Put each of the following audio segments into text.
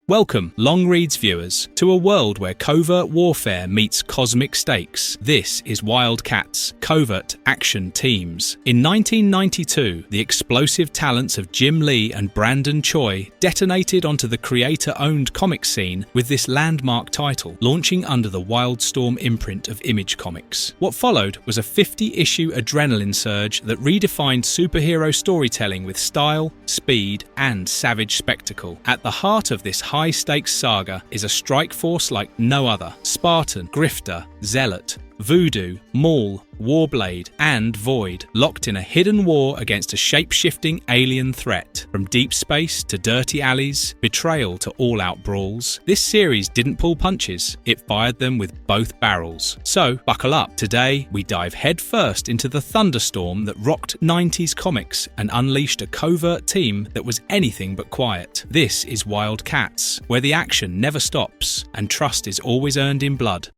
Welcome, Long Reads viewers, to a world where covert warfare meets cosmic stakes. This is WildC.A.T.s, Covert Action Teams. In 1992, the explosive talents of Jim Lee and Brandon Choi detonated onto the creator-owned comic scene with this landmark title, launching under the Wildstorm imprint of Image Comics. What followed was a 50-issue adrenaline surge that redefined superhero storytelling with style, speed, and savage spectacle. At the heart of this high-stakes saga is a strike force like no other: Spartan, Grifter, Zealot, Voodoo, Maul, Warblade, and Void, locked in a hidden war against a shape-shifting alien threat. From deep space to dirty alleys, betrayal to all-out brawls, this series didn't pull punches, it fired them with both barrels. So, buckle up. Today, we dive headfirst into the thunderstorm that rocked 90s comics and unleashed a covert team that was anything but quiet. This is WildC.A.T.s, where the action never stops, and trust is always earned in blood.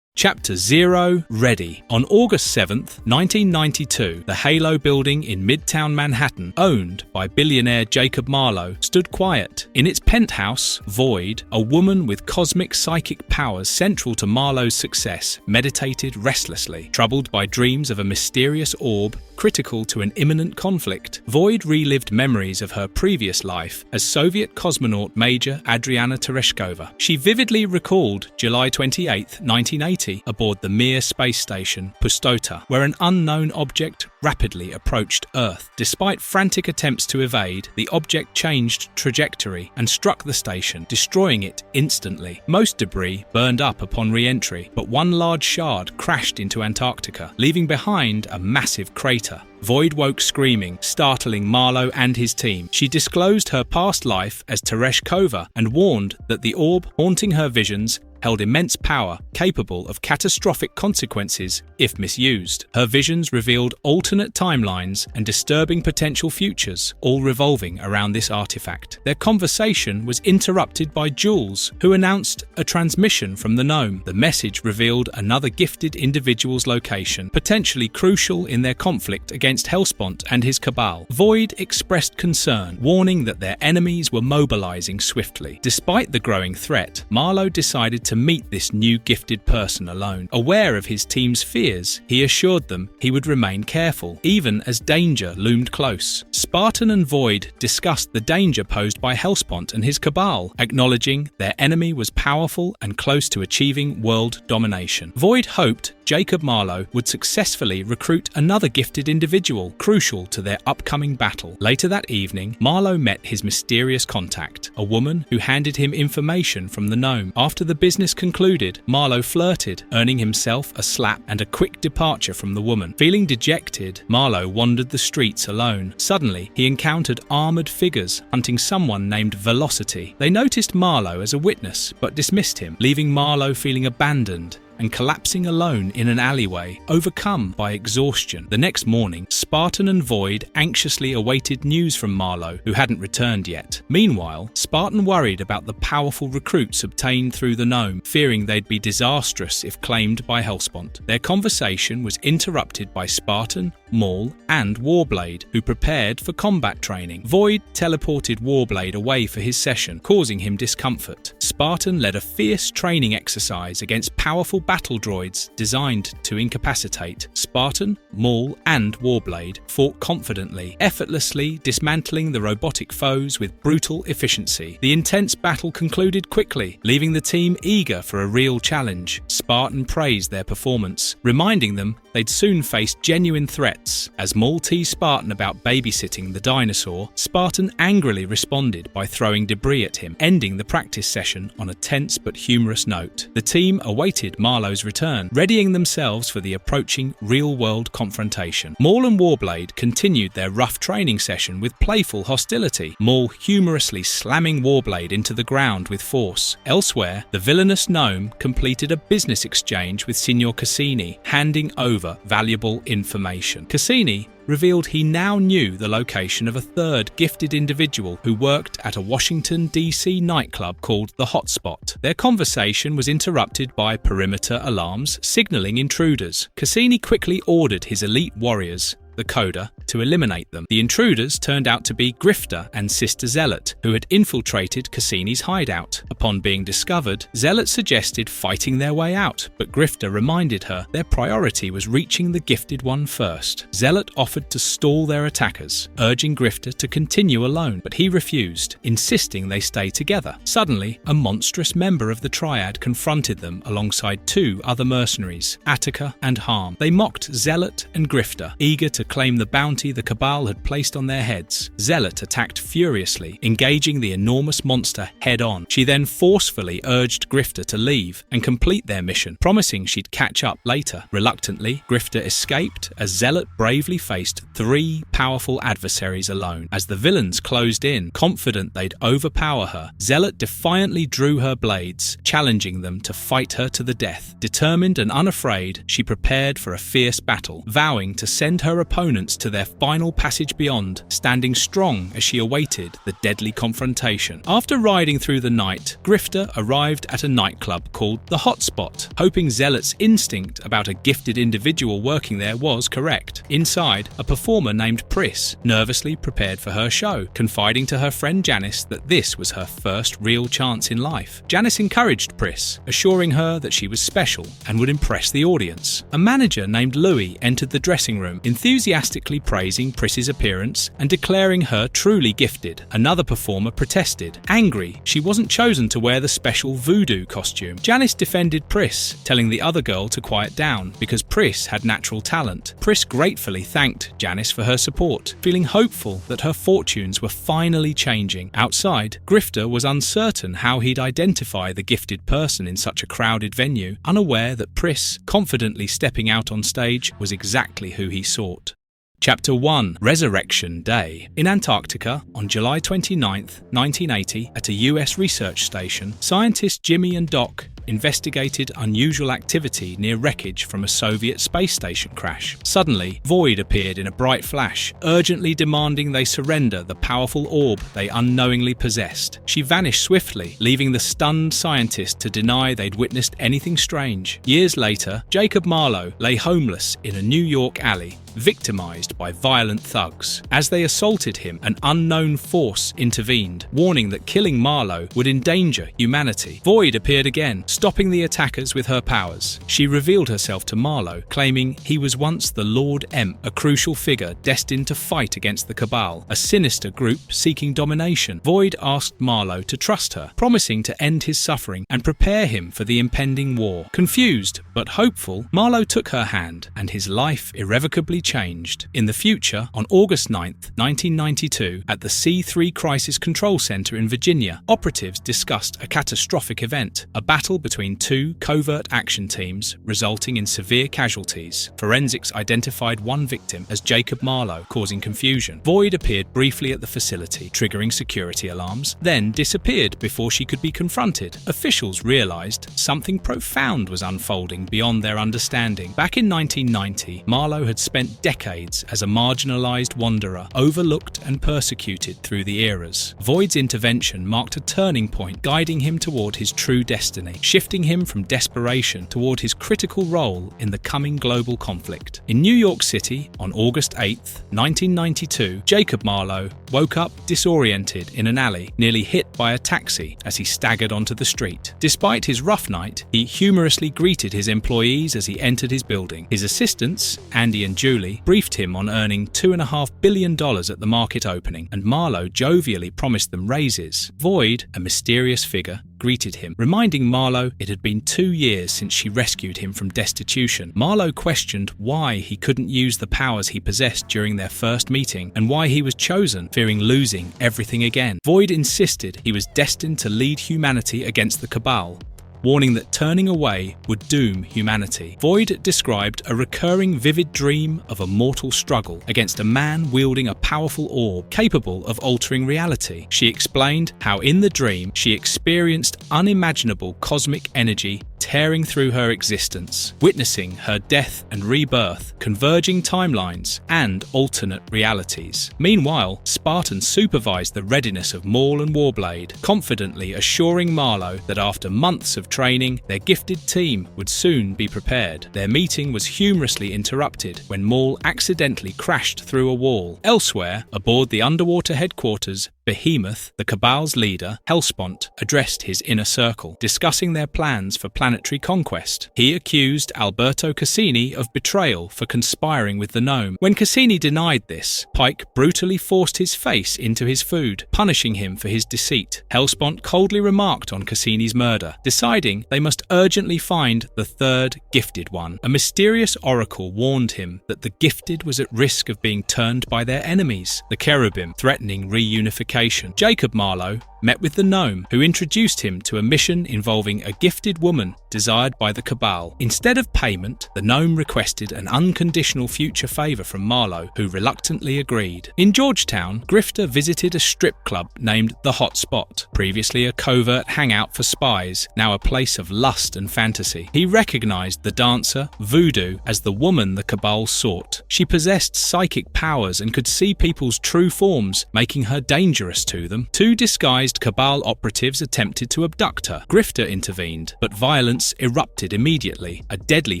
Chapter 0, Ready. On August 7th, 1992, the Halo building in Midtown Manhattan, owned by billionaire Jacob Marlowe, stood quiet. In its penthouse, Void, a woman with cosmic psychic powers central to Marlowe's success, meditated restlessly. Troubled by dreams of a mysterious orb critical to an imminent conflict, Void relived memories of her previous life as Soviet cosmonaut Major Adriana Tereshkova. She vividly recalled July 28, 1980, aboard the Mir space station Pustota, where an unknown object rapidly approached Earth. Despite frantic attempts to evade, the object changed trajectory and struck the station, destroying it instantly. Most debris burned up upon re-entry, but one large shard crashed into Antarctica, leaving behind a massive crater. Void woke screaming, startling Marlowe and his team. She disclosed her past life as Tereshkova and warned that the orb haunting her visions held immense power, capable of catastrophic consequences if misused. Her visions revealed alternate timelines and disturbing potential futures, all revolving around this artifact. Their conversation was interrupted by Jules, who announced a transmission from the Gnome. The message revealed another gifted individual's location, potentially crucial in their conflict against Hellespont and his cabal. Void expressed concern, warning that their enemies were mobilizing swiftly. Despite the growing threat, Marlowe decided to meet this new gifted person alone. Aware of his team's fears, he assured them he would remain careful, even as danger loomed close. Spartan and Void discussed the danger posed by Hellespont and his cabal, acknowledging their enemy was powerful and close to achieving world domination. Void hoped Jacob Marlowe would successfully recruit another gifted individual, crucial to their upcoming battle. Later that evening, Marlowe met his mysterious contact, a woman who handed him information from the Gnome. After the business concluded, Marlowe flirted, earning himself a slap and a quick departure from the woman. Feeling dejected, Marlowe wandered the streets alone. Suddenly, he encountered armored figures hunting someone named Velocity. They noticed Marlowe as a witness, but dismissed him, leaving Marlowe feeling abandoned and collapsing alone in an alleyway, overcome by exhaustion. The next morning, Spartan and Void anxiously awaited news from Marlowe, who hadn't returned yet. Meanwhile, Spartan worried about the powerful recruits obtained through the Gnome, fearing they'd be disastrous if claimed by Hellespont. Their conversation was interrupted by Spartan, Maul, and Warblade, who prepared for combat training. Void teleported Warblade away for his session, causing him discomfort. Spartan led a fierce training exercise against powerful battle droids designed to incapacitate. Spartan, Maul, and Warblade fought confidently, effortlessly dismantling the robotic foes with brutal efficiency. The intense battle concluded quickly, leaving the team eager for a real challenge. Spartan praised their performance, reminding them they'd soon face genuine threats. As Maul teased Spartan about babysitting the dinosaur, Spartan angrily responded by throwing debris at him, ending the practice session on a tense but humorous note. The team awaited Marlowe's return, readying themselves for the approaching real-world confrontation. Maul and Warblade continued their rough training session with playful hostility, Maul humorously slamming Warblade into the ground with force. Elsewhere, the villainous Gnome completed a business exchange with Signor Cassini, handing over valuable information. Cassini revealed he now knew the location of a third gifted individual who worked at a Washington, D.C. nightclub called The Hotspot. Their conversation was interrupted by perimeter alarms signaling intruders. Cassini quickly ordered his elite warriors, the Coda, to eliminate them. The intruders turned out to be Grifter and Sister Zealot, who had infiltrated Cassini's hideout. Upon being discovered, Zealot suggested fighting their way out, but Grifter reminded her their priority was reaching the Gifted One first. Zealot offered to stall their attackers, urging Grifter to continue alone, but he refused, insisting they stay together. Suddenly, a monstrous member of the Triad confronted them alongside two other mercenaries, Attica and Harm. They mocked Zealot and Grifter, eager to claim the bounty the Cabal had placed on their heads. Zealot attacked furiously, engaging the enormous monster head-on. She then forcefully urged Grifter to leave and complete their mission, promising she'd catch up later. Reluctantly, Grifter escaped as Zealot bravely faced three powerful adversaries alone. As the villains closed in, confident they'd overpower her, Zealot defiantly drew her blades, challenging them to fight her to the death. Determined and unafraid, she prepared for a fierce battle, vowing to send her opponents to their final passage beyond, standing strong as she awaited the deadly confrontation. After riding through the night, Grifter arrived at a nightclub called the Hotspot, hoping Zealot's instinct about a gifted individual working there was correct. Inside, a performer named Pris nervously prepared for her show, confiding to her friend Janice that this was her first real chance in life. Janice encouraged Pris, assuring her that she was special and would impress the audience. A manager named Louis entered the dressing room, enthusiastically praising Pris's appearance and declaring her truly gifted. Another performer protested, angry she wasn't chosen to wear the special voodoo costume. Janice defended Pris, telling the other girl to quiet down because Pris had natural talent. Pris gratefully thanked Janice for her support, feeling hopeful that her fortunes were finally changing. Outside, Grifter was uncertain how he'd identify the gifted person in such a crowded venue, unaware that Pris, confidently stepping out on stage, was exactly who he sought. Chapter 1: Resurrection Day. In Antarctica, on July 29, 1980, at a US research station, scientists Jimmy and Doc investigated unusual activity near wreckage from a Soviet space station crash. Suddenly, Void appeared in a bright flash, urgently demanding they surrender the powerful orb they unknowingly possessed. She vanished swiftly, leaving the stunned scientists to deny they'd witnessed anything strange. Years later, Jacob Marlowe lay homeless in a New York alley, victimized by violent thugs. As they assaulted him, an unknown force intervened, warning that killing Marlowe would endanger humanity. Void appeared again, stopping the attackers with her powers. She revealed herself to Marlowe, claiming he was once the Lord Emp, a crucial figure destined to fight against the Cabal, a sinister group seeking domination. Void asked Marlowe to trust her, promising to end his suffering and prepare him for the impending war. Confused but hopeful, Marlowe took her hand, and his life irrevocably changed. In the future, on August 9th, 1992, at the C3 Crisis Control Center in Virginia, operatives discussed a catastrophic event, a battle between two covert action teams resulting in severe casualties. Forensics identified one victim as Jacob Marlowe, causing confusion. Void appeared briefly at the facility, triggering security alarms, then disappeared before she could be confronted. Officials realized something profound was unfolding beyond their understanding. Back in 1990, Marlowe had spent decades as a marginalized wanderer, overlooked and persecuted through the eras. Void's intervention marked a turning point, guiding him toward his true destiny, shifting him from desperation toward his critical role in the coming global conflict. In New York City, on August 8th, 1992, Jacob Marlowe woke up disoriented in an alley, nearly hit by a taxi as he staggered onto the street. Despite his rough night, he humorously greeted his employees as he entered his building. His assistants, Andy and Julie, briefed him on earning $2.5 billion at the market opening, and Marlowe jovially promised them raises. Void, a mysterious figure, greeted him, reminding Marlowe it had been 2 years since she rescued him from destitution. Marlowe questioned why he couldn't use the powers he possessed during their first meeting, and why he was chosen, fearing losing everything again. Void insisted he was destined to lead humanity against the Cabal, warning that turning away would doom humanity. Void described a recurring vivid dream of a mortal struggle against a man wielding a powerful orb capable of altering reality. She explained how in the dream she experienced unimaginable cosmic energy tearing through her existence, witnessing her death and rebirth, converging timelines, and alternate realities. Meanwhile, Spartan supervised the readiness of Maul and Warblade, confidently assuring Marlowe that after months of training, their gifted team would soon be prepared. Their meeting was humorously interrupted when Maul accidentally crashed through a wall. Elsewhere, aboard the underwater headquarters, Behemoth, the Cabal's leader, Hellespont, addressed his inner circle, discussing their plans for planetary conquest. He accused Alberto Cassini of betrayal for conspiring with the gnome. When Cassini denied this, Pike brutally forced his face into his food, punishing him for his deceit. Hellespont coldly remarked on Cassini's murder, deciding they must urgently find the third gifted one. A mysterious oracle warned him that the gifted was at risk of being turned by their enemies, the Cherubim, threatening reunification. Jacob Marlowe met with the gnome, who introduced him to a mission involving a gifted woman desired by the Cabal. Instead of payment, the gnome requested an unconditional future favour from Marlowe, who reluctantly agreed. In Georgetown, Grifter visited a strip club named The Hot Spot, previously a covert hangout for spies, now a place of lust and fantasy. He recognised the dancer, Voodoo, as the woman the Cabal sought. She possessed psychic powers and could see people's true forms, making her dangerous to them. Two disguised Cabal operatives attempted to abduct her. Grifter intervened, but violence erupted immediately. A deadly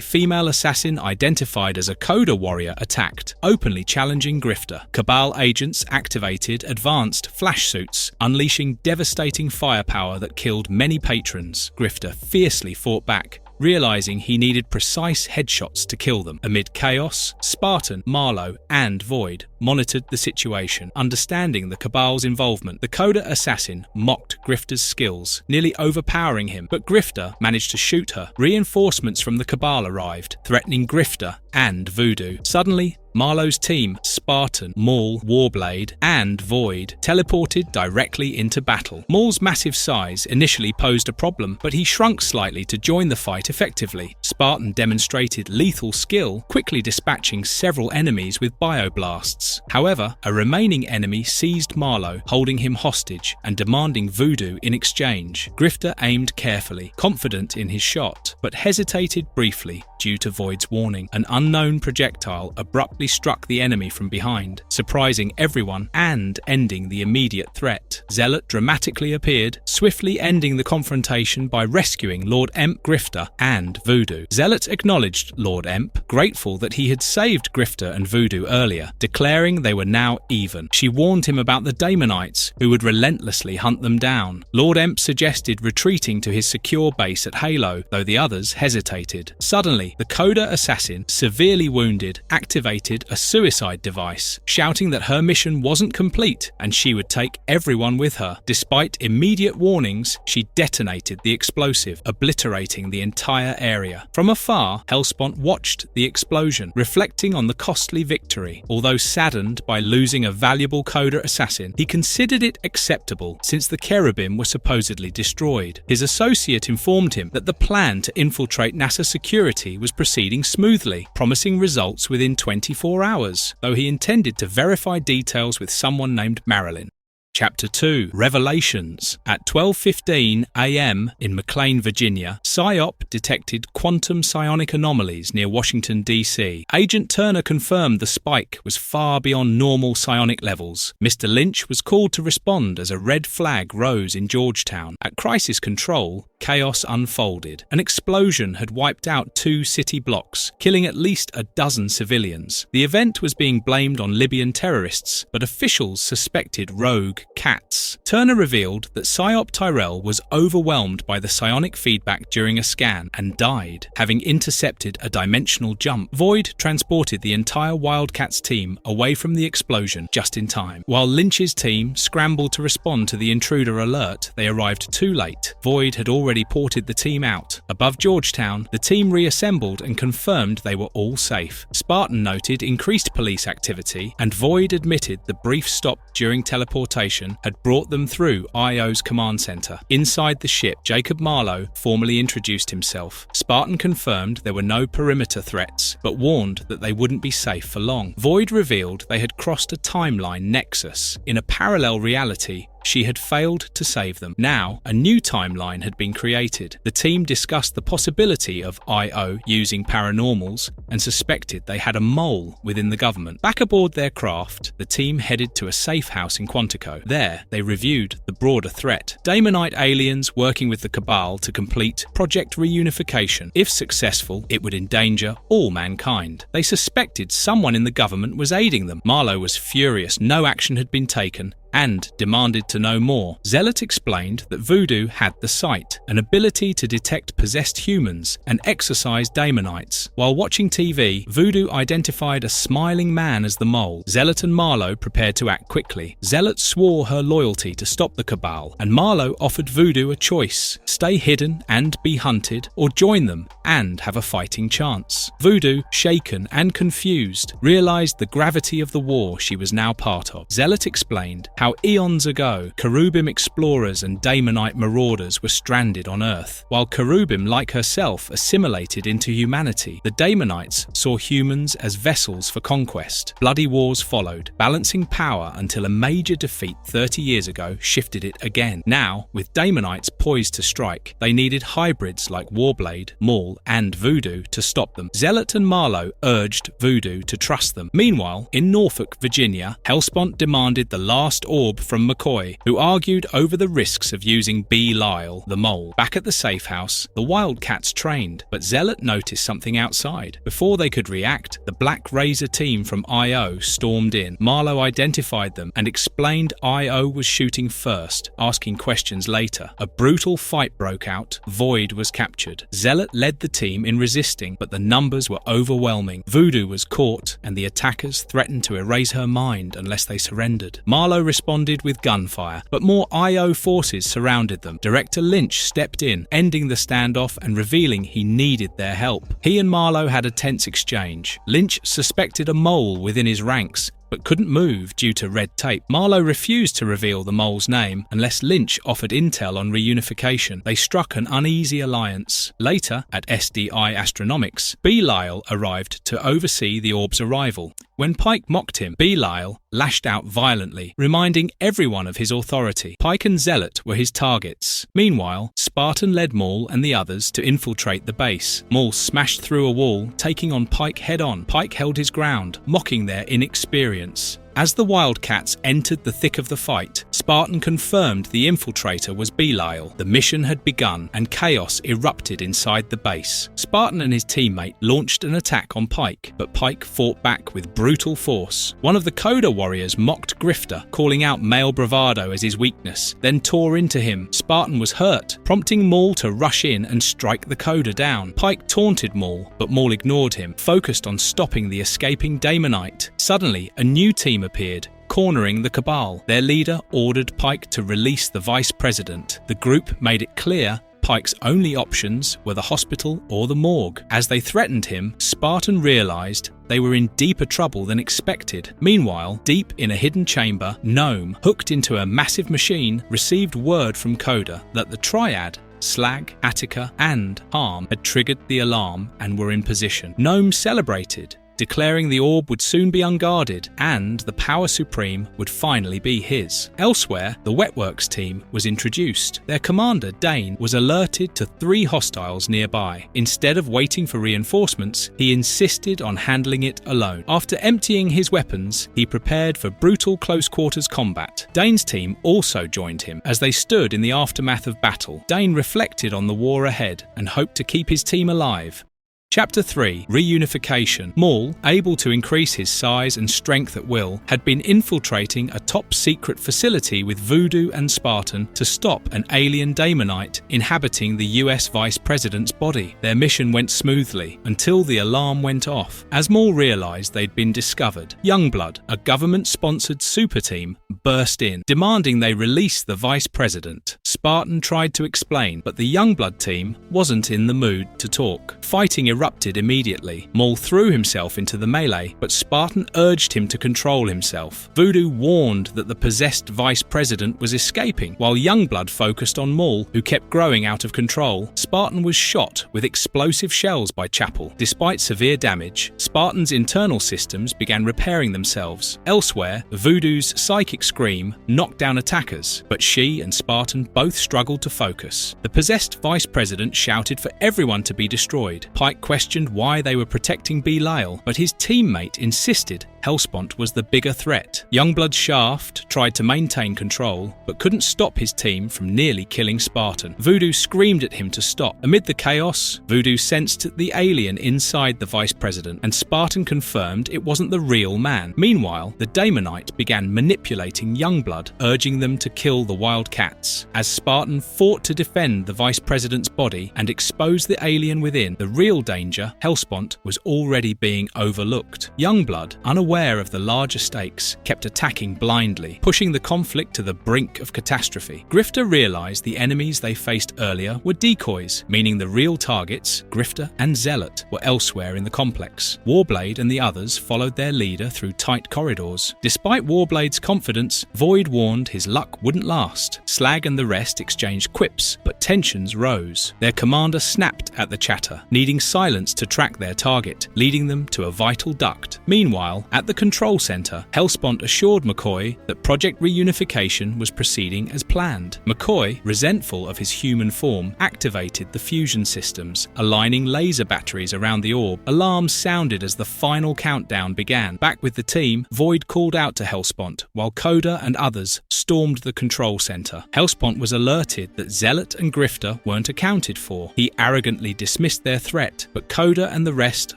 female assassin identified as a Coda warrior attacked, openly challenging Grifter. Cabal agents activated advanced flash suits, unleashing devastating firepower that killed many patrons. Grifter fiercely fought back, realizing he needed precise headshots to kill them. Amid chaos, Spartan, Marlowe, and Void monitored the situation. Understanding the Cabal's involvement, the Coda assassin mocked Grifter's skills, nearly overpowering him, but Grifter managed to shoot her. Reinforcements from the Cabal arrived, threatening Grifter and Voodoo. Suddenly, Marlowe's team, Spartan, Maul, Warblade, and Void, teleported directly into battle. Maul's massive size initially posed a problem, but he shrunk slightly to join the fight effectively. Spartan demonstrated lethal skill, quickly dispatching several enemies with bioblasts. However, a remaining enemy seized Marlowe, holding him hostage and demanding Voodoo in exchange. Grifter aimed carefully, confident in his shot, but hesitated briefly due to Void's warning. An unknown projectile abruptly struck the enemy from behind, surprising everyone and ending the immediate threat. Zealot dramatically appeared, swiftly ending the confrontation by rescuing Lord Emp, Grifter, and Voodoo. Zealot acknowledged Lord Emp, grateful that he had saved Grifter and Voodoo earlier, declaring they were now even. She warned him about the Daemonites, who would relentlessly hunt them down. Lord Emp suggested retreating to his secure base at Halo, though the others hesitated. Suddenly, the Coda assassin, severely wounded, activated a suicide device, shouting that her mission wasn't complete and she would take everyone with her. Despite immediate warnings, she detonated the explosive, obliterating the entire area. From afar, Hellespont watched the explosion, reflecting on the costly victory. Although saddened by losing a valuable Coda assassin, he considered it acceptable since the Cherubim were supposedly destroyed. His associate informed him that the plan to infiltrate NASA security was proceeding smoothly, promising results within 24 hours, though he intended to verify details with someone named Marilyn. Chapter 2, Revelations. At 12:15 a.m. in McLean, Virginia, PSYOP detected quantum psionic anomalies near Washington, D.C. Agent Turner confirmed the spike was far beyond normal psionic levels. Mr. Lynch was called to respond as a red flag rose in Georgetown. At Crisis Control, chaos unfolded. An explosion had wiped out 2 city blocks, killing at least a dozen civilians. The event was being blamed on Libyan terrorists, but officials suspected rogue WildC.A.T.s. Turner revealed that PSYOP Tyrell was overwhelmed by the psionic feedback during a scan and died, having intercepted a dimensional jump. Void transported the entire WildC.A.T.s team away from the explosion just in time. While Lynch's team scrambled to respond to the intruder alert, they arrived too late. Void had already ported the team out. Above Georgetown, the team reassembled and confirmed they were all safe. Spartan noted increased police activity, and Void admitted the brief stop during teleportation had brought them through IO's command center. Inside the ship, Jacob Marlowe formally introduced himself. Spartan confirmed there were no perimeter threats, but warned that they wouldn't be safe for long. Void revealed they had crossed a timeline nexus. In a parallel reality, she had failed to save them. Now, a new timeline had been created. The team discussed the possibility of IO using paranormals and suspected they had a mole within the government. Back aboard their craft, the team headed to a safe house in Quantico. There, they reviewed the broader threat. Daemonite aliens working with the Cabal to complete Project Reunification. If successful, it would endanger all mankind. They suspected someone in the government was aiding them. Marlowe was furious no action had been taken and demanded to know more. Zealot explained that Voodoo had the sight, an ability to detect possessed humans and exorcise daemonites. While watching TV, Voodoo identified a smiling man as the mole. Zealot and Marlowe prepared to act quickly. Zealot swore her loyalty to stop the Cabal, and Marlowe offered Voodoo a choice: stay hidden and be hunted, or join them and have a fighting chance. Voodoo, shaken and confused, realized the gravity of the war she was now part of. Zealot explained how eons ago, Cherubim explorers and Daemonite marauders were stranded on Earth. While Cherubim, like herself, assimilated into humanity, the Daemonites saw humans as vessels for conquest. Bloody wars followed, balancing power until a major defeat 30 years ago shifted it again. Now, with Daemonites poised to strike, they needed hybrids like Warblade, Maul, and Voodoo to stop them. Zealot and Marlowe urged Voodoo to trust them. Meanwhile, in Norfolk, Virginia, Hellespont demanded the last orb from McCoy, who argued over the risks of using Belial, the mole. Back at the safe house, the Wildcats trained, but Zealot noticed something outside. Before they could react, the Black Razor team from IO stormed in. Marlowe identified them and explained IO was shooting first, asking questions later. A brutal fight broke out. Void was captured. Zealot led the team in resisting, but the numbers were overwhelming. Voodoo was caught, and the attackers threatened to erase her mind unless they surrendered. Marlowe responded with gunfire, but more IO forces surrounded them. Director Lynch stepped in, ending the standoff and revealing he needed their help. He and Marlowe had a tense exchange. Lynch suspected a mole within his ranks, but couldn't move due to red tape. Marlowe refused to reveal the mole's name unless Lynch offered intel on reunification. They struck an uneasy alliance. Later, at SDI Astronomics, Belial arrived to oversee the orb's arrival. When Pike mocked him, Belial lashed out violently, reminding everyone of his authority. Pike and Zealot were his targets. Meanwhile, Spartan led Maul and the others to infiltrate the base. Maul smashed through a wall, taking on Pike head-on. Pike held his ground, mocking their inexperience. As the Wildcats entered the thick of the fight, Spartan confirmed the infiltrator was Belial. The mission had begun and chaos erupted inside the base. Spartan and his teammate launched an attack on Pike, but Pike fought back with brutal force. One of the Coda warriors mocked Grifter, calling out male bravado as his weakness, then tore into him. Spartan was hurt, prompting Maul to rush in and strike the Coda down. Pike taunted Maul, but Maul ignored him, focused on stopping the escaping Daemonite. Suddenly, a new team appeared, cornering the Cabal. Their leader ordered Pike to release the vice president. The group made it clear Pike's only options were the hospital or the morgue. As they threatened him, Spartan realized they were in deeper trouble than expected. Meanwhile, deep in a hidden chamber, Gnome, hooked into a massive machine, received word from Coda that the Triad, Slag, Attica, and Harm had triggered the alarm and were in position. Gnome celebrated, declaring the orb would soon be unguarded and the power supreme would finally be his. Elsewhere, the Wetworks team was introduced. Their commander, Dane, was alerted to 3 hostiles nearby. Instead of waiting for reinforcements, he insisted on handling it alone. After emptying his weapons, he prepared for brutal close-quarters combat. Dane's team also joined him as they stood in the aftermath of battle. Dane reflected on the war ahead and hoped to keep his team alive. Chapter 3: Reunification. Maul, able to increase his size and strength at will, had been infiltrating a top-secret facility with Voodoo and Spartan to stop an alien Daemonite inhabiting the US Vice President's body. Their mission went smoothly until the alarm went off. As Maul realized they'd been discovered, Youngblood, a government-sponsored super team, burst in, demanding they release the Vice President. Spartan tried to explain, but the Youngblood team wasn't in the mood to talk. Fighting erupted erupted immediately. Maul threw himself into the melee, but Spartan urged him to control himself. Voodoo warned that the possessed vice president was escaping, while Youngblood focused on Maul, who kept growing out of control. Spartan was shot with explosive shells by Chapel. Despite severe damage, Spartan's internal systems began repairing themselves. Elsewhere, Voodoo's psychic scream knocked down attackers, but she and Spartan both struggled to focus. The possessed vice president shouted for everyone to be destroyed. Pike questioned why they were protecting Belial, but his teammate insisted Hellspawn was the bigger threat. Youngblood's Shaft tried to maintain control, but couldn't stop his team from nearly killing Spartan. Voodoo screamed at him to stop. Amid the chaos, Voodoo sensed the alien inside the vice president, and Spartan confirmed it wasn't the real man. Meanwhile, the Daemonite began manipulating Youngblood, urging them to kill the WildC.A.T.s. As Spartan fought to defend the vice president's body and expose the alien within, the real danger, Hellspawn, was already being overlooked. Youngblood, unaware of the larger stakes, kept attacking blindly, pushing the conflict to the brink of catastrophe. Grifter realized the enemies they faced earlier were decoys, meaning the real targets, Grifter and Zealot, were elsewhere in the complex. Warblade and the others followed their leader through tight corridors. Despite Warblade's confidence, Void warned his luck wouldn't last. Slag and the rest exchanged quips, but tensions rose. Their commander snapped at the chatter, needing silence to track their target, leading them to a vital duct. Meanwhile, at the control center, Hellspawn assured McCoy that Project Reunification was proceeding as planned. McCoy, resentful of his human form, activated the fusion systems, aligning laser batteries around the orb. Alarms sounded as the final countdown began. Back with the team, Void called out to Hellspawn, while Coda and others stormed the control center. Hellspawn was alerted that Zealot and Grifter weren't accounted for. He arrogantly dismissed their threat, but Coda and the rest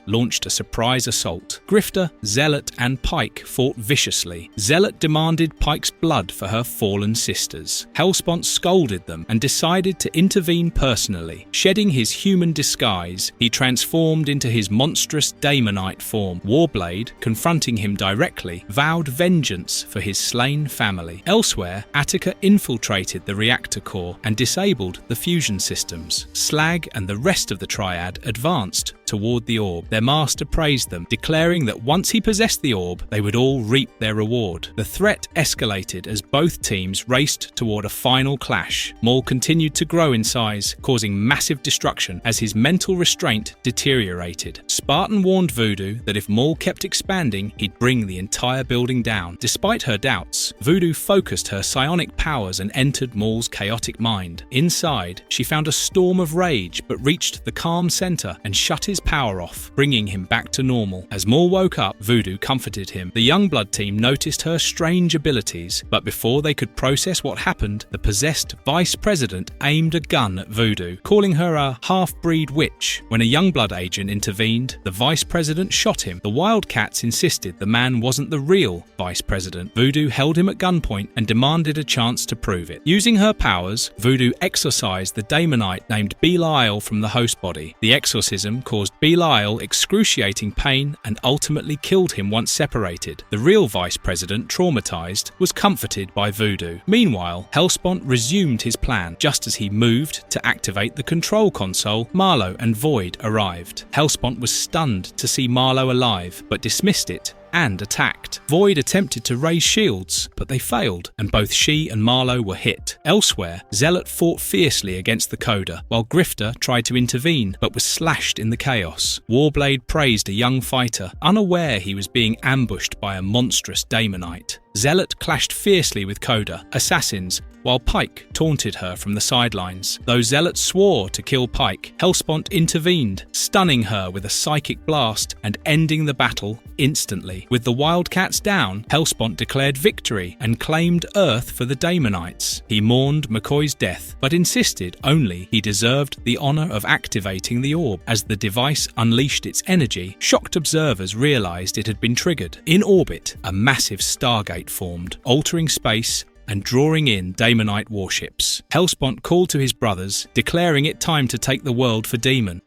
launched a surprise assault. Grifter, Zealot, and Pike fought viciously. Zealot demanded Pike's blood for her fallen sisters. Hellspawn scolded them and decided to intervene personally. Shedding his human disguise, he transformed into his monstrous Daemonite form. Warblade, confronting him directly, vowed vengeance for his slain family. Elsewhere, Attica infiltrated the reactor core and disabled the fusion systems. Slag and the rest of the Triad advanced toward the orb. Their master praised them, declaring that once he possessed the orb, they would all reap their reward. The threat escalated as both teams raced toward a final clash. Maul continued to grow in size, causing massive destruction as his mental restraint deteriorated. Spartan warned Voodoo that if Maul kept expanding, he'd bring the entire building down. Despite her doubts, Voodoo focused her psionic powers and entered Maul's chaotic mind. Inside, she found a storm of rage but reached the calm center and shut his power off, bringing him back to normal. As Maul woke up, Voodoo comforted him. The Youngblood team noticed her strange abilities, but before they could process what happened, the possessed vice president aimed a gun at Voodoo, calling her a half-breed witch. When a Youngblood agent intervened, the vice president shot him. The WildC.A.T.s insisted the man wasn't the real vice president. Voodoo held him at gunpoint and demanded a chance to prove it. Using her powers, Voodoo exorcised the Daemonite named Belial from the host body. The exorcism caused Belial excruciating pain and ultimately killed him once separated. The real vice president, traumatized, was comforted by Voodoo. Meanwhile, Hellspawn resumed his plan. Just as he moved to activate the control console, Marlowe and Void arrived. Hellspawn was stunned to see Marlowe alive, but dismissed it and attacked. Void attempted to raise shields, but they failed, and both she and Marlowe were hit. Elsewhere, Zealot fought fiercely against the Coda, while Grifter tried to intervene, but was slashed in the chaos. Warblade praised a young fighter, unaware he was being ambushed by a monstrous Daemonite. Zealot clashed fiercely with Coda, assassins, while Pike taunted her from the sidelines. Though Zealot swore to kill Pike, Hellspawn intervened, stunning her with a psychic blast and ending the battle instantly. With the WildC.A.T.s down, Hellspawn declared victory and claimed Earth for the Daemonites. He mourned McCoy's death, but insisted only he deserved the honor of activating the orb. As the device unleashed its energy, shocked observers realized it had been triggered. In orbit, a massive stargate formed, altering space and drawing in Daemonite warships. Hellspawn called to his brothers, declaring it time to take the world for Demon.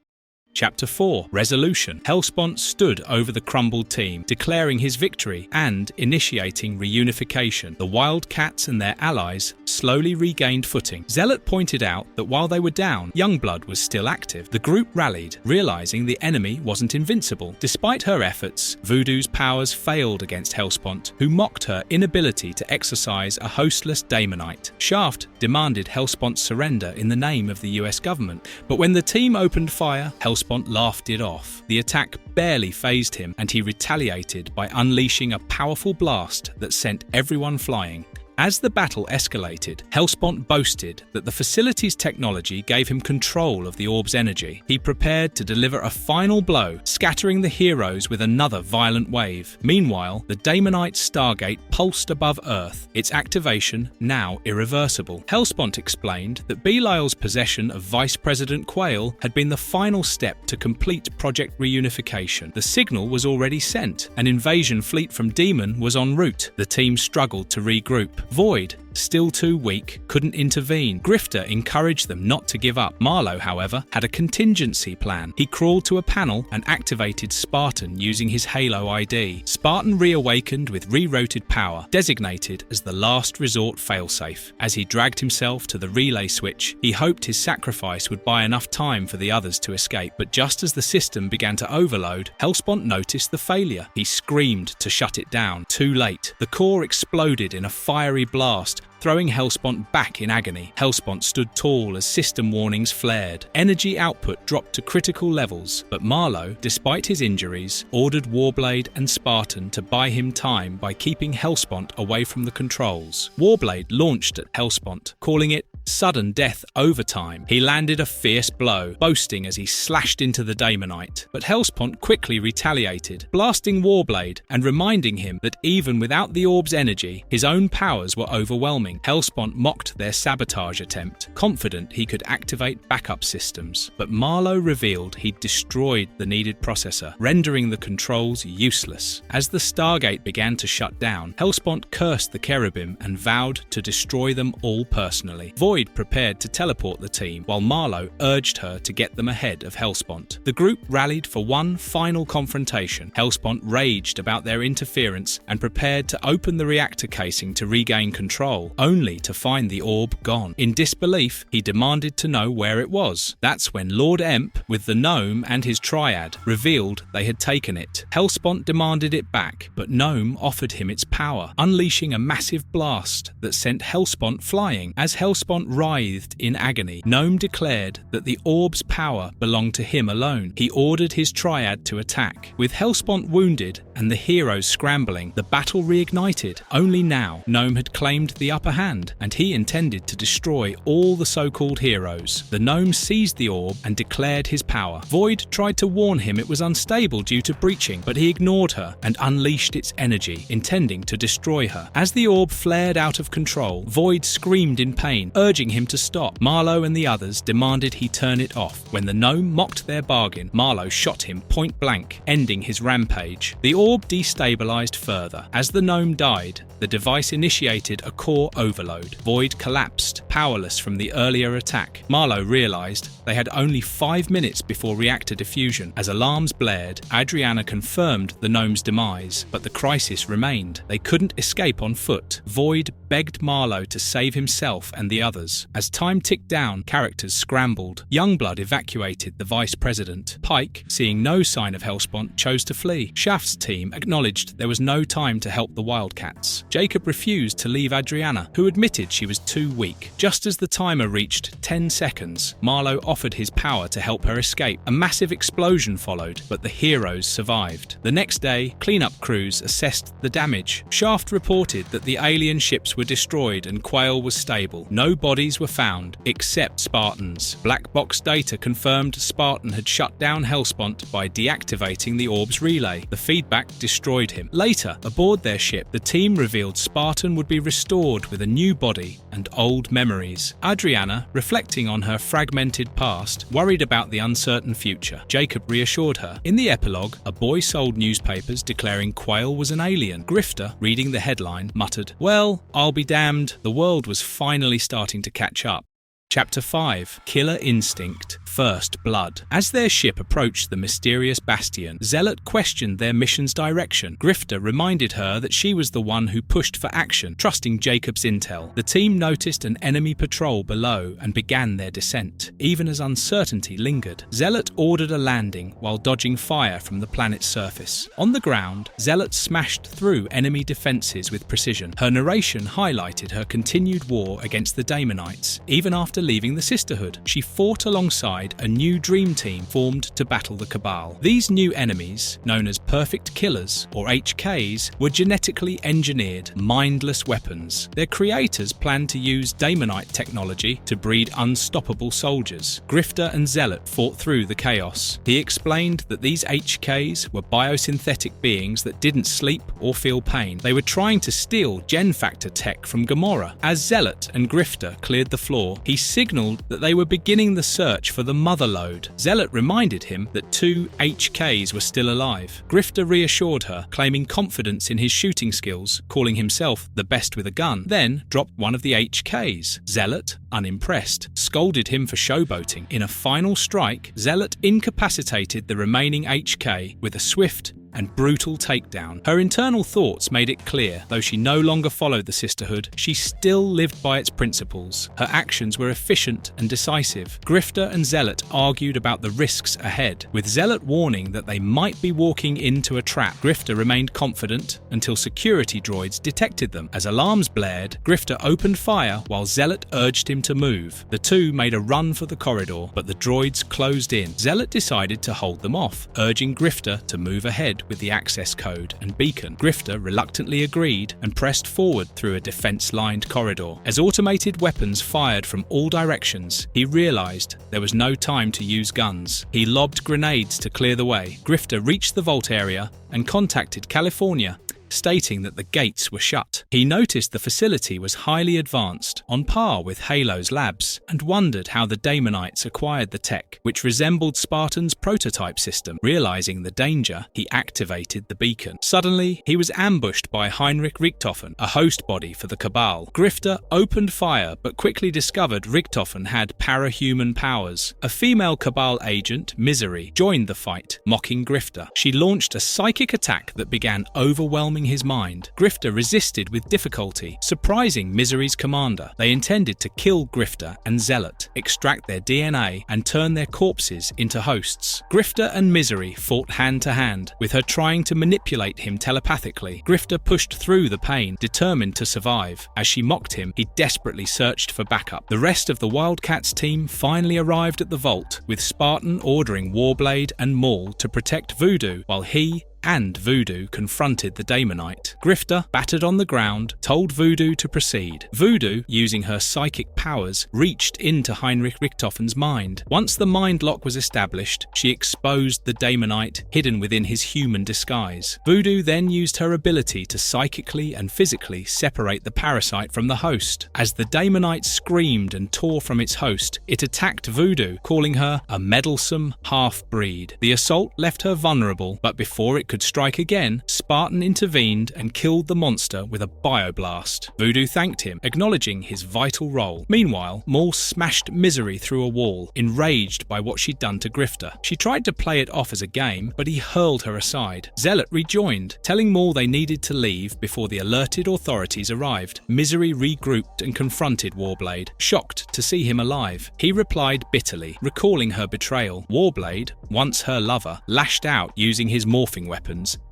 Chapter 4. Resolution. Hellspawn stood over the crumbled team, declaring his victory and initiating reunification. The WildC.A.T.s and their allies slowly regained footing. Zealot pointed out that while they were down, Youngblood was still active. The group rallied, realizing the enemy wasn't invincible. Despite her efforts, Voodoo's powers failed against Hellspawn, who mocked her inability to exercise a hostless daemonite. Shaft demanded Hellspawn's surrender in the name of the US government, but when the team opened fire, Hellspawn laughed it off. The attack barely fazed him, and he retaliated by unleashing a powerful blast that sent everyone flying. As the battle escalated, Hellspawn boasted that the facility's technology gave him control of the orb's energy. He prepared to deliver a final blow, scattering the heroes with another violent wave. Meanwhile, the Daemonite Stargate pulsed above Earth, its activation now irreversible. Hellspawn explained that Belial's possession of Vice President Quayle had been the final step to complete Project Reunification. The signal was already sent. An invasion fleet from Demon was en route. The team struggled to regroup. Void, still too weak, couldn't intervene. Grifter encouraged them not to give up. Marlowe, however, had a contingency plan. He crawled to a panel and activated Spartan using his Halo ID. Spartan reawakened with rerouted power, designated as the last resort failsafe. As he dragged himself to the relay switch, he hoped his sacrifice would buy enough time for the others to escape. But just as the system began to overload, Hellspawn noticed the failure. He screamed to shut it down. Too late. The core exploded in a fiery blast, throwing Hellspawn back in agony. Hellspawn stood tall as system warnings flared. Energy output dropped to critical levels, but Marlowe, despite his injuries, ordered Warblade and Spartan to buy him time by keeping Hellspawn away from the controls. Warblade launched at Hellspawn, calling it sudden death overtime. He landed a fierce blow, boasting as he slashed into the Daemonite. But Hellspawn quickly retaliated, blasting Warblade and reminding him that even without the orb's energy, his own powers were overwhelming. Hellspawn mocked their sabotage attempt, confident he could activate backup systems. But Marlowe revealed he'd destroyed the needed processor, rendering the controls useless. As the Stargate began to shut down, Hellspawn cursed the Cherubim and vowed to destroy them all personally. Void prepared to teleport the team, while Marlowe urged her to get them ahead of Hellspawn. The group rallied for one final confrontation. Hellspawn raged about their interference and prepared to open the reactor casing to regain control, only to find the orb gone. In disbelief, he demanded to know where it was. That's when Lord Emp, with the gnome and his triad, revealed they had taken it. Hellspawn demanded it back, but Gnome offered him its power, unleashing a massive blast that sent Hellspawn flying. As Hellspawn writhed in agony, Gnome declared that the orb's power belonged to him alone. He ordered his triad to attack. With Hellspawn wounded and the heroes scrambling, the battle reignited. Only now, Gnome had claimed the upper hand, and he intended to destroy all the so-called heroes. The gnome seized the orb and declared his power. Void tried to warn him it was unstable due to breaching, but he ignored her and unleashed its energy, intending to destroy her. As the orb flared out of control, Void screamed in pain, urging him to stop. Marlowe and the others demanded he turn it off. When the gnome mocked their bargain, Marlowe shot him point blank, ending his rampage. The orb destabilized further. As the gnome died, the device initiated a core overload. Void collapsed, powerless from the earlier attack. Marlowe realized they had only 5 minutes before reactor diffusion. As alarms blared, Adriana confirmed the gnome's demise, but the crisis remained. They couldn't escape on foot. Void begged Marlowe to save himself and the others. As time ticked down, characters scrambled. Youngblood evacuated the vice president. Pike, seeing no sign of Hellspawn, chose to flee. Shaft's team acknowledged there was no time to help the WildC.A.T.s. Jacob refused to leave Adriana, who admitted she was too weak. Just as the timer reached 10 seconds, Marlowe offered his power to help her escape. A massive explosion followed, but the heroes survived. The next day, cleanup crews assessed the damage. Shaft reported that the alien ships were destroyed and Quayle was stable. No bodies were found, except Spartans. Black box data confirmed Spartan had shut down Hellspawn by deactivating the orb's relay. The feedback destroyed him. Later, aboard their ship, the team revealed Spartan would be restored with a new body and old memories. Adriana, reflecting on her fragmented past, worried about the uncertain future. Jacob reassured her. In the epilogue, a boy sold newspapers declaring Quayle was an alien. Grifter, reading the headline, muttered, "Well, I'll be damned, the world was finally starting to catch up." Chapter 5, Killer Instinct. First Blood. As their ship approached the mysterious bastion, Zealot questioned their mission's direction. Grifter reminded her that she was the one who pushed for action, trusting Jacob's intel. The team noticed an enemy patrol below and began their descent, even as uncertainty lingered. Zealot ordered a landing while dodging fire from the planet's surface. On the ground, Zealot smashed through enemy defenses with precision. Her narration highlighted her continued war against the Daemonites. Even after leaving the Sisterhood, she fought alongside a new dream team formed to battle the Cabal. These new enemies, known as Perfect Killers, or HKs, were genetically engineered, mindless weapons. Their creators planned to use Daemonite technology to breed unstoppable soldiers. Grifter and Zealot fought through the chaos. He explained that these HKs were biosynthetic beings that didn't sleep or feel pain. They were trying to steal Gen Factor tech from Gamora. As Zealot and Grifter cleared the floor, he signaled that they were beginning the search for the Mother Lode. Zealot reminded him that 2 HKs were still alive. Grifter reassured her, claiming confidence in his shooting skills, calling himself the best with a gun, then dropped one of the HKs. Zealot, unimpressed, scolded him for showboating. In a final strike, Zealot incapacitated the remaining HK with a swift and brutal takedown. Her internal thoughts made it clear, though she no longer followed the Sisterhood, she still lived by its principles. Her actions were efficient and decisive. Grifter and Zealot argued about the risks ahead, with Zealot warning that they might be walking into a trap. Grifter remained confident until security droids detected them. As alarms blared, Grifter opened fire while Zealot urged him to move. The two made a run for the corridor, but the droids closed in. Zealot decided to hold them off, urging Grifter to move ahead with the access code and beacon. Grifter reluctantly agreed and pressed forward through a defense-lined corridor. As automated weapons fired from all directions, he realized there was no time to use guns. He lobbed grenades to clear the way. Grifter reached the vault area and contacted California, stating that the gates were shut. He noticed the facility was highly advanced, on par with Halo's labs, and wondered how the Daemonites acquired the tech, which resembled Spartan's prototype system. Realizing the danger, he activated the beacon. Suddenly, he was ambushed by Heinrich Richthofen, a host body for the Cabal. Grifter opened fire, but quickly discovered Richthofen had parahuman powers. A female Cabal agent, Misery, joined the fight, mocking Grifter. She launched a psychic attack that began overwhelming his mind. Grifter resisted with difficulty, surprising Misery's commander. They intended to kill Grifter and Zealot, extract their DNA, and turn their corpses into hosts. Grifter and Misery fought hand to hand, with her trying to manipulate him telepathically. Grifter pushed through the pain, determined to survive. As she mocked him, he desperately searched for backup. The rest of the WildC.A.T.s team finally arrived at the vault, with Spartan ordering Warblade and Maul to protect Voodoo, while he and Voodoo confronted the Daemonite. Grifter, battered on the ground, told Voodoo to proceed. Voodoo, using her psychic powers, reached into Heinrich Richthofen's mind. Once the mind lock was established, she exposed the Daemonite hidden within his human disguise. Voodoo then used her ability to psychically and physically separate the parasite from the host. As the Daemonite screamed and tore from its host, it attacked Voodoo, calling her a meddlesome half-breed. The assault left her vulnerable, but before it could strike again, Spartan intervened and killed the monster with a bioblast. Voodoo thanked him, acknowledging his vital role. Meanwhile, Maul smashed Misery through a wall, enraged by what she'd done to Grifter. She tried to play it off as a game, but he hurled her aside. Zealot rejoined, telling Maul they needed to leave before the alerted authorities arrived. Misery regrouped and confronted Warblade, shocked to see him alive. He replied bitterly, recalling her betrayal. Warblade, once her lover, lashed out using his morphing weapons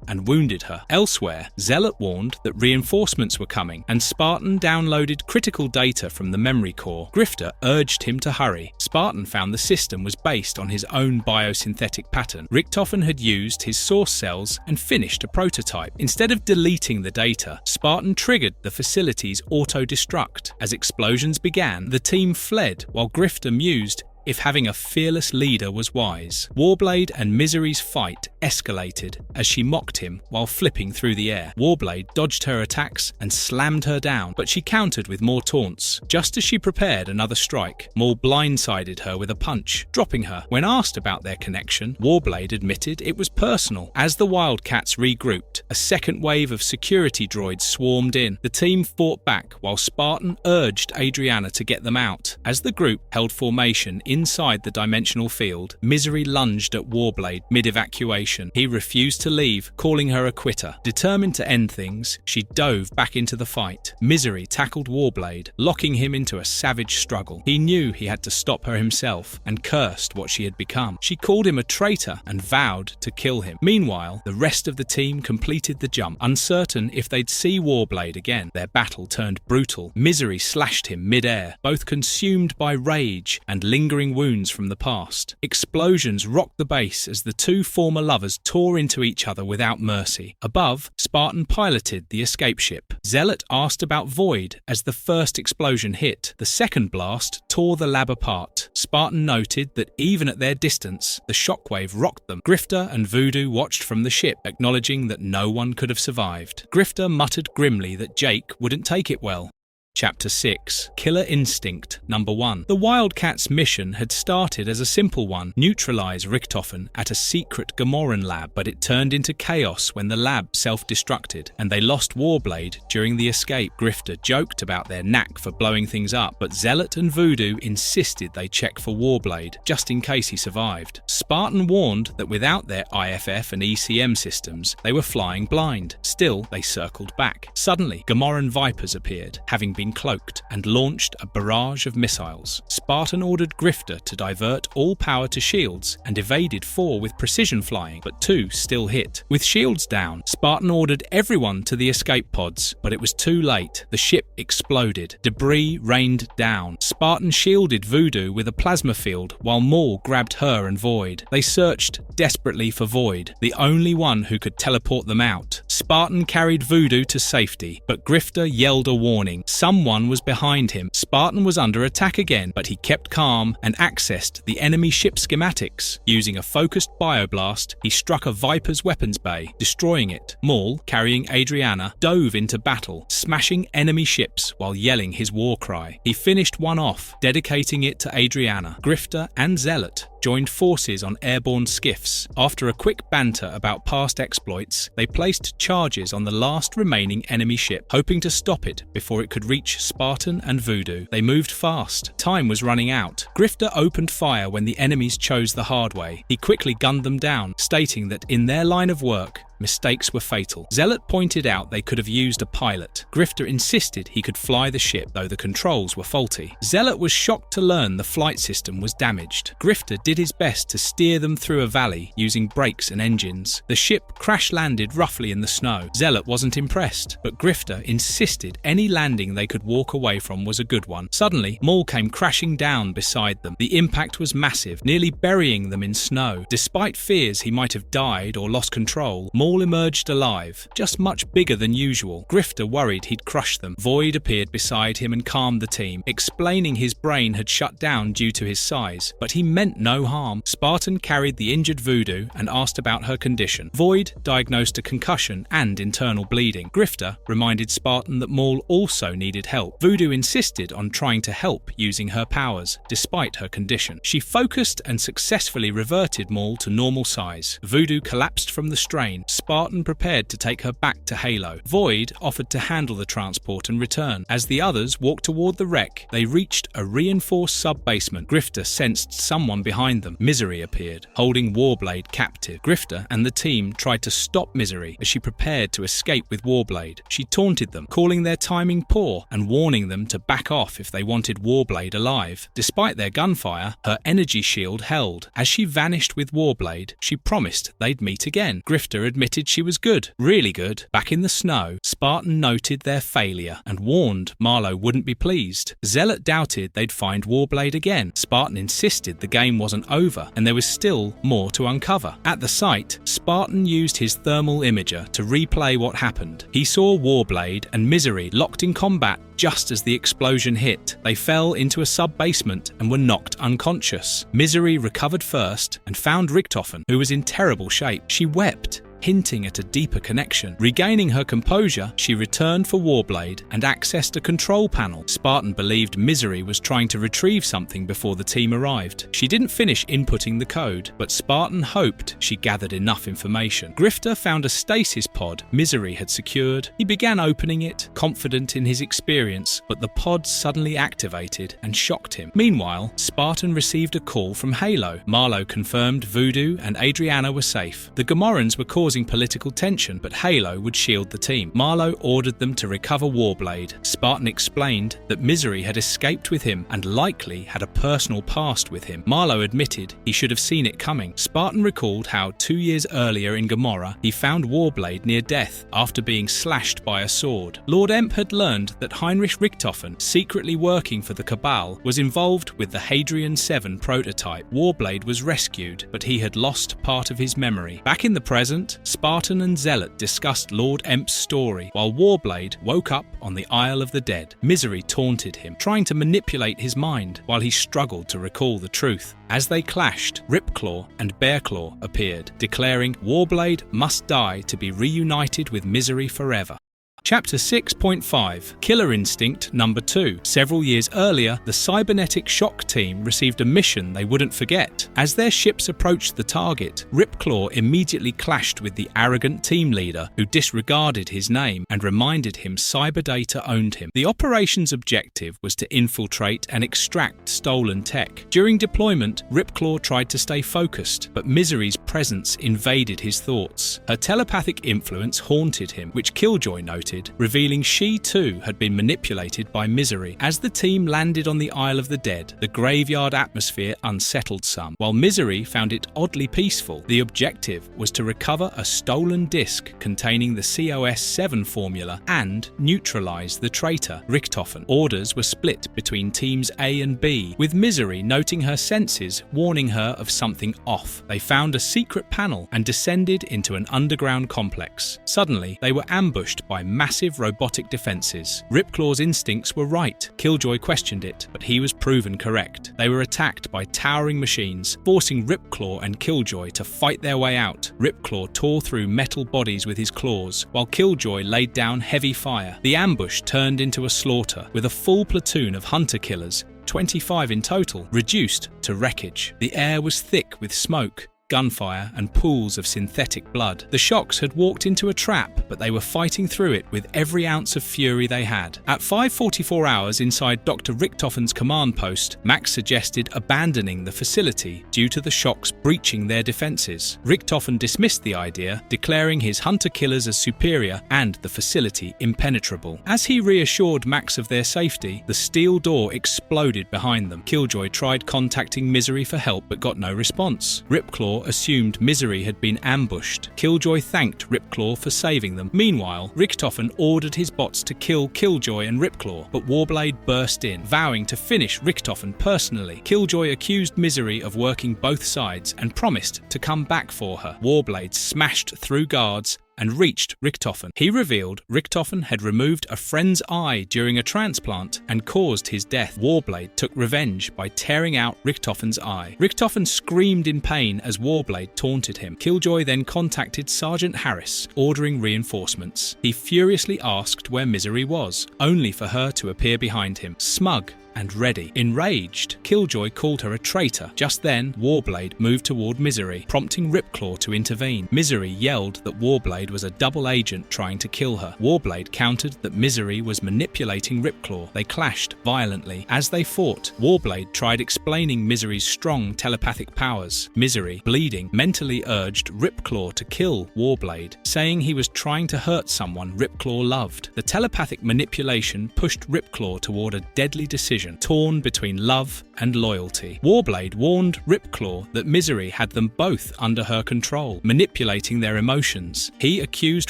and wounded her. Elsewhere, Zealot warned that reinforcements were coming, and Spartan downloaded critical data from the memory core. Grifter urged him to hurry. Spartan found the system was based on his own biosynthetic pattern. Richthofen had used his source cells and finished a prototype. Instead of deleting the data, Spartan triggered the facility's auto-destruct. As explosions began, the team fled while Grifter mused if having a fearless leader was wise. Warblade and Misery's fight escalated as she mocked him while flipping through the air. Warblade dodged her attacks and slammed her down, but she countered with more taunts. Just as she prepared another strike, Maul blindsided her with a punch, dropping her. When asked about their connection, Warblade admitted it was personal. As the WildC.A.T.s regrouped, a second wave of security droids swarmed in. The team fought back while Spartan urged Adriana to get them out. As the group held formation in inside the dimensional field, Misery lunged at Warblade mid-evacuation. He refused to leave, calling her a quitter. Determined to end things, she dove back into the fight. Misery tackled Warblade, locking him into a savage struggle. He knew he had to stop her himself and cursed what she had become. She called him a traitor and vowed to kill him. Meanwhile, the rest of the team completed the jump, uncertain if they'd see Warblade again. Their battle turned brutal. Misery slashed him mid-air, both consumed by rage and lingering wounds from the past. Explosions rocked the base as the two former lovers tore into each other without mercy. Above, Spartan piloted the escape ship. Zealot asked about Void as the first explosion hit. The second blast tore the lab apart. Spartan noted that even at their distance, the shockwave rocked them. Grifter and Voodoo watched from the ship, acknowledging that no one could have survived. Grifter muttered grimly that Jake wouldn't take it well. Chapter 6. Killer Instinct Number 1. The WildC.A.T.s mission had started as a simple one, neutralize Richtofen at a secret Gamoran lab, but it turned into chaos when the lab self-destructed, and they lost Warblade during the escape. Grifter joked about their knack for blowing things up, but Zealot and Voodoo insisted they check for Warblade, just in case he survived. Spartan warned that without their IFF and ECM systems, they were flying blind. Still, they circled back. Suddenly, Gamoran Vipers appeared, having been cloaked, and launched a barrage of missiles. Spartan ordered Grifter to divert all power to shields and evaded 4 with precision flying, but 2 still hit. With shields down, Spartan ordered everyone to the escape pods, but it was too late. The ship exploded. Debris rained down. Spartan shielded Voodoo with a plasma field while Maul grabbed her and Void. They searched desperately for Void, the only one who could teleport them out. Spartan carried Voodoo to safety, but Grifter yelled a warning. Someone was behind him. Spartan was under attack again, but he kept calm and accessed the enemy ship schematics. Using a focused bioblast, he struck a Viper's weapons bay, destroying it. Maul, carrying Adriana, dove into battle, smashing enemy ships while yelling his war cry. He finished one off, dedicating it to Adriana. Grifter and Zealot joined forces on airborne skiffs. After a quick banter about past exploits, they placed charges on the last remaining enemy ship, hoping to stop it before it could reach Spartan and Voodoo. They moved fast. Time was running out. Grifter opened fire when the enemies chose the hard way. He quickly gunned them down, stating that in their line of work, mistakes were fatal. Zealot pointed out they could have used a pilot. Grifter insisted he could fly the ship, though the controls were faulty. Zealot was shocked to learn the flight system was damaged. Grifter did his best to steer them through a valley using brakes and engines. The ship crash-landed roughly in the snow. Zealot wasn't impressed, but Grifter insisted any landing they could walk away from was a good one. Suddenly, Maul came crashing down beside them. The impact was massive, nearly burying them in snow. Despite fears he might have died or lost control, Maul emerged alive, just much bigger than usual. Grifter worried he'd crush them. Void appeared beside him and calmed the team, explaining his brain had shut down due to his size, but he meant no harm. Spartan carried the injured Voodoo and asked about her condition. Void diagnosed a concussion and internal bleeding. Grifter reminded Spartan that Maul also needed help. Voodoo insisted on trying to help using her powers, despite her condition. She focused and successfully reverted Maul to normal size. Voodoo collapsed from the strain. Spartan prepared to take her back to Halo. Void offered to handle the transport and return. As the others walked toward the wreck, they reached a reinforced sub-basement. Grifter sensed someone behind them. Misery appeared, holding Warblade captive. Grifter and the team tried to stop Misery as she prepared to escape with Warblade. She taunted them, calling their timing poor and warning them to back off if they wanted Warblade alive. Despite their gunfire, her energy shield held. As she vanished with Warblade, she promised they'd meet again. Grifter admitted she was good, really good. Back in the snow, Spartan noted their failure and warned Marlowe wouldn't be pleased. Zealot doubted they'd find Warblade again. Spartan insisted the game wasn't over and there was still more to uncover. At the site, Spartan used his thermal imager to replay what happened. He saw Warblade and Misery locked in combat just as the explosion hit. They fell into a sub-basement and were knocked unconscious. Misery recovered first and found Richtofen, who was in terrible shape. She wept, hinting at a deeper connection. Regaining her composure, she returned for Warblade and accessed a control panel. Spartan believed Misery was trying to retrieve something before the team arrived. She didn't finish inputting the code, but Spartan hoped she gathered enough information. Grifter found a stasis pod Misery had secured. He began opening it, confident in his experience, but the pod suddenly activated and shocked him. Meanwhile, Spartan received a call from Halo. Marlowe confirmed Voodoo and Adriana were safe. The Gomorrans were causing political tension, but Halo would shield the team. Marlowe ordered them to recover Warblade. Spartan explained that Misery had escaped with him and likely had a personal past with him. Marlowe admitted he should have seen it coming. Spartan recalled how 2 years earlier in Gomorrah, he found Warblade near death after being slashed by a sword. Lord Emp had learned that Heinrich Richthofen, secretly working for the Cabal, was involved with the Hadrian 7 prototype. Warblade was rescued, but he had lost part of his memory. Back in the present, Spartan and Zealot discussed Lord Emp's story, while Warblade woke up on the Isle of the Dead. Misery taunted him, trying to manipulate his mind while he struggled to recall the truth. As they clashed, Ripclaw and Bearclaw appeared, declaring Warblade must die to be reunited with Misery forever. Chapter 6.5 Killer Instinct Number 2. Several years earlier, the Cybernetic Shock team received a mission they wouldn't forget. As their ships approached the target, Ripclaw immediately clashed with the arrogant team leader, who disregarded his name and reminded him Cyberdata owned him. The operation's objective was to infiltrate and extract stolen tech. During deployment, Ripclaw tried to stay focused, but Misery's presence invaded his thoughts. Her telepathic influence haunted him, which Killjoy noted, revealing she too had been manipulated by Misery. As the team landed on the Isle of the Dead, the graveyard atmosphere unsettled some. While Misery found it oddly peaceful, the objective was to recover a stolen disk containing the COS-7 formula and neutralize the traitor, Richthofen. Orders were split between teams A and B, with Misery noting her senses warning her of something off. They found a secret panel and descended into an underground complex. Suddenly, they were ambushed by massive robotic defenses. Ripclaw's instincts were right. Killjoy questioned it, but he was proven correct. They were attacked by towering machines, forcing Ripclaw and Killjoy to fight their way out. Ripclaw tore through metal bodies with his claws, while Killjoy laid down heavy fire. The ambush turned into a slaughter, with a full platoon of hunter-killers, 25 in total, reduced to wreckage. The air was thick with smoke, gunfire and pools of synthetic blood. The Shocks had walked into a trap, but they were fighting through it with every ounce of fury they had. At 5:44 hours inside Dr. Richthofen's command post, Max suggested abandoning the facility due to the Shocks breaching their defenses. Richthofen dismissed the idea, declaring his hunter-killers as superior and the facility impenetrable. As he reassured Max of their safety, the steel door exploded behind them. Killjoy tried contacting Misery for help but got no response. Ripclaw assumed Misery had been ambushed. Killjoy thanked Ripclaw for saving them. Meanwhile, Richthofen ordered his bots to kill Killjoy and Ripclaw, but Warblade burst in, vowing to finish Richthofen personally. Killjoy accused Misery of working both sides and promised to come back for her. Warblade smashed through guards and reached Richthofen. He revealed Richthofen had removed a friend's eye during a transplant and caused his death. Warblade took revenge by tearing out Richthofen's eye. Richthofen screamed in pain as Warblade taunted him. Killjoy then contacted Sergeant Harris, ordering reinforcements. He furiously asked where Misery was, only for her to appear behind him, smug and ready. Enraged, Killjoy called her a traitor. Just then, Warblade moved toward Misery, prompting Ripclaw to intervene. Misery yelled that Warblade was a double agent trying to kill her. Warblade countered that Misery was manipulating Ripclaw. They clashed violently. As they fought, Warblade tried explaining Misery's strong telepathic powers. Misery, bleeding, mentally urged Ripclaw to kill Warblade, saying he was trying to hurt someone Ripclaw loved. The telepathic manipulation pushed Ripclaw toward a deadly decision, torn between love and loyalty. Warblade warned Ripclaw that Misery had them both under her control, manipulating their emotions. He accused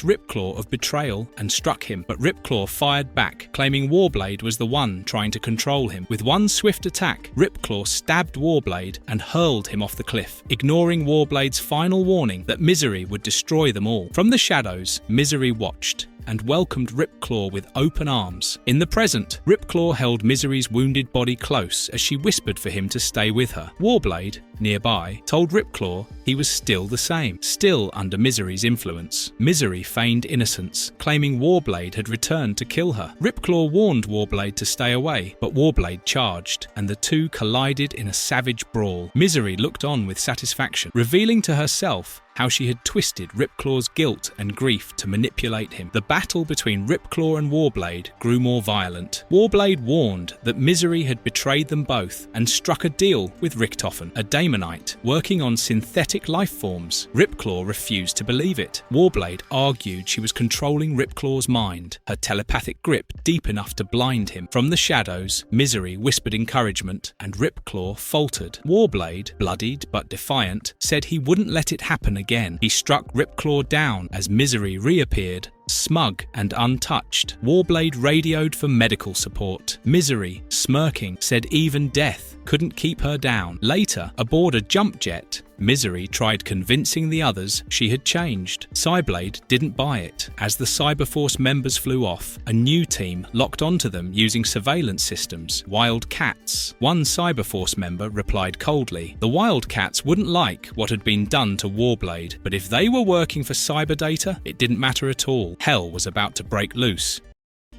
Ripclaw of betrayal and struck him, but Ripclaw fired back, claiming Warblade was the one trying to control him. With one swift attack, Ripclaw stabbed Warblade and hurled him off the cliff, ignoring Warblade's final warning that Misery would destroy them all. From the shadows, Misery watched and welcomed Ripclaw with open arms. In the present, Ripclaw held Misery's wounded body close as she whispered for him to stay with her. Warblade, nearby, told Ripclaw he was still the same, still under Misery's influence. Misery feigned innocence, claiming Warblade had returned to kill her. Ripclaw warned Warblade to stay away, but Warblade charged, and the two collided in a savage brawl. Misery looked on with satisfaction, revealing to herself how she had twisted Ripclaw's guilt and grief to manipulate him. The battle between Ripclaw and Warblade grew more violent. Warblade warned that Misery had betrayed them both and struck a deal with Richtofen, a Daemonite, working on synthetic life forms. Ripclaw refused to believe it. Warblade argued she was controlling Ripclaw's mind, her telepathic grip deep enough to blind him. From the shadows, Misery whispered encouragement, and Ripclaw faltered. Warblade, bloodied but defiant, said he wouldn't let it happen again. He struck Ripclaw down as Misery reappeared, smug and untouched. Warblade radioed for medical support. Misery, smirking, said even death couldn't keep her down. Later, aboard a jump jet, Misery tried convincing the others she had changed. Cyblade didn't buy it. As the Cyberforce members flew off, a new team locked onto them using surveillance systems, WildC.A.T.s. One Cyberforce member replied coldly. The WildC.A.T.s wouldn't like what had been done to Warblade, but if they were working for Cyberdata, it didn't matter at all. Hell was about to break loose.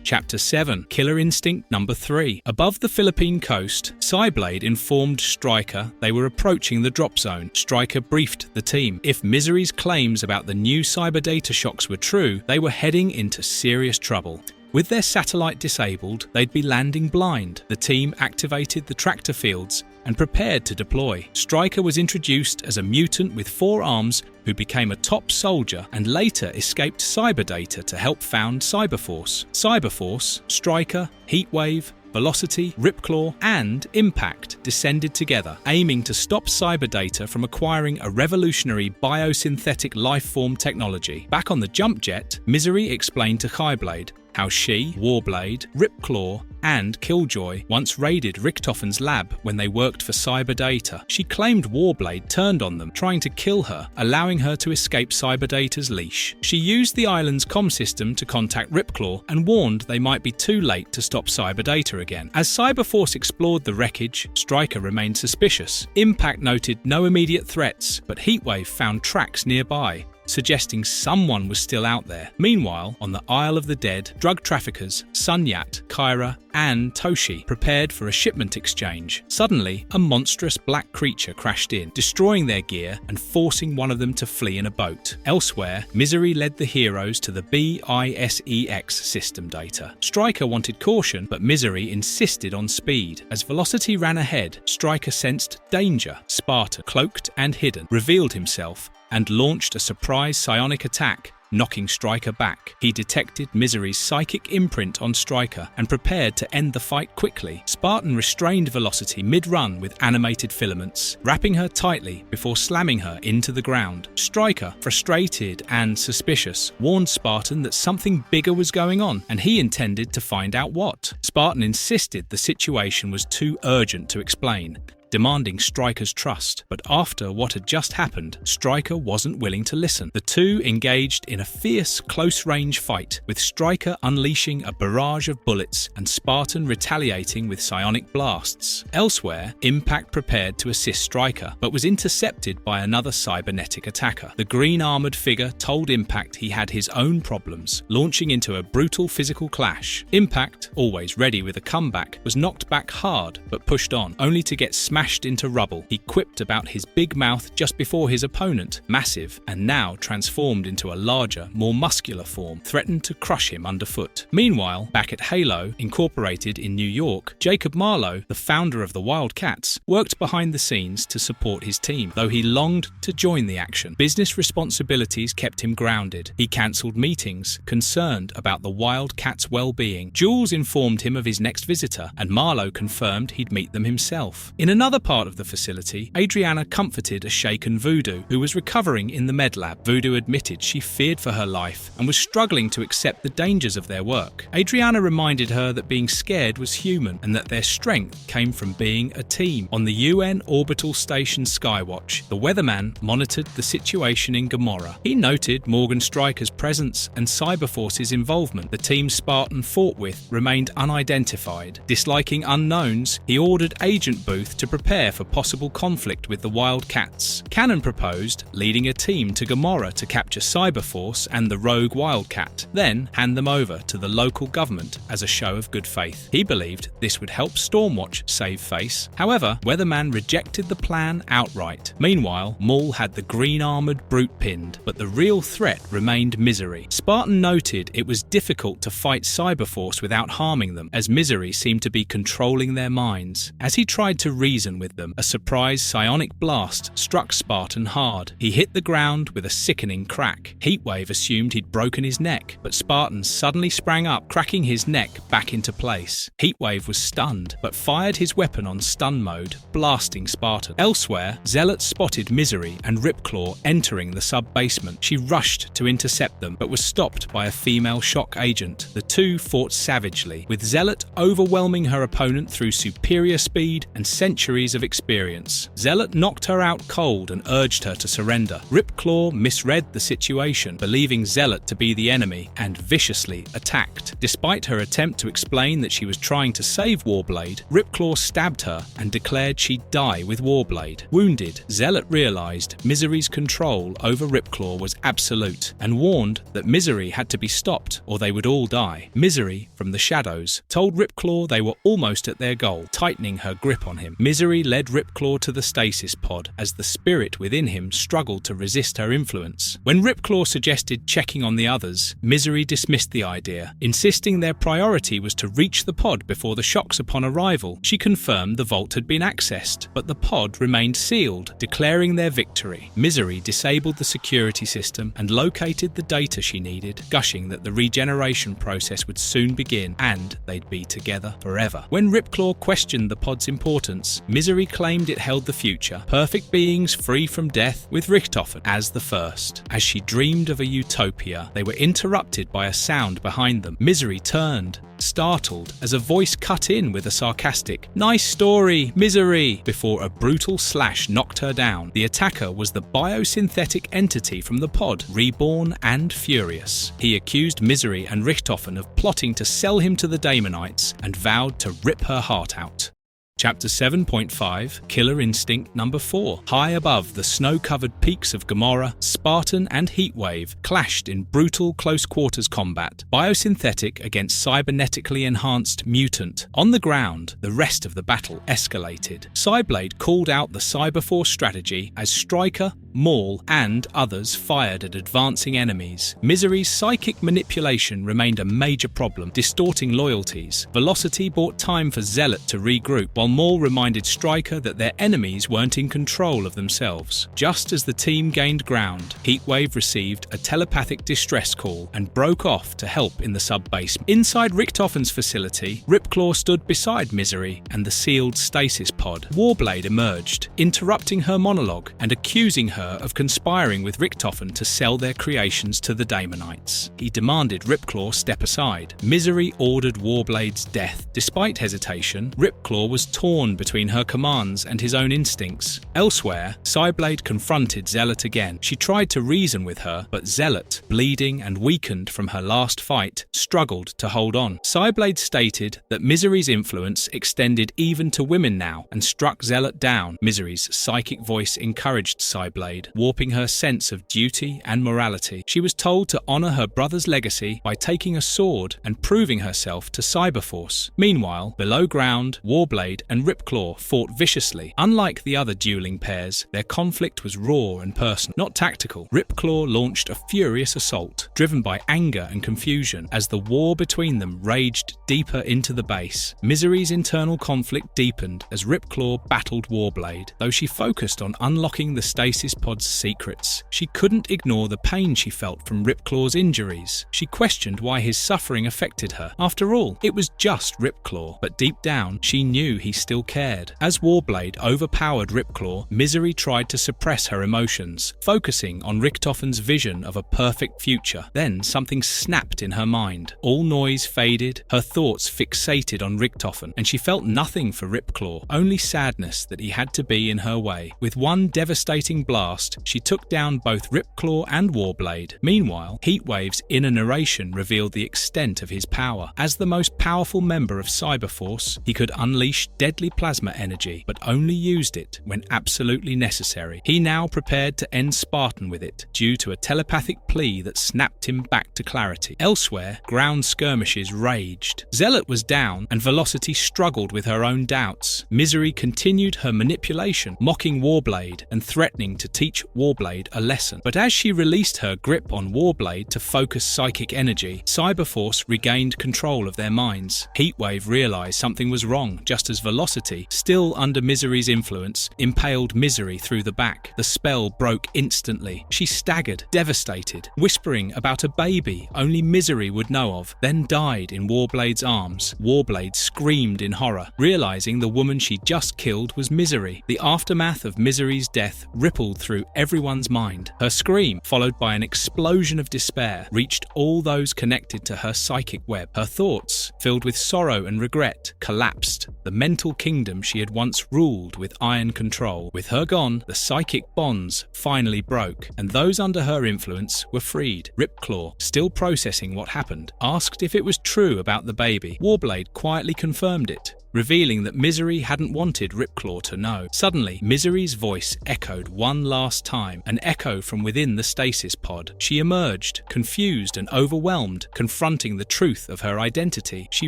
Chapter 7, Killer Instinct Number 3. Above the Philippine coast, Cyblade informed Stryker they were approaching the drop zone. Stryker briefed the team. If Misery's claims about the new cyberdata shocks were true, they were heading into serious trouble. With their satellite disabled, they'd be landing blind. The team activated the tractor fields and prepared to deploy. Stryker was introduced as a mutant with 4 arms who became a top soldier and later escaped Cyberdata to help found Cyberforce. Cyberforce, Stryker, Heatwave, Velocity, Ripclaw, and Impact descended together, aiming to stop Cyberdata from acquiring a revolutionary biosynthetic lifeform technology. Back on the jump jet, Misery explained to Highblade how she, Warblade, Ripclaw, and Killjoy once raided Richtofen's lab when they worked for Cyberdata. She claimed Warblade turned on them, trying to kill her, allowing her to escape Cyberdata's leash. She used the island's comm system to contact Ripclaw and warned they might be too late to stop Cyberdata again. As Cyberforce explored the wreckage, Stryker remained suspicious. Impact noted no immediate threats, but Heatwave found tracks nearby, suggesting someone was still out there. Meanwhile, on the Isle of the Dead, drug traffickers Sunyat, Kyra, and Toshi prepared for a shipment exchange. Suddenly, a monstrous black creature crashed in, destroying their gear and forcing one of them to flee in a boat. Elsewhere, Misery led the heroes to the BISEX system data. Stryker wanted caution, but Misery insisted on speed. As Velocity ran ahead, Stryker sensed danger. Sparta, cloaked and hidden, revealed himself and launched a surprise psionic attack, knocking Stryker back. He detected Misery's psychic imprint on Stryker and prepared to end the fight quickly. Spartan restrained Velocity mid-run with animated filaments, wrapping her tightly before slamming her into the ground. Stryker, frustrated and suspicious, warned Spartan that something bigger was going on, and he intended to find out what. Spartan insisted the situation was too urgent to explain, demanding Stryker's trust. But after what had just happened, Stryker wasn't willing to listen. The two engaged in a fierce, close-range fight, with Stryker unleashing a barrage of bullets and Spartan retaliating with psionic blasts. Elsewhere, Impact prepared to assist Stryker, but was intercepted by another cybernetic attacker. The green-armoured figure told Impact he had his own problems, launching into a brutal physical clash. Impact, always ready with a comeback, was knocked back hard, but pushed on, only to get smashed into rubble. He quipped about his big mouth just before his opponent, massive and now transformed into a larger, more muscular form, threatened to crush him underfoot. Meanwhile, back at Halo, incorporated in New York, Jacob Marlowe, the founder of the WildC.A.T.s, worked behind the scenes to support his team, though he longed to join the action. Business responsibilities kept him grounded. He cancelled meetings, concerned about the WildC.A.T.s' well-being. Jules informed him of his next visitor, and Marlowe confirmed he'd meet them himself. In another another part of the facility, Adriana comforted a shaken Voodoo who was recovering in the med lab. Voodoo admitted she feared for her life and was struggling to accept the dangers of their work. Adriana reminded her that being scared was human and that their strength came from being a team. On the UN orbital station Skywatch, the weatherman monitored the situation in Gomorrah. He noted Morgan Stryker's presence and Cyberforce's involvement. The team Spartan fought with remained unidentified. Disliking unknowns, he ordered Agent Booth to prepare for possible conflict with the WildC.A.T.s. Cannon proposed leading a team to Gomorrah to capture Cyberforce and the rogue WildC.A.T., then hand them over to the local government as a show of good faith. He believed this would help Stormwatch save face. However, Weatherman rejected the plan outright. Meanwhile, Maul had the green-armoured brute pinned, but the real threat remained Misery. Spartan noted it was difficult to fight Cyberforce without harming them, as Misery seemed to be controlling their minds. As he tried to reason with them, a surprise psionic blast struck Spartan hard. He hit the ground with a sickening crack. Heatwave assumed he'd broken his neck, but Spartan suddenly sprang up, cracking his neck back into place. Heatwave was stunned, but fired his weapon on stun mode, blasting Spartan. Elsewhere, Zealot spotted Misery and Ripclaw entering the sub-basement. She rushed to intercept them, but was stopped by a female shock agent. The two fought savagely, with Zealot overwhelming her opponent through superior speed and centuries of experience. Zealot knocked her out cold and urged her to surrender. Ripclaw misread the situation, believing Zealot to be the enemy, and viciously attacked. Despite her attempt to explain that she was trying to save Warblade, Ripclaw stabbed her and declared she'd die with Warblade. Wounded, Zealot realized Misery's control over Ripclaw was absolute and warned that Misery had to be stopped or they would all die. Misery, from the shadows, told Ripclaw they were almost at their goal, tightening her grip on him. Misery led Ripclaw to the stasis pod as the spirit within him struggled to resist her influence. When Ripclaw suggested checking on the others, Misery dismissed the idea, insisting their priority was to reach the pod before the shocks upon arrival. She confirmed the vault had been accessed, but the pod remained sealed, declaring their victory. Misery disabled the security system and located the data she needed, gushing that the regeneration process would soon begin and they'd be together forever. When Ripclaw questioned the pod's importance, Misery claimed it held the future, perfect beings free from death, with Richtofen as the first. As she dreamed of a utopia, they were interrupted by a sound behind them. Misery turned, startled, as a voice cut in with a sarcastic, "Nice story, Misery," before a brutal slash knocked her down. The attacker was the biosynthetic entity from the pod, reborn and furious. He accused Misery and Richtofen of plotting to sell him to the Daemonites and vowed to rip her heart out. Chapter 7.5, Killer Instinct Number 4. High above the snow-covered peaks of Gomorrah, Spartan and Heatwave clashed in brutal close-quarters combat, biosynthetic against cybernetically enhanced mutant. On the ground, the rest of the battle escalated. Cyblade called out the Cyberforce strategy as Stryker, Maul, and others fired at advancing enemies. Misery's psychic manipulation remained a major problem, distorting loyalties. Velocity bought time for Zealot to regroup, while Maul reminded Stryker that their enemies weren't in control of themselves. Just as the team gained ground, Heatwave received a telepathic distress call and broke off to help in the sub-basement. Inside Richtofen's facility, Ripclaw stood beside Misery and the sealed stasis pod. Warblade emerged, interrupting her monologue and accusing her of conspiring with Richtofen to sell their creations to the Daemonites. He demanded Ripclaw step aside. Misery ordered Warblade's death. Despite hesitation, Ripclaw was torn between her commands and his own instincts. Elsewhere, Cyblade confronted Zealot again. She tried to reason with her, but Zealot, bleeding and weakened from her last fight, struggled to hold on. Cyblade stated that Misery's influence extended even to women now and struck Zealot down. Misery's psychic voice encouraged Cyblade, warping her sense of duty and morality. She was told to honor her brother's legacy by taking a sword and proving herself to Cyberforce. Meanwhile, below ground, Warblade and Ripclaw fought viciously. Unlike the other dueling pairs, their conflict was raw and personal, not tactical. Ripclaw launched a furious assault, driven by anger and confusion, as the war between them raged deeper into the base. Misery's internal conflict deepened as Ripclaw battled Warblade. Though she focused on unlocking the stasis pod's secrets, she couldn't ignore the pain she felt from Ripclaw's injuries. She questioned why his suffering affected her. After all, it was just Ripclaw, but deep down, she knew he still cared. As Warblade overpowered Ripclaw, Misery tried to suppress her emotions, focusing on Richtofen's vision of a perfect future. Then something snapped in her mind. All noise faded, her thoughts fixated on Richtofen, and she felt nothing for Ripclaw, only sadness that he had to be in her way. With one devastating blast, she took down both Ripclaw and Warblade. Meanwhile, Heatwave's inner narration revealed the extent of his power. As the most powerful member of Cyberforce, he could unleash deadly plasma energy, but only used it when absolutely necessary. He now prepared to end Spartan with it, due to a telepathic plea that snapped him back to clarity. Elsewhere, ground skirmishes raged. Zealot was down, and Velocity struggled with her own doubts. Misery continued her manipulation, mocking Warblade and threatening to teach Warblade a lesson. But as she released her grip on Warblade to focus psychic energy, Cyberforce regained control of their minds. Heatwave realized something was wrong, just as Velocity, still under Misery's influence, impaled Misery through the back. The spell broke instantly. She staggered, devastated, whispering about a baby only Misery would know of, then died in Warblade's arms. Warblade screamed in horror, realizing the woman she just killed was Misery. The aftermath of Misery's death rippled through everyone's mind. Her scream, followed by an explosion of despair, reached all those connected to her psychic web. Her thoughts, filled with sorrow and regret, collapsed. The mental kingdom she had once ruled with iron control. With her gone, the psychic bonds finally broke, and those under her influence were freed. Ripclaw, still processing what happened, asked if it was true about the baby. Warblade quietly confirmed it, revealing that Misery hadn't wanted Ripclaw to know. Suddenly, Misery's voice echoed one last time, an echo from within the stasis pod. She emerged, confused and overwhelmed, confronting the truth of her identity. She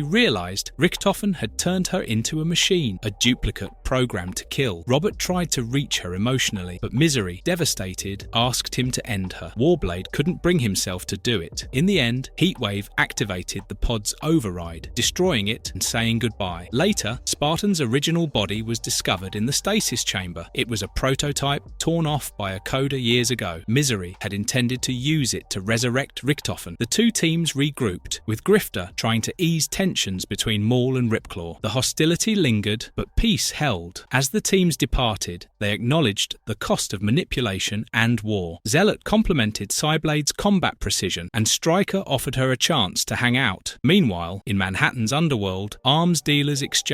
realized Richtofen had turned her into a machine, a duplicate programmed to kill. Robert tried to reach her emotionally, but Misery, devastated, asked him to end her. Warblade couldn't bring himself to do it. In the end, Heatwave activated the pod's override, destroying it and saying goodbye. Later, Spartan's original body was discovered in the stasis chamber. It was a prototype torn off by a coder years ago. Misery had intended to use it to resurrect Richtofen. The two teams regrouped, with Grifter trying to ease tensions between Maul and Ripclaw. The hostility lingered, but peace held. As the teams departed, they acknowledged the cost of manipulation and war. Zealot complimented Cyblade's combat precision, and Stryker offered her a chance to hang out. Meanwhile, in Manhattan's underworld, arms dealers exchanged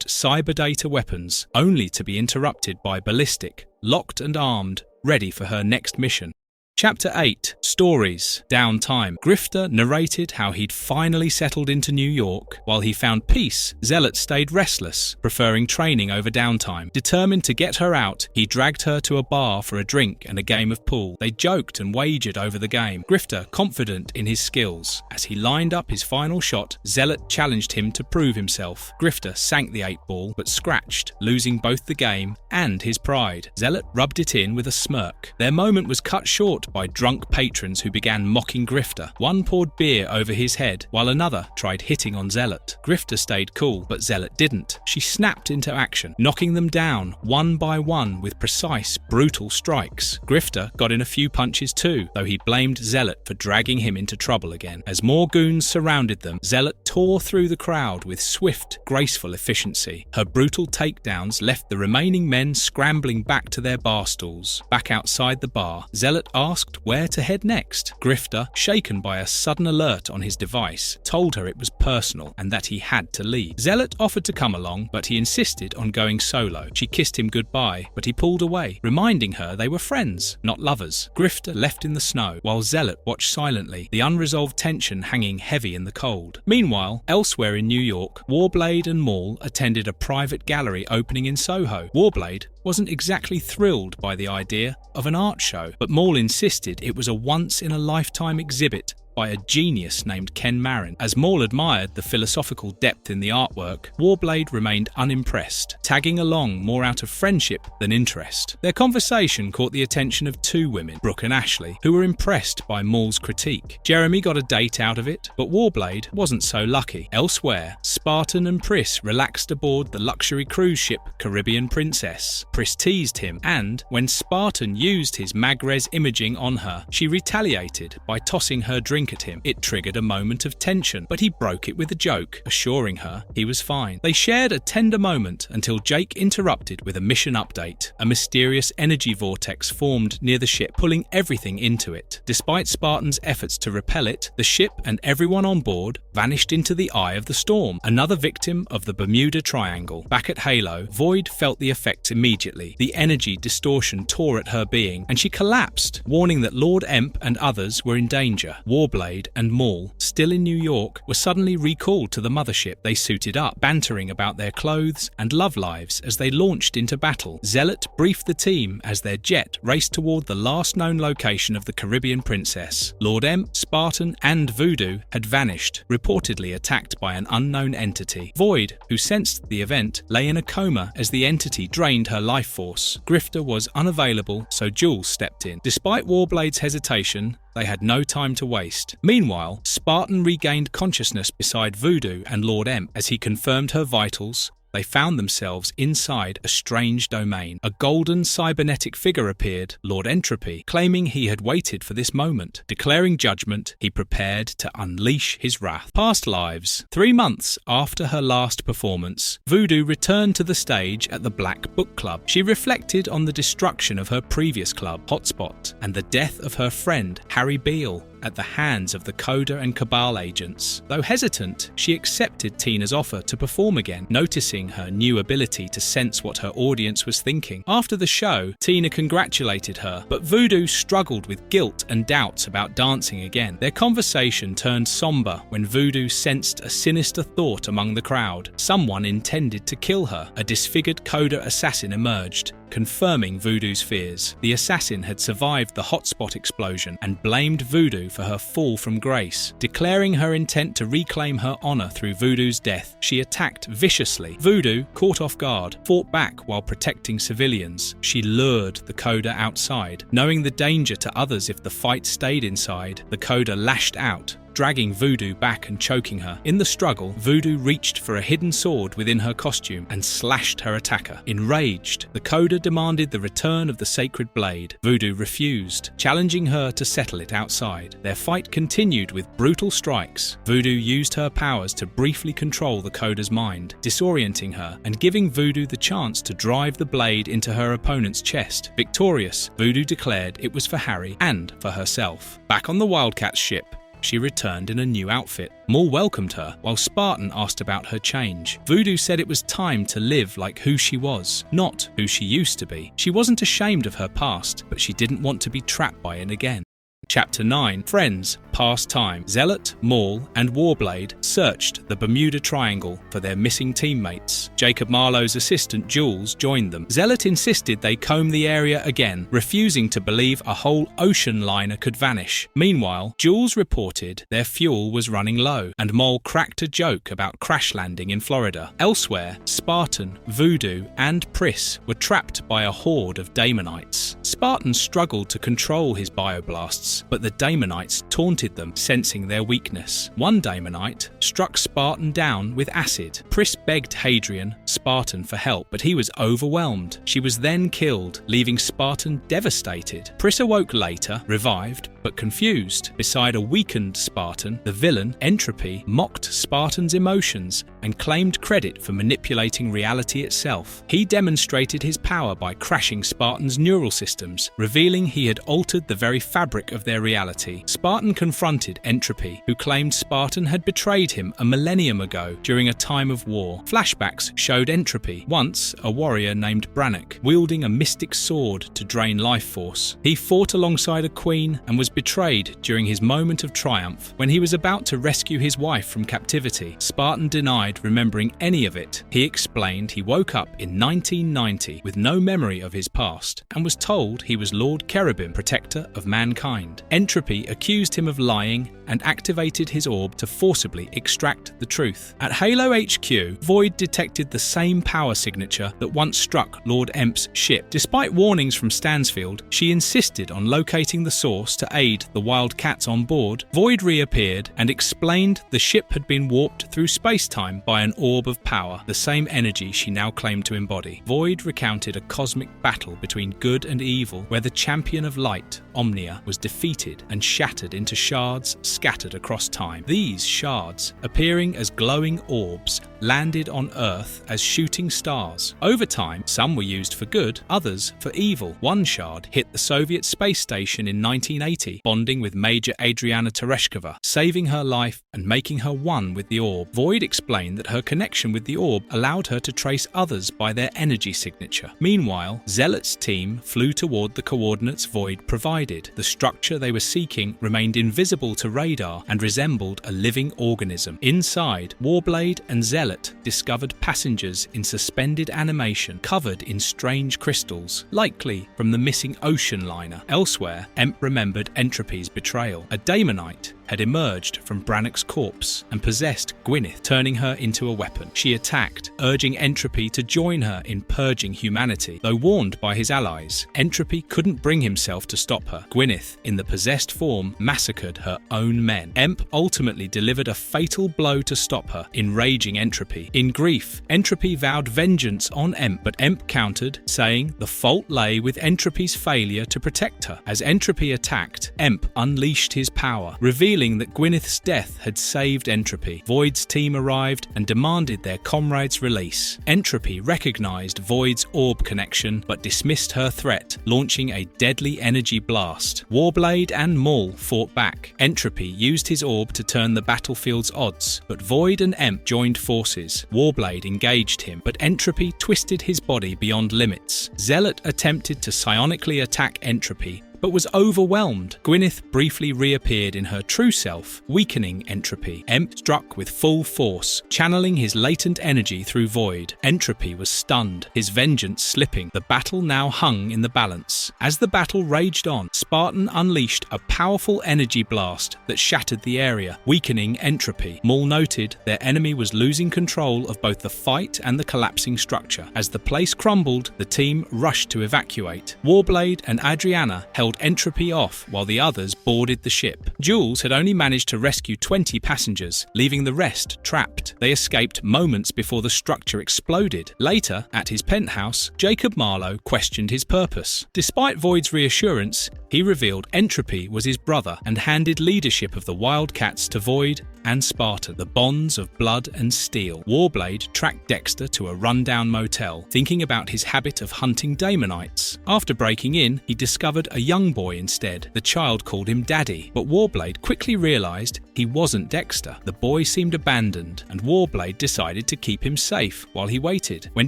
cyber data weapons, only to be interrupted by Ballistic, locked and armed, ready for her next mission. Chapter 8. Stories. Downtime. Grifter narrated how he'd finally settled into New York. While he found peace, Zealot stayed restless, preferring training over downtime. Determined to get her out, he dragged her to a bar for a drink and a game of pool. They joked and wagered over the game, Grifter confident in his skills. As he lined up his final shot, Zealot challenged him to prove himself. Grifter sank the 8-ball, but scratched, losing both the game and his pride. Zealot rubbed it in with a smirk. Their moment was cut short by drunk patrons who began mocking Grifter. One poured beer over his head, while another tried hitting on Zealot. Grifter stayed cool, but Zealot didn't. She snapped into action, knocking them down one by one with precise, brutal strikes. Grifter got in a few punches too, though he blamed Zealot for dragging him into trouble again. As more goons surrounded them, Zealot tore through the crowd with swift, graceful efficiency. Her brutal takedowns left the remaining men scrambling back to their bar stools. Back outside the bar, Zealot asked where to head next. Grifter, shaken by a sudden alert on his device, told her it was personal and that he had to leave. Zealot offered to come along, but he insisted on going solo. She kissed him goodbye, but he pulled away, reminding her they were friends, not lovers. Grifter left in the snow, while Zealot watched silently, the unresolved tension hanging heavy in the cold. Meanwhile, elsewhere in New York, Warblade and Maul attended a private gallery opening in Soho. Warblade wasn't exactly thrilled by the idea of an art show, but Maul insisted it was a once-in-a-lifetime exhibit by a genius named Ken Marin. As Maul admired the philosophical depth in the artwork, Warblade remained unimpressed, tagging along more out of friendship than interest. Their conversation caught the attention of two women, Brooke and Ashley, who were impressed by Maul's critique. Jeremy got a date out of it, but Warblade wasn't so lucky. Elsewhere, Spartan and Pris relaxed aboard the luxury cruise ship Caribbean Princess. Pris teased him, and when Spartan used his Magres imaging on her, she retaliated by tossing her drink drink at him. It triggered a moment of tension, but he broke it with a joke, assuring her he was fine. They shared a tender moment until Jake interrupted with a mission update. A mysterious energy vortex formed near the ship, pulling everything into it. Despite Spartan's efforts to repel it, the ship and everyone on board vanished into the eye of the storm. Another victim of the Bermuda Triangle. Back at Halo, Void felt the effects immediately. The energy distortion tore at her being, and she collapsed, warning that Lord Emp and others were in danger. Warblade and Maul, still in New York, were suddenly recalled to the mothership. They suited up, bantering about their clothes and love lives as they launched into battle. Zealot briefed the team as their jet raced toward the last known location of the Caribbean princess. Lord Emp, Spartan, and Voodoo had vanished, reportedly attacked by an unknown entity. Void, who sensed the event, lay in a coma as the entity drained her life force. Grifter was unavailable, so Jules stepped in. Despite Warblade's hesitation, they had no time to waste. Meanwhile, Spartan regained consciousness beside Voodoo and Lord Emp. As he confirmed her vitals, they found themselves inside a strange domain. A golden cybernetic figure appeared, Lord Entropy, claiming he had waited for this moment. Declaring judgment, he prepared to unleash his wrath. Past lives. 3 months after her last performance, Voodoo returned to the stage at the Black Book Club. She reflected on the destruction of her previous club, Hotspot, and the death of her friend, Harry Beale, at the hands of the Coda and Cabal agents. Though hesitant, she accepted Tina's offer to perform again, noticing her new ability to sense what her audience was thinking. After the show, Tina congratulated her, but Voodoo struggled with guilt and doubts about dancing again. Their conversation turned somber when Voodoo sensed a sinister thought among the crowd. Someone intended to kill her. A disfigured Coda assassin emerged, confirming Voodoo's fears. The assassin had survived the hotspot explosion and blamed Voodoo for her fall from grace. Declaring her intent to reclaim her honor through Voodoo's death, she attacked viciously. Voodoo, caught off guard, fought back while protecting civilians. She lured the Coda outside. Knowing the danger to others if the fight stayed inside, the Coda lashed out, dragging Voodoo back and choking her. In the struggle, Voodoo reached for a hidden sword within her costume and slashed her attacker. Enraged, the Coda demanded the return of the sacred blade. Voodoo refused, challenging her to settle it outside. Their fight continued with brutal strikes. Voodoo used her powers to briefly control the Coda's mind, disorienting her and giving Voodoo the chance to drive the blade into her opponent's chest. Victorious, Voodoo declared it was for Harry and for herself. Back on the WildC.A.T.s ship, she returned in a new outfit. Maul welcomed her, while Spartan asked about her change. Voodoo said it was time to live like who she was, not who she used to be. She wasn't ashamed of her past, but she didn't want to be trapped by it again. Chapter 9. Friends, Past Time. Zealot, Maul, and Warblade searched the Bermuda Triangle for their missing teammates. Jacob Marlowe's assistant Jules joined them. Zealot insisted they comb the area again, refusing to believe a whole ocean liner could vanish. Meanwhile, Jules reported their fuel was running low, and Maul cracked a joke about crash landing in Florida. Elsewhere, Spartan, Voodoo, and Pris were trapped by a horde of Daemonites. Spartan struggled to control his bioblasts, but the Daemonites taunted them, sensing their weakness. One Daemonite struck Spartan down with acid. Pris begged Hadrian, Spartan, for help, but he was overwhelmed. She was then killed, leaving Spartan devastated. Pris awoke later, revived, but confused. Beside a weakened Spartan, the villain, Entropy, mocked Spartan's emotions and claimed credit for manipulating reality itself. He demonstrated his power by crashing Spartan's neural systems, revealing he had altered the very fabric of their reality. Spartan confronted Entropy, who claimed Spartan had betrayed him a millennium ago during a time of war. Flashbacks showed Entropy, once a warrior named Brannock, wielding a mystic sword to drain life force. He fought alongside a queen and was betrayed during his moment of triumph when he was about to rescue his wife from captivity. Spartan denied remembering any of it. He explained he woke up in 1990 with no memory of his past and was told he was Lord Cherubim, protector of mankind. Entropy accused him of lying and activated his orb to forcibly extract the truth. At Halo HQ, Void detected the same power signature that once struck Lord Emp's ship. Despite warnings from Stansfield, she insisted on locating the source to aid the WildC.A.T.s on board. Void reappeared and explained the ship had been warped through space-time by an orb of power, the same energy she now claimed to embody. Void recounted a cosmic battle between good and evil, where the champion of light Omnia was defeated and shattered into shards scattered across time. These shards, appearing as glowing orbs, landed on Earth as shooting stars. Over time, some were used for good, others for evil. One shard hit the Soviet space station in 1980, bonding with Major Adriana Tereshkova, saving her life and making her one with the orb. Void explained that her connection with the orb allowed her to trace others by their energy signature. Meanwhile, Zealot's team flew toward the coordinates Void provided. The structure they were seeking remained invisible to radar and resembled a living organism. Inside, Warblade and Zealot discovered passengers in suspended animation covered in strange crystals, likely from the missing ocean liner. Elsewhere, Emp remembered Entropy's betrayal. A Daemonite had emerged from Brannock's corpse and possessed Gwyneth, turning her into a weapon. She attacked, urging Entropy to join her in purging humanity. Though warned by his allies, Entropy couldn't bring himself to stop her. Gwyneth, in the possessed form, massacred her own men. Emp ultimately delivered a fatal blow to stop her, enraging Entropy. In grief, Entropy vowed vengeance on Emp, but Emp countered, saying the fault lay with Entropy's failure to protect her. As Entropy attacked, Emp unleashed his power, revealing that Gwyneth's death had saved Entropy. Void's team arrived and demanded their comrade's release. Entropy recognized Void's orb connection but dismissed her threat, launching a deadly energy blast. Warblade and Maul fought back. Entropy used his orb to turn the battlefield's odds, but Void and Emp joined forces. Warblade engaged him, but Entropy twisted his body beyond limits. Zealot attempted to psionically attack Entropy, but was overwhelmed. Gwyneth briefly reappeared in her true self, weakening Entropy. Emp struck with full force, channeling his latent energy through Void. Entropy was stunned, his vengeance slipping. The battle now hung in the balance. As the battle raged on, Spartan unleashed a powerful energy blast that shattered the area, weakening Entropy. Maul noted their enemy was losing control of both the fight and the collapsing structure. As the place crumbled, the team rushed to evacuate. Warblade and Adriana held Entropy off while the others boarded the ship. Jules had only managed to rescue 20 passengers, leaving the rest trapped. They escaped moments before the structure exploded. Later, at his penthouse, Jacob Marlowe questioned his purpose. Despite Void's reassurance, he revealed Entropy was his brother and handed leadership of the Wildcats to Void and Spartan, the bonds of blood and steel. Warblade tracked Dexter to a rundown motel, thinking about his habit of hunting Daemonites. After breaking in, he discovered a young boy instead. The child called him Daddy, but Warblade quickly realized he wasn't Dexter. The boy seemed abandoned, and Warblade decided to keep him safe while he waited. When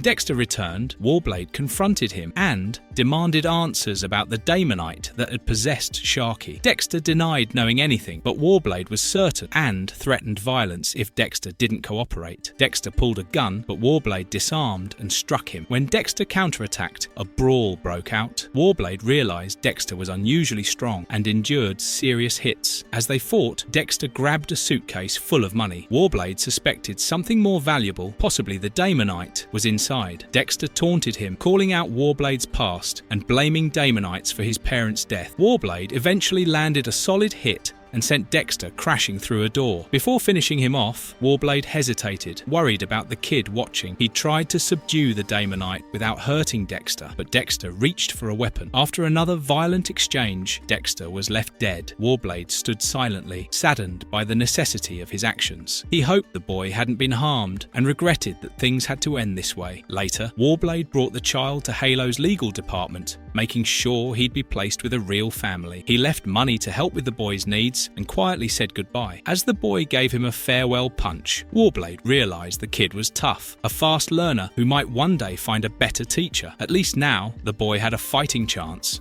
Dexter returned, Warblade confronted him and demanded answers about the Daemonite that had possessed Sharky. Dexter denied knowing anything, but Warblade was certain and threatened violence if Dexter didn't cooperate. Dexter pulled a gun, but Warblade disarmed and struck him. When Dexter counterattacked, a brawl broke out. Warblade realized Dexter was unusually strong and endured serious hits. As they fought, Dexter grabbed a suitcase full of money. Warblade suspected something more valuable, possibly the Daemonite, was inside. Dexter taunted him, calling out Warblade's past and blaming Daemonites for his parents' death. Warblade eventually landed a solid hit and sent Dexter crashing through a door. Before finishing him off, Warblade hesitated, worried about the kid watching. He tried to subdue the Daemonite without hurting Dexter, but Dexter reached for a weapon. After another violent exchange, Dexter was left dead. Warblade stood silently, saddened by the necessity of his actions. He hoped the boy hadn't been harmed and regretted that things had to end this way. Later, Warblade brought the child to Halo's legal department, making sure he'd be placed with a real family. He left money to help with the boy's needs and quietly said goodbye. As the boy gave him a farewell punch, Warblade realized the kid was tough, a fast learner who might one day find a better teacher. At least now, the boy had a fighting chance.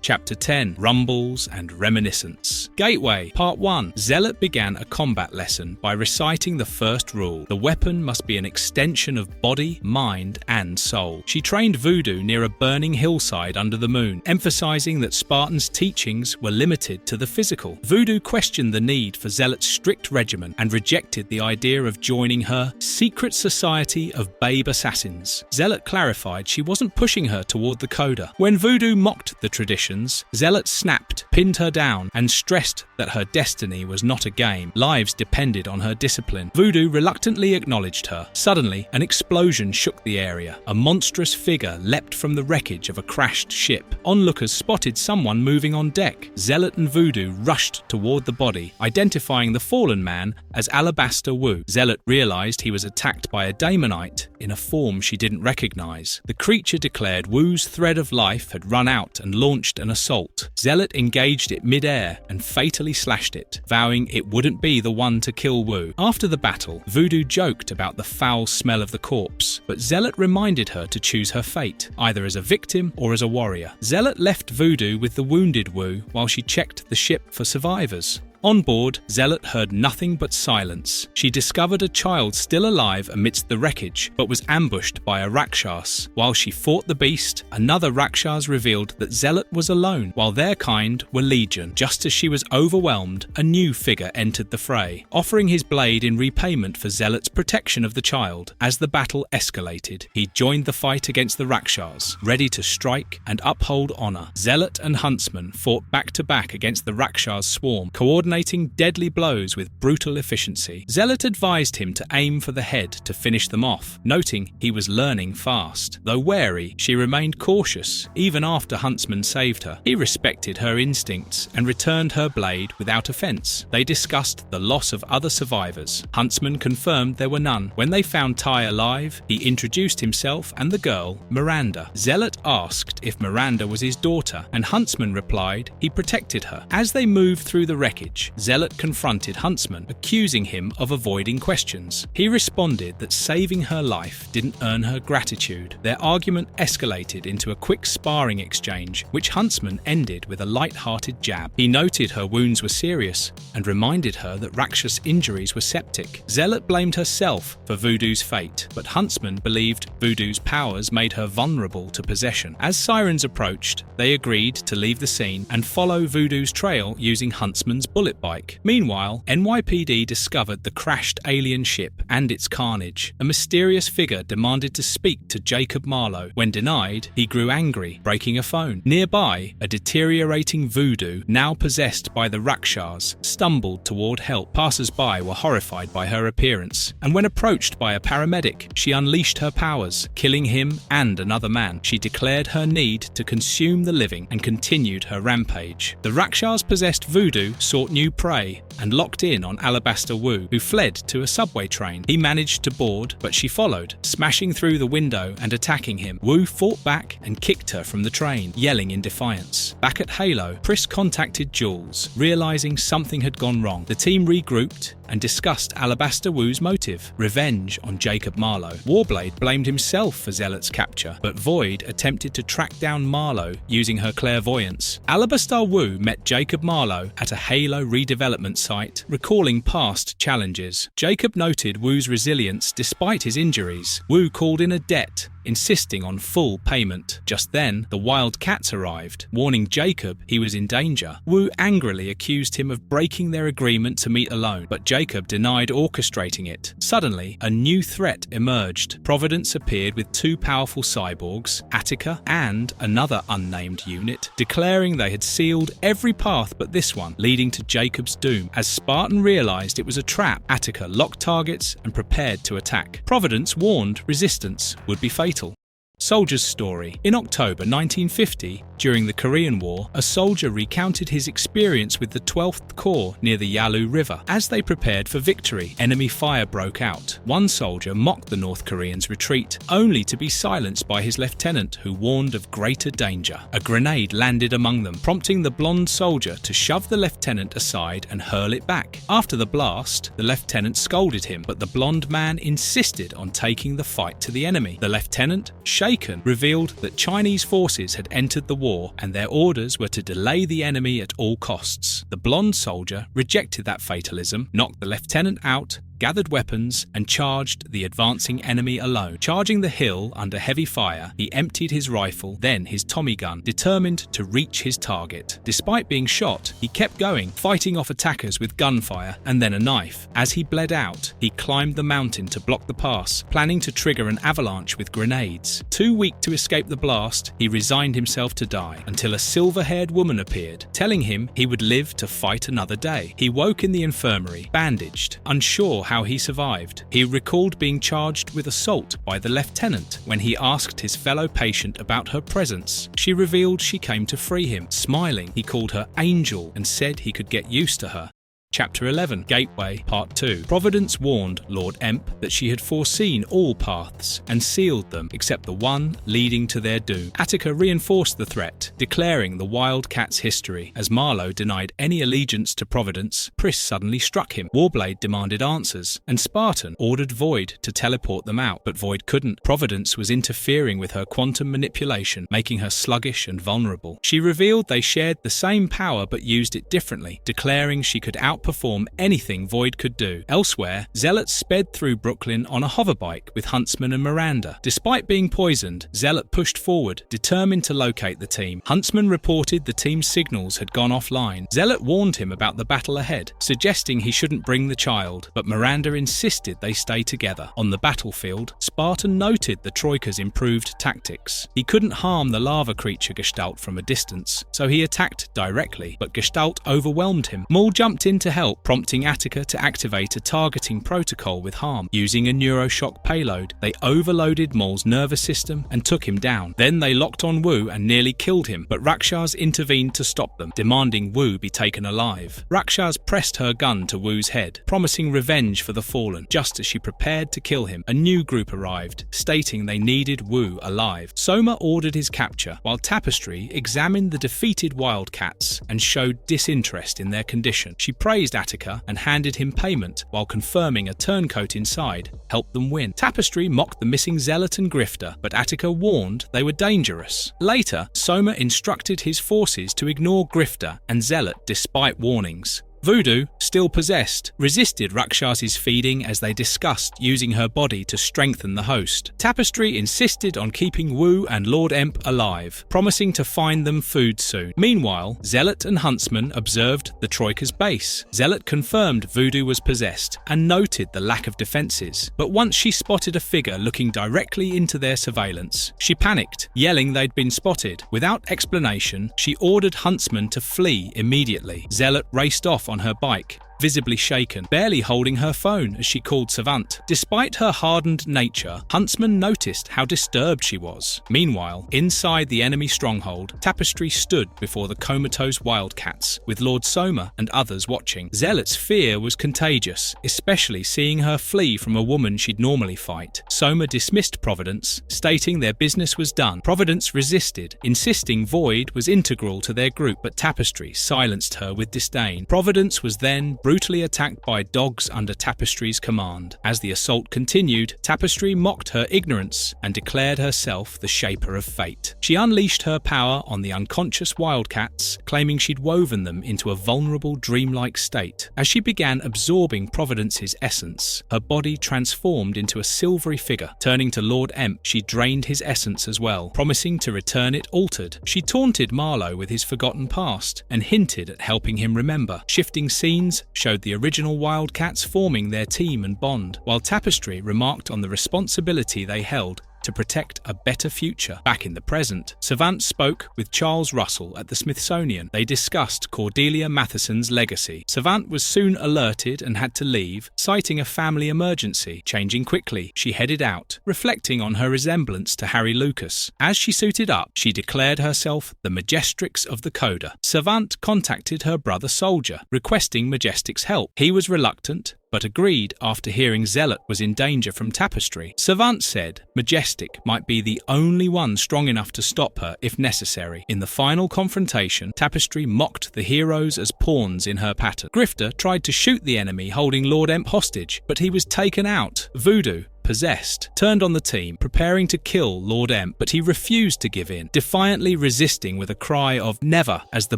Chapter 10. Rumbles and Reminiscence. Gateway. Part 1. Zealot began a combat lesson by reciting the first rule. The weapon must be an extension of body, mind, and soul. She trained voodoo near a burning hillside under the moon, emphasizing that Spartan's teachings were limited to the physical. Voodoo questioned the need for Zealot's strict regimen and rejected the idea of joining her secret society of babe assassins. Zealot clarified she wasn't pushing her toward the coda. When voodoo mocked the tradition, actions, Zealot snapped, pinned her down, and stressed that her destiny was not a game. Lives depended on her discipline. Voodoo reluctantly acknowledged her. Suddenly, an explosion shook the area. A monstrous figure leapt from the wreckage of a crashed ship. Onlookers spotted someone moving on deck. Zealot and Voodoo rushed toward the body, identifying the fallen man as Alabaster Wu. Zealot realized he was attacked by a Daemonite in a form she didn't recognize. The creature declared Wu's thread of life had run out and launched an assault. Zealot engaged it mid-air and fatally slashed it, vowing it wouldn't be the one to kill Wu. After the battle, Voodoo joked about the foul smell of the corpse, but Zealot reminded her to choose her fate, either as a victim or as a warrior. Zealot left Voodoo with the wounded Wu while she checked the ship for survivors. On board, Zealot heard nothing but silence. She discovered a child still alive amidst the wreckage, but was ambushed by a Rakshas. While she fought the beast, another Rakshas revealed that Zealot was alone, while their kind were legion. Just as she was overwhelmed, a new figure entered the fray, offering his blade in repayment for Zealot's protection of the child. As the battle escalated, he joined the fight against the Rakshas, ready to strike and uphold honor. Zealot and Huntsman fought back-to-back against the Rakshas swarm, coordinating deadly blows with brutal efficiency. Zealot advised him to aim for the head to finish them off, noting he was learning fast. Though wary, she remained cautious, even after Huntsman saved her. He respected her instincts and returned her blade without offense. They discussed the loss of other survivors. Huntsman confirmed there were none. When they found Tai alive, he introduced himself and the girl, Miranda. Zealot asked if Miranda was his daughter, and Huntsman replied he protected her. As they moved through the wreckage, Zealot confronted Huntsman, accusing him of avoiding questions. He responded that saving her life didn't earn her gratitude. Their argument escalated into a quick sparring exchange, which Huntsman ended with a light-hearted jab. He noted her wounds were serious and reminded her that Rakshas injuries were septic. Zealot blamed herself for Voodoo's fate, but Huntsman believed Voodoo's powers made her vulnerable to possession. As sirens approached, they agreed to leave the scene and follow Voodoo's trail using Huntsman's bullet bike. Meanwhile, NYPD discovered the crashed alien ship and its carnage. A mysterious figure demanded to speak to Jacob Marlowe. When denied, he grew angry, breaking a phone. Nearby, a deteriorating Voodoo, now possessed by the Rakshas, stumbled toward help. Passers-by were horrified by her appearance, and when approached by a paramedic, she unleashed her powers, killing him and another man. She declared her need to consume the living and continued her rampage. The Rakshas-possessed Voodoo sought new prey and locked in on Alabaster Wu, who fled to a subway train. He managed to board, but she followed, smashing through the window and attacking him. Wu fought back and kicked her from the train, yelling in defiance. Back at Halo, Pris contacted Jules, realizing something had gone wrong. The team regrouped and discussed Alabaster Wu's motive: revenge on Jacob Marlowe. Warblade blamed himself for Zealot's capture, but Void attempted to track down Marlowe using her clairvoyance. Alabaster Wu met Jacob Marlowe at a Halo redevelopment site, recalling past challenges. Jacob noted Wu's resilience despite his injuries. Wu called in a debt, insisting on full payment. Just then, the WildC.A.T.s arrived, warning Jacob he was in danger. Wu angrily accused him of breaking their agreement to meet alone, but Jacob denied orchestrating it. Suddenly, a new threat emerged. Providence appeared with two powerful cyborgs, Attica and another unnamed unit, declaring they had sealed every path but this one, leading to Jacob's doom. As Spartan realized it was a trap, Attica locked targets and prepared to attack. Providence warned resistance would be fatal. Soldier's story. In October 1950, during the Korean War, a soldier recounted his experience with the 12th Corps near the Yalu River. As they prepared for victory, enemy fire broke out. One soldier mocked the North Koreans' retreat, only to be silenced by his lieutenant, who warned of greater danger. A grenade landed among them, prompting the blonde soldier to shove the lieutenant aside and hurl it back. After the blast, the lieutenant scolded him, but the blonde man insisted on taking the fight to the enemy. The lieutenant, shaken, revealed that Chinese forces had entered the war and their orders were to delay the enemy at all costs. The blonde soldier rejected that fatalism, knocked the lieutenant out, gathered weapons, and charged the advancing enemy alone. Charging the hill under heavy fire, he emptied his rifle, then his Tommy gun, determined to reach his target. Despite being shot, he kept going, fighting off attackers with gunfire and then a knife. As he bled out, he climbed the mountain to block the pass, planning to trigger an avalanche with grenades. Too weak to escape the blast, he resigned himself to die until a silver-haired woman appeared, telling him he would live to fight another day. He woke in the infirmary, bandaged, unsure how he survived. He recalled being charged with assault by the lieutenant. When he asked his fellow patient about her presence, she revealed she came to free him. Smiling, he called her Angel and said he could get used to her. Chapter 11, Gateway, Part 2. Providence warned Lord Emp that she had foreseen all paths and sealed them except the one leading to their doom. Attica reinforced the threat, declaring the Wildcats' history. As Marlowe denied any allegiance to Providence, Pris suddenly struck him. Warblade demanded answers, and Spartan ordered Void to teleport them out, but Void couldn't. Providence was interfering with her quantum manipulation, making her sluggish and vulnerable. She revealed they shared the same power but used it differently, declaring she could outperform anything Void could do. Elsewhere, Zealot sped through Brooklyn on a hoverbike with Huntsman and Miranda. Despite being poisoned, Zealot pushed forward, determined to locate the team. Huntsman reported the team's signals had gone offline. Zealot warned him about the battle ahead, suggesting he shouldn't bring the child, but Miranda insisted they stay together. On the battlefield, Spartan noted the Troika's improved tactics. He couldn't harm the lava creature Gestalt from a distance, so he attacked directly, but Gestalt overwhelmed him. Maul jumped in to help, prompting Attica to activate a targeting protocol with Harm. Using a neuroshock payload, they overloaded Maul's nervous system and took him down. Then they locked on Wu and nearly killed him, but Rakshas intervened to stop them, demanding Wu be taken alive. Rakshas pressed her gun to Wu's head, promising revenge for the fallen. Just as she prepared to kill him, a new group arrived, stating they needed Wu alive. Soma ordered his capture, while Tapestry examined the defeated Wildcats and showed disinterest in their condition. She praised Attica and handed him payment, while confirming a turncoat inside helped them win. Tapestry mocked the missing Zealot and Grifter, but Attica warned they were dangerous. Later, Soma instructed his forces to ignore Grifter and Zealot despite warnings. Voodoo, still possessed, resisted Rakshas's feeding as they discussed using her body to strengthen the host. Tapestry insisted on keeping Wu and Lord Emp alive, promising to find them food soon. Meanwhile, Zealot and Huntsman observed the Troika's base. Zealot confirmed Voodoo was possessed and noted the lack of defenses, but once she spotted a figure looking directly into their surveillance, she panicked, yelling they'd been spotted. Without explanation, she ordered Huntsman to flee immediately. Zealot raced off on her bike, visibly shaken, barely holding her phone as she called Savant. Despite her hardened nature, Huntsman noticed how disturbed she was. Meanwhile, inside the enemy stronghold, Tapestry stood before the comatose Wildcats, with Lord Soma and others watching. Zealot's fear was contagious, especially seeing her flee from a woman she'd normally fight. Soma dismissed Providence, stating their business was done. Providence resisted, insisting Void was integral to their group, but Tapestry silenced her with disdain. Providence was then brutally attacked by dogs under Tapestry's command. As the assault continued, Tapestry mocked her ignorance and declared herself the shaper of fate. She unleashed her power on the unconscious Wildcats, claiming she'd woven them into a vulnerable, dreamlike state. As she began absorbing Providence's essence, her body transformed into a silvery figure. Turning to Lord Emp, she drained his essence as well, promising to return it altered. She taunted Marlowe with his forgotten past and hinted at helping him remember. Shifting scenes showed the original Wildcats forming their team and bond, while Tapestry remarked on the responsibility they held to protect a better future. Back in the present, Savant spoke with Charles Russell at the Smithsonian. They discussed Cordelia Matheson's legacy. Savant was soon alerted and had to leave, citing a family emergency. Changing quickly, she headed out, reflecting on her resemblance to Harry Lucas. As she suited up, she declared herself the Majestrix of the Coda. Savant contacted her brother Soldier, requesting Majestic's help. He was reluctant, but agreed after hearing Zealot was in danger from Tapestry. Savant said Majestic might be the only one strong enough to stop her if necessary. In the final confrontation, Tapestry mocked the heroes as pawns in her pattern. Grifter tried to shoot the enemy holding Lord Emp hostage, but he was taken out. Voodoo, possessed, turned on the team, preparing to kill Lord M, but he refused to give in, defiantly resisting with a cry of "never" as the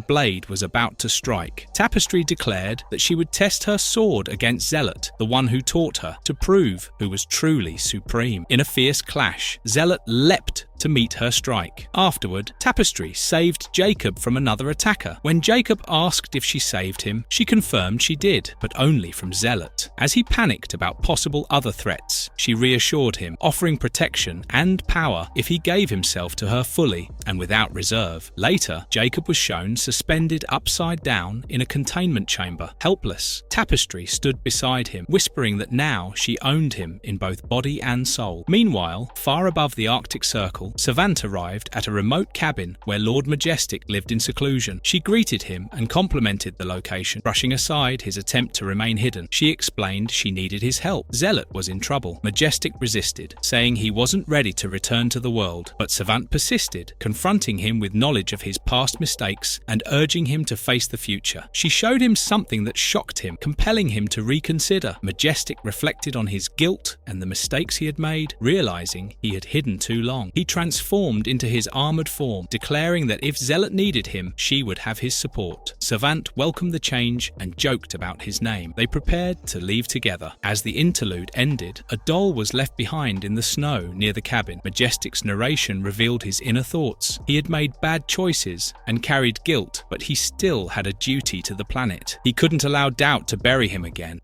blade was about to strike. Tapestry declared that she would test her sword against Zealot, the one who taught her, to prove who was truly supreme. In a fierce clash, Zealot leapt to meet her strike. Afterward, Tapestry saved Jacob from another attacker. When Jacob asked if she saved him, she confirmed she did, but only from Zealot. As he panicked about possible other threats, she reassured him, offering protection and power if he gave himself to her fully and without reserve. Later, Jacob was shown suspended upside down in a containment chamber, helpless. Tapestry stood beside him, whispering that now she owned him in both body and soul. Meanwhile, far above the Arctic Circle, Savant arrived at a remote cabin where Lord Majestic lived in seclusion. She greeted him and complimented the location, brushing aside his attempt to remain hidden. She explained she needed his help. Zealot was in trouble. Majestic resisted, saying he wasn't ready to return to the world, but Savant persisted, confronting him with knowledge of his past mistakes and urging him to face the future. She showed him something that shocked him, compelling him to reconsider. Majestic reflected on his guilt and the mistakes he had made, realizing he had hidden too long. He transformed into his armored form, declaring that if Zealot needed him, she would have his support. Savant welcomed the change and joked about his name. They prepared to leave together. As the interlude ended, a doll was left behind in the snow near the cabin. Majestic's narration revealed his inner thoughts. He had made bad choices and carried guilt, but he still had a duty to the planet. He couldn't allow doubt to bury him again.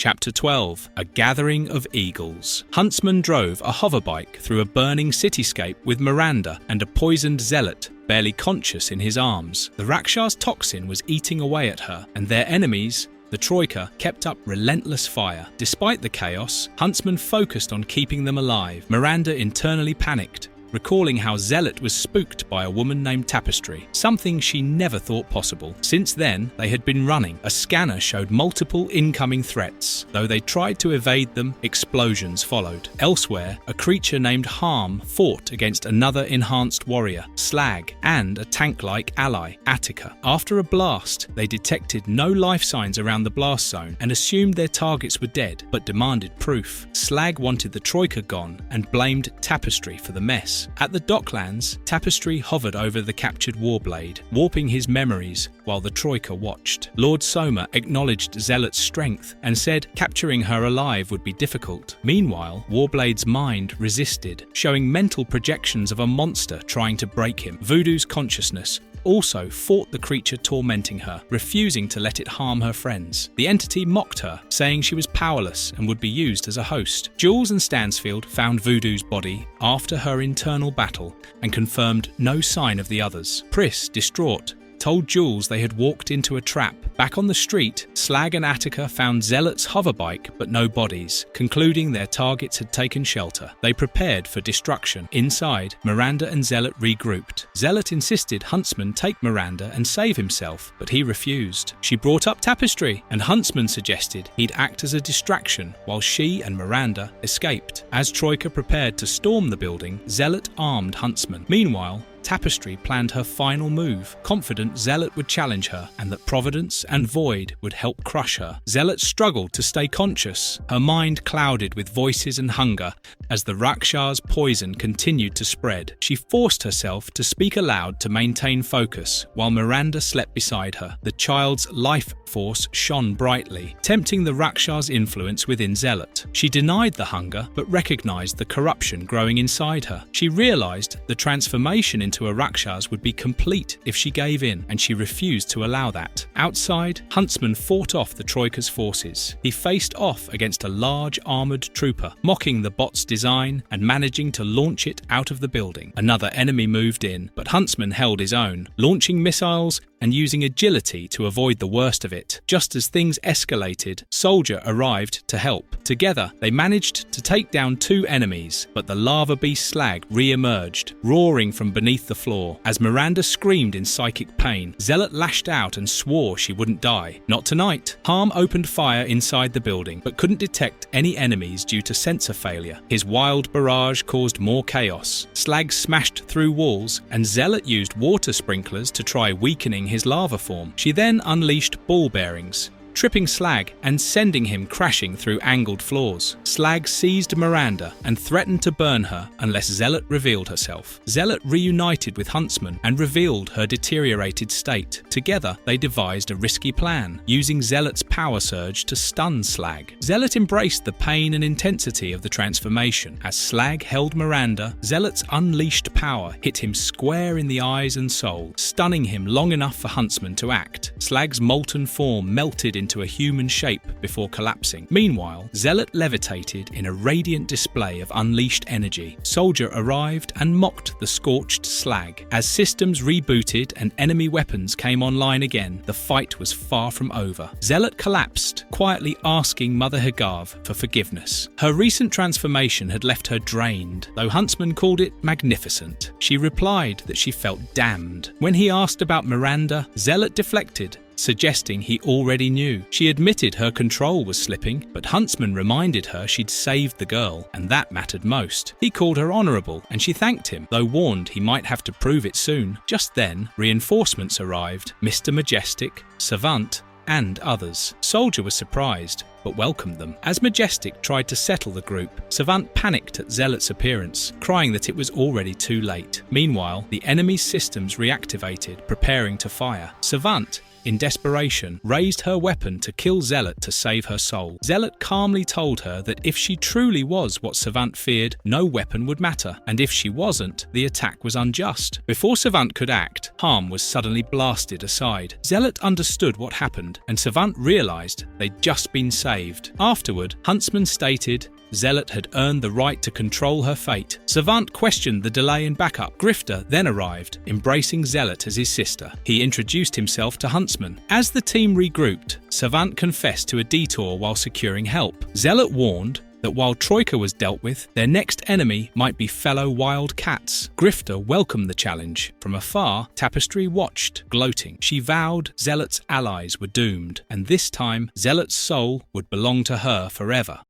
Chapter 12. A Gathering of Eagles. Huntsman drove a hoverbike through a burning cityscape with Miranda and a poisoned Zealot barely conscious in his arms. The Rakshas toxin was eating away at her, and their enemies, the Troika, kept up relentless fire. Despite the chaos, Huntsman focused on keeping them alive. Miranda internally panicked, recalling how Zealot was spooked by a woman named Tapestry, something she never thought possible. Since then, they had been running. A scanner showed multiple incoming threats. Though they tried to evade them, explosions followed. Elsewhere, a creature named Harm fought against another enhanced warrior, Slag, and a tank-like ally, Attica. After a blast, they detected no life signs around the blast zone and assumed their targets were dead, but demanded proof. Slag wanted the Troika gone and blamed Tapestry for the mess. At the Docklands, Tapestry hovered over the captured Warblade, warping his memories while the Troika watched. Lord Soma acknowledged Zealot's strength and said capturing her alive would be difficult. Meanwhile, Warblade's mind resisted, showing mental projections of a monster trying to break him. Voodoo's consciousness also fought the creature tormenting her, refusing to let it harm her friends. The entity mocked her, saying she was powerless and would be used as a host. Jules and Stansfield found Voodoo's body after her internal battle and confirmed no sign of the others. Pris, distraught, told Jules they had walked into a trap. Back on the street, Slag and Attica found Zealot's hoverbike but no bodies, concluding their targets had taken shelter. They prepared for destruction. Inside, Miranda and Zealot regrouped. Zealot insisted Huntsman take Miranda and save himself, but he refused. She brought up Tapestry, and Huntsman suggested he'd act as a distraction while she and Miranda escaped. As Troika prepared to storm the building, Zealot armed Huntsman. Meanwhile, Tapestry planned her final move, confident Zealot would challenge her and that Providence and Void would help crush her. Zealot struggled to stay conscious, her mind clouded with voices and hunger as the Rakshas' poison continued to spread. She forced herself to speak aloud to maintain focus, while Miranda slept beside her. The child's life force shone brightly, tempting the Rakshas' influence within Zealot. She denied the hunger, but recognized the corruption growing inside her. She realized the transformation into a Rakshas would be complete if she gave in, and she refused to allow that. Outside, Huntsman fought off the Troika's forces. He faced off against a large armored trooper, mocking the bot's design and managing to launch it out of the building. Another enemy moved in, but Huntsman held his own, launching missiles and using agility to avoid the worst of it. Just as things escalated, Soldier arrived to help. Together, they managed to take down two enemies, but the lava beast Slag re-emerged, roaring from beneath the floor. As Miranda screamed in psychic pain, Zealot lashed out and swore she wouldn't die. Not tonight. Harm opened fire inside the building, but couldn't detect any enemies due to sensor failure. His wild barrage caused more chaos. Slag smashed through walls, and Zealot used water sprinklers to try weakening his lava form. She then unleashed ball bearings, tripping Slag and sending him crashing through angled floors. Slag seized Miranda and threatened to burn her unless Zealot revealed herself. Zealot reunited with Huntsman and revealed her deteriorated state. Together, they devised a risky plan, using Zealot's power surge to stun Slag. Zealot embraced the pain and intensity of the transformation. As Slag held Miranda, Zealot's unleashed power hit him square in the eyes and soul, stunning him long enough for Huntsman to act. Slag's molten form melted into a human shape before collapsing. Meanwhile, Zealot levitated in a radiant display of unleashed energy. Soldier arrived and mocked the scorched Slag. As systems rebooted and enemy weapons came online again, the fight was far from over. Zealot collapsed, quietly asking Mother Hagav for forgiveness. Her recent transformation had left her drained, though Huntsman called it magnificent. She replied that she felt damned. When he asked about Miranda, Zealot deflected, suggesting he already knew. She admitted her control was slipping, but Huntsman reminded her she'd saved the girl, and that mattered most. He called her honourable, and she thanked him, though warned he might have to prove it soon. Just then, reinforcements arrived: Mr. Majestic, Savant, and others. Soldier was surprised, but welcomed them. As Majestic tried to settle the group, Savant panicked at Zealot's appearance, crying that it was already too late. Meanwhile, the enemy's systems reactivated, preparing to fire. Savant, in desperation, raised her weapon to kill Zealot to save her soul. Zealot calmly told her that if she truly was what Savant feared, no weapon would matter, and if she wasn't, the attack was unjust. Before Savant could act, Harm was suddenly blasted aside. Zealot understood what happened, and Savant realized they'd just been saved. Afterward, Huntsman stated Zealot had earned the right to control her fate. Savant questioned the delay in backup. Grifter then arrived, embracing Zealot as his sister. He introduced himself to Huntsman. As the team regrouped, Savant confessed to a detour while securing help. Zealot warned that while Troika was dealt with, their next enemy might be fellow WildC.A.T.s. Grifter welcomed the challenge. From afar, Tapestry watched, gloating. She vowed Zealot's allies were doomed, and this time Zealot's soul would belong to her forever.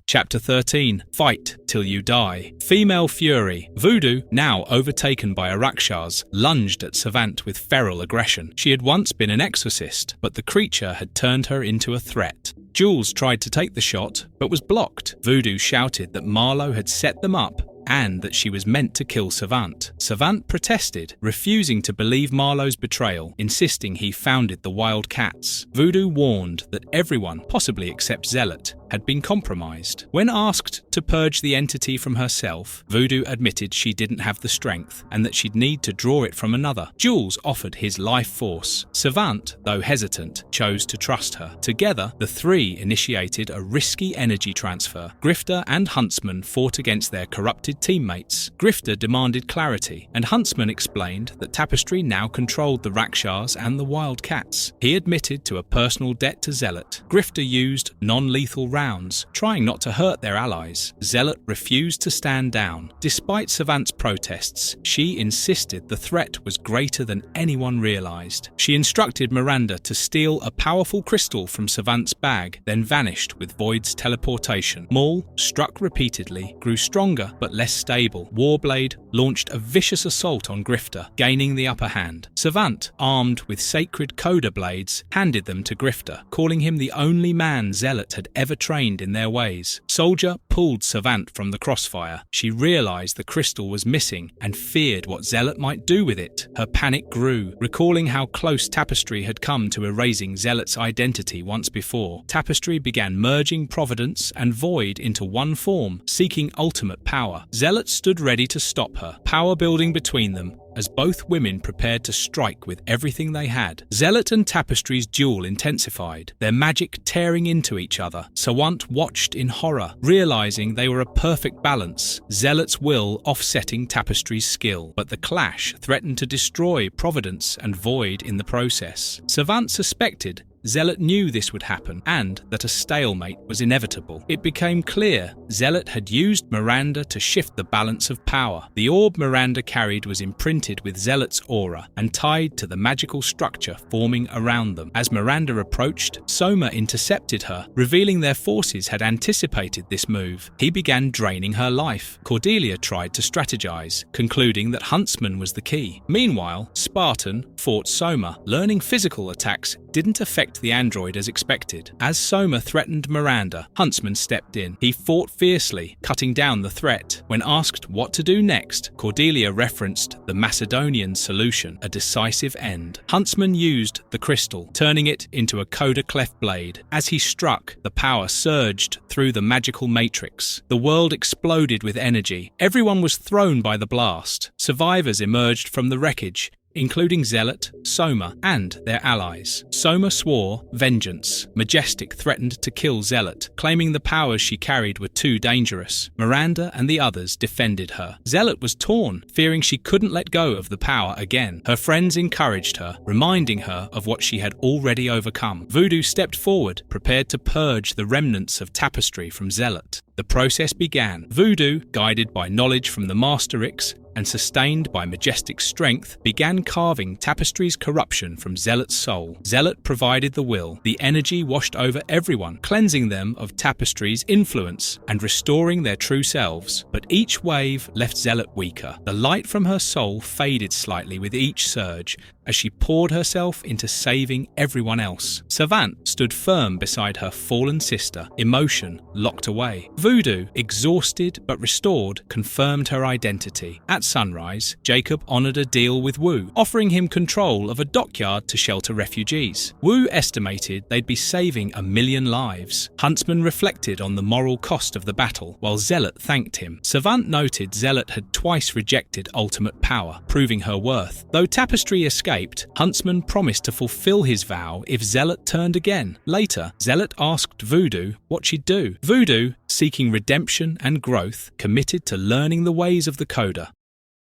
Chapter 13. Fight Till You Die. Female Fury. Voodoo, now overtaken by a Rakshas, lunged at Savant with feral aggression. She had once been an exorcist, but the creature had turned her into a threat. Jules tried to take the shot, but was blocked. Voodoo shouted that Marlowe had set them up and that she was meant to kill Savant. Savant protested, refusing to believe Marlowe's betrayal, insisting he founded the WildC.A.T.s. Voodoo warned that everyone, possibly except Zealot, had been compromised. When asked to purge the entity from herself, Voodoo admitted she didn't have the strength and that she'd need to draw it from another. Jules offered his life force. Savant, though hesitant, chose to trust her. Together, the three initiated a risky energy transfer. Grifter and Huntsman fought against their corrupted teammates. Grifter demanded clarity, and Huntsman explained that Tapestry now controlled the Rakshas and the WildC.A.T.s. He admitted to a personal debt to Zealot. Grifter used non-lethal rounds, trying not to hurt their allies. Zealot refused to stand down. Despite Savant's protests, she insisted the threat was greater than anyone realized. She instructed Miranda to steal a powerful crystal from Savant's bag, then vanished with Void's teleportation. Maul, struck repeatedly, grew stronger but less stable. Warblade launched a vicious assault on Grifter, gaining the upper hand. Savant, armed with sacred Coda blades, handed them to Grifter, calling him the only man Zealot had ever trained in their ways. Soldier pulled Savant from the crossfire. She realized the crystal was missing and feared what Zealot might do with it. Her panic grew, recalling how close Tapestry had come to erasing Zealot's identity once before. Tapestry began merging Providence and Void into one form, seeking ultimate power. Zealot stood ready to stop her, power building between them as both women prepared to strike with everything they had. Zealot and Tapestry's duel intensified, their magic tearing into each other. Savant watched in horror, realizing they were a perfect balance, Zealot's will offsetting Tapestry's skill. But the clash threatened to destroy Providence and Void in the process. Savant suspected Zealot knew this would happen and that a stalemate was inevitable. It became clear Zealot had used Miranda to shift the balance of power. The orb Miranda carried was imprinted with Zealot's aura and tied to the magical structure forming around them. As Miranda approached, Soma intercepted her, revealing their forces had anticipated this move. He began draining her life. Cordelia tried to strategize, concluding that Huntsman was the key. Meanwhile, Spartan fought Soma, learning physical attacks didn't affect the android as expected. As Soma threatened Miranda, Huntsman stepped in. He fought fiercely, cutting down the threat. When asked what to do next, Cordelia referenced the Macedonian solution, a decisive end. Huntsman used the crystal, turning it into a coda clef blade. As he struck, the power surged through the magical matrix. The world exploded with energy. Everyone was thrown by the blast. Survivors emerged from the wreckage, including Zealot, Soma, and their allies. Soma swore vengeance. Majestic threatened to kill Zealot, claiming the powers she carried were too dangerous. Miranda and the others defended her. Zealot was torn, fearing she couldn't let go of the power again. Her friends encouraged her, reminding her of what she had already overcome. Voodoo stepped forward, prepared to purge the remnants of Tapestry from Zealot. The process began. Voodoo, guided by knowledge from the Masterix and sustained by majestic strength, began carving Tapestry's corruption from Zealot's soul. Zealot provided the will. The energy washed over everyone, cleansing them of Tapestry's influence and restoring their true selves. But each wave left Zealot weaker. The light from her soul faded slightly with each surge, as she poured herself into saving everyone else. Savant stood firm beside her fallen sister, emotion locked away. Voodoo, exhausted but restored, confirmed her identity. At sunrise, Jacob honoured a deal with Wu, offering him control of a dockyard to shelter refugees. Wu estimated they'd be saving 1 million lives. Huntsman reflected on the moral cost of the battle, while Zealot thanked him. Savant noted Zealot had twice rejected ultimate power, proving her worth. Though Tapestry escaped, Huntsman promised to fulfill his vow if Zealot turned again. Later, Zealot asked Voodoo what she'd do. Voodoo, seeking redemption and growth, committed to learning the ways of the Coda.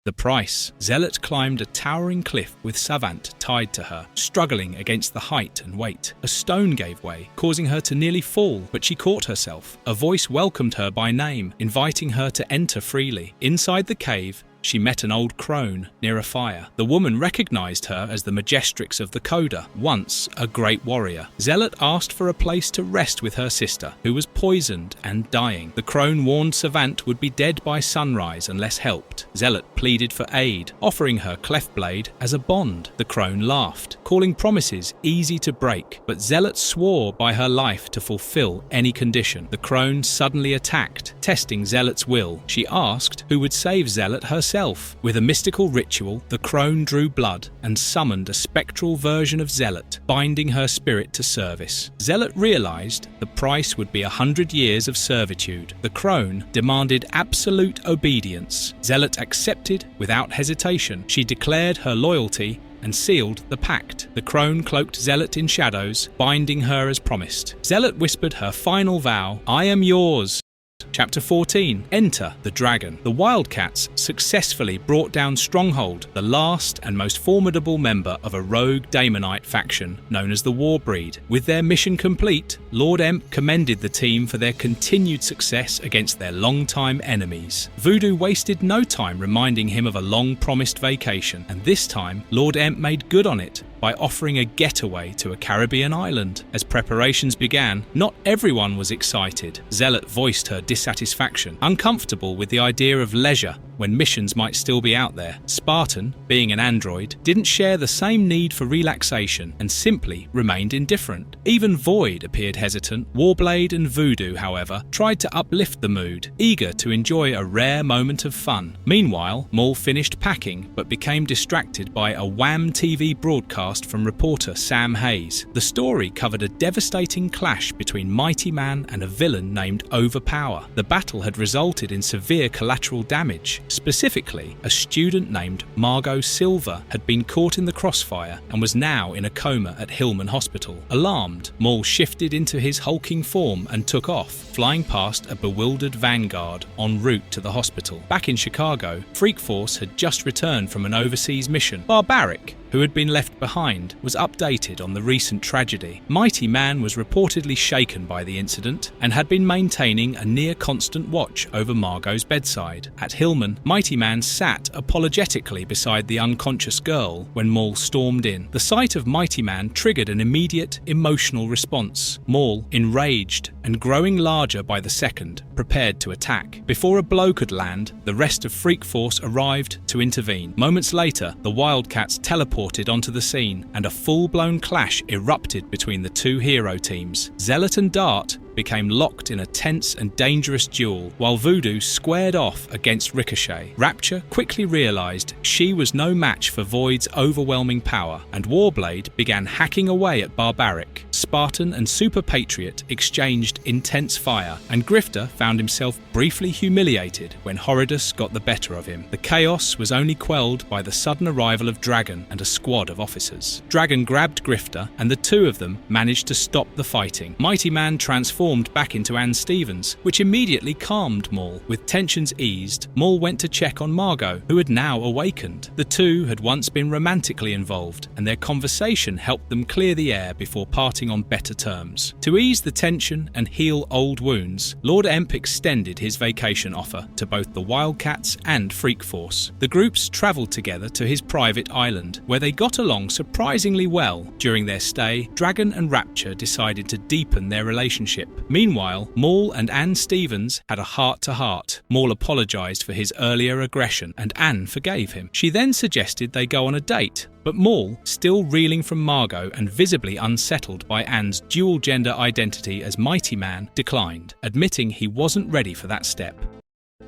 The price: Zealot climbed a towering cliff with Savant tied to her, struggling against the height and weight. A stone gave way, causing her to nearly fall, but she caught herself. A voice welcomed her by name, inviting her to enter freely. Inside the cave, she met an old crone near a fire. The woman recognized her as the Majestrix of the Coda, once a great warrior. Zealot asked for a place to rest with her sister, who was poisoned and dying. The crone warned Savant would be dead by sunrise unless helped. Zealot pleaded for aid, offering her cleft blade as a bond. The crone laughed, calling promises easy to break, but Zealot swore by her life to fulfill any condition. The crone suddenly attacked, testing Zealot's will. She asked who would save Zealot herself. With a mystical ritual, the crone drew blood and summoned a spectral version of Zealot, binding her spirit to service. Zealot realized the price would be 100 years of servitude. The crone demanded absolute obedience. Zealot accepted without hesitation. She declared her loyalty and sealed the pact. The crone cloaked Zealot in shadows, binding her as promised. Zealot whispered her final vow: "I am yours." Chapter 14. Enter the Dragon. The WildC.A.T.s successfully brought down Stronghold, the last and most formidable member of a rogue Daemonite faction known as the Warbreed. With their mission complete, Lord Emp commended the team for their continued success against their longtime enemies. Voodoo wasted no time reminding him of a long-promised vacation, and this time Lord Emp made good on it by offering a getaway to a Caribbean island. As preparations began, not everyone was excited. Zealot voiced her dissatisfaction, uncomfortable with the idea of leisure when missions might still be out there. Spartan, being an android, didn't share the same need for relaxation and simply remained indifferent. Even Void appeared hesitant. Warblade and Voodoo, however, tried to uplift the mood, eager to enjoy a rare moment of fun. Meanwhile, Maul finished packing but became distracted by a Wham TV broadcast from reporter Sam Hayes. The story covered a devastating clash between Mighty Man and a villain named Overpower. The battle had resulted in severe collateral damage. Specifically, a student named Margot Silver had been caught in the crossfire and was now in a coma at Hillman Hospital. Alarmed, Maul shifted into his hulking form and took off, flying past a bewildered vanguard en route to the hospital. Back in Chicago, Freak Force had just returned from an overseas mission. Barbaric, who had been left behind, was updated on the recent tragedy. Mighty Man was reportedly shaken by the incident and had been maintaining a near-constant watch over Margot's bedside. At Hillman, Mighty Man sat apologetically beside the unconscious girl when Maul stormed in. The sight of Mighty Man triggered an immediate emotional response. Maul, enraged and growing larger by the second, prepared to attack. Before a blow could land, the rest of Freak Force arrived to intervene. Moments later, the WildC.A.T.s teleported teleported onto the scene, and a full-blown clash erupted between the two hero teams. Zealot and Dart became locked in a tense and dangerous duel, while Voodoo squared off against Ricochet. Rapture quickly realized she was no match for Void's overwhelming power, and Warblade began hacking away at Barbaric. Spartan and Super Patriot exchanged intense fire, and Grifter found himself briefly humiliated when Horridus got the better of him. The chaos was only quelled by the sudden arrival of Dragon and a squad of officers. Dragon grabbed Grifter, and the two of them managed to stop the fighting. Mighty Man transformed back into Anne Stevens, which immediately calmed Maul. With tensions eased, Maul went to check on Margot, who had now awakened. The two had once been romantically involved, and their conversation helped them clear the air before parting on better terms. To ease the tension and heal old wounds, Lord Emp extended his vacation offer to both the WildC.A.T.s and Freak Force. The groups travelled together to his private island, where they got along surprisingly well. During their stay, Dragon and Rapture decided to deepen their relationship. Meanwhile, Maul and Anne Stevens had a heart-to-heart. Maul apologised for his earlier aggression, and Anne forgave him. She then suggested they go on a date, but Maul, still reeling from Margot and visibly unsettled by Anne's dual-gender identity as Mighty Man, declined, admitting he wasn't ready for that step.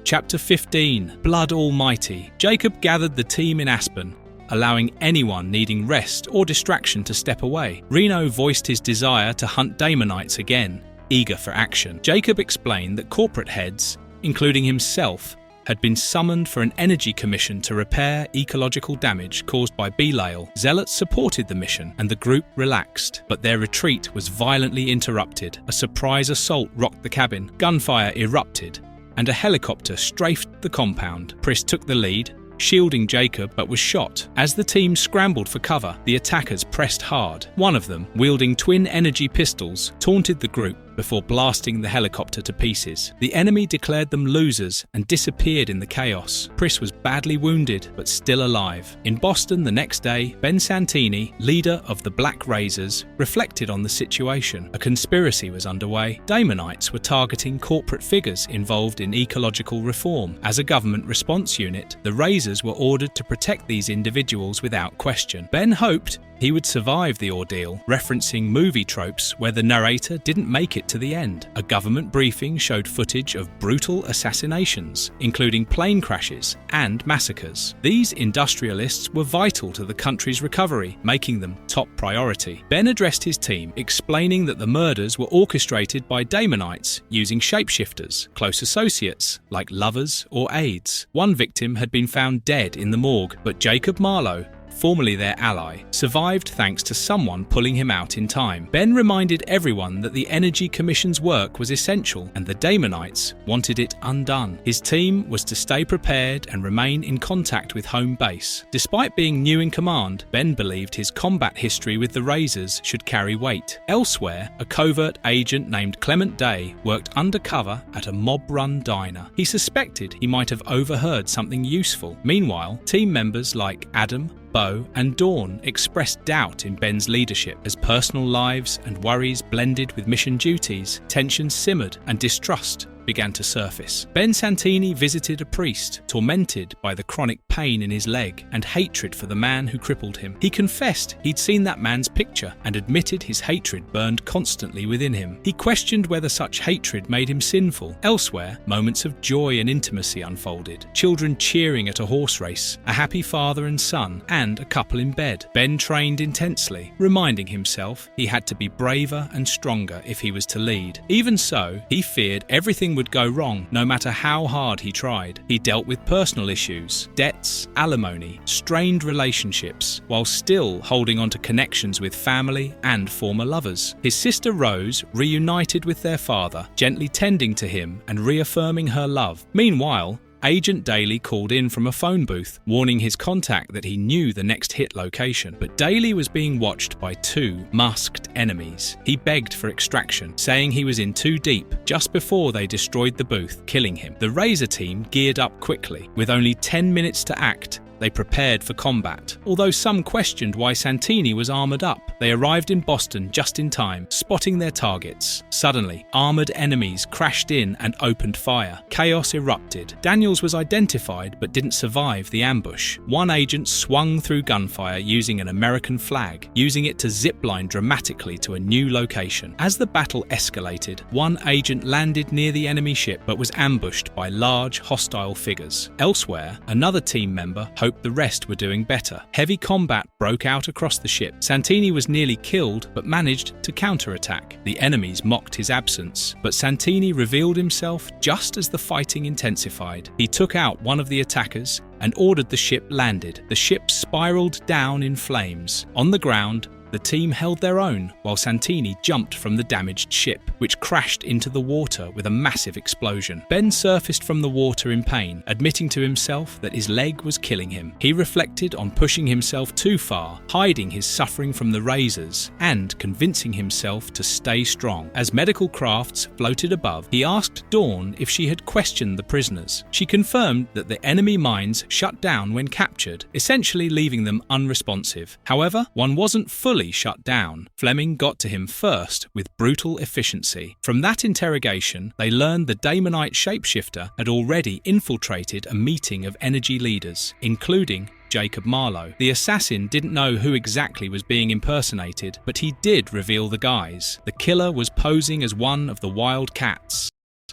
Chapter 15. Blood Almighty. Jacob gathered the team in Aspen, allowing anyone needing rest or distraction to step away. Reno voiced his desire to hunt Daemonites again, eager for action. Jacob explained that corporate heads, including himself, had been summoned for an energy commission to repair ecological damage caused by Belial. Zealots supported the mission, and the group relaxed, but their retreat was violently interrupted. A surprise assault rocked the cabin, gunfire erupted, and a helicopter strafed the compound. Pris took the lead, shielding Jacob, but was shot. As the team scrambled for cover, the attackers pressed hard. One of them, wielding twin energy pistols, taunted the group before blasting the helicopter to pieces. The enemy declared them losers and disappeared in the chaos. Pris was badly wounded, but still alive. In Boston the next day, Ben Santini, leader of the Black Razors, reflected on the situation. A conspiracy was underway. Daemonites were targeting corporate figures involved in ecological reform. As a government response unit, the Razors were ordered to protect these individuals without question. Ben hoped he would survive the ordeal, referencing movie tropes where the narrator didn't make it to the end. A government briefing showed footage of brutal assassinations, including plane crashes and massacres. These industrialists were vital to the country's recovery, making them top priority. Ben addressed his team, explaining that the murders were orchestrated by Daemonites using shapeshifters, close associates like lovers or aides. One victim had been found dead in the morgue, but Jacob Marlowe, formerly their ally, survived thanks to someone pulling him out in time. Ben reminded everyone that the Energy Commission's work was essential and the Daemonites wanted it undone. His team was to stay prepared and remain in contact with home base. Despite being new in command, Ben believed his combat history with the Razors should carry weight. Elsewhere, a covert agent named Clement Day worked undercover at a mob-run diner. He suspected he might have overheard something useful. Meanwhile, team members like Adam, Bo and Dawn expressed doubt in Ben's leadership. As personal lives and worries blended with mission duties, tensions simmered and distrust began to surface. Ben Santini visited a priest, tormented by the chronic pain in his leg and hatred for the man who crippled him. He confessed he'd seen that man's picture and admitted his hatred burned constantly within him. He questioned whether such hatred made him sinful. Elsewhere, moments of joy and intimacy unfolded. Children cheering at a horse race, a happy father and son, and a couple in bed. Ben trained intensely, reminding himself he had to be braver and stronger if he was to lead. Even so, he feared everything would go wrong, no matter how hard he tried. He dealt with personal issues, debts, alimony, strained relationships, while still holding on to connections with family and former lovers. His sister Rose reunited with their father, gently tending to him and reaffirming her love. Meanwhile, Agent Daly called in from a phone booth, warning his contact that he knew the next hit location. But Daly was being watched by two masked enemies. He begged for extraction, saying he was in too deep, just before they destroyed the booth, killing him. The Razor team geared up quickly. With only 10 minutes to act, They prepared for combat. Although some questioned why Santini was armored up, they arrived in Boston just in time, spotting their targets. Suddenly, armored enemies crashed in and opened fire. Chaos erupted. Daniels was identified but didn't survive the ambush. One agent swung through gunfire using an American flag, using it to zipline dramatically to a new location. As the battle escalated, one agent landed near the enemy ship but was ambushed by large hostile figures. Elsewhere, another team member hoped the rest were doing better. Heavy combat broke out across the ship. Santini was nearly killed but managed to counterattack. The enemies mocked his absence, but Santini revealed himself just as the fighting intensified. He took out one of the attackers and ordered the ship landed. The ship spiraled down in flames. On the ground, the team held their own while Santini jumped from the damaged ship, which crashed into the water with a massive explosion. Ben surfaced from the water in pain, admitting to himself that his leg was killing him. He reflected on pushing himself too far, hiding his suffering from the razors, and convincing himself to stay strong. As medical crafts floated above, he asked Dawn if she had questioned the prisoners. She confirmed that the enemy mines shut down when captured, essentially leaving them unresponsive. However, one wasn't fully shut down. Fleming got to him first with brutal efficiency. From that interrogation, they learned the Daemonite shapeshifter had already infiltrated a meeting of energy leaders, including Jacob Marlowe. The assassin didn't know who exactly was being impersonated, but he did reveal the guise. The killer was posing as one of the WildC.A.T.s.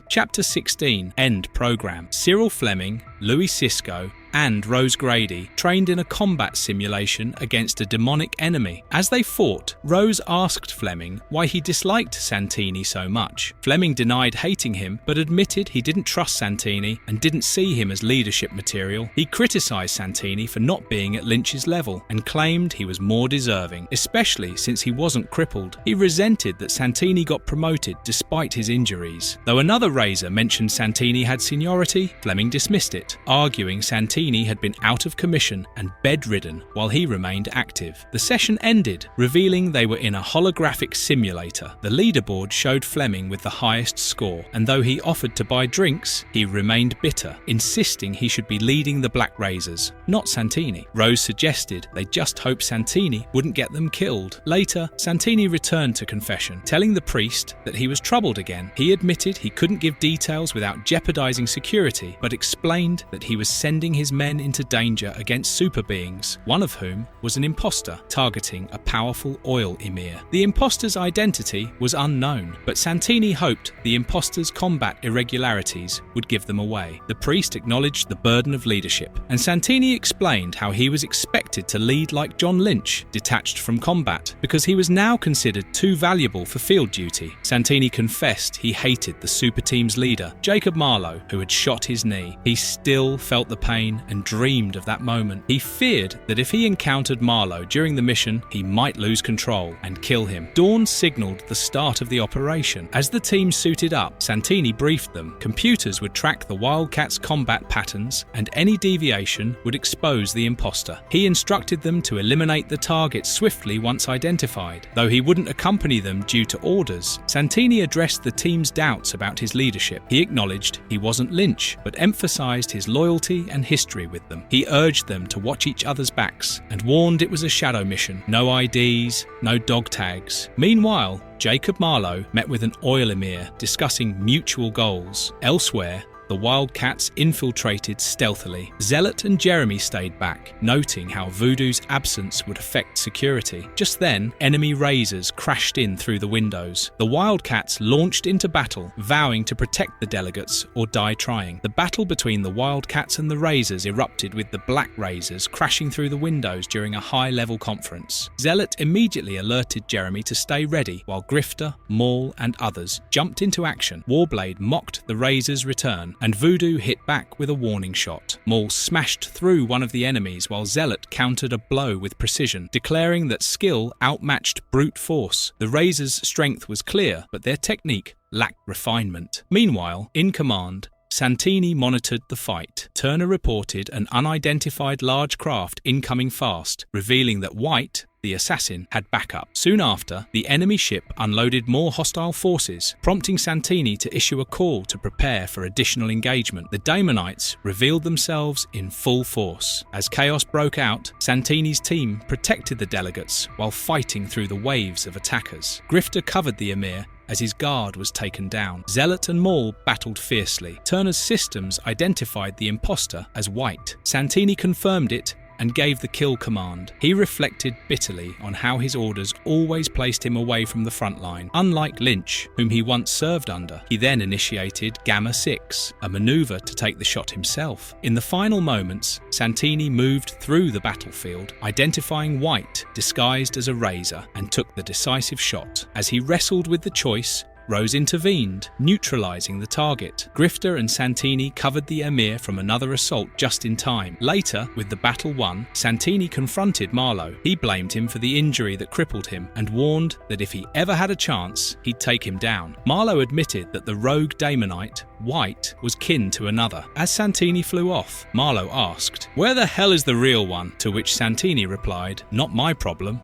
Chapter 16, End Program. Cyril Fleming, Louis Sisko, and Rose Grady trained in a combat simulation against a demonic enemy. As they fought, Rose asked Fleming why he disliked Santini so much. Fleming denied hating him, but admitted he didn't trust Santini and didn't see him as leadership material. He criticized Santini for not being at Lynch's level and claimed he was more deserving, especially since he wasn't crippled. He resented that Santini got promoted despite his injuries. Though another Razor mentioned Santini had seniority, Fleming dismissed it, arguing Santini had been out of commission and bedridden while he remained active. The session ended, revealing they were in a holographic simulator. The leaderboard showed Fleming with the highest score, and though he offered to buy drinks, he remained bitter, insisting he should be leading the Black Razors, not Santini. Rose suggested they just hope Santini wouldn't get them killed. Later, Santini returned to confession, telling the priest that he was troubled again. He admitted he couldn't give details without jeopardizing security, but explained that he was sending his men into danger against super beings, one of whom was an imposter targeting a powerful oil emir. The imposter's identity was unknown, but Santini hoped the imposter's combat irregularities would give them away. The priest acknowledged the burden of leadership, and Santini explained how he was expected to lead like John Lynch, detached from combat, because he was now considered too valuable for field duty. Santini confessed he hated the super team's leader, Jacob Marlowe, who had shot his knee. He still felt the pain and dreamed of that moment. He feared that if he encountered Marlowe during the mission, he might lose control and kill him. Dawn signaled the start of the operation. As the team suited up, Santini briefed them. Computers would track the WildC.A.T.s combat patterns, and any deviation would expose the imposter. He instructed them to eliminate the target swiftly once identified. Though he wouldn't accompany them due to orders, Santini addressed the team's doubts about his leadership. He acknowledged he wasn't Lynch, but emphasized his loyalty and history with them. He urged them to watch each other's backs and warned it was a shadow mission. No IDs, no dog tags. Meanwhile, Jacob Marlowe met with an oil emir discussing mutual goals. Elsewhere, the WildC.A.T.s infiltrated stealthily. Zealot and Jeremy stayed back, noting how Voodoo's absence would affect security. Just then, enemy Razors crashed in through the windows. The WildC.A.T.s launched into battle, vowing to protect the delegates or die trying. The battle between the WildC.A.T.s and the Razors erupted, with the Black Razors crashing through the windows during a high-level conference. Zealot immediately alerted Jeremy to stay ready, while Grifter, Maul, and others jumped into action. Warblade mocked the Razors' return, and Voodoo hit back with a warning shot. Maul smashed through one of the enemies while Zealot countered a blow with precision, declaring that skill outmatched brute force. The Razors' strength was clear, but their technique lacked refinement. Meanwhile, in command, Santini monitored the fight. Turner reported an unidentified large craft incoming fast, revealing that White, the the assassin, had backup. Soon after, the enemy ship unloaded more hostile forces, prompting Santini to issue a call to prepare for additional engagement. The Damonites revealed themselves in full force. As chaos broke out, Santini's team protected the delegates while fighting through the waves of attackers. Grifter covered the Emir as his guard was taken down. Zealot and Maul battled fiercely. Turner's systems identified the imposter as White. Santini confirmed it and gave the kill command. He reflected bitterly on how his orders always placed him away from the front line. Unlike Lynch, whom he once served under, he then initiated Gamma 6, a maneuver to take the shot himself. In the final moments, Santini moved through the battlefield, identifying White disguised as a razor, and took the decisive shot. As he wrestled with the choice, Rose intervened, neutralizing the target. Grifter and Santini covered the Emir from another assault just in time. Later, with the battle won, Santini confronted Marlowe. He blamed him for the injury that crippled him and warned that if he ever had a chance, he'd take him down. Marlowe admitted that the rogue Damonite, White, was kin to another. As Santini flew off, Marlowe asked, "Where the hell is the real one?" To which Santini replied, "Not my problem."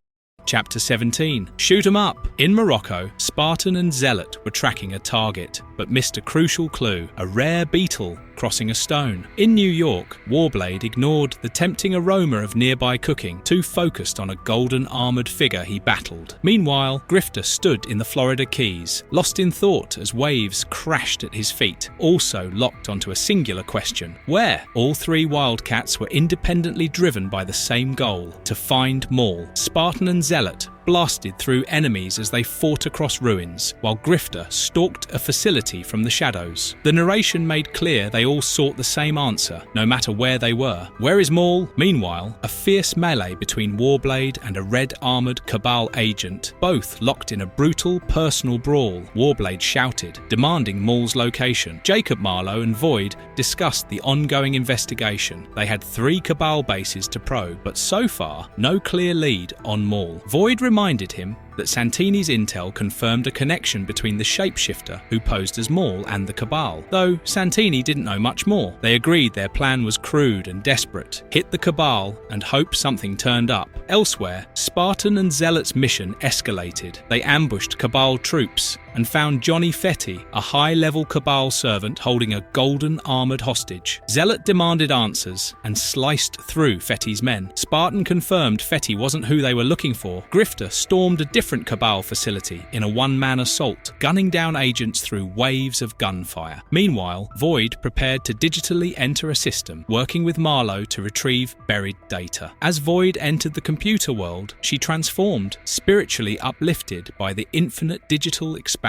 Chapter 17. Shoot 'em up! In Morocco, Spartan and Zealot were tracking a target, but missed a crucial clue, a rare beetle crossing a stone. In New York, Warblade ignored the tempting aroma of nearby cooking, too focused on a golden armoured figure he battled. Meanwhile, Grifter stood in the Florida Keys, lost in thought as waves crashed at his feet, also locked onto a singular question: where? All three Wildcats were independently driven by the same goal, to find Maul. Spartan and Zealot blasted through enemies as they fought across ruins, while Grifter stalked a facility from the shadows. The narration made clear they all sought the same answer, no matter where they were. Where is Maul? Meanwhile, a fierce melee between Warblade and a red-armoured Cabal agent, both locked in a brutal personal brawl. Warblade shouted, demanding Maul's location. Jacob Marlowe and Void discussed the ongoing investigation. They had 3 Cabal bases to probe, but so far, no clear lead on Maul. Void reminded him that Santini's intel confirmed a connection between the shapeshifter who posed as Maul and the Cabal, though Santini didn't know much more. They agreed their plan was crude and desperate: hit the Cabal and hope something turned up. Elsewhere, Spartan and Zealot's mission escalated. They ambushed Cabal troops and found Johnny Fetty, a high-level Cabal servant holding a golden armoured hostage. Zealot demanded answers and sliced through Fetty's men. Spartan confirmed Fetty wasn't who they were looking for. Grifter stormed a different Cabal facility in a one-man assault, gunning down agents through waves of gunfire. Meanwhile, Void prepared to digitally enter a system, working with Marlowe to retrieve buried data. As Void entered the computer world, she transformed, spiritually uplifted by the infinite digital expanse.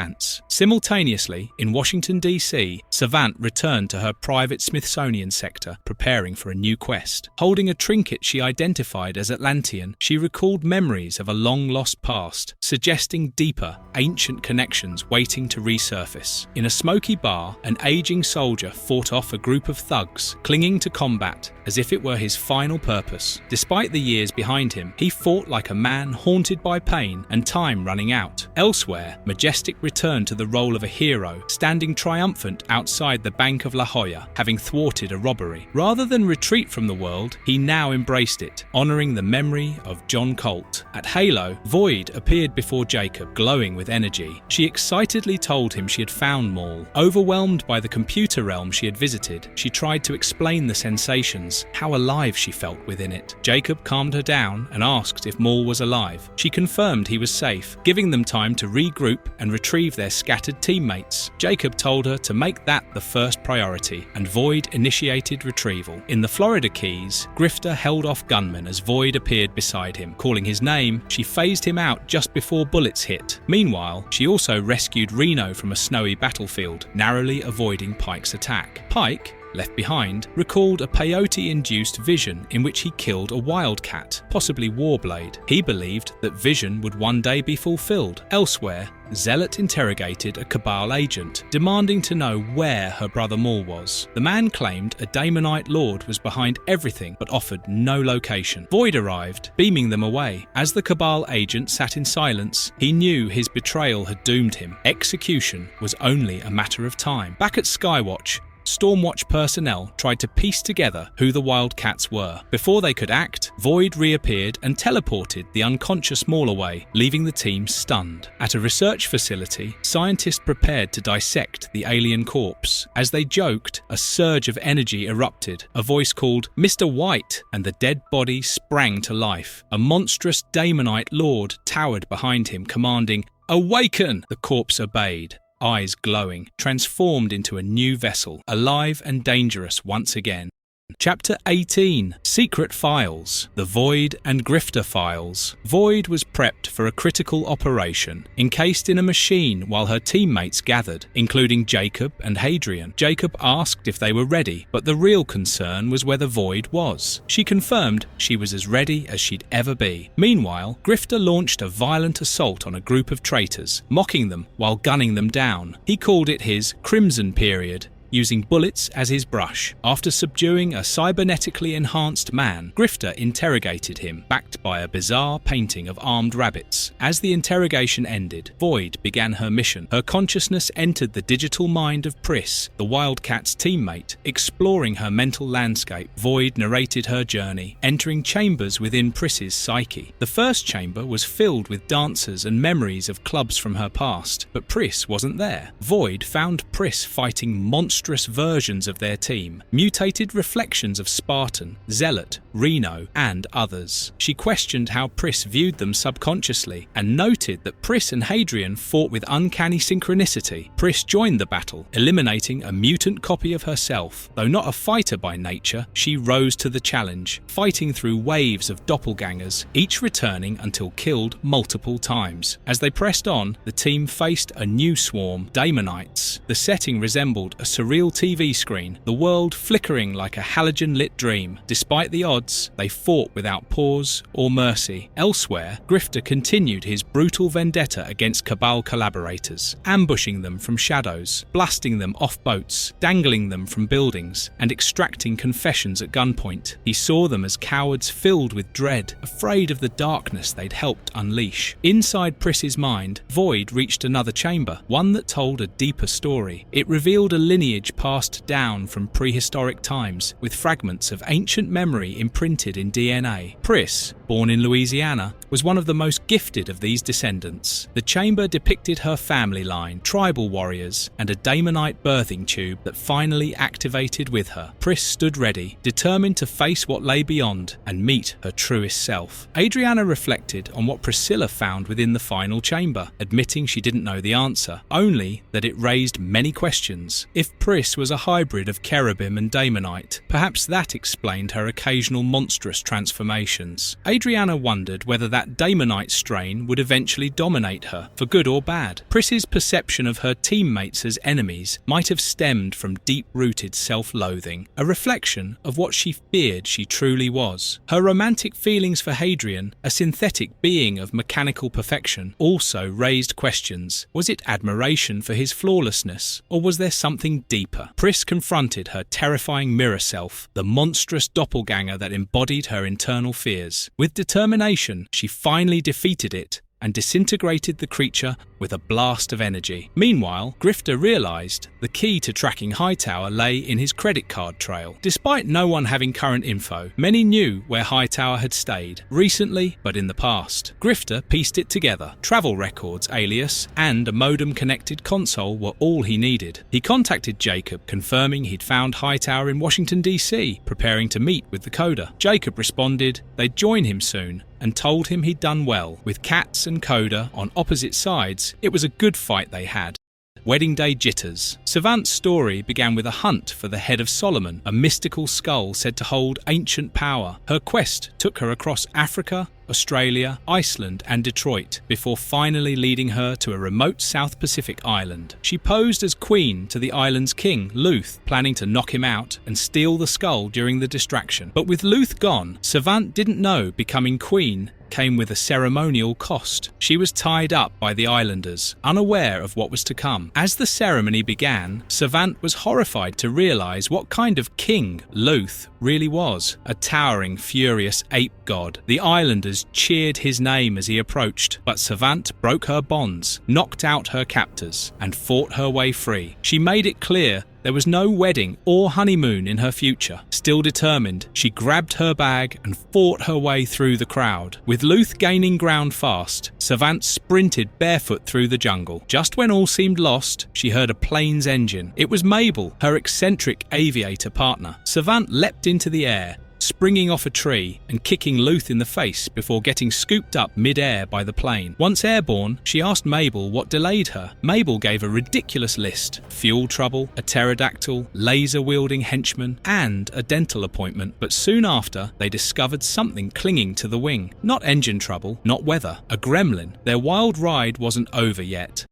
Simultaneously, in Washington, D.C., Savant returned to her private Smithsonian sector, preparing for a new quest. Holding a trinket she identified as Atlantean, she recalled memories of a long-lost past, suggesting deeper, ancient connections waiting to resurface. In a smoky bar, an aging soldier fought off a group of thugs, clinging to combat as if it were his final purpose. Despite the years behind him, he fought like a man haunted by pain and time running out. Elsewhere, Majestic returned to the role of a hero, standing triumphant outside the Bank of La Jolla, having thwarted a robbery. Rather than retreat from the world, he now embraced it, honouring the memory of John Colt. At Halo, Void appeared before Jacob, glowing with energy. She excitedly told him she had found Maul. Overwhelmed by the computer realm she had visited, she tried to explain the sensations, how alive she felt within it. Jacob calmed her down and asked if Maul was alive. She confirmed he was safe, giving them time to regroup and retrieve their scattered teammates. Jacob told her to make that the first priority, and Void initiated retrieval. In the Florida Keys, Grifter held off gunmen as Void appeared beside him. Calling his name, she phased him out just before bullets hit. Meanwhile, she also rescued Reno from a snowy battlefield, narrowly avoiding Pike's attack. Pike, left behind, recalled a peyote-induced vision in which he killed a wildcat, possibly Warblade. He believed that vision would one day be fulfilled. Elsewhere, Zealot interrogated a Cabal agent, demanding to know where her brother Maul was. The man claimed a Damonite lord was behind everything but offered no location. Void arrived, beaming them away. As the Cabal agent sat in silence, he knew his betrayal had doomed him. Execution was only a matter of time. Back at Skywatch, Stormwatch personnel tried to piece together who the Wildcats were. Before they could act, Void reappeared and teleported the unconscious Maul away, leaving the team stunned. At a research facility, scientists prepared to dissect the alien corpse. As they joked, a surge of energy erupted. A voice called Mr. White, and the dead body sprang to life. A monstrous Daemonite lord towered behind him, commanding, "Awaken!" The corpse obeyed, eyes glowing, transformed into a new vessel, alive and dangerous once again. Chapter 18. Secret Files. The Void and Grifter Files. Void was prepped for a critical operation, encased in a machine while her teammates gathered, including Jacob and Hadrian. Jacob asked if they were ready, but the real concern was whether Void was. She confirmed she was as ready as she'd ever be. Meanwhile, Grifter launched a violent assault on a group of traitors, mocking them while gunning them down. He called it his Crimson Period, using bullets as his brush. After subduing a cybernetically enhanced man, Grifter interrogated him, backed by a bizarre painting of armed rabbits. As the interrogation ended, Void began her mission. Her consciousness entered the digital mind of Pris, the Wildcats' teammate. Exploring her mental landscape, Void narrated her journey, entering chambers within Pris's psyche. The first chamber was filled with dancers and memories of clubs from her past, but Pris wasn't there. Void found Pris fighting monstrous versions of their team, mutated reflections of Spartan, Zealot, Reno, and others. She questioned how Pris viewed them subconsciously, and noted that Pris and Hadrian fought with uncanny synchronicity. Pris joined the battle, eliminating a mutant copy of herself. Though not a fighter by nature, she rose to the challenge, fighting through waves of doppelgangers, each returning until killed multiple times. As they pressed on, the team faced a new swarm, Daemonites. The setting resembled a surreal TV screen, the world flickering like a halogen-lit dream. Despite the odds, they fought without pause or mercy. Elsewhere, Grifter continued his brutal vendetta against Cabal collaborators, ambushing them from shadows, blasting them off boats, dangling them from buildings, and extracting confessions at gunpoint. He saw them as cowards filled with dread, afraid of the darkness they'd helped unleash. Inside Pris's mind, Void reached another chamber, one that told a deeper story. It revealed a lineage passed down from prehistoric times, with fragments of ancient memory imprinted in DNA. Pris, born in Louisiana, was one of the most gifted of these descendants. The chamber depicted her family line, tribal warriors, and a Daemonite birthing tube that finally activated with her. Pris stood ready, determined to face what lay beyond and meet her truest self. Adriana reflected on what Priscilla found within the final chamber, admitting she didn't know the answer, only that it raised many questions. If Pris was a hybrid of cherubim and Daemonite, perhaps that explained her occasional monstrous transformations. Adriana wondered whether that Daemonite strain would eventually dominate her, for good or bad. Pris's perception of her teammates as enemies might have stemmed from deep-rooted self-loathing, a reflection of what she feared she truly was. Her romantic feelings for Hadrian, a synthetic being of mechanical perfection, also raised questions. Was it admiration for his flawlessness, or was there something deeper? Pris confronted her terrifying mirror self, the monstrous doppelganger that embodied her internal fears. With determination, she finally defeated it and disintegrated the creature with a blast of energy. Meanwhile, Grifter realized the key to tracking Hightower lay in his credit card trail. Despite no one having current info, many knew where Hightower had stayed, recently but in the past. Grifter pieced it together. Travel records, alias, and a modem-connected console were all he needed. He contacted Jacob, confirming he'd found Hightower in Washington, D.C., preparing to meet with the coder. Jacob responded they'd join him soon, and told him he'd done well. With Cats and Coda on opposite sides, it was a good fight they had. Wedding Day Jitters. Savant's story began with a hunt for the Head of Solomon, a mystical skull said to hold ancient power. Her quest took her across Africa, Australia, Iceland, and Detroit, before finally leading her to a remote South Pacific island. She posed as queen to the island's king, Luth, planning to knock him out and steal the skull during the distraction. But with Luth gone, Savant didn't know becoming queen came with a ceremonial cost. She was tied up by the islanders, unaware of what was to come. As the ceremony began, Savant was horrified to realize what kind of king Luth really was, a towering, furious ape god. The islanders cheered his name as he approached, but Savant broke her bonds, knocked out her captors, and fought her way free. She made it clear there was no wedding or honeymoon in her future. Still determined, she grabbed her bag and fought her way through the crowd. With Luth gaining ground fast, Savant sprinted barefoot through the jungle. Just when all seemed lost, she heard a plane's engine. It was Mabel, her eccentric aviator partner. Savant leapt into the air, springing off a tree and kicking Luth in the face before getting scooped up mid-air by the plane. Once airborne, she asked Mabel what delayed her. Mabel gave a ridiculous list: fuel trouble, a pterodactyl, laser-wielding henchman, and a dental appointment. But soon after, they discovered something clinging to the wing. Not engine trouble, not weather, a gremlin. Their wild ride wasn't over yet.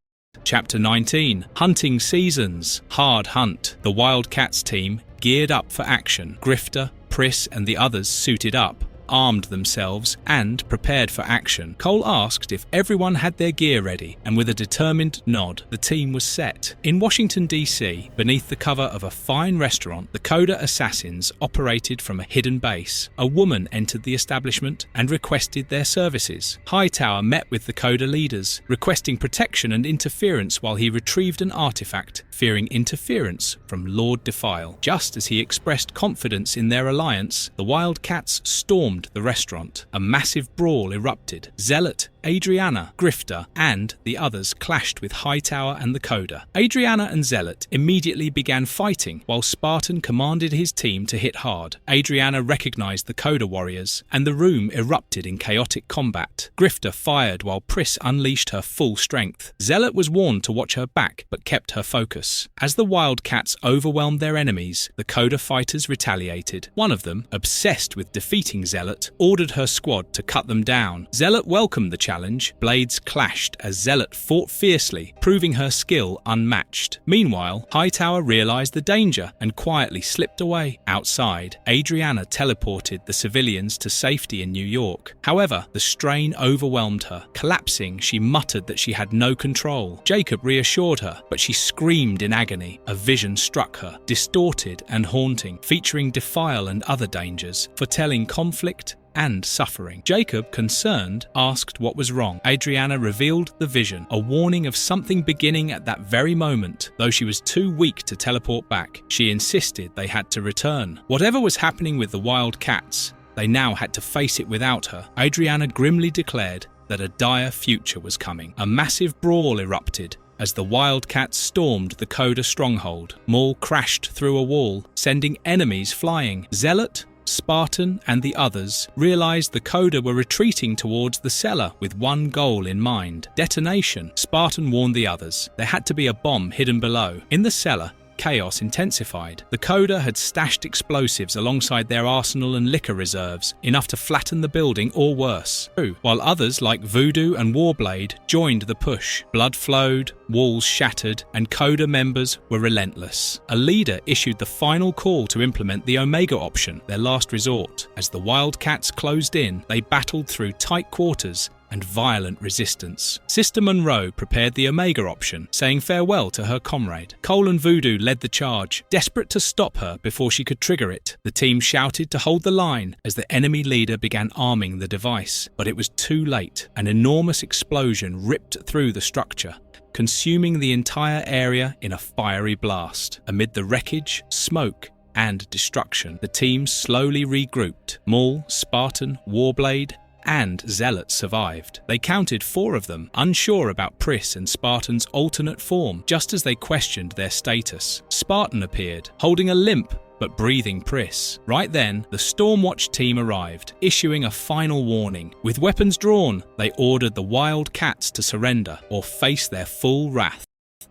Chapter 19. Hunting Seasons. Hard Hunt. The WildC.A.T.s team geared up for action. Grifter, Priss and the others suited up, armed themselves, and prepared for action. Cole asked if everyone had their gear ready, and with a determined nod, the team was set. In Washington, D.C., beneath the cover of a fine restaurant, the Coda assassins operated from a hidden base. A woman entered the establishment and requested their services. Hightower met with the Coda leaders, requesting protection and interference while he retrieved an artifact, fearing interference from Lord Defile. Just as he expressed confidence in their alliance, the WildC.A.T.s stormed the restaurant. A massive brawl erupted. Zealot, Adriana, Grifter, and the others clashed with Hightower and the Coda. Adriana and Zealot immediately began fighting, while Spartan commanded his team to hit hard. Adriana recognized the Coda warriors, and the room erupted in chaotic combat. Grifter fired while Priss unleashed her full strength. Zealot was warned to watch her back, but kept her focus. As the WildC.A.T.s overwhelmed their enemies, the Coda fighters retaliated. One of them, obsessed with defeating Zealot, ordered her squad to cut them down. Zealot welcomed the challenge. Blades clashed as Zealot fought fiercely, proving her skill unmatched. Meanwhile, Hightower realized the danger and quietly slipped away. Outside, Adriana teleported the civilians to safety in New York. However, the strain overwhelmed her. Collapsing, she muttered that she had no control. Jacob reassured her, but she screamed in agony. A vision struck her, distorted and haunting, featuring Defile and other dangers, foretelling conflict and suffering. Jacob, concerned, asked what was wrong. Adriana revealed the vision, a warning of something beginning at that very moment. Though she was too weak to teleport back, she insisted they had to return. Whatever was happening with the WildC.A.T.s, they now had to face it without her. Adriana grimly declared that a dire future was coming. A massive brawl erupted as the WildC.A.T.s stormed the Coda stronghold. Maul crashed through a wall, sending enemies flying. Zealot, Spartan and the others realized the Coda were retreating towards the cellar with one goal in mind: detonation. Spartan warned the others there had to be a bomb hidden below. In the cellar, chaos intensified. The Coda had stashed explosives alongside their arsenal and liquor reserves, enough to flatten the building or worse. While others like Voodoo and Warblade joined the push. Blood flowed, walls shattered, and Coda members were relentless. A leader issued the final call to implement the Omega option, their last resort. As the WildC.A.T.s closed in, they battled through tight quarters and violent resistance. Sister Monroe prepared the Omega option, saying farewell to her comrade. Cole and Voodoo led the charge, desperate to stop her before she could trigger it. The team shouted to hold the line as the enemy leader began arming the device. But it was too late. An enormous explosion ripped through the structure, consuming the entire area in a fiery blast. Amid the wreckage, smoke, and destruction, the team slowly regrouped. Maul, Spartan, Warblade, and Zealot survived. They counted 4 of them, unsure about Priss and Spartan's alternate form. Just as they questioned their status, Spartan appeared, holding a limp but breathing Priss. Right then, the Stormwatch team arrived, issuing a final warning. With weapons drawn, they ordered the WildC.A.T.s to surrender or face their full wrath.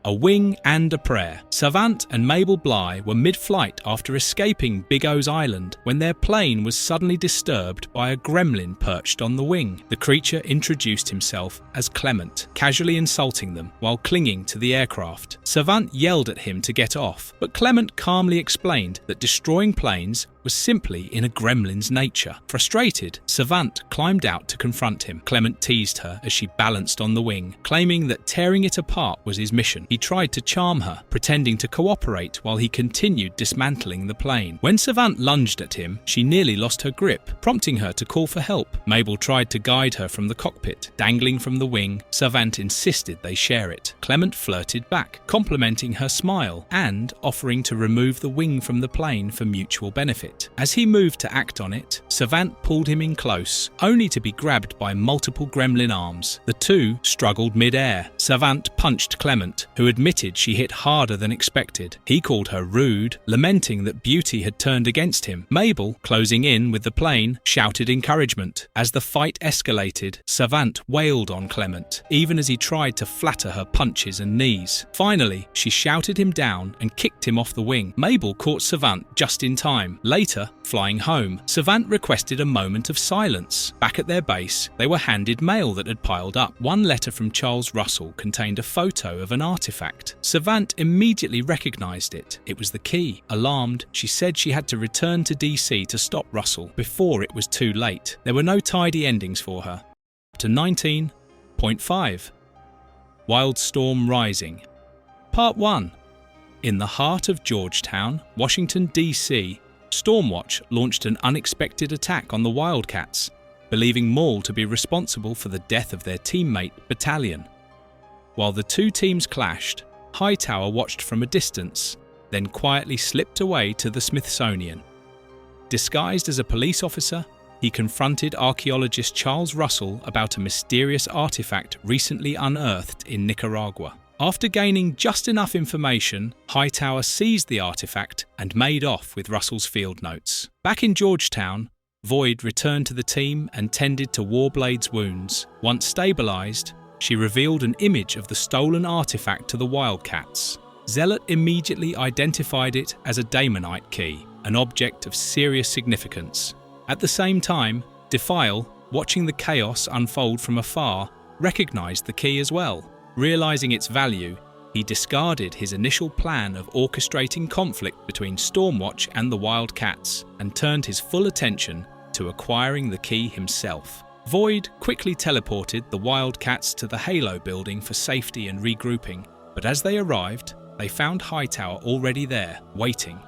A wing and a prayer. Savant and Mabel Bly were mid-flight after escaping Big O's island when their plane was suddenly disturbed by a gremlin perched on the wing. The creature introduced himself as Clement, casually insulting them while clinging to the aircraft. Savant yelled at him to get off, but Clement calmly explained that destroying planes was simply in a gremlin's nature. Frustrated, Savant climbed out to confront him. Clement teased her as she balanced on the wing, claiming that tearing it apart was his mission. He tried to charm her, pretending to cooperate while he continued dismantling the plane. When Savant lunged at him, she nearly lost her grip, prompting her to call for help. Mabel tried to guide her from the cockpit. Dangling from the wing, Savant insisted they share it. Clement flirted back, complimenting her smile and offering to remove the wing from the plane for mutual benefit. As he moved to act on it, Savant pulled him in close, only to be grabbed by multiple gremlin arms. The two struggled mid-air. Savant punched Clement, who admitted she hit harder than expected. He called her rude, lamenting that Beauty had turned against him. Mabel, closing in with the plane, shouted encouragement. As the fight escalated, Savant wailed on Clement, even as he tried to flatter her punches and knees. Finally, she shouted him down and kicked him off the wing. Mabel caught Savant just in time. Later, flying home, Savant requested a moment of silence. Back at their base, they were handed mail that had piled up. One letter from Charles Russell contained a photo of an artifact. Savant immediately recognized it. It was the key. Alarmed, she said she had to return to DC to stop Russell before it was too late. There were no tidy endings for her. To 19.5. Wildstorm Rising. Part 1. In the heart of Georgetown, Washington, D.C., Stormwatch launched an unexpected attack on the Wildcats, believing Maul to be responsible for the death of their teammate, Battalion. While the two teams clashed, Hightower watched from a distance, then quietly slipped away to the Smithsonian. Disguised as a police officer, he confronted archaeologist Charles Russell about a mysterious artifact recently unearthed in Nicaragua. After gaining just enough information, Hightower seized the artifact and made off with Russell's field notes. Back in Georgetown, Void returned to the team and tended to Warblade's wounds. Once stabilized, she revealed an image of the stolen artifact to the Wildcats. Zealot immediately identified it as a Daemonite key, an object of serious significance. At the same time, Defile, watching the chaos unfold from afar, recognized the key as well. Realizing its value, he discarded his initial plan of orchestrating conflict between Stormwatch and the Wildcats and turned his full attention to acquiring the key himself. Void quickly teleported the Wildcats to the Halo building for safety and regrouping, but as they arrived, they found Hightower already there, waiting.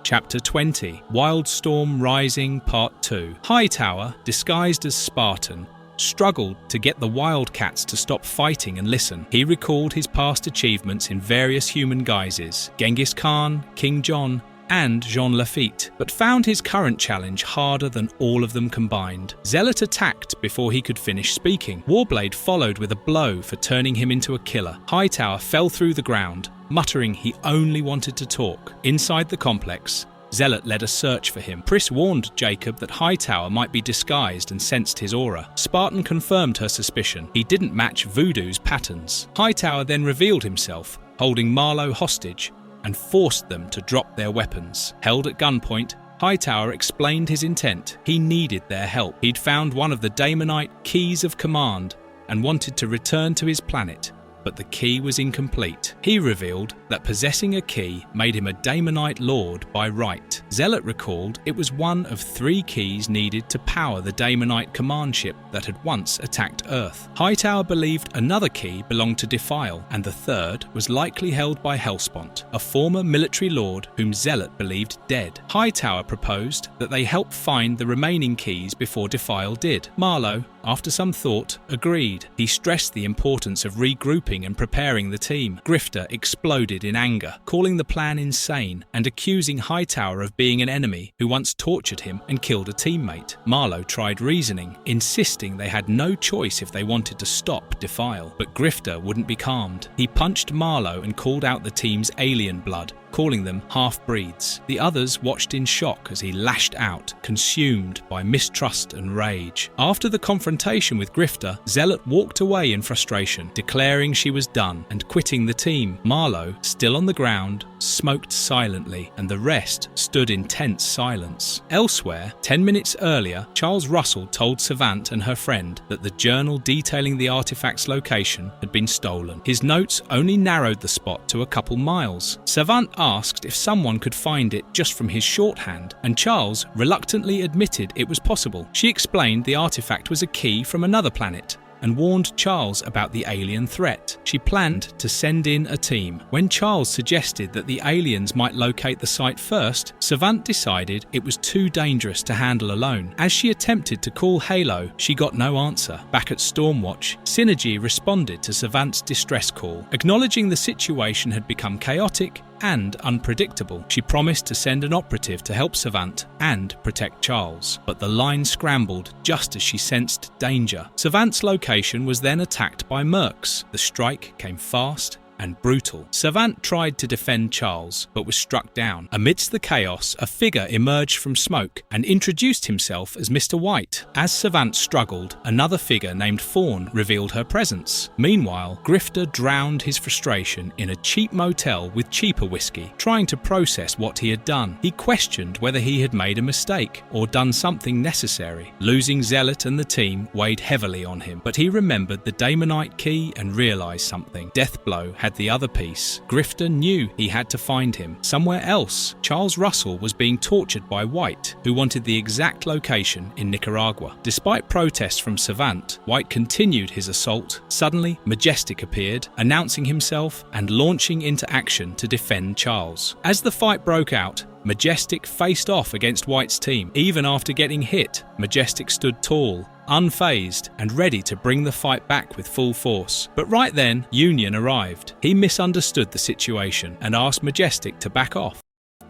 Chapter 20. Wildstorm Rising Part 2. Hightower, disguised as Spartan, struggled to get the Wildcats to stop fighting and listen. He recalled his past achievements in various human guises, Genghis Khan, King John, and Jean Lafitte, but found his current challenge harder than all of them combined. Zealot attacked before he could finish speaking. Warblade followed with a blow for turning him into a killer. Hightower fell through the ground, muttering he only wanted to talk. Inside the complex, Zealot led a search for him. Pris warned Jacob that Hightower might be disguised and sensed his aura. Spartan confirmed her suspicion. He didn't match Voodoo's patterns. Hightower then revealed himself, holding Marlowe hostage, and forced them to drop their weapons. Held at gunpoint, Hightower explained his intent. He needed their help. He'd found one of the Daemonite keys of command and wanted to return to his planet, but the key was incomplete. He revealed that possessing a key made him a Daemonite Lord by right. Zealot recalled it was one of 3 keys needed to power the Daemonite command ship that had once attacked Earth. Hightower believed another key belonged to Defile, and the third was likely held by Hellspont, a former military lord whom Zealot believed dead. Hightower proposed that they help find the remaining keys before Defile did. Marlowe, after some thought, agreed. He stressed the importance of regrouping and preparing the team. Grifter exploded in anger, calling the plan insane and accusing Hightower of being an enemy who once tortured him and killed a teammate. Marlowe tried reasoning, insisting they had no choice if they wanted to stop Defile, but Grifter wouldn't be calmed. He punched Marlowe and called out the team's alien blood, calling them half-breeds. The others watched in shock as he lashed out, consumed by mistrust and rage. After the confrontation with Grifter, Zealot walked away in frustration, declaring she was done and quitting the team. Marlowe, still on the ground, smoked silently, and the rest stood in tense silence. Elsewhere, 10 minutes earlier, Charles Russell told Savant and her friend that the journal detailing the artifact's location had been stolen. His notes only narrowed the spot to a couple miles. Savant asked if someone could find it just from his shorthand, and Charles reluctantly admitted it was possible. She explained the artifact was a key from another planet and warned Charles about the alien threat. She planned to send in a team. When Charles suggested that the aliens might locate the site first, Savant decided it was too dangerous to handle alone. As she attempted to call Halo, she got no answer. Back at Stormwatch, Synergy responded to Savant's distress call. Acknowledging the situation had become chaotic and unpredictable, she promised to send an operative to help Savant and protect Charles. But the line scrambled just as she sensed danger. Savant's location was then attacked by mercs. The strike came fast and brutal. Savant tried to defend Charles, but was struck down. Amidst the chaos, a figure emerged from smoke and introduced himself as Mr. White. As Savant struggled, another figure named Fawn revealed her presence. Meanwhile, Grifter drowned his frustration in a cheap motel with cheaper whiskey, trying to process what he had done. He questioned whether he had made a mistake or done something necessary. Losing Zealot and the team weighed heavily on him, but he remembered the Daemonite key and realized something. Deathblow had the other piece. Grifter knew he had to find him. Somewhere else, Charles Russell was being tortured by White, who wanted the exact location in Nicaragua. Despite protests from Savant, White continued his assault. Suddenly, Majestic appeared, announcing himself and launching into action to defend Charles. As the fight broke out, Majestic faced off against White's team. Even after getting hit, Majestic stood tall, unfazed, and ready to bring the fight back with full force. But right then, Union arrived. He misunderstood the situation and asked Majestic to back off.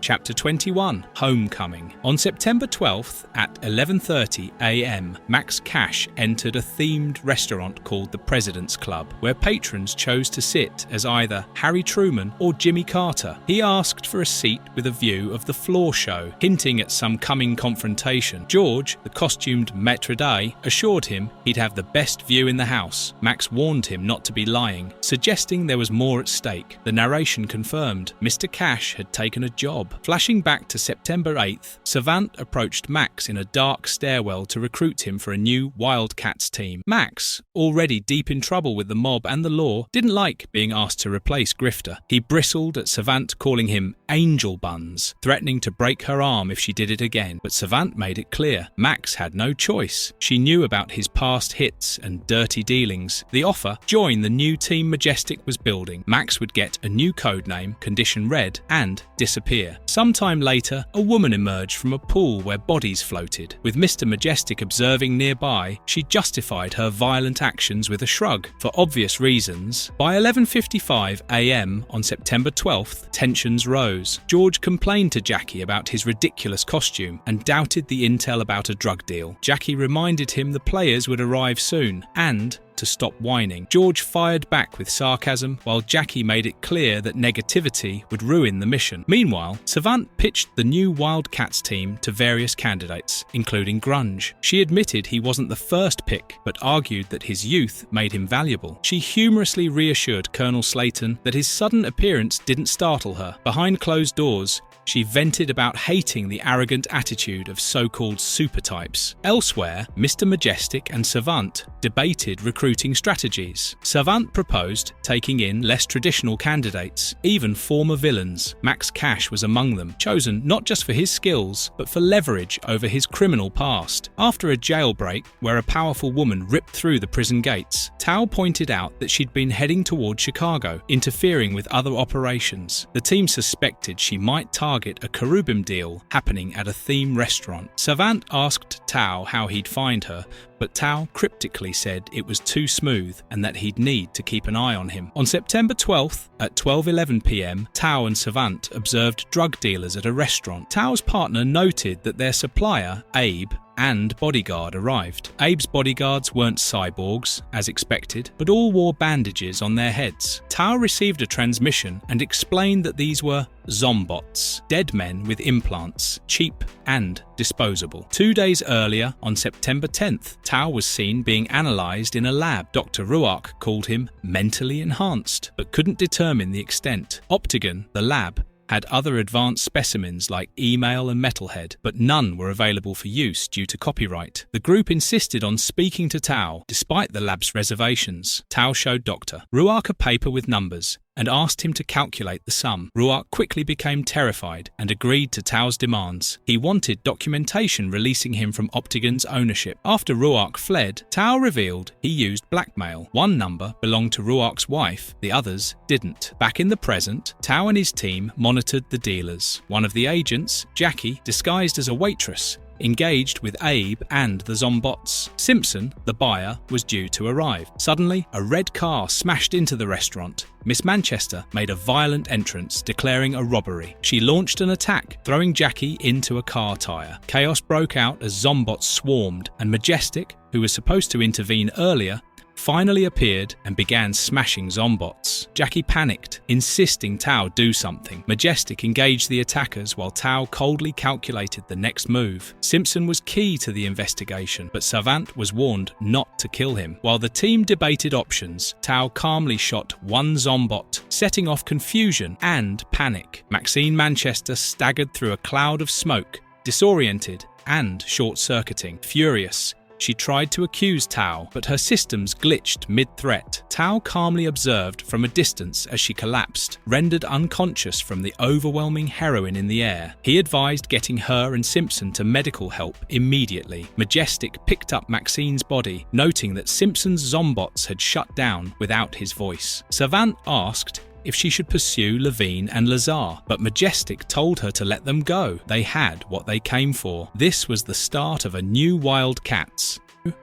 Chapter 21, Homecoming. On September 12th at 11:30 a.m, Max Cash entered a themed restaurant called the President's Club, where patrons chose to sit as either Harry Truman or Jimmy Carter. He asked for a seat with a view of the floor show, hinting at some coming confrontation. George, the costumed maître d', assured him he'd have the best view in the house. Max warned him not to be lying, suggesting there was more at stake. The narration confirmed Mr. Cash had taken a job. Flashing back to September 8th, Savant approached Max in a dark stairwell to recruit him for a new WildC.A.T.s team. Max, already deep in trouble with the mob and the law, didn't like being asked to replace Grifter. He bristled at Savant, calling him Angel Buns, threatening to break her arm if she did it again. But Savant made it clear Max had no choice. She knew about his past hits and dirty dealings. The offer: join the new team Majestic was building. Max would get a new codename, Condition Red, and disappear. Sometime later, a woman emerged from a pool where bodies floated. With Mr. Majestic observing nearby, she justified her violent actions with a shrug. For obvious reasons, by 11:55 a.m. on September 12th, tensions rose. George complained to Jackie about his ridiculous costume and doubted the intel about a drug deal. Jackie reminded him the players would arrive soon and to stop whining. George fired back with sarcasm, while Jackie made it clear that negativity would ruin the mission. Meanwhile, Savant pitched the new WildC.A.T.s team to various candidates, including Grunge. She admitted he wasn't the first pick, but argued that his youth made him valuable. She humorously reassured Colonel Slayton that his sudden appearance didn't startle her. Behind closed doors, she vented about hating the arrogant attitude of so-called super types. Elsewhere, Mr. Majestic and Savant debated recruiting strategies. Savant proposed taking in less traditional candidates, even former villains. Max Cash was among them, chosen not just for his skills, but for leverage over his criminal past. After a jailbreak, where a powerful woman ripped through the prison gates, Tao pointed out that she'd been heading toward Chicago, interfering with other operations. The team suspected she might target a Carubim deal happening at a theme restaurant. Savant asked Tao how he'd find her, but Tao cryptically said it was too smooth and that he'd need to keep an eye on him. On September 12th at 12:11 p.m, Tao and Savant observed drug dealers at a restaurant. Tao's partner noted that their supplier, Abe, and bodyguard arrived. Abe's bodyguards weren't cyborgs, as expected, but all wore bandages on their heads. Tao received a transmission and explained that these were zombots, dead men with implants, cheap and disposable. 2 days earlier, on September 10th, Tao was seen being analysed in a lab. Dr. Ruark called him mentally enhanced, but couldn't determine the extent. Optigan, the lab, had other advanced specimens like email and metalhead, but none were available for use due to copyright. The group insisted on speaking to Tao, despite the lab's reservations. Tao showed Dr. Ruark a paper with numbers and asked him to calculate the sum. Ruark quickly became terrified and agreed to Tao's demands. He wanted documentation releasing him from Optigon's ownership. After Ruark fled, Tao revealed he used blackmail. One number belonged to Ruark's wife, the others didn't. Back in the present, Tao and his team monitored the dealers. One of the agents, Jackie, disguised as a waitress, engaged with Abe and the Zombots. Simpson, the buyer, was due to arrive. Suddenly, a red car smashed into the restaurant. Miss Manchester made a violent entrance, declaring a robbery. She launched an attack, throwing Jackie into a car tire. Chaos broke out as Zombots swarmed, and Majestic, who was supposed to intervene earlier, finally appeared and began smashing Zombots. Jackie panicked, insisting Tao do something. Majestic engaged the attackers while Tao coldly calculated the next move. Simpson was key to the investigation, but Savant was warned not to kill him. While the team debated options, Tao calmly shot one Zombot, setting off confusion and panic. Maxine Manchester staggered through a cloud of smoke, disoriented and short-circuiting. Furious, she tried to accuse Tao, but her systems glitched mid-threat. Tao calmly observed from a distance as she collapsed, rendered unconscious from the overwhelming heroin in the air. He advised getting her and Simpson to medical help immediately. Majestic picked up Maxine's body, noting that Simpson's Zombots had shut down without his voice. Savant asked if she should pursue Levine and Lazar, but Majestic told her to let them go. They had what they came for. This was the start of a new WildC.A.T.s,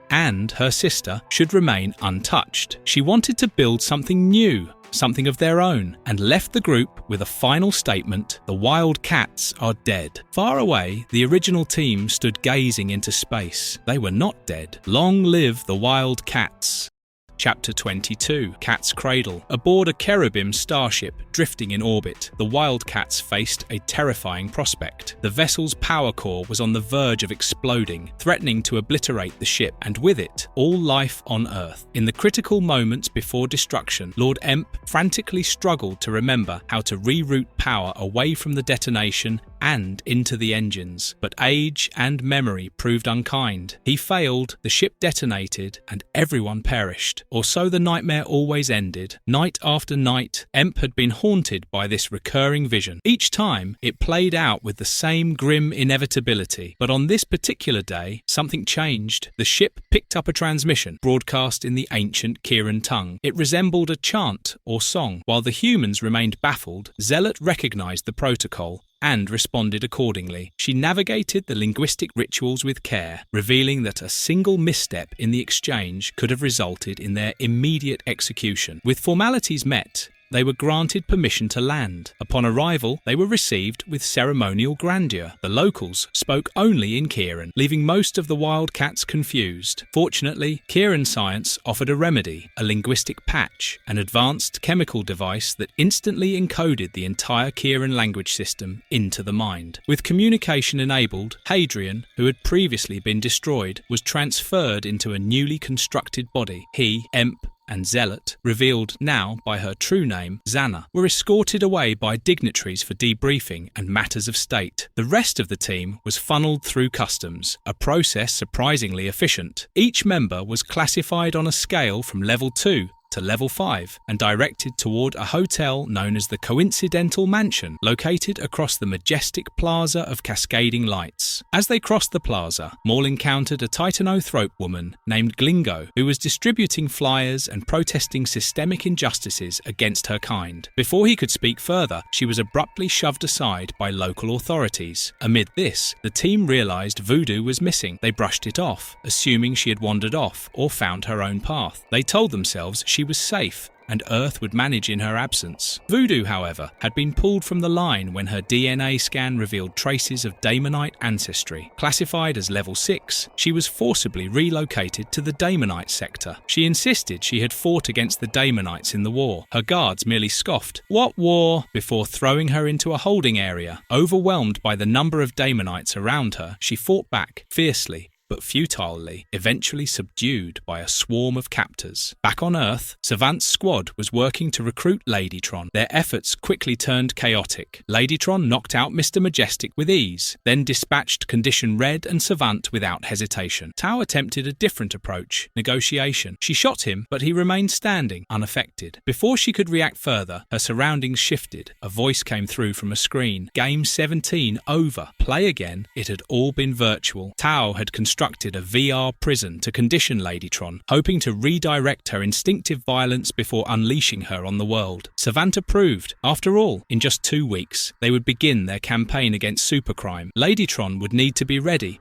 and her sister should remain untouched. She wanted to build something new, something of their own, and left the group with a final statement: the WildC.A.T.s are dead. Far away, the original team stood gazing into space. They were not dead. Long live the WildC.A.T.s. Chapter 22, Cat's Cradle. Aboard a Cherubim starship drifting in orbit, the WildC.A.T.s faced a terrifying prospect. The vessel's power core was on the verge of exploding, threatening to obliterate the ship, and with it, all life on Earth. In the critical moments before destruction, Lord Emp frantically struggled to remember how to reroute power away from the detonation and into the engines, but age and memory proved unkind. He failed, the ship detonated, and everyone perished. Or so the nightmare always ended. Night after night, Emp had been haunted by this recurring vision. Each time, it played out with the same grim inevitability. But on this particular day, something changed. The ship picked up a transmission, broadcast in the ancient Kieran tongue. It resembled a chant or song. While the humans remained baffled, Zealot recognized the protocol and responded accordingly. She navigated the linguistic rituals with care, revealing that a single misstep in the exchange could have resulted in their immediate execution. With formalities met, they were granted permission to land. Upon arrival, they were received with ceremonial grandeur. The locals spoke only in Kieran, leaving most of the WildC.A.T.s confused. Fortunately, Kieran science offered a remedy, a linguistic patch, an advanced chemical device that instantly encoded the entire Kieran language system into the mind. With communication enabled, Hadrian, who had previously been destroyed, was transferred into a newly constructed body. He, Emp, and Zealot, revealed now by her true name, Xana, were escorted away by dignitaries for debriefing and matters of state. The rest of the team was funneled through customs, a process surprisingly efficient. Each member was classified on a scale from level 2 to level 5 and directed toward a hotel known as the Coincidental Mansion, located across the majestic plaza of cascading lights. As they crossed the plaza, Maul encountered a Titanothrope woman named Glingo, who was distributing flyers and protesting systemic injustices against her kind. Before he could speak further, she was abruptly shoved aside by local authorities. Amid this, the team realized Voodoo was missing. They brushed it off, assuming she had wandered off or found her own path. They told themselves she was safe and Earth would manage in her absence. Voodoo, however, had been pulled from the line when her DNA scan revealed traces of Daemonite ancestry. Classified as level 6, she was forcibly relocated to the Daemonite sector. She insisted she had fought against the Daemonites in the war. Her guards merely scoffed, "What war?" before throwing her into a holding area. Overwhelmed by the number of Daemonites around her, she fought back fiercely, but futilely, eventually subdued by a swarm of captors. Back on Earth, Savant's squad was working to recruit Ladytron. Their efforts quickly turned chaotic. Ladytron knocked out Mr. Majestic with ease, then dispatched Condition Red and Savant without hesitation. Tao attempted a different approach, negotiation. She shot him, but he remained standing, unaffected. Before she could react further, her surroundings shifted. A voice came through from a screen. Game 17 over. Play again. It had all been virtual. Tao had constructed a VR prison to condition Ladytron, hoping to redirect her instinctive violence before unleashing her on the world. Savant approved. After all, in just 2 weeks, they would begin their campaign against supercrime. Ladytron would need to be ready.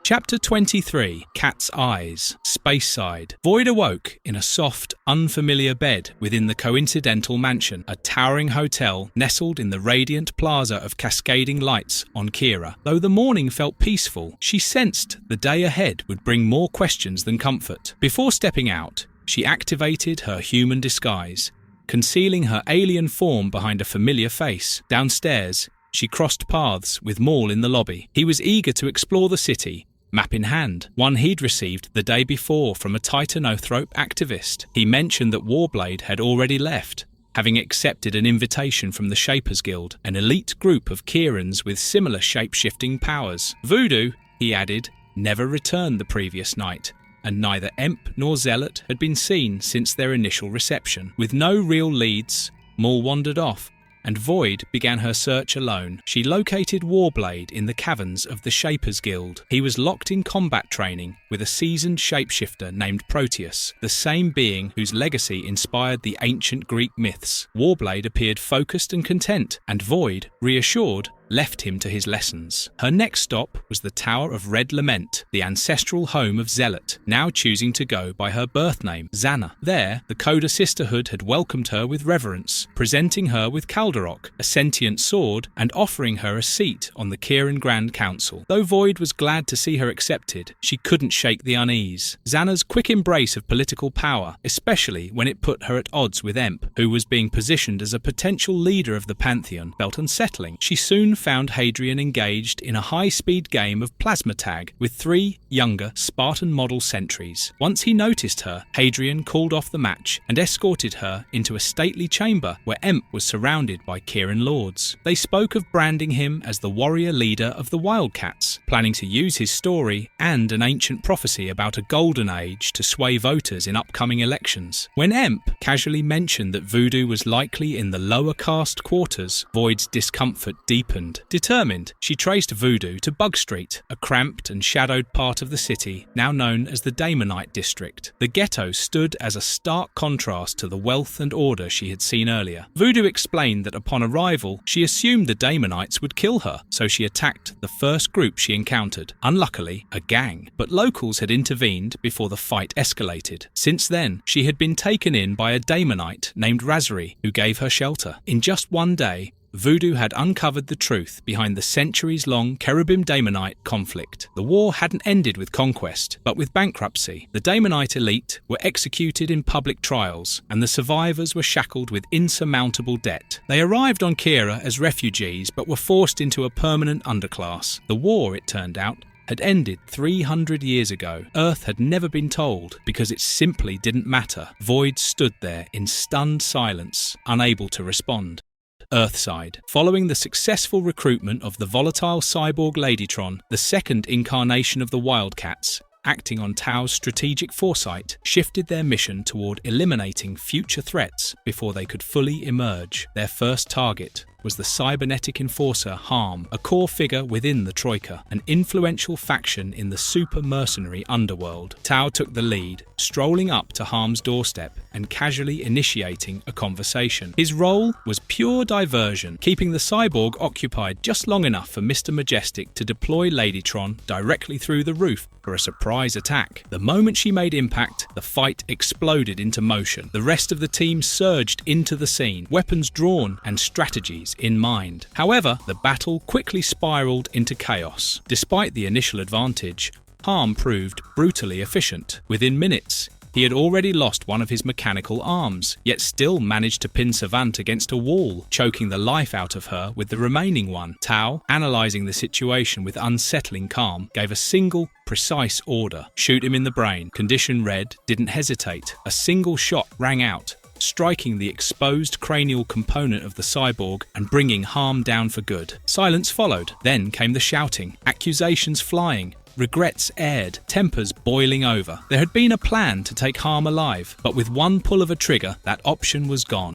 Chapter 23, Cat's Eyes, Spaceside. Void awoke in a soft, unfamiliar bed within the coincidental mansion, a towering hotel nestled in the radiant plaza of cascading lights on Kira. Though the morning felt peaceful, she sensed the day ahead would bring more questions than comfort. Before stepping out, she activated her human disguise, concealing her alien form behind a familiar face. Downstairs, she crossed paths with Maul in the lobby. He was eager to explore the city, map in hand, one he'd received the day before from a Titanothrope activist. He mentioned that Warblade had already left, having accepted an invitation from the Shapers Guild, an elite group of Kirans with similar shape-shifting powers. Voodoo, he added, never returned the previous night, and neither Emp nor Zealot had been seen since their initial reception. With no real leads, Maul wandered off, and Void began her search alone. She located Warblade in the caverns of the Shapers Guild. He was locked in combat training with a seasoned shapeshifter named Proteus, the same being whose legacy inspired the ancient Greek myths. Warblade appeared focused and content, and Void, reassured, left him to his lessons. Her next stop was the Tower of Red Lament, the ancestral home of Zealot, now choosing to go by her birth name, Xana. There, the Coda Sisterhood had welcomed her with reverence, presenting her with Calderok, a sentient sword, and offering her a seat on the Kiran Grand Council. Though Void was glad to see her accepted, she couldn't shake the unease. Xana's quick embrace of political power, especially when it put her at odds with Emp, who was being positioned as a potential leader of the Pantheon, felt unsettling. She soon found Hadrian engaged in a high-speed game of plasma tag with 3 younger Spartan model sentries. Once he noticed her, Hadrian called off the match and escorted her into a stately chamber where Emp was surrounded by Kiran lords. They spoke of branding him as the warrior leader of the WildC.A.T.s, planning to use his story and an ancient prophecy about a golden age to sway voters in upcoming elections. When Emp casually mentioned that Voodoo was likely in the lower caste quarters, Void's discomfort deepened. Determined, she traced Voodoo to Bug Street, a cramped and shadowed part of the city now known as the Daemonite District. The ghetto stood as a stark contrast to the wealth and order she had seen earlier. Voodoo explained that upon arrival, she assumed the Daemonites would kill her, so she attacked the first group she encountered, unluckily a gang. But locals had intervened before the fight escalated. Since then, she had been taken in by a Daemonite named Razari, who gave her shelter. In just one day, Voodoo had uncovered the truth behind the centuries-long Cherubim-Daemonite conflict. The war hadn't ended with conquest, but with bankruptcy. The Daemonite elite were executed in public trials, and the survivors were shackled with insurmountable debt. They arrived on Kira as refugees, but were forced into a permanent underclass. The war, it turned out, had ended 300 years ago. Earth had never been told, because it simply didn't matter. Void stood there in stunned silence, unable to respond. Earthside. Following the successful recruitment of the volatile cyborg Ladytron, the second incarnation of the WildC.A.T.s, acting on Tao's strategic foresight, shifted their mission toward eliminating future threats before they could fully emerge. Their first target was the cybernetic enforcer Harm, a core figure within the Troika, an influential faction in the super mercenary underworld. Tao took the lead, strolling up to Harm's doorstep and casually initiating a conversation. His role was pure diversion, keeping the cyborg occupied just long enough for Mr. Majestic to deploy Ladytron directly through the roof for a surprise attack. The moment she made impact, the fight exploded into motion. The rest of the team surged into the scene, weapons drawn and strategies in mind. However, the battle quickly spiraled into chaos. Despite the initial advantage, Harm proved brutally efficient. Within minutes, He had already lost one of his mechanical arms, yet still managed to pin Savant against a wall, choking the life out of her with the remaining one. Tao, analysing the situation with unsettling calm, gave a single, precise order. Shoot him in the brain. Condition red, didn't hesitate. A single shot rang out, striking the exposed cranial component of the cyborg and bringing harm down for good. Silence followed. Then came the shouting, accusations flying, regrets aired, tempers boiling over. There had been a plan to take Harm alive, but with one pull of a trigger, that option was gone.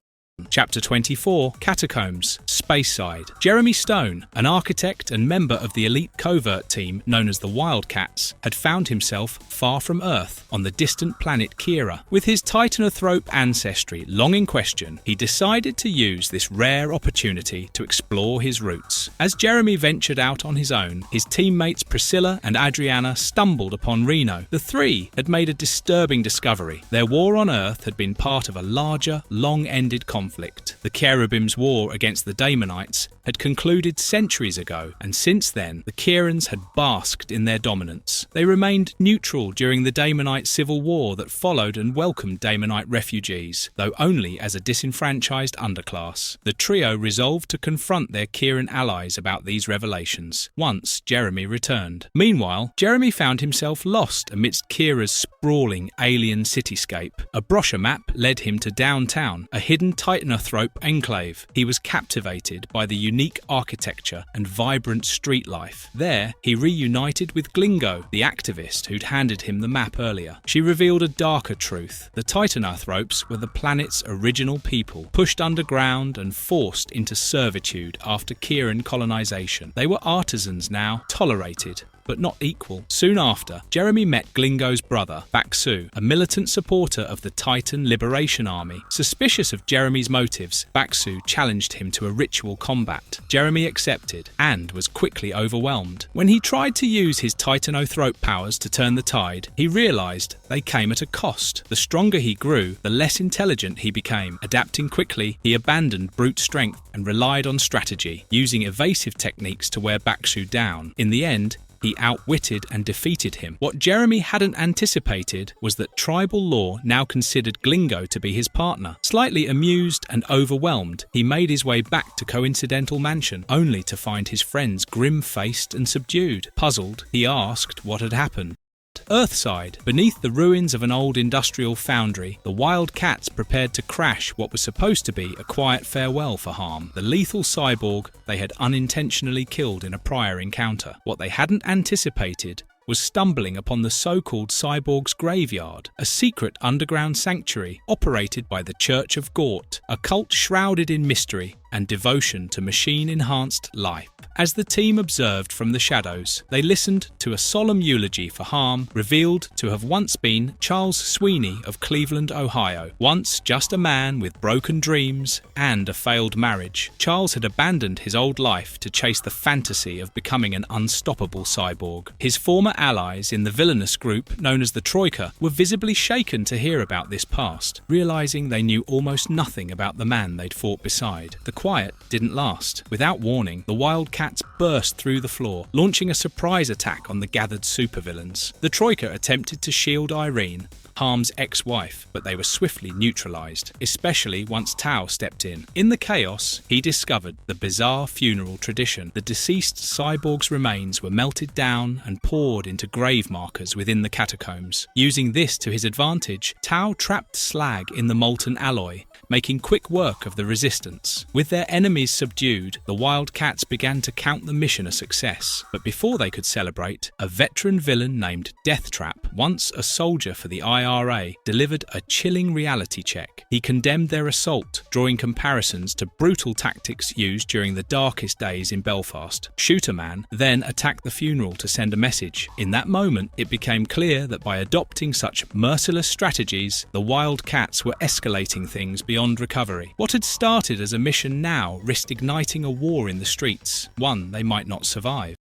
Chapter 24, Catacombs, Spaceside. Jeremy Stone, an architect and member of the elite Covert team known as the WildC.A.T.s, had found himself far from Earth, on the distant planet Kira. With his Titanothrope ancestry long in question, he decided to use this rare opportunity to explore his roots. As Jeremy ventured out on his own, his teammates Priscilla and Adriana stumbled upon Reno. The three had made a disturbing discovery. Their war on Earth had been part of a larger, long-ended conflict. The Cherubim's war against the Daemonites had concluded centuries ago, and since then, the Kierans had basked in their dominance. They remained neutral during the Daemonite civil war that followed and welcomed Daemonite refugees, though only as a disenfranchised underclass. The trio resolved to confront their Kieran allies about these revelations, once Jeremy returned. Meanwhile, Jeremy found himself lost amidst Kira's sprawling alien cityscape. A brochure map led him to Downtown, a hidden Titanothrope enclave. He was captivated by the unique architecture and vibrant street life. There, he reunited with Glingo, the activist who'd handed him the map earlier. She revealed a darker truth. The Titanothropes were the planet's original people, pushed underground and forced into servitude after Kieran colonization. They were artisans now, tolerated, but not equal. Soon after, Jeremy met Glingo's brother, Baksu, a militant supporter of the Titan Liberation Army. Suspicious of Jeremy's motives, Baksu challenged him to a ritual combat. Jeremy accepted, and was quickly overwhelmed. When he tried to use his Titanothrope powers to turn the tide, he realised they came at a cost. The stronger he grew, the less intelligent he became. Adapting quickly, he abandoned brute strength and relied on strategy, using evasive techniques to wear Baksu down. In the end, he outwitted and defeated him. What Jeremy hadn't anticipated was that tribal law now considered Glingo to be his partner. Slightly amused and overwhelmed, he made his way back to Coincidental Mansion, only to find his friends grim-faced and subdued. Puzzled, he asked what had happened. Earthside, beneath the ruins of an old industrial foundry, the WildC.A.T.s prepared to crash what was supposed to be a quiet farewell for Harm, the lethal cyborg they had unintentionally killed in a prior encounter. What they hadn't anticipated was stumbling upon the so-called cyborg's graveyard, a secret underground sanctuary operated by the Church of Gort, a cult shrouded in mystery and devotion to machine-enhanced life. As the team observed from the shadows, they listened to a solemn eulogy for Harm, revealed to have once been Charles Sweeney of Cleveland, Ohio. Once just a man with broken dreams and a failed marriage, Charles had abandoned his old life to chase the fantasy of becoming an unstoppable cyborg. His former allies in the villainous group known as the Troika were visibly shaken to hear about this past, realizing they knew almost nothing about the man they'd fought beside. The quiet didn't last. Without warning, the WildC.A.T.s burst through the floor, launching a surprise attack on the gathered supervillains. The Troika attempted to shield Irene, Harm's ex-wife, but they were swiftly neutralized, especially once Tao stepped in. In the chaos, he discovered the bizarre funeral tradition. The deceased cyborg's remains were melted down and poured into grave markers within the catacombs. Using this to his advantage, Tao trapped slag in the molten alloy, making quick work of the resistance. With their enemies subdued, the WildC.A.T.s began to count the mission a success. But before they could celebrate, a veteran villain named Deathtrap, once a soldier for the IRA, delivered a chilling reality check. He condemned their assault, drawing comparisons to brutal tactics used during the darkest days in Belfast. Shooterman then attacked the funeral to send a message. In that moment, it became clear that by adopting such merciless strategies, the WildC.A.T.s were escalating things beyond recovery. What had started as a mission now risked igniting a war in the streets, one they might not survive.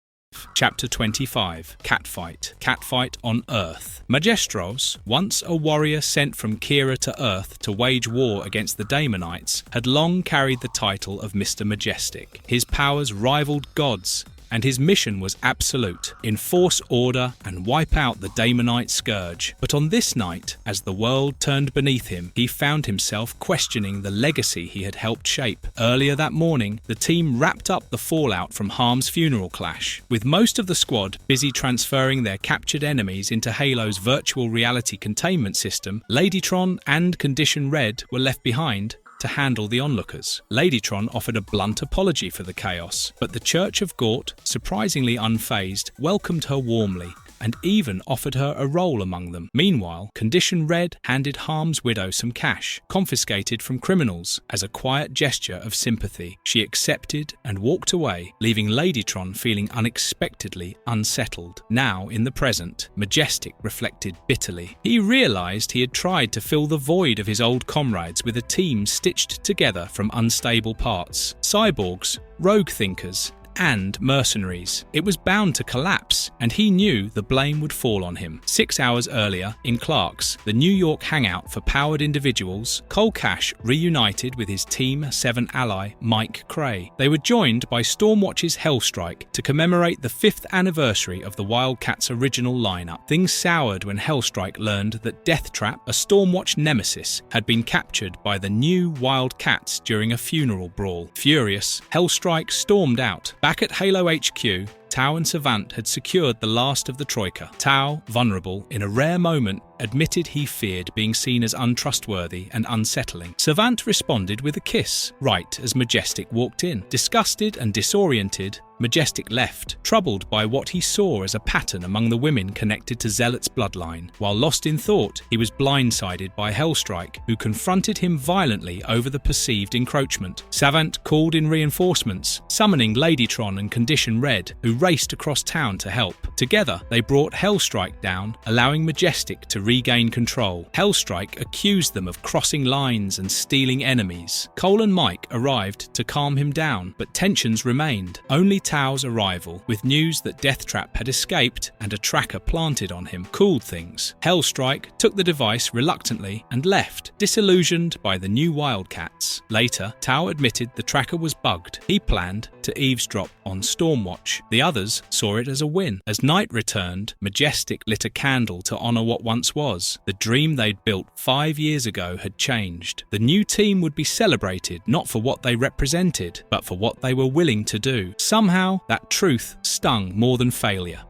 Chapter 25, Catfight. Catfight on Earth. Magestros, once a warrior sent from Kira to Earth to wage war against the Daemonites, had long carried the title of Mr. Majestic. His powers rivaled gods, and his mission was absolute: enforce order and wipe out the Daemonite scourge. But on this night, as the world turned beneath him, he found himself questioning the legacy he had helped shape. Earlier that morning, the team wrapped up the fallout from Harm's funeral clash. With most of the squad busy transferring their captured enemies into Halo's virtual reality containment system, Ladytron and Condition Red were left behind to handle the onlookers. Ladytron offered a blunt apology for the chaos, but the Church of Gort, surprisingly unfazed, welcomed her warmly and even offered her a role among them. Meanwhile, Condition Red handed Harm's widow some cash, confiscated from criminals, as a quiet gesture of sympathy. She accepted and walked away, leaving Ladytron feeling unexpectedly unsettled. Now, in the present, Majestic reflected bitterly. He realized he had tried to fill the void of his old comrades with a team stitched together from unstable parts. Cyborgs, rogue thinkers, and mercenaries. It was bound to collapse, and he knew the blame would fall on him. 6 hours earlier, in Clark's, the New York hangout for powered individuals, Cole Cash reunited with his Team 7 ally, Mike Cray. They were joined by Stormwatch's Hellstrike to commemorate the 5th anniversary of the WildC.A.T.s original lineup. Things soured when Hellstrike learned that Deathtrap, a Stormwatch nemesis, had been captured by the new WildC.A.T.s during a funeral brawl. Furious, Hellstrike stormed out. Back at Halo HQ, Tau and Savant had secured the last of the Troika. Tau, vulnerable, in a rare moment, admitted he feared being seen as untrustworthy and unsettling. Savant responded with a kiss, right as Majestic walked in. Disgusted and disoriented, Majestic left, troubled by what he saw as a pattern among the women connected to Zealot's bloodline. While lost in thought, he was blindsided by Hellstrike, who confronted him violently over the perceived encroachment. Savant called in reinforcements, summoning Ladytron and Condition Red, who raced across town to help. Together, they brought Hellstrike down, allowing Majestic to regain control. Hellstrike accused them of crossing lines and stealing enemies. Cole and Mike arrived to calm him down, but tensions remained. Only Tau's arrival, with news that Deathtrap had escaped and a tracker planted on him, cooled things. Hellstrike took the device reluctantly and left, disillusioned by the new WildC.A.T.s. Later, Tau admitted the tracker was bugged. He planned to eavesdrop on Stormwatch. The others saw it as a win. As night returned, Majestic lit a candle to honor what once was. The dream they'd built 5 years ago had changed. The new team would be celebrated not for what they represented, but for what they were willing to do. Somehow, that truth stung more than failure,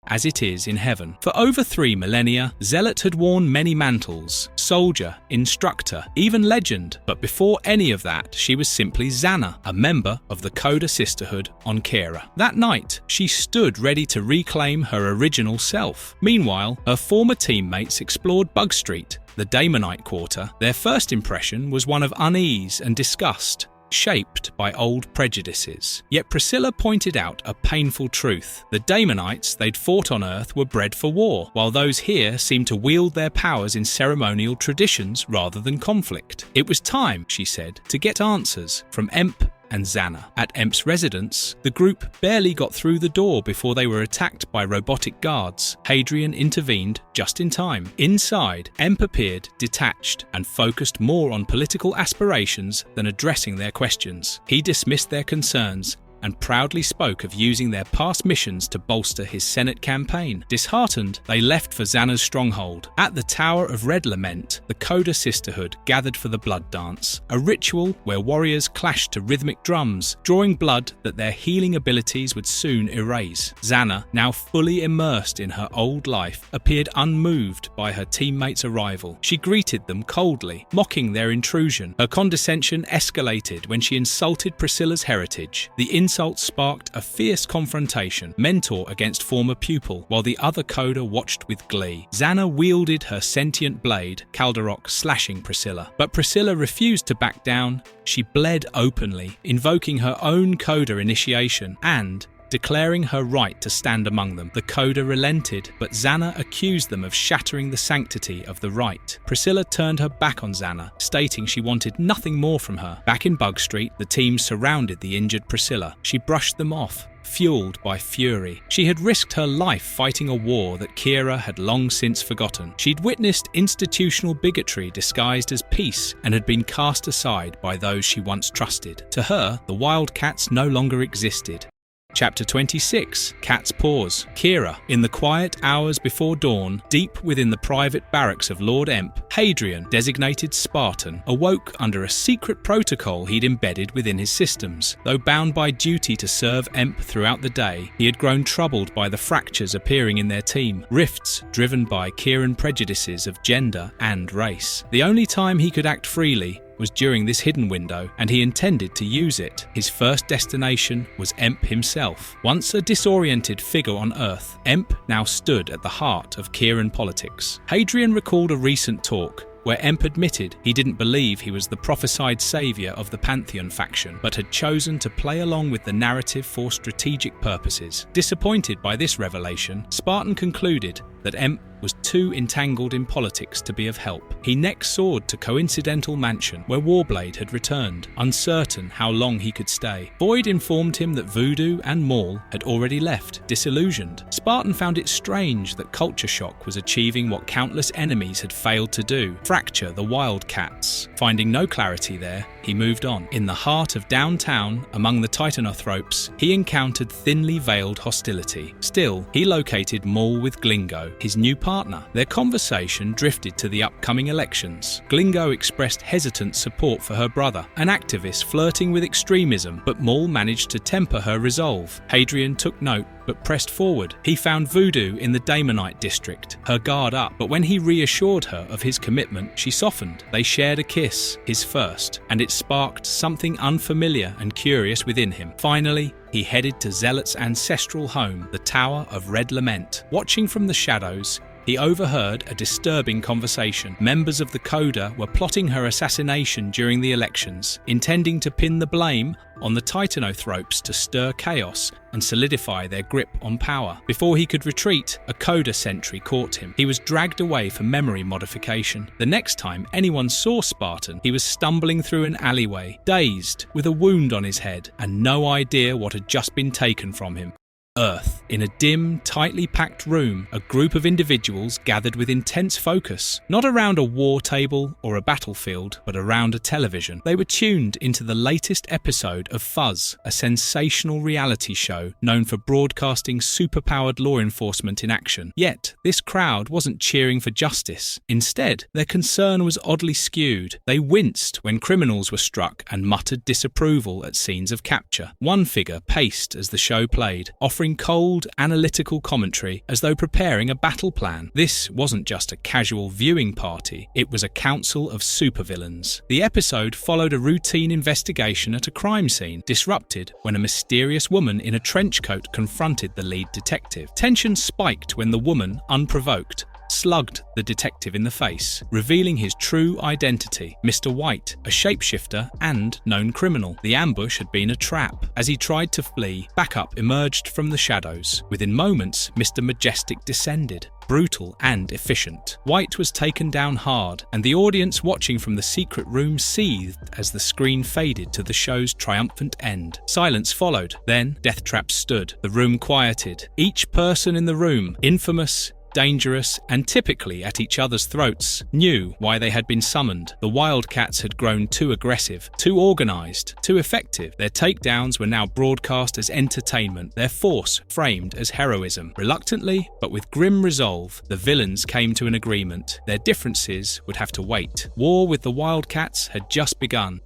as it is in heaven. For over 3 millennia, Zealot had worn many mantles: soldier, instructor, even legend. But before any of that, she was simply Xana, a member of the Coda Sisterhood on Kira. That night, she stood ready to reclaim her original self. Meanwhile, her former teammates explored Bug Street, the Daemonite quarter. Their first impression was one of unease and disgust, shaped by old prejudices. Yet Priscilla pointed out a painful truth. The Daemonites they'd fought on Earth were bred for war, while those here seemed to wield their powers in ceremonial traditions rather than conflict. It was time, she said, to get answers from Emp and Xana. At Emp's residence, the group barely got through the door before they were attacked by robotic guards. Hadrian intervened just in time. Inside, Emp appeared detached and focused more on political aspirations than addressing their questions. He dismissed their concerns and proudly spoke of using their past missions to bolster his Senate campaign. Disheartened, they left for Xana's stronghold. At the Tower of Red Lament, the Coda Sisterhood gathered for the Blood Dance, a ritual where warriors clashed to rhythmic drums, drawing blood that their healing abilities would soon erase. Xana, now fully immersed in her old life, appeared unmoved by her teammates' arrival. She greeted them coldly, mocking their intrusion. Her condescension escalated when she insulted Priscilla's heritage. The insult sparked a fierce confrontation, mentor against former pupil, while the other Coda watched with glee. Xana wielded her sentient blade, Calderoc slashing Priscilla. But Priscilla refused to back down. She bled openly, invoking her own Coda initiation and declaring her right to stand among them. The Coda relented, but Xana accused them of shattering the sanctity of the rite. Priscilla turned her back on Xana, stating she wanted nothing more from her. Back in Bug Street, the team surrounded the injured Priscilla. She brushed them off, fueled by fury. She had risked her life fighting a war that Kira had long since forgotten. She'd witnessed institutional bigotry disguised as peace and had been cast aside by those she once trusted. To her, the WildC.A.T.s no longer existed. Chapter 26, Cat's Paws. Kira. In the quiet hours before dawn, deep within the private barracks of Lord Emp, Hadrian, designated Spartan, awoke under a secret protocol he'd embedded within his systems. Though bound by duty to serve Emp throughout the day, he had grown troubled by the fractures appearing in their team, rifts driven by Kiran prejudices of gender and race. The only time he could act freely was during this hidden window, and he intended to use it. His first destination was Emp himself. Once a disoriented figure on Earth, Emp now stood at the heart of Kiran politics. Hadrian recalled a recent talk where Emp admitted he didn't believe he was the prophesied saviour of the Pantheon faction, but had chosen to play along with the narrative for strategic purposes. Disappointed by this revelation, Spartan concluded that Emp was too entangled in politics to be of help. He next soared to Coincidental Mansion, where Warblade had returned, uncertain how long he could stay. Boyd informed him that Voodoo and Maul had already left, disillusioned. Spartan found it strange that Culture Shock was achieving what countless enemies had failed to do, fracture the WildC.A.T.s. Finding no clarity there, he moved on. In the heart of downtown, among the Titanothropes, he encountered thinly veiled hostility. Still, he located Maul with Glingo, his new partner. Their conversation drifted to the upcoming elections. Glingo expressed hesitant support for her brother, an activist flirting with extremism, but Maul managed to temper her resolve. Hadrian took note, but pressed forward. He found Voodoo in the Daemonite district, her guard up, but when he reassured her of his commitment, she softened. They shared a kiss, his first, and it sparked something unfamiliar and curious within him. Finally, he headed to Zealot's ancestral home, the Tower of Red Lament. Watching from the shadows, he overheard a disturbing conversation. Members of the Coda were plotting her assassination during the elections, intending to pin the blame on the Titanothropes to stir chaos and solidify their grip on power. Before he could retreat, a Coda sentry caught him. He was dragged away for memory modification. The next time anyone saw Spartan, he was stumbling through an alleyway, dazed, with a wound on his head, and no idea what had just been taken from him. Earth. In a dim, tightly packed room, a group of individuals gathered with intense focus, not around a war table or a battlefield, but around a television. They were tuned into the latest episode of Fuzz, a sensational reality show known for broadcasting superpowered law enforcement in action. Yet, this crowd wasn't cheering for justice. Instead, their concern was oddly skewed. They winced when criminals were struck and muttered disapproval at scenes of capture. One figure paced as the show played, offering cold, analytical commentary as though preparing a battle plan. This wasn't just a casual viewing party, it was a council of supervillains. The episode followed a routine investigation at a crime scene, disrupted when a mysterious woman in a trench coat confronted the lead detective. Tension spiked when the woman, unprovoked, slugged the detective in the face, revealing his true identity, Mr. White, a shapeshifter and known criminal. The ambush had been a trap. As he tried to flee, backup emerged from the shadows. Within moments, Mr. Majestic descended, brutal and efficient. White was taken down hard, and the audience watching from the secret room seethed as the screen faded to the show's triumphant end. Silence followed. Then, Death Trap stood. The room quieted. Each person in the room, infamous, dangerous, and typically at each other's throats, knew why they had been summoned. The WildC.A.T.s had grown too aggressive, too organised, too effective. Their takedowns were now broadcast as entertainment, their force framed as heroism. Reluctantly, but with grim resolve, the villains came to an agreement. Their differences would have to wait. War with the WildC.A.T.s had just begun.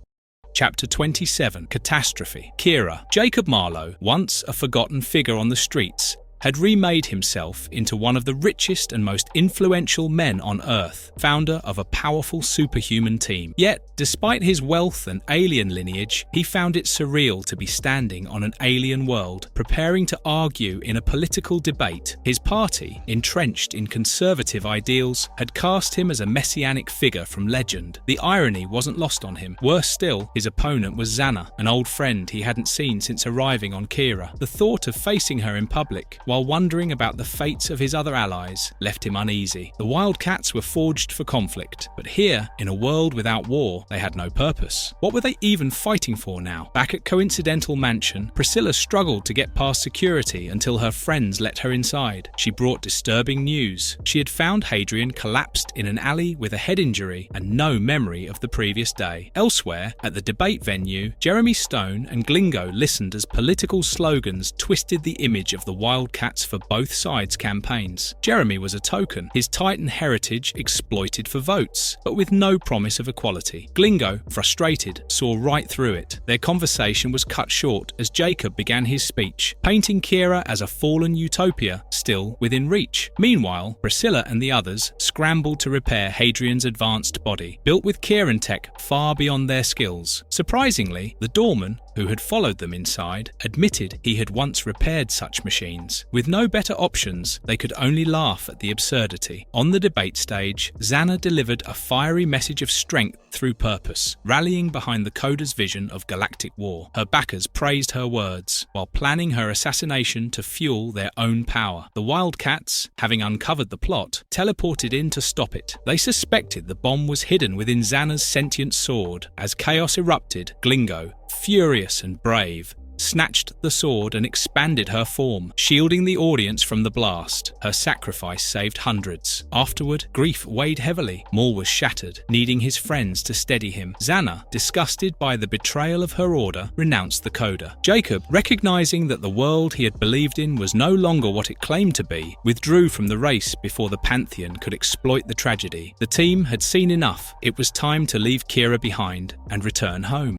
Chapter 27, Catastrophe. Kira. Jacob Marlowe, once a forgotten figure on the streets, had remade himself into one of the richest and most influential men on Earth, founder of a powerful superhuman team. Yet, despite his wealth and alien lineage, he found it surreal to be standing on an alien world, preparing to argue in a political debate. His party, entrenched in conservative ideals, had cast him as a messianic figure from legend. The irony wasn't lost on him. Worse still, his opponent was Xana, an old friend he hadn't seen since arriving on Kira. The thought of facing her in public while wondering about the fates of his other allies left him uneasy. The Wildcats were forged for conflict, but here, in a world without war, they had no purpose. What were they even fighting for now? Back at Coincidental Mansion, Priscilla struggled to get past security until her friends let her inside. She brought disturbing news. She had found Hadrian collapsed in an alley with a head injury and no memory of the previous day. Elsewhere, at the debate venue, Jeremy Stone and Glingo listened as political slogans twisted the image of the Wildcats for both sides' campaigns. Jeremy was a token, his Titan heritage exploited for votes, but with no promise of equality. Glingo, frustrated, saw right through it. Their conversation was cut short as Jacob began his speech, painting Kira as a fallen utopia still within reach. Meanwhile, Priscilla and the others scrambled to repair Hadrian's advanced body, built with Kieran tech far beyond their skills. Surprisingly, the doorman, who had followed them inside, admitted he had once repaired such machines. With no better options, they could only laugh at the absurdity. On the debate stage, Xana delivered a fiery message of strength through purpose, rallying behind the Coder's vision of galactic war. Her backers praised her words, while planning her assassination to fuel their own power. The Wildcats, having uncovered the plot, teleported in to stop it. They suspected the bomb was hidden within Xana's sentient sword. As chaos erupted, Glingo, furious and brave, snatched the sword and expanded her form, shielding the audience from the blast. Her sacrifice saved hundreds. Afterward, grief weighed heavily. Maul was shattered, needing his friends to steady him. Xana, disgusted by the betrayal of her order, renounced the Coder. Jacob, recognizing that the world he had believed in was no longer what it claimed to be, withdrew from the race before the Pantheon could exploit the tragedy. The team had seen enough. It was time to leave Kira behind and return home.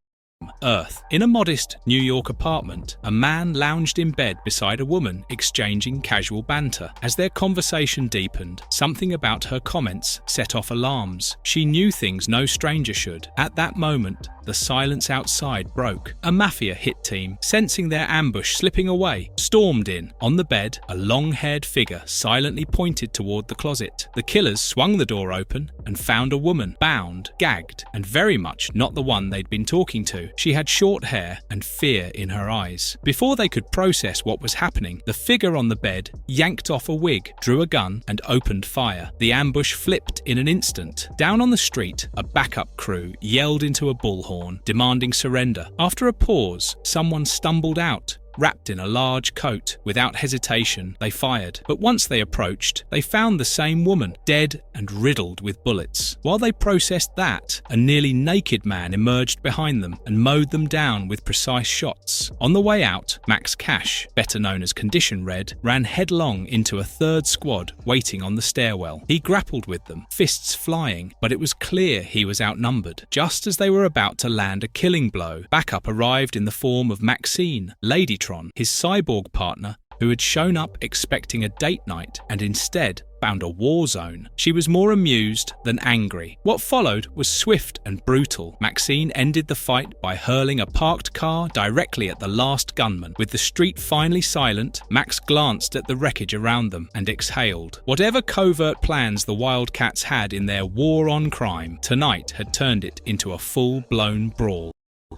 Earth. In a modest New York apartment, a man lounged in bed beside a woman exchanging casual banter. As their conversation deepened, something about her comments set off alarms. She knew things no stranger should. At that moment, the silence outside broke. A mafia hit team, sensing their ambush slipping away, stormed in. On the bed, a long-haired figure silently pointed toward the closet. The killers swung the door open and found a woman, bound, gagged, and very much not the one they'd been talking to. She had short hair and fear in her eyes. Before they could process what was happening, the figure on the bed yanked off a wig, drew a gun, and opened fire. The ambush flipped in an instant. Down on the street, a backup crew yelled into a bullhorn, demanding surrender. After a pause, someone stumbled out, wrapped in a large coat. Without hesitation, they fired. But once they approached, they found the same woman, dead and riddled with bullets. While they processed that, a nearly naked man emerged behind them and mowed them down with precise shots. On the way out, Max Cash, better known as Condition Red, ran headlong into a third squad waiting on the stairwell. He grappled with them, fists flying, but it was clear he was outnumbered. Just as they were about to land a killing blow, backup arrived in the form of Maxine, Ladytron, his cyborg partner, who had shown up expecting a date night and instead found a war zone. She was more amused than angry. What followed was swift and brutal. Maxine ended the fight by hurling a parked car directly at the last gunman. With the street finally silent, Max glanced at the wreckage around them and exhaled. Whatever covert plans the Wildcats had in their war on crime, tonight had turned it into a full-blown brawl.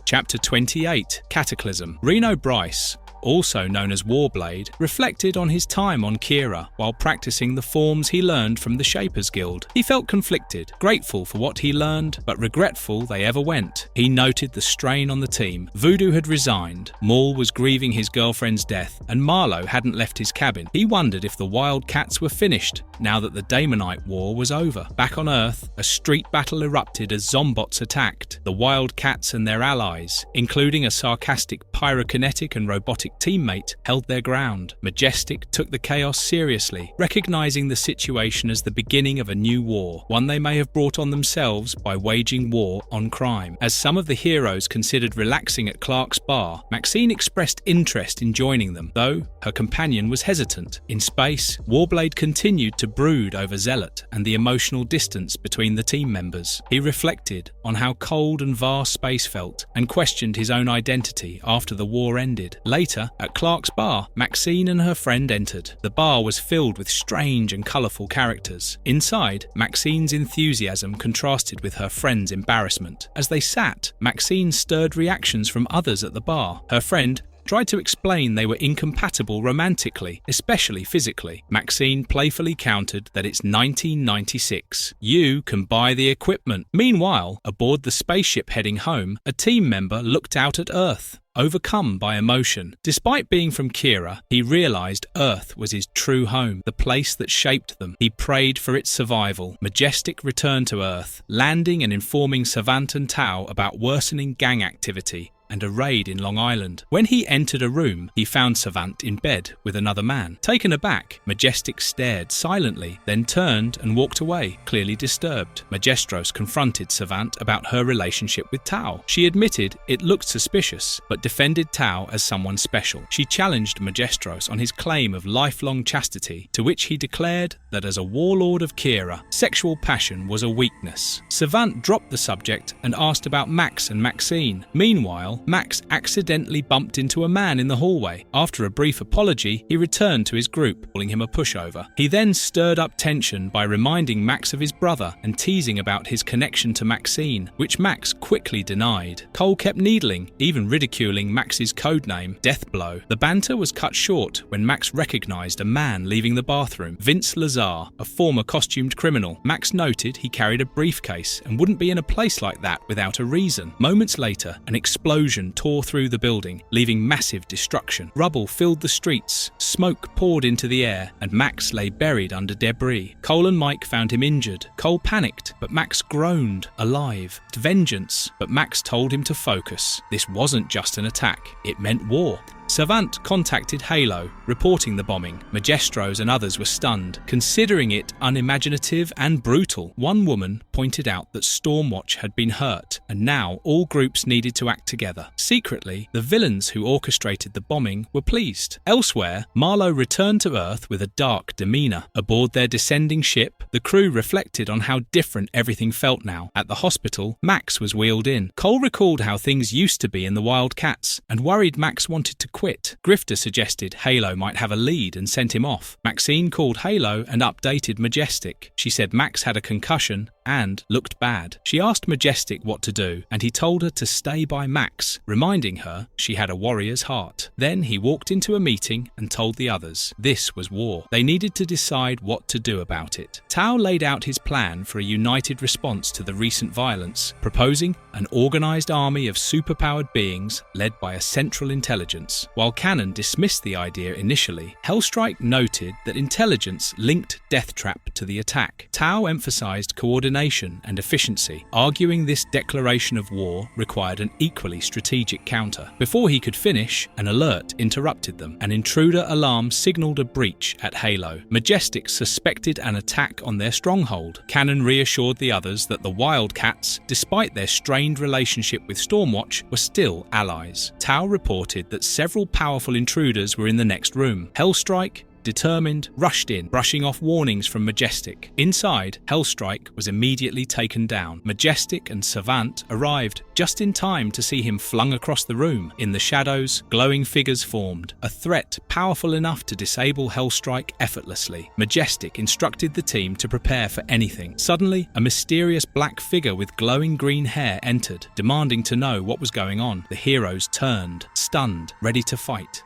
Chapter 28, Cataclysm. Reno Bryce, also known as Warblade, reflected on his time on Kira while practicing the forms he learned from the Shapers Guild. He felt conflicted, grateful for what he learned, but regretful they ever went. He noted the strain on the team. Voodoo had resigned, Maul was grieving his girlfriend's death, and Marlowe hadn't left his cabin. He wondered if the Wildcats were finished now that the Daemonite War was over. Back on Earth, a street battle erupted as Zombots attacked. The Wildcats and their allies, including a sarcastic pyrokinetic and robotic teammate, held their ground. Majestic took the chaos seriously, recognizing the situation as the beginning of a new war, one they may have brought on themselves by waging war on crime. As some of the heroes considered relaxing at Clark's bar, Maxine expressed interest in joining them, though her companion was hesitant. In space, Warblade continued to brood over Zealot and the emotional distance between the team members. He reflected on how cold and vast space felt and questioned his own identity after the war ended. Later, at Clark's bar, Maxine and her friend entered. The bar was filled with strange and colourful characters. Inside, Maxine's enthusiasm contrasted with her friend's embarrassment. As they sat, Maxine stirred reactions from others at the bar. Her friend tried to explain they were incompatible romantically, especially physically. Maxine playfully countered that it's 1996. You can buy the equipment. Meanwhile, aboard the spaceship heading home, a team member looked out at Earth, overcome by emotion. Despite being from Kira, he realized Earth was his true home, the place that shaped them. He prayed for its survival. Majestic returned to Earth, landing and informing Savant and Tao about worsening gang activity and a raid in Long Island. When he entered a room, he found Savant in bed with another man. Taken aback, Majestic stared silently, then turned and walked away, clearly disturbed. Majestros confronted Savant about her relationship with Tao. She admitted it looked suspicious, but defended Tao as someone special. She challenged Majestros on his claim of lifelong chastity, to which he declared that as a warlord of Kira, sexual passion was a weakness. Savant dropped the subject and asked about Max and Maxine. Meanwhile, Max accidentally bumped into a man in the hallway. After a brief apology, he returned to his group, calling him a pushover. He then stirred up tension by reminding Max of his brother and teasing about his connection to Maxine, which Max quickly denied. Cole kept needling, even ridiculing Max's codename, Deathblow. The banter was cut short when Max recognized a man leaving the bathroom, Vince Lazar, a former costumed criminal. Max noted he carried a briefcase and wouldn't be in a place like that without a reason. Moments later, an explosion tore through the building, leaving massive destruction. Rubble filled the streets, smoke poured into the air, and Max lay buried under debris. Cole and Mike found him injured. Cole panicked, but Max groaned, alive. Vengeance, but Max told him to focus. This wasn't just an attack, it meant war. Savant contacted Halo, reporting the bombing. Majestros and others were stunned, considering it unimaginative and brutal. One woman pointed out that Stormwatch had been hurt, and now all groups needed to act together. Secretly, the villains who orchestrated the bombing were pleased. Elsewhere, Marlowe returned to Earth with a dark demeanor. Aboard their descending ship, the crew reflected on how different everything felt now. At the hospital, Max was wheeled in. Cole recalled how things used to be in the WildC.A.T.s, and worried Max wanted to quit. Grifter suggested Halo might have a lead and sent him off. Maxine called Halo and updated Majestic. She said Max had a concussion and looked bad. She asked Majestic what to do, and he told her to stay by Max, reminding her she had a warrior's heart. Then he walked into a meeting and told the others this was war. They needed to decide what to do about it. Tao laid out his plan for a united response to the recent violence, proposing an organized army of superpowered beings led by a central intelligence. While Cannon dismissed the idea initially, Hellstrike noted that intelligence linked Deathtrap to the attack. Tao emphasized coordination and efficiency, arguing this declaration of war required an equally strategic counter. Before he could finish, an alert interrupted them. An intruder alarm signaled a breach at Halo. Majestic suspected an attack on their stronghold. Cannon reassured the others that the WildC.A.T.s, despite their strained relationship with Stormwatch, were still allies. Tao reported that several powerful intruders were in the next room. Hellstrike, determined, rushed in, brushing off warnings from Majestic. Inside, Hellstrike was immediately taken down. Majestic and Savant arrived just in time to see him flung across the room. In the shadows, glowing figures formed, a threat powerful enough to disable Hellstrike effortlessly. Majestic instructed the team to prepare for anything. Suddenly, a mysterious black figure with glowing green hair entered, demanding to know what was going on. The heroes turned, stunned, ready to fight.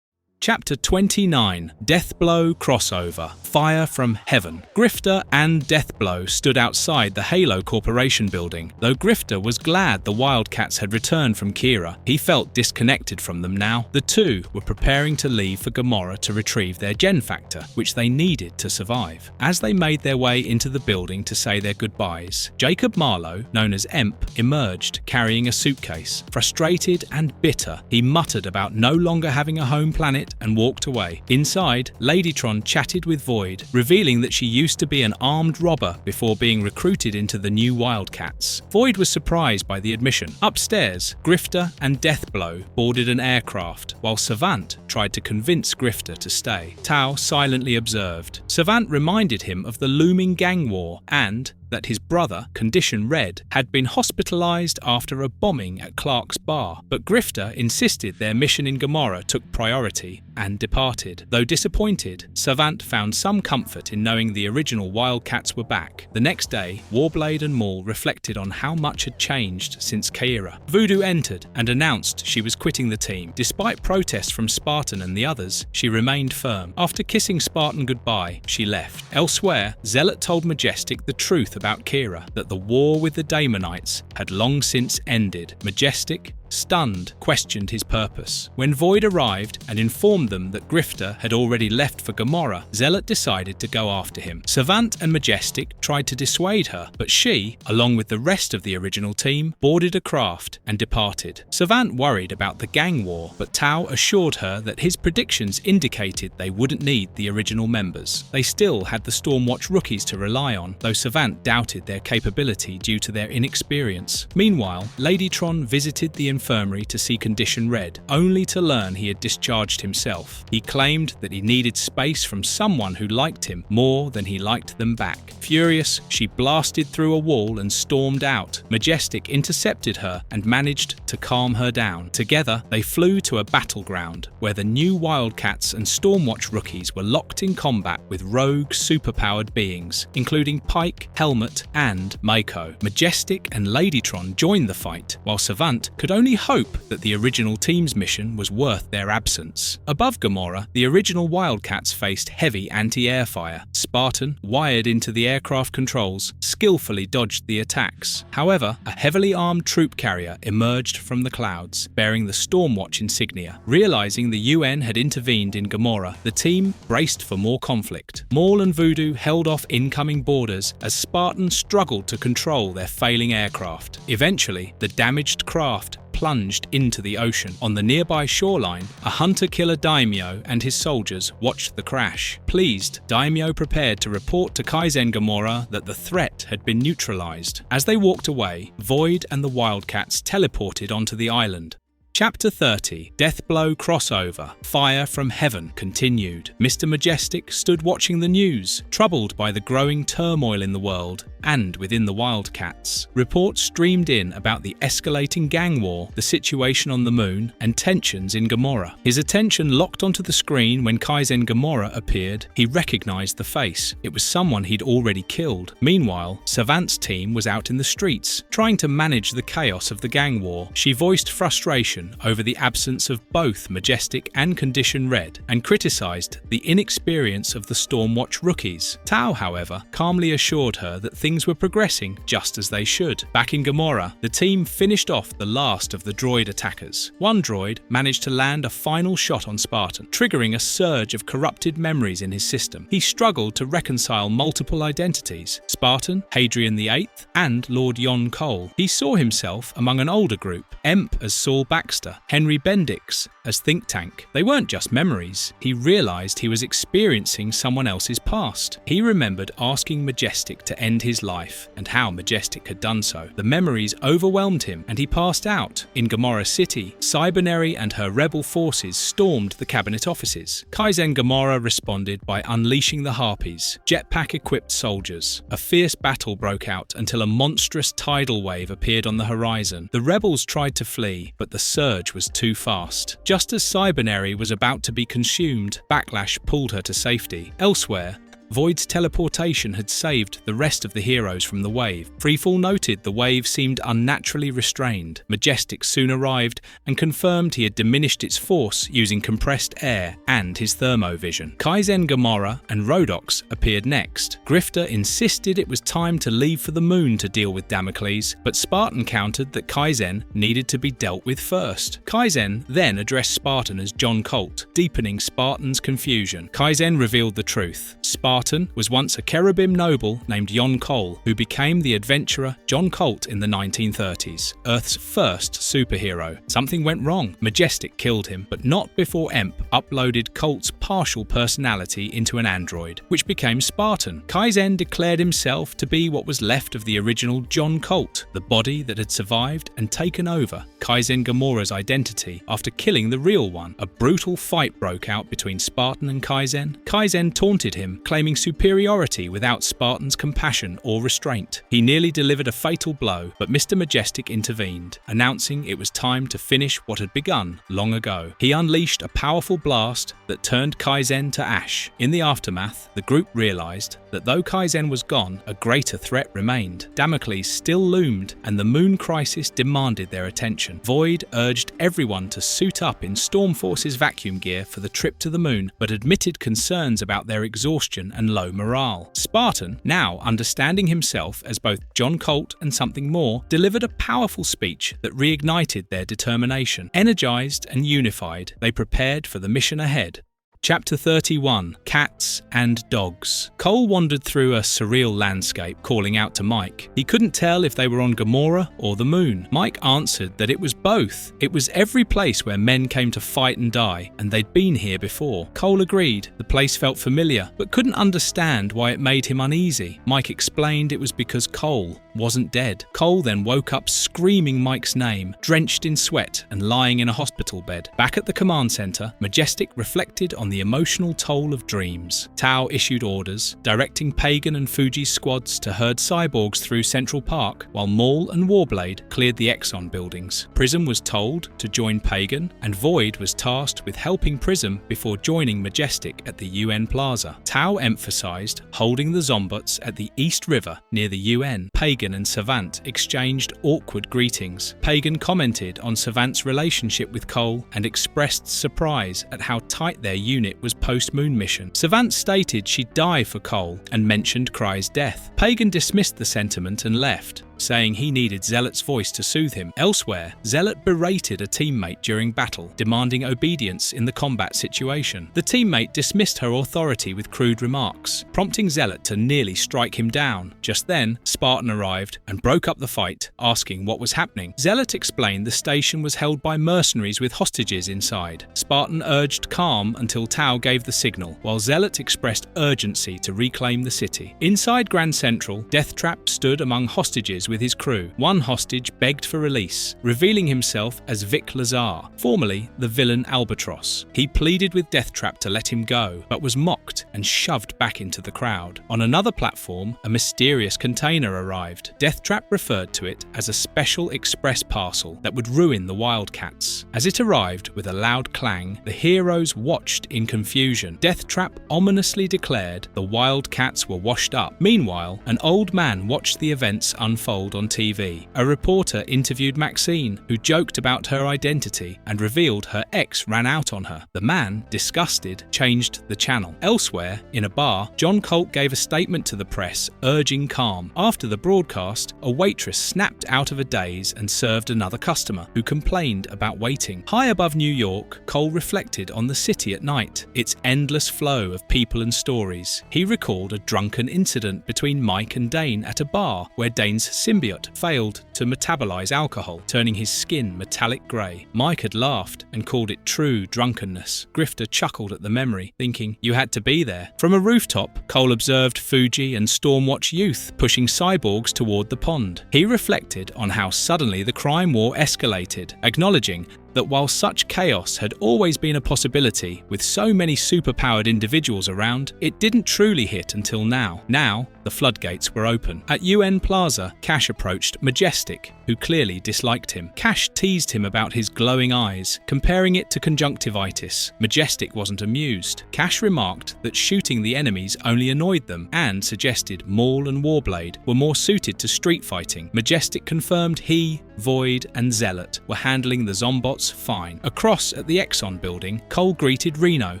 Chapter 29, Deathblow Crossover, Fire from Heaven. Grifter and Deathblow stood outside the Halo Corporation building. Though Grifter was glad the WildC.A.T.s had returned from Kira, he felt disconnected from them now. The two were preparing to leave for Gamorra to retrieve their gen factor, which they needed to survive. As they made their way into the building to say their goodbyes, Jacob Marlowe, known as Emp, emerged carrying a suitcase. Frustrated and bitter, he muttered about no longer having a home planet and walked away. Inside, Ladytron chatted with Void, revealing that she used to be an armed robber before being recruited into the new WildC.A.T.s. Void was surprised by the admission. Upstairs, Grifter and Deathblow boarded an aircraft, while Savant tried to convince Grifter to stay. Tao silently observed. Savant reminded him of the looming gang war and that his brother, Condition Red, had been hospitalized after a bombing at Clark's bar, but Grifter insisted their mission in Gomorrah took priority and departed. Though disappointed, Savant found some comfort in knowing the original Wildcats were back. The next day, Warblade and Maul reflected on how much had changed since Keira. Voodoo entered and announced she was quitting the team. Despite protests from Spartan and the others, she remained firm. After kissing Spartan goodbye, she left. Elsewhere, Zealot told Majestic the truth about Keira, that the war with the Daemonites had long since ended. Majestic, stunned, questioned his purpose. When Void arrived and informed them that Grifter had already left for Gomorrah, Zealot decided to go after him. Savant and Majestic tried to dissuade her, but she, along with the rest of the original team, boarded a craft and departed. Savant worried about the gang war, but Tau assured her that his predictions indicated they wouldn't need the original members. They still had the Stormwatch rookies to rely on, though Savant doubted their capability due to their inexperience. Meanwhile, Ladytron visited the infirmary to see Condition Red, only to learn he had discharged himself. He claimed that he needed space from someone who liked him more than he liked them back. Furious, she blasted through a wall and stormed out. Majestic intercepted her and managed to calm her down. Together, they flew to a battleground where the new Wildcats and Stormwatch rookies were locked in combat with rogue, superpowered beings, including Pike, Helmet, and Mako. Majestic and Ladytron joined the fight, while Savant could only hope that the original team's mission was worth their absence. Above Gomorrah, the original Wildcats faced heavy anti-air fire. Spartan, wired into the aircraft controls, skillfully dodged the attacks. However, a heavily armed troop carrier emerged from the clouds, bearing the Stormwatch insignia. Realizing the UN had intervened in Gomorrah, the team braced for more conflict. Maul and Voodoo held off incoming boarders as Spartan struggled to control their failing aircraft. Eventually, the damaged craft plunged into the ocean. On the nearby shoreline, a hunter-killer daimyo and his soldiers watched the crash. Pleased, daimyo prepared to report to Kaizen Gomorrah that the threat had been neutralized. As they walked away, Void and the Wildcats teleported onto the island. Chapter 30, Deathblow Crossover, Fire from Heaven continued. Mr. Majestic stood watching the news, troubled by the growing turmoil in the world and within the Wildcats. Reports streamed in about the escalating gang war, the situation on the moon, and tensions in Gomorrah. His attention locked onto the screen when Kaizen Gomorrah appeared. He recognized the face. It was someone he'd already killed. Meanwhile, Savant's team was out in the streets, trying to manage the chaos of the gang war. She voiced frustration over the absence of both Majestic and Condition Red, and criticized the inexperience of the Stormwatch rookies. Tau, however, calmly assured her that things were progressing just as they should. Back in Gomorrah, the team finished off the last of the droid attackers. One droid managed to land a final shot on Spartan, triggering a surge of corrupted memories in his system. He struggled to reconcile multiple identities: Spartan, Hadrian VIII, and Lord Yon Cole. He saw himself among an older group: Emp as Saul Baxter, Henry Bendix as Think Tank. They weren't just memories. He realized he was experiencing someone else's past. He remembered asking Majestic to end his life, and how Majestic had done so. The memories overwhelmed him, and he passed out. In Gomorrah City, Cybernary and her rebel forces stormed the cabinet offices. Kaizen Gomorrah responded by unleashing the Harpies, jetpack-equipped soldiers. A fierce battle broke out until a monstrous tidal wave appeared on the horizon. The rebels tried to flee, but the surge was too fast. Just as Cybernary was about to be consumed, Backlash pulled her to safety. Elsewhere, Void's teleportation had saved the rest of the heroes from the wave. Freefall noted the wave seemed unnaturally restrained. Majestic soon arrived and confirmed he had diminished its force using compressed air and his thermovision. Kaizen Gomorrah and Rhodox appeared next. Grifter insisted it was time to leave for the moon to deal with Damocles, but Spartan countered that Kaizen needed to be dealt with first. Kaizen then addressed Spartan as John Colt, deepening Spartan's confusion. Kaizen revealed the truth. Spartan was once a cherubim noble named Yon Cole, who became the adventurer John Colt in the 1930s, Earth's first superhero. Something went wrong. Majestic killed him, but not before Emp uploaded Colt's partial personality into an android, which became Spartan. Kaizen declared himself to be what was left of the original John Colt, the body that had survived and taken over Kaizen Gomorrah's identity after killing the real one. A brutal fight broke out between Spartan and Kaizen. Kaizen taunted him, claiming claiming superiority without Spartan's compassion or restraint. He nearly delivered a fatal blow, but Mr. Majestic intervened, announcing it was time to finish what had begun long ago. He unleashed a powerful blast that turned Kaizen to ash. In the aftermath, the group realized that though Kaizen was gone, a greater threat remained. Damocles still loomed, and the moon crisis demanded their attention. Void urged everyone to suit up in Storm Force's vacuum gear for the trip to the moon, but admitted concerns about their exhaustion and low morale. Spartan, now understanding himself as both John Colt and something more, delivered a powerful speech that reignited their determination. Energized and unified, they prepared for the mission ahead. Chapter 31. Cats and Dogs. Cole wandered through a surreal landscape, calling out to Mike. He couldn't tell if they were on Gamora or the moon. Mike answered that it was both. It was every place where men came to fight and die, and they'd been here before. Cole agreed. The place felt familiar, but couldn't understand why it made him uneasy. Mike explained it was because Cole wasn't dead. Cole then woke up screaming Mike's name, drenched in sweat and lying in a hospital bed. Back at the command center, Majestic reflected on the emotional toll of dreams. Tao issued orders, directing Pagan and Fuji's squads to herd cyborgs through Central Park, while Maul and Warblade cleared the Exxon buildings. Prism was told to join Pagan, and Void was tasked with helping Prism before joining Majestic at the UN Plaza. Tao emphasized holding the Zombots at the East River near the UN. Pagan and Savant exchanged awkward greetings. Pagan commented on Savant's relationship with Cole and expressed surprise at how tight their unit was post-moon mission. Savant stated she'd die for Cole and mentioned Kry's death. Pagan dismissed the sentiment and left, saying he needed Zealot's voice to soothe him. Elsewhere, Zealot berated a teammate during battle, demanding obedience in the combat situation. The teammate dismissed her authority with crude remarks, prompting Zealot to nearly strike him down. Just then, Spartan arrived and broke up the fight, asking what was happening. Zealot explained the station was held by mercenaries with hostages inside. Spartan urged calm until Tao gave the signal, while Zealot expressed urgency to reclaim the city. Inside Grand Central, Deathtrap stood among hostages with his crew. One hostage begged for release, revealing himself as Vic Lazar, formerly the villain Albatross. He pleaded with Deathtrap to let him go, but was mocked and shoved back into the crowd. On another platform, a mysterious container arrived. Deathtrap referred to it as a special express parcel that would ruin the Wildcats. As it arrived with a loud clang, the heroes watched in confusion. Deathtrap ominously declared the Wildcats were washed up. Meanwhile, an old man watched the events unfold on TV. A reporter interviewed Maxine, who joked about her identity and revealed her ex ran out on her. The man, disgusted, changed the channel. Elsewhere, in a bar, John Colt gave a statement to the press, urging calm. After the broadcast, a waitress snapped out of a daze and served another customer, who complained about waiting. High above New York, Cole reflected on the city at night, its endless flow of people and stories. He recalled a drunken incident between Mike and Dane at a bar, where Dane's symbiote failed to metabolize alcohol, turning his skin metallic grey. Mike had laughed and called it true drunkenness. Grifter chuckled at the memory, thinking, you had to be there. From a rooftop, Cole observed Fuji and Stormwatch youth pushing cyborgs toward the pond. He reflected on how suddenly the crime war escalated, acknowledging that while such chaos had always been a possibility with so many superpowered individuals around, it didn't truly hit until now. Now, the floodgates were open. At UN Plaza, Cash approached Majestic, who clearly disliked him. Cash teased him about his glowing eyes, comparing it to conjunctivitis. Majestic wasn't amused. Cash remarked that shooting the enemies only annoyed them and suggested Maul and Warblade were more suited to street fighting. Majestic confirmed he, Void and Zealot were handling the Zombots fine. Across at the Exxon building, Cole greeted Reno,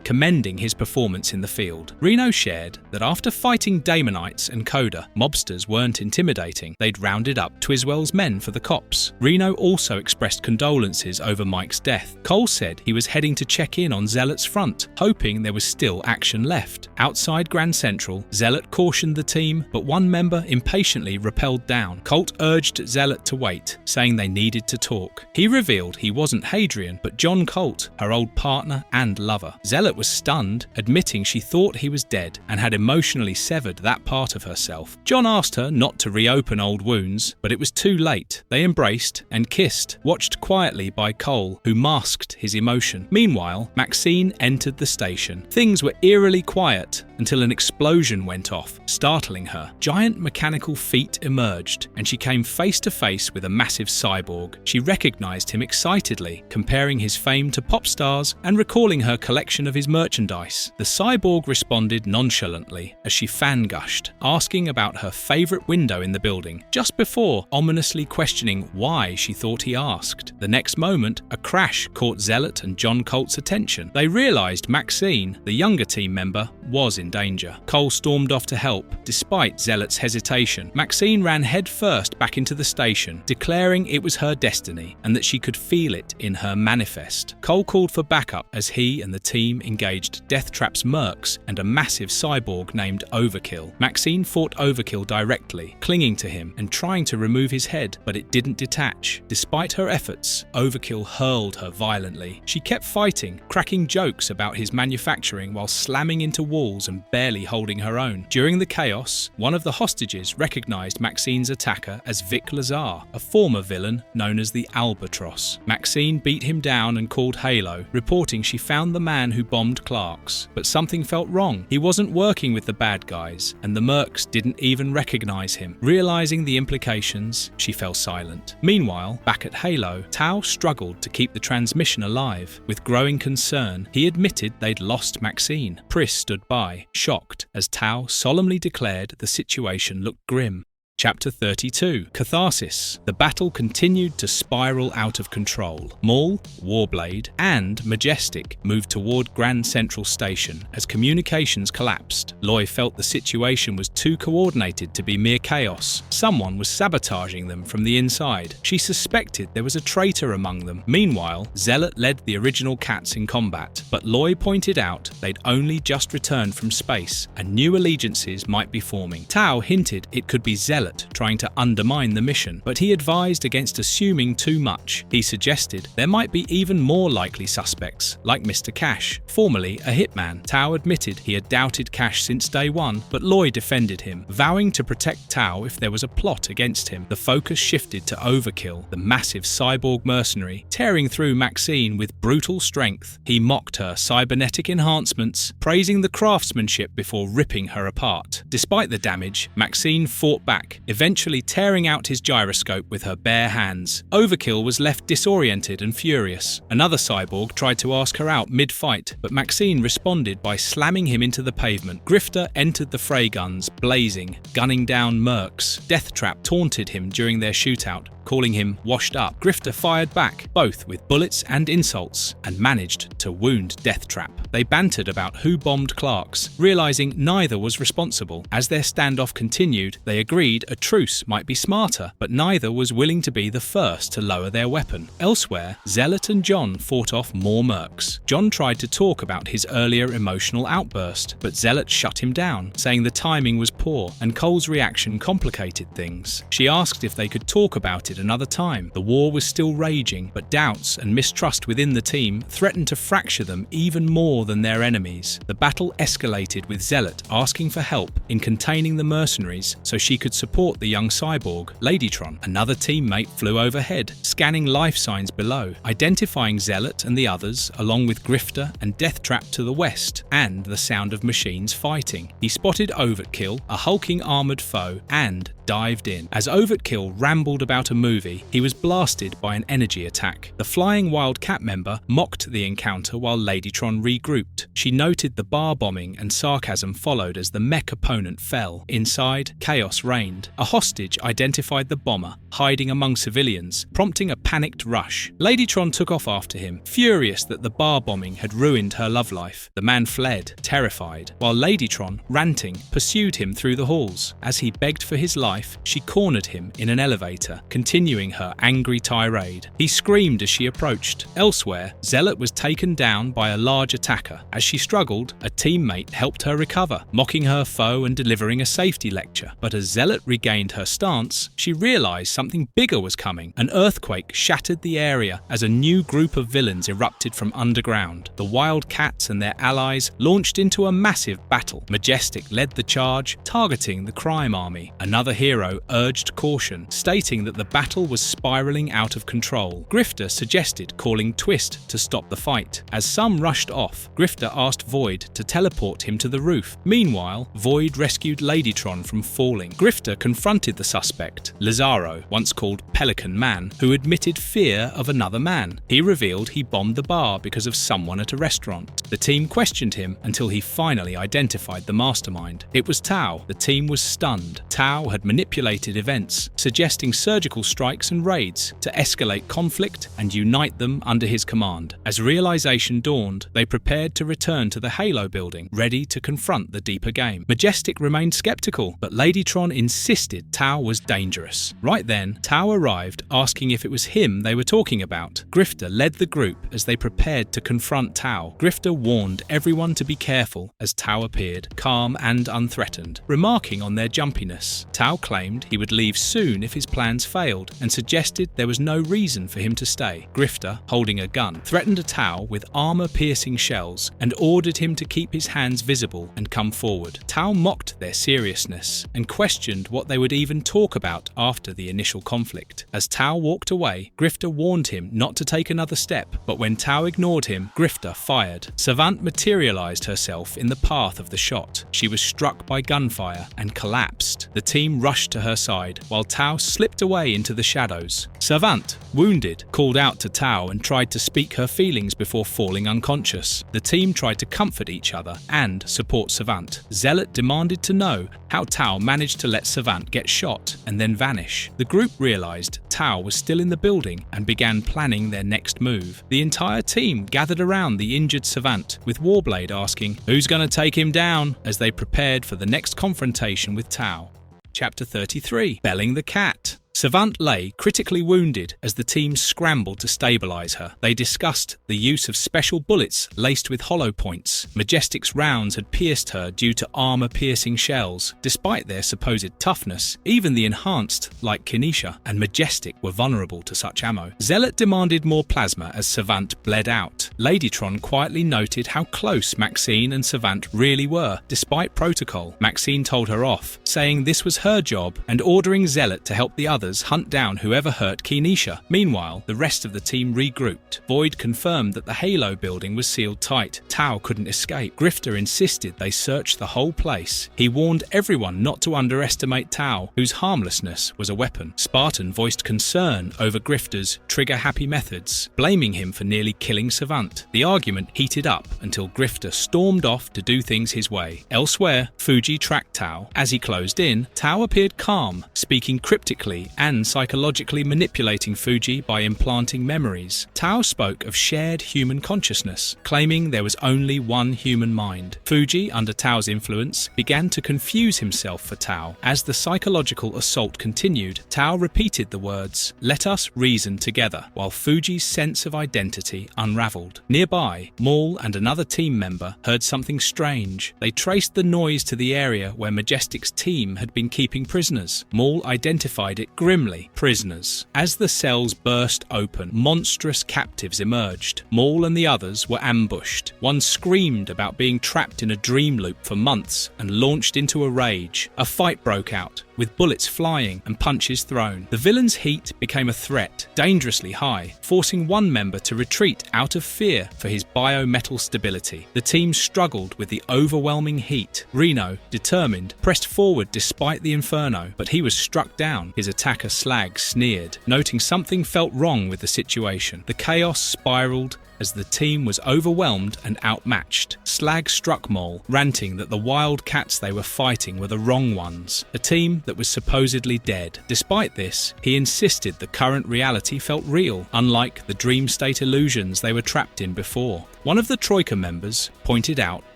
commending his performance in the field. Reno shared that after fighting Damonites and Coda, mobsters weren't intimidating. They'd rounded up Twiswell's men for the cops. Reno also expressed condolences over Mike's death. Cole said he was heading to check in on Zealot's front, hoping there was still action left. Outside Grand Central, Zealot cautioned the team, but one member impatiently rappelled down. Colt urged Zealot to wait, saying they needed to talk. He revealed he wasn't Hadrian, but John Colt, her old partner and lover. Zealot was stunned, admitting she thought he was dead and had emotionally severed that part of herself. John asked her not to reopen old wounds, but it was too late. They embraced and kissed, watched quietly by Cole, who masked his emotion. Meanwhile, Maxine entered the station. Things were eerily quiet until an explosion went off, startling her. Giant mechanical feet emerged, and she came face to face with a massive cyborg. She recognized him excitedly, comparing his fame to pop stars and recalling her collection of his merchandise. The cyborg responded nonchalantly as she fangushed, asking about her favorite window in the building, just before ominously questioning why she thought he asked. The next moment, a crash caught Zealot and John Colt's attention. They realized Maxine, the younger team member, was in danger. Cole stormed off to help, despite Zealot's hesitation. Maxine ran headfirst back into the station, declaring it was her destiny and that she could feel it in her manifest. Cole called for backup as he and the team engaged Deathtrap's mercs and a massive cyborg named Overkill. Maxine fought Overkill directly, clinging to him and trying to remove his head, but it didn't detach. Despite her efforts, Overkill hurled her violently. She kept fighting, cracking jokes about his manufacturing while slamming into walls and barely holding her own. During the chaos, one of the hostages recognized Maxine's attacker as Vic Lazar, a former villain known as the Albatross. Maxine beat him down and called Halo, reporting she found the man who bombed Clark's. But something felt wrong. He wasn't working with the bad guys, and the mercs didn't even recognize him. Realizing the implications, she fell silent. Meanwhile, back at Halo, Tao struggled to keep the transmission alive. With growing concern, he admitted they'd lost Maxine. Pris stood by, shocked, as Tao solemnly declared the situation looked grim. Chapter 32. Catharsis. The battle continued to spiral out of control. Maul, Warblade, and Majestic moved toward Grand Central Station as communications collapsed. Loy felt the situation was too coordinated to be mere chaos. Someone was sabotaging them from the inside. She suspected there was a traitor among them. Meanwhile, Zealot led the original Cats in combat, but Loy pointed out they'd only just returned from space and new allegiances might be forming. Tao hinted it could be Zealot trying to undermine the mission, but he advised against assuming too much. He suggested there might be even more likely suspects, like Mr. Cash, formerly a hitman. Tao admitted he had doubted Cash since day one, but Loy defended him, vowing to protect Tao if there was a plot against him. The focus shifted to Overkill, the massive cyborg mercenary, tearing through Maxine with brutal strength. He mocked her cybernetic enhancements, praising the craftsmanship before ripping her apart. Despite the damage, Maxine fought back, eventually tearing out his gyroscope with her bare hands. Overkill was left disoriented and furious. Another cyborg tried to ask her out mid-fight, but Maxine responded by slamming him into the pavement. Grifter entered the fray guns, blazing, gunning down mercs. Deathtrap taunted him during their shootout, calling him washed up. Grifter fired back, both with bullets and insults, and managed to wound Deathtrap. They bantered about who bombed Clark's, realizing neither was responsible. As their standoff continued, they agreed a truce might be smarter, but neither was willing to be the first to lower their weapon. Elsewhere, Zealot and John fought off more mercs. John tried to talk about his earlier emotional outburst, but Zealot shut him down, saying the timing was poor, and Cole's reaction complicated things. She asked if they could talk about it another time. The war was still raging, but doubts and mistrust within the team threatened to fracture them even more than their enemies. The battle escalated with Zealot asking for help in containing the mercenaries so she could support the young cyborg, Ladytron. Another teammate flew overhead, scanning life signs below, identifying Zealot and the others, along with Grifter and Deathtrap to the west, and the sound of machines fighting. He spotted Overkill, a hulking armored foe, and dived in. As Overkill rambled about a movie, he was blasted by an energy attack. The flying WildC.A.T. member mocked the encounter while Ladytron regrouped. She noted the bar bombing and sarcasm followed as the mech opponent fell. Inside, chaos reigned. A hostage identified the bomber, hiding among civilians, prompting a panicked rush. Ladytron took off after him, furious that the bar bombing had ruined her love life. The man fled, terrified, while Ladytron, ranting, pursued him through the halls. As he begged for his life, she cornered him in an elevator, continuing her angry tirade. He screamed as she approached. Elsewhere, Zealot was taken down by a large attacker. As she struggled, a teammate helped her recover, mocking her foe and delivering a safety lecture. But as Zealot regained her stance, she realized something bigger was coming. An earthquake shattered the area as a new group of villains erupted from underground. The WildC.A.T.s and their allies launched into a massive battle. Majestic led the charge, targeting the crime army. Another hero urged caution, stating that the battle was spiraling out of control. Grifter suggested calling Twist to stop the fight. As some rushed off, Grifter asked Void to teleport him to the roof. Meanwhile, Void rescued Ladytron from falling. Grifter confronted the suspect, Lazaro, once called Pelican Man, who admitted fear of another man. He revealed he bombed the bar because of someone at a restaurant. The team questioned him until he finally identified the mastermind. It was Tao. The team was stunned. Tao had manipulated events, suggesting surgical strikes and raids to escalate conflict and unite them under his command. As realization dawned, they prepared to return to the Halo building, ready to confront the deeper game. Majestic remained skeptical, but Ladytron insisted Tao was dangerous. Right then, Tao arrived, asking if it was him they were talking about. Grifter led the group as they prepared to confront Tao. Grifter warned everyone to be careful as Tao appeared, calm and unthreatened. Remarking on their jumpiness, Tao claimed he would leave soon if his plans failed and suggested there was no reason for him to stay. Grifter, holding a gun, threatened Tao with armor-piercing shells and ordered him to keep his hands visible and come forward. Tao mocked their seriousness and questioned what they would even talk about after the initial conflict. As Tao walked away, Grifter warned him not to take another step, but when Tao ignored him, Grifter fired. Savant materialized herself in the path of the shot. She was struck by gunfire and collapsed. The team rushed to her side, while Tao slipped away into the shadows. Savant, wounded, called out to Tao and tried to speak her feelings before falling unconscious. The team tried to comfort each other and support Savant. Zealot demanded to know how Tao managed to let Savant get shot and then vanish. The group realized Tao was still in the building and began planning their next move. The entire team gathered around the injured Savant, with Warblade asking, "Who's gonna take him down?" as they prepared for the next confrontation with Tao. Chapter 33. Belling the Cat. Savant lay critically wounded as the team scrambled to stabilize her. They discussed the use of special bullets laced with hollow points. Majestic's rounds had pierced her due to armor-piercing shells. Despite their supposed toughness, even the enhanced, like Kinesia, and Majestic were vulnerable to such ammo. Zealot demanded more plasma as Savant bled out. Ladytron quietly noted how close Maxine and Savant really were, despite protocol. Maxine told her off, saying this was her job, and ordering Zealot to help the others hunt down whoever hurt Kinesia. Meanwhile, the rest of the team regrouped. Void confirmed that the Halo building was sealed tight. Tao couldn't escape. Grifter insisted they search the whole place. He warned everyone not to underestimate Tao, whose harmlessness was a weapon. Spartan voiced concern over Grifter's trigger-happy methods, blaming him for nearly killing Savant. The argument heated up until Grifter stormed off to do things his way. Elsewhere, Fuji tracked Tao. As he closed in, Tao appeared calm, speaking cryptically and psychologically manipulating Fuji by implanting memories. Tao spoke of shared human consciousness, claiming there was only one human mind. Fuji, under Tao's influence, began to confuse himself for Tao. As the psychological assault continued, Tao repeated the words, "Let us reason together," while Fuji's sense of identity unraveled. Nearby, Maul and another team member heard something strange. They traced the noise to the area where Majestic's team had been keeping prisoners. Maul identified it grimly, prisoners. As the cells burst open, monstrous captives emerged. Maul and the others were ambushed. One screamed about being trapped in a dream loop for months and launched into a rage. A fight broke out, with bullets flying and punches thrown. The villain's heat became a threat, dangerously high, forcing one member to retreat out of fear for his biometal stability. The team struggled with the overwhelming heat. Reno, determined, pressed forward despite the inferno, but he was struck down. His attacker Slag sneered, noting something felt wrong with the situation. The chaos spiraled as the team was overwhelmed and outmatched. Slag struck Maul, ranting that the Wildcats they were fighting were the wrong ones, a team that was supposedly dead. Despite this, he insisted the current reality felt real, unlike the dream state illusions they were trapped in before. One of the Troika members pointed out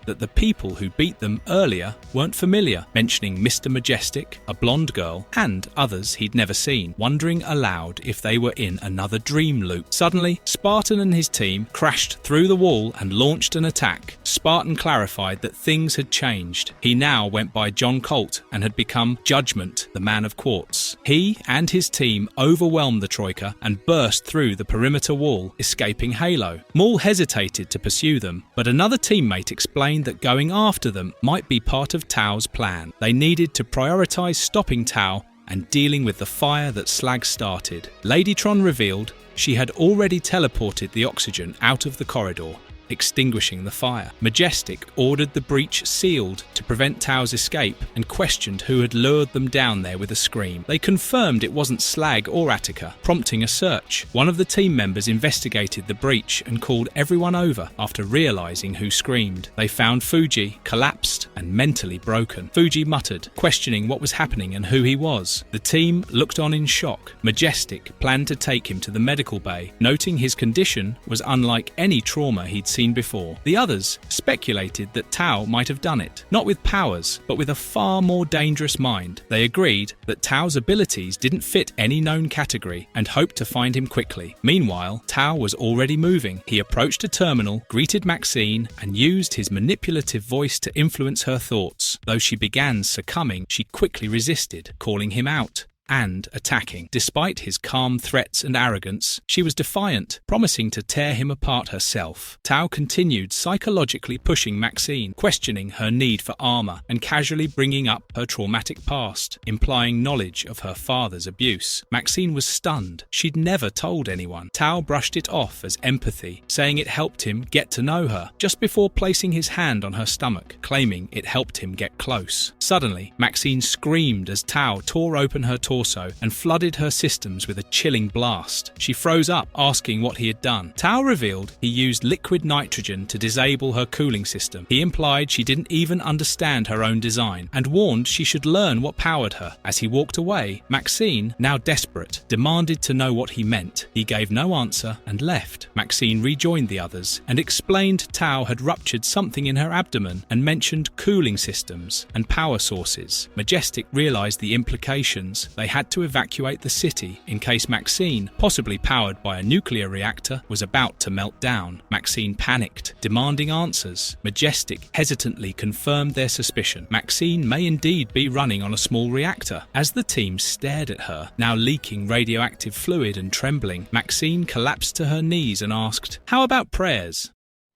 that the people who beat them earlier weren't familiar, mentioning Mr. Majestic, a blonde girl, and others he'd never seen, wondering aloud if they were in another dream loop. Suddenly, Spartan and his team crashed through the wall and launched an attack. Spartan clarified that things had changed. He now went by John Colt and had become Judgment, the Man of Quartz. He and his team overwhelmed the Troika and burst through the perimeter wall, escaping Halo. Maul hesitated to pursue them, but another teammate explained that going after them might be part of Tao's plan. They needed to prioritize stopping Tao and dealing with the fire that Slag started. Ladytron revealed she had already teleported the oxygen out of the corridor. extinguishing the fire. Majestic ordered the breach sealed to prevent T.A.T.s escape and questioned who had lured them down there with a scream. They confirmed it wasn't Slag or Attica, prompting a search. One of the team members investigated the breach and called everyone over after realizing who screamed. They found Fuji collapsed and mentally broken. Fuji muttered, questioning what was happening and who he was. The team looked on in shock. Majestic planned to take him to the medical bay, noting his condition was unlike any trauma he'd seen before. The others speculated that Tao might have done it, not with powers, but with a far more dangerous mind. They agreed that Tao's abilities didn't fit any known category and hoped to find him quickly. Meanwhile, Tao was already moving. He approached a terminal, greeted Maxine, and used his manipulative voice to influence her thoughts. Though she began succumbing, she quickly resisted, calling him out and attacking. Despite his calm threats and arrogance, she was defiant, promising to tear him apart herself. Tao continued psychologically pushing Maxine, questioning her need for armor and casually bringing up her traumatic past, implying knowledge of her father's abuse. Maxine was stunned. She'd never told anyone. Tao brushed it off as empathy, saying it helped him get to know her, just before placing his hand on her stomach, claiming it helped him get close. Suddenly, Maxine screamed as Tao tore open her torso and flooded her systems with a chilling blast. She froze up, asking what he had done. Tao revealed he used liquid nitrogen to disable her cooling system. He implied she didn't even understand her own design and warned she should learn what powered her. As he walked away, Maxine, now desperate, demanded to know what he meant. He gave no answer and left. Maxine rejoined the others and explained Tao had ruptured something in her abdomen and mentioned cooling systems and power sources. Majestic realized the implications. They had to evacuate the city in case Maxine, possibly powered by a nuclear reactor, was about to melt down. Maxine panicked, demanding answers. Majestic hesitantly confirmed their suspicion. Maxine may indeed be running on a small reactor. As the team stared at her, now leaking radioactive fluid and trembling, Maxine collapsed to her knees and asked, "How about prayers?"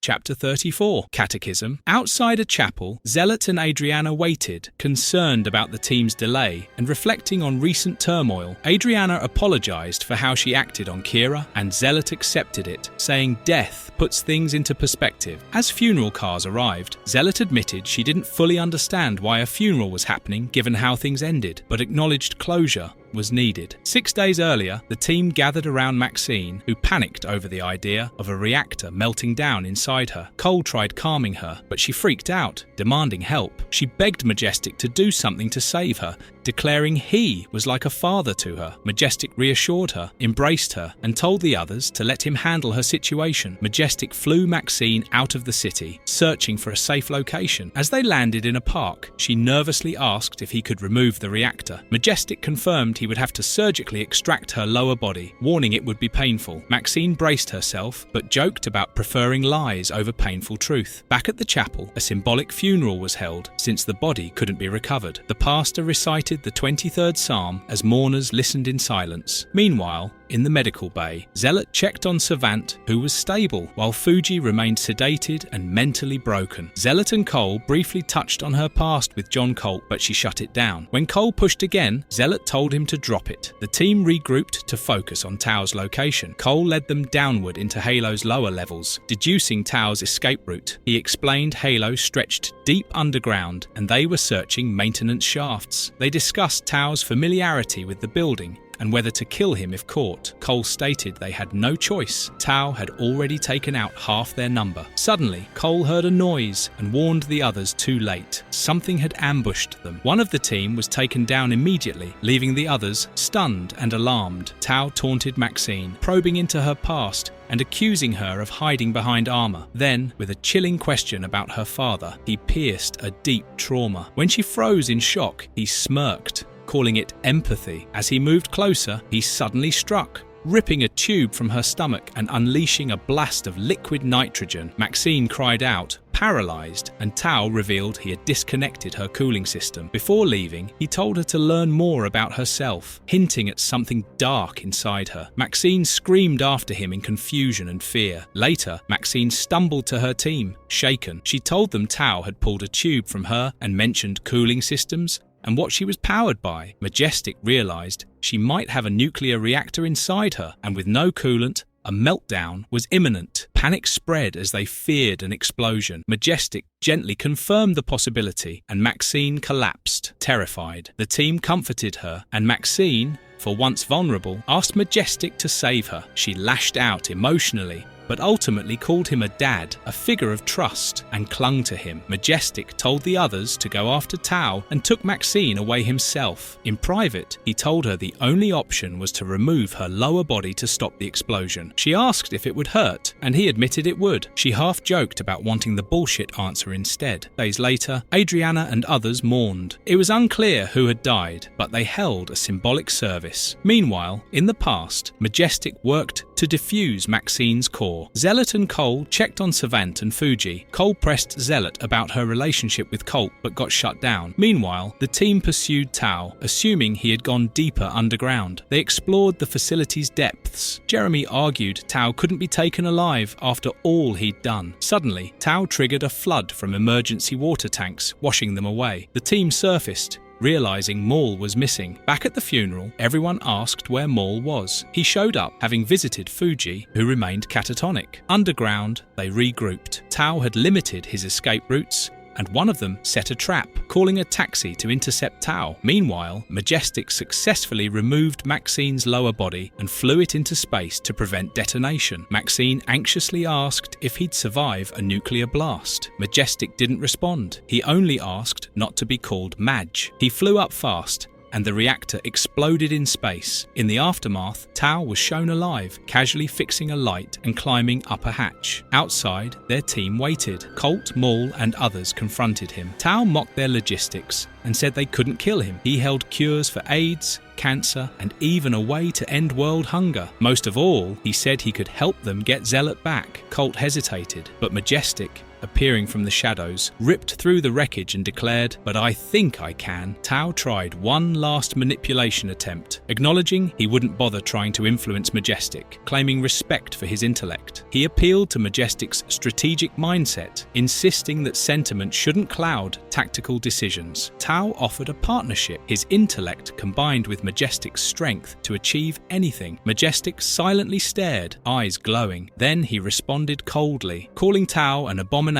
Chapter 34. Catechism. Outside a chapel, Zealot and Adriana waited, concerned about the team's delay, and reflecting on recent turmoil. Adriana apologized for how she acted on Kira, and Zealot accepted it, saying death puts things into perspective. As funeral cars arrived, Zealot admitted she didn't fully understand why a funeral was happening given how things ended, but acknowledged closure was needed. 6 days earlier, the team gathered around Maxine, who panicked over the idea of a reactor melting down inside her. Cole tried calming her, but she freaked out, demanding help. She begged Majestic to do something to save her, declaring he was like a father to her. Majestic reassured her, embraced her, and told the others to let him handle her situation. Majestic flew Maxine out of the city, searching for a safe location. As they landed in a park, she nervously asked if he could remove the reactor. Majestic confirmed he would have to surgically extract her lower body, warning it would be painful. Maxine braced herself, but joked about preferring lies over painful truth. Back at the chapel, a symbolic funeral was held, since the body couldn't be recovered. The pastor recited the 23rd Psalm as mourners listened in silence. Meanwhile, in the medical bay, Zealot checked on Savant, who was stable, while Fuji remained sedated and mentally broken. Zealot and Cole briefly touched on her past with John Colt, but she shut it down. When Cole pushed again, Zealot told him to drop it. The team regrouped to focus on Tao's location. Cole led them downward into Halo's lower levels, deducing Tao's escape route. He explained Halo stretched deep underground and they were searching maintenance shafts. They discussed Tao's familiarity with the building and whether to kill him if caught. Cole stated they had no choice. Tao had already taken out half their number. Suddenly, Cole heard a noise and warned the others too late. Something had ambushed them. One of the team was taken down immediately, leaving the others stunned and alarmed. Tao taunted Maxine, probing into her past and accusing her of hiding behind armor. Then, with a chilling question about her father, he pierced a deep trauma. When she froze in shock, he smirked, calling it empathy. As he moved closer, he suddenly struck, ripping a tube from her stomach and unleashing a blast of liquid nitrogen. Maxine cried out, paralyzed, and Tao revealed he had disconnected her cooling system. Before leaving, he told her to learn more about herself, hinting at something dark inside her. Maxine screamed after him in confusion and fear. Later, Maxine stumbled to her team, shaken. She told them Tao had pulled a tube from her and mentioned cooling systems and what she was powered by. Majestic realized she might have a nuclear reactor inside her, and with no coolant, A meltdown was imminent. Panic spread as they feared an explosion. Majestic gently confirmed the possibility, and Maxine collapsed, terrified. The team comforted her, and Maxine, for once vulnerable, asked Majestic to save her. She lashed out emotionally, but ultimately called him a dad, a figure of trust, and clung to him. Majestic told the others to go after Tao and took Maxine away himself. In private, he told her the only option was to remove her lower body to stop the explosion. She asked if it would hurt, and he admitted it would. She half joked about wanting the bullshit answer instead. Days later, Adriana and others mourned. It was unclear who had died, but they held a symbolic service. Meanwhile, in the past, Majestic worked to defuse Maxine's core. Zealot and Cole checked on Savant and Fuji. Cole pressed Zealot about her relationship with Colt but got shut down. Meanwhile, the team pursued Tao, assuming he had gone deeper underground. They explored the facility's depths. Jeremy argued Tao couldn't be taken alive after all he'd done. Suddenly, Tao triggered a flood from emergency water tanks, washing them away. The team surfaced, realizing Maul was missing. Back at the funeral, everyone asked where Maul was. He showed up, having visited Fuji, who remained catatonic. Underground, they regrouped. Tao had limited his escape routes, and one of them set a trap, calling a taxi to intercept Tao. Meanwhile, Majestic successfully removed Maxine's lower body and flew it into space to prevent detonation. Maxine anxiously asked if he'd survive a nuclear blast. Majestic didn't respond. He only asked not to be called Madge. He flew up fast, and the reactor exploded in space. In the aftermath, Tao was shown alive, casually fixing a light and climbing up a hatch. Outside, their team waited. Colt, Maul, and others confronted him. Tao mocked their logistics and said they couldn't kill him. He held cures for AIDS, cancer, and even a way to end world hunger. Most of all, he said he could help them get Zealot back. Colt hesitated, but Majestic, appearing from the shadows, ripped through the wreckage and declared, "But I think I can." Tao tried one last manipulation attempt, acknowledging he wouldn't bother trying to influence Majestic, claiming respect for his intellect. He appealed to Majestic's strategic mindset, insisting that sentiment shouldn't cloud tactical decisions. Tao offered a partnership, his intellect combined with Majestic's strength to achieve anything. Majestic silently stared, eyes glowing. Then he responded coldly, calling Tao an abomination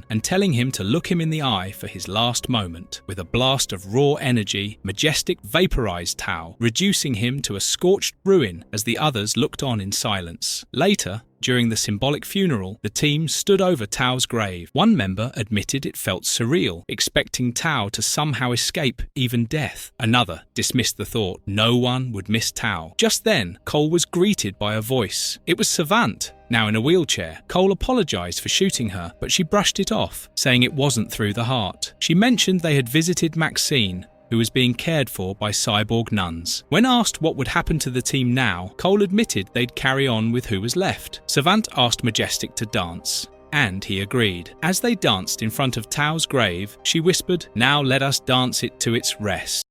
and telling him to look him in the eye for his last moment. With a blast of raw energy, Majestic vaporized Tao, reducing him to a scorched ruin as the others looked on in silence. Later, during the symbolic funeral, the team stood over Tao's grave. One member admitted it felt surreal, expecting Tao to somehow escape even death. Another dismissed the thought no one would miss Tao. Just then, Cole was greeted by a voice. It was Savant, now in a wheelchair. Cole apologized for shooting her, but she brushed it off, saying it wasn't through the heart. She mentioned they had visited Maxine, who was being cared for by cyborg nuns. When asked what would happen to the team now, Cole admitted they'd carry on with who was left. Savant asked Majestic to dance, and he agreed. As they danced in front of Tao's grave, she whispered, "Now let us dance it to its rest."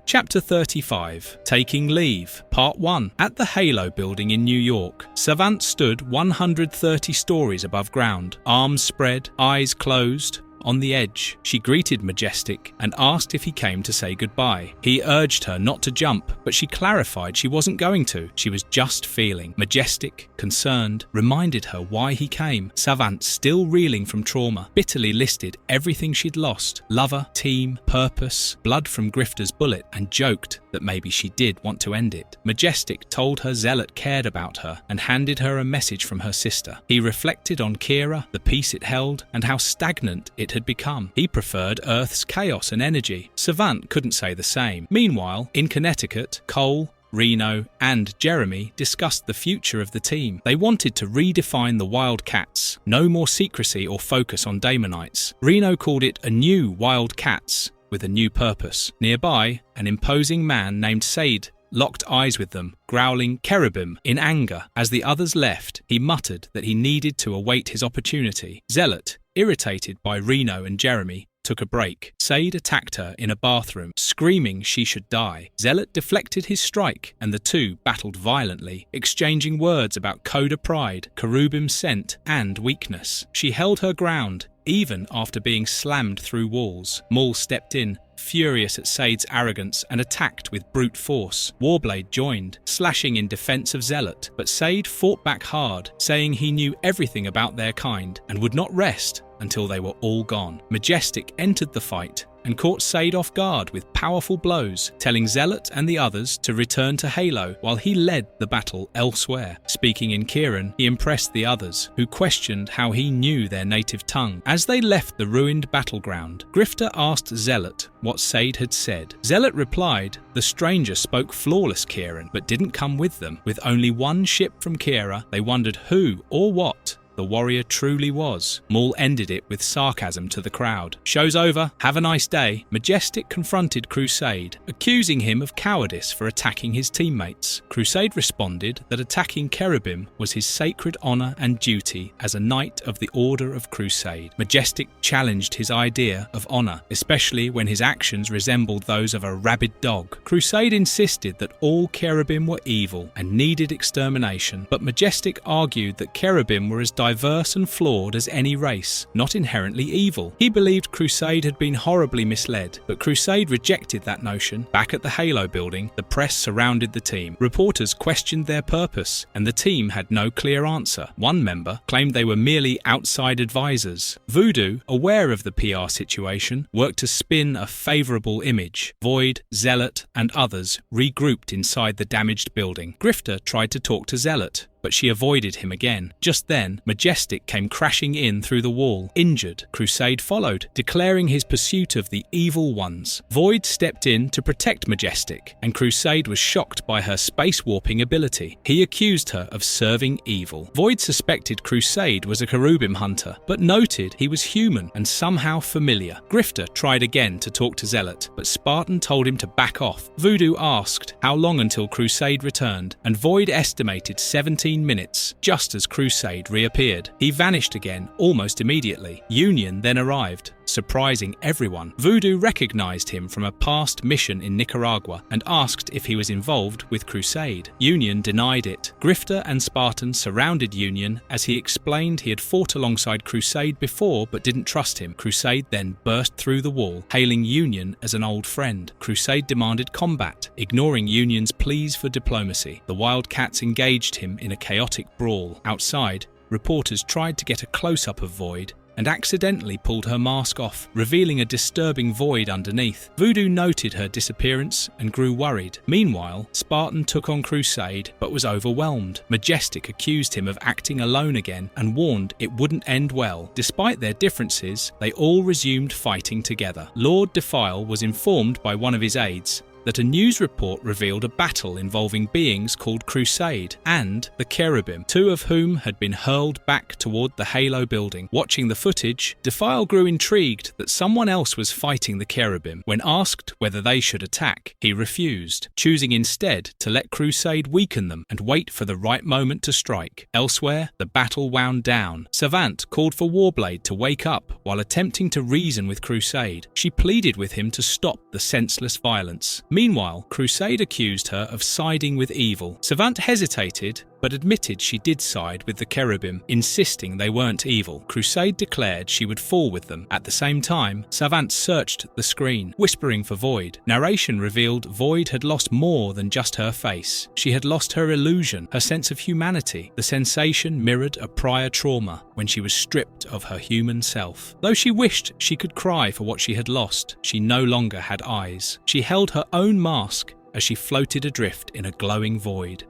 Chapter 35, Taking Leave, Part 1. At the Halo building in New York, Savant stood 130 stories above ground, arms spread, eyes closed. On the edge, she greeted Majestic and asked if he came to say goodbye. He urged her not to jump, but she clarified she wasn't going to. She was just feeling. Majestic, concerned, reminded her why he came. Savant, still reeling from trauma, bitterly listed everything she'd lost: lover, team, purpose, blood from Grifter's bullet, and joked that maybe she did want to end it. Majestic told her Zealot cared about her and handed her a message from her sister. He reflected on Kira, the peace it held, and how stagnant it had become. He preferred Earth's chaos and energy. Savant couldn't say the same. Meanwhile, in Connecticut, Cole, Reno, and Jeremy discussed the future of the team. They wanted to redefine the WildC.A.T.s. No more secrecy or focus on Daemonites. Reno called it a new WildC.A.T.s with a new purpose. Nearby, an imposing man named Said locked eyes with them, growling cherubim in anger. As the others left, he muttered that he needed to await his opportunity. Zealot, irritated by Reno and Jeremy, took a break. Said attacked her in a bathroom, screaming she should die. Zealot deflected his strike, and the two battled violently, exchanging words about Coda pride, cherubim scent, and weakness. She held her ground, even after being slammed through walls. Maul stepped in, furious at S.A.D.'s arrogance, and attacked with brute force. Warblade joined, slashing in defense of Zealot, but S.A.D. fought back hard, saying he knew everything about their kind and would not rest until they were all gone. Majestic entered the fight and caught S.A.D. off guard with powerful blows, telling Zealot and the others to return to Halo while he led the battle elsewhere. Speaking in Kieran, he impressed the others, who questioned how he knew their native tongue. As they left the ruined battleground, Grifter asked Zealot what S.A.D. had said. Zealot replied, the stranger spoke flawless Kieran, but didn't come with them. With only one ship from Kira, they wondered who or what the warrior truly was. Maul ended it with sarcasm to the crowd. Show's over, have a nice day. Majestic confronted Crusade, accusing him of cowardice for attacking his teammates. Crusade responded that attacking Cherubim was his sacred honor and duty as a knight of the Order of Crusade. Majestic challenged his idea of honor, especially when his actions resembled those of a rabid dog. Crusade insisted that all Cherubim were evil and needed extermination, but Majestic argued that Cherubim were as diverse and flawed as any race, not inherently evil. He believed Crusade had been horribly misled, but Crusade rejected that notion. Back at the Halo building, the press surrounded the team. Reporters questioned their purpose, and the team had no clear answer. One member claimed they were merely outside advisors. Voodoo, aware of the PR situation, worked to spin a favourable image. Void, Zealot, and others regrouped inside the damaged building. Grifter tried to talk to Zealot, but she avoided him again. Just then, Majestic came crashing in through the wall, injured. Crusade followed, declaring his pursuit of the evil ones. Void stepped in to protect Majestic, and Crusade was shocked by her space-warping ability. He accused her of serving evil. Void suspected Crusade was a Cherubim hunter, but noted he was human and somehow familiar. Grifter tried again to talk to Zealot, but Spartan told him to back off. Voodoo asked how long until Crusade returned, and Void estimated 17 minutes, just as Crusade reappeared. He vanished again almost immediately. Union then arrived, surprising everyone. Voodoo recognized him from a past mission in Nicaragua and asked if he was involved with Crusade. Union denied it. Grifter and Spartan surrounded Union as he explained he had fought alongside Crusade before but didn't trust him. Crusade then burst through the wall, hailing Union as an old friend. Crusade demanded combat, ignoring Union's pleas for diplomacy. The WildC.A.T.s engaged him in a chaotic brawl. Outside, reporters tried to get a close-up of Void and accidentally pulled her mask off, revealing a disturbing Void underneath. Voodoo noted her disappearance and grew worried. Meanwhile, Spartan took on Crusade but was overwhelmed. Majestic accused him of acting alone again and warned it wouldn't end well. Despite their differences, they all resumed fighting together. Lord Defile was informed by one of his aides that a news report revealed a battle involving beings called Crusade and the Cherubim, two of whom had been hurled back toward the Halo building. Watching the footage, Defile grew intrigued that someone else was fighting the Cherubim. When asked whether they should attack, he refused, choosing instead to let Crusade weaken them and wait for the right moment to strike. Elsewhere, the battle wound down. Savant called for Warblade to wake up while attempting to reason with Crusade. She pleaded with him to stop the senseless violence. Meanwhile, Crusade accused her of siding with evil. Savant hesitated, but admitted she did side with the Cherubim, insisting they weren't evil. Crusade declared she would fall with them. At the same time, Savant searched the screen, whispering for Void. Narration revealed Void had lost more than just her face. She had lost her illusion, her sense of humanity. The sensation mirrored a prior trauma when she was stripped of her human self. Though she wished she could cry for what she had lost, she no longer had eyes. She held her own mask as she floated adrift in a glowing void.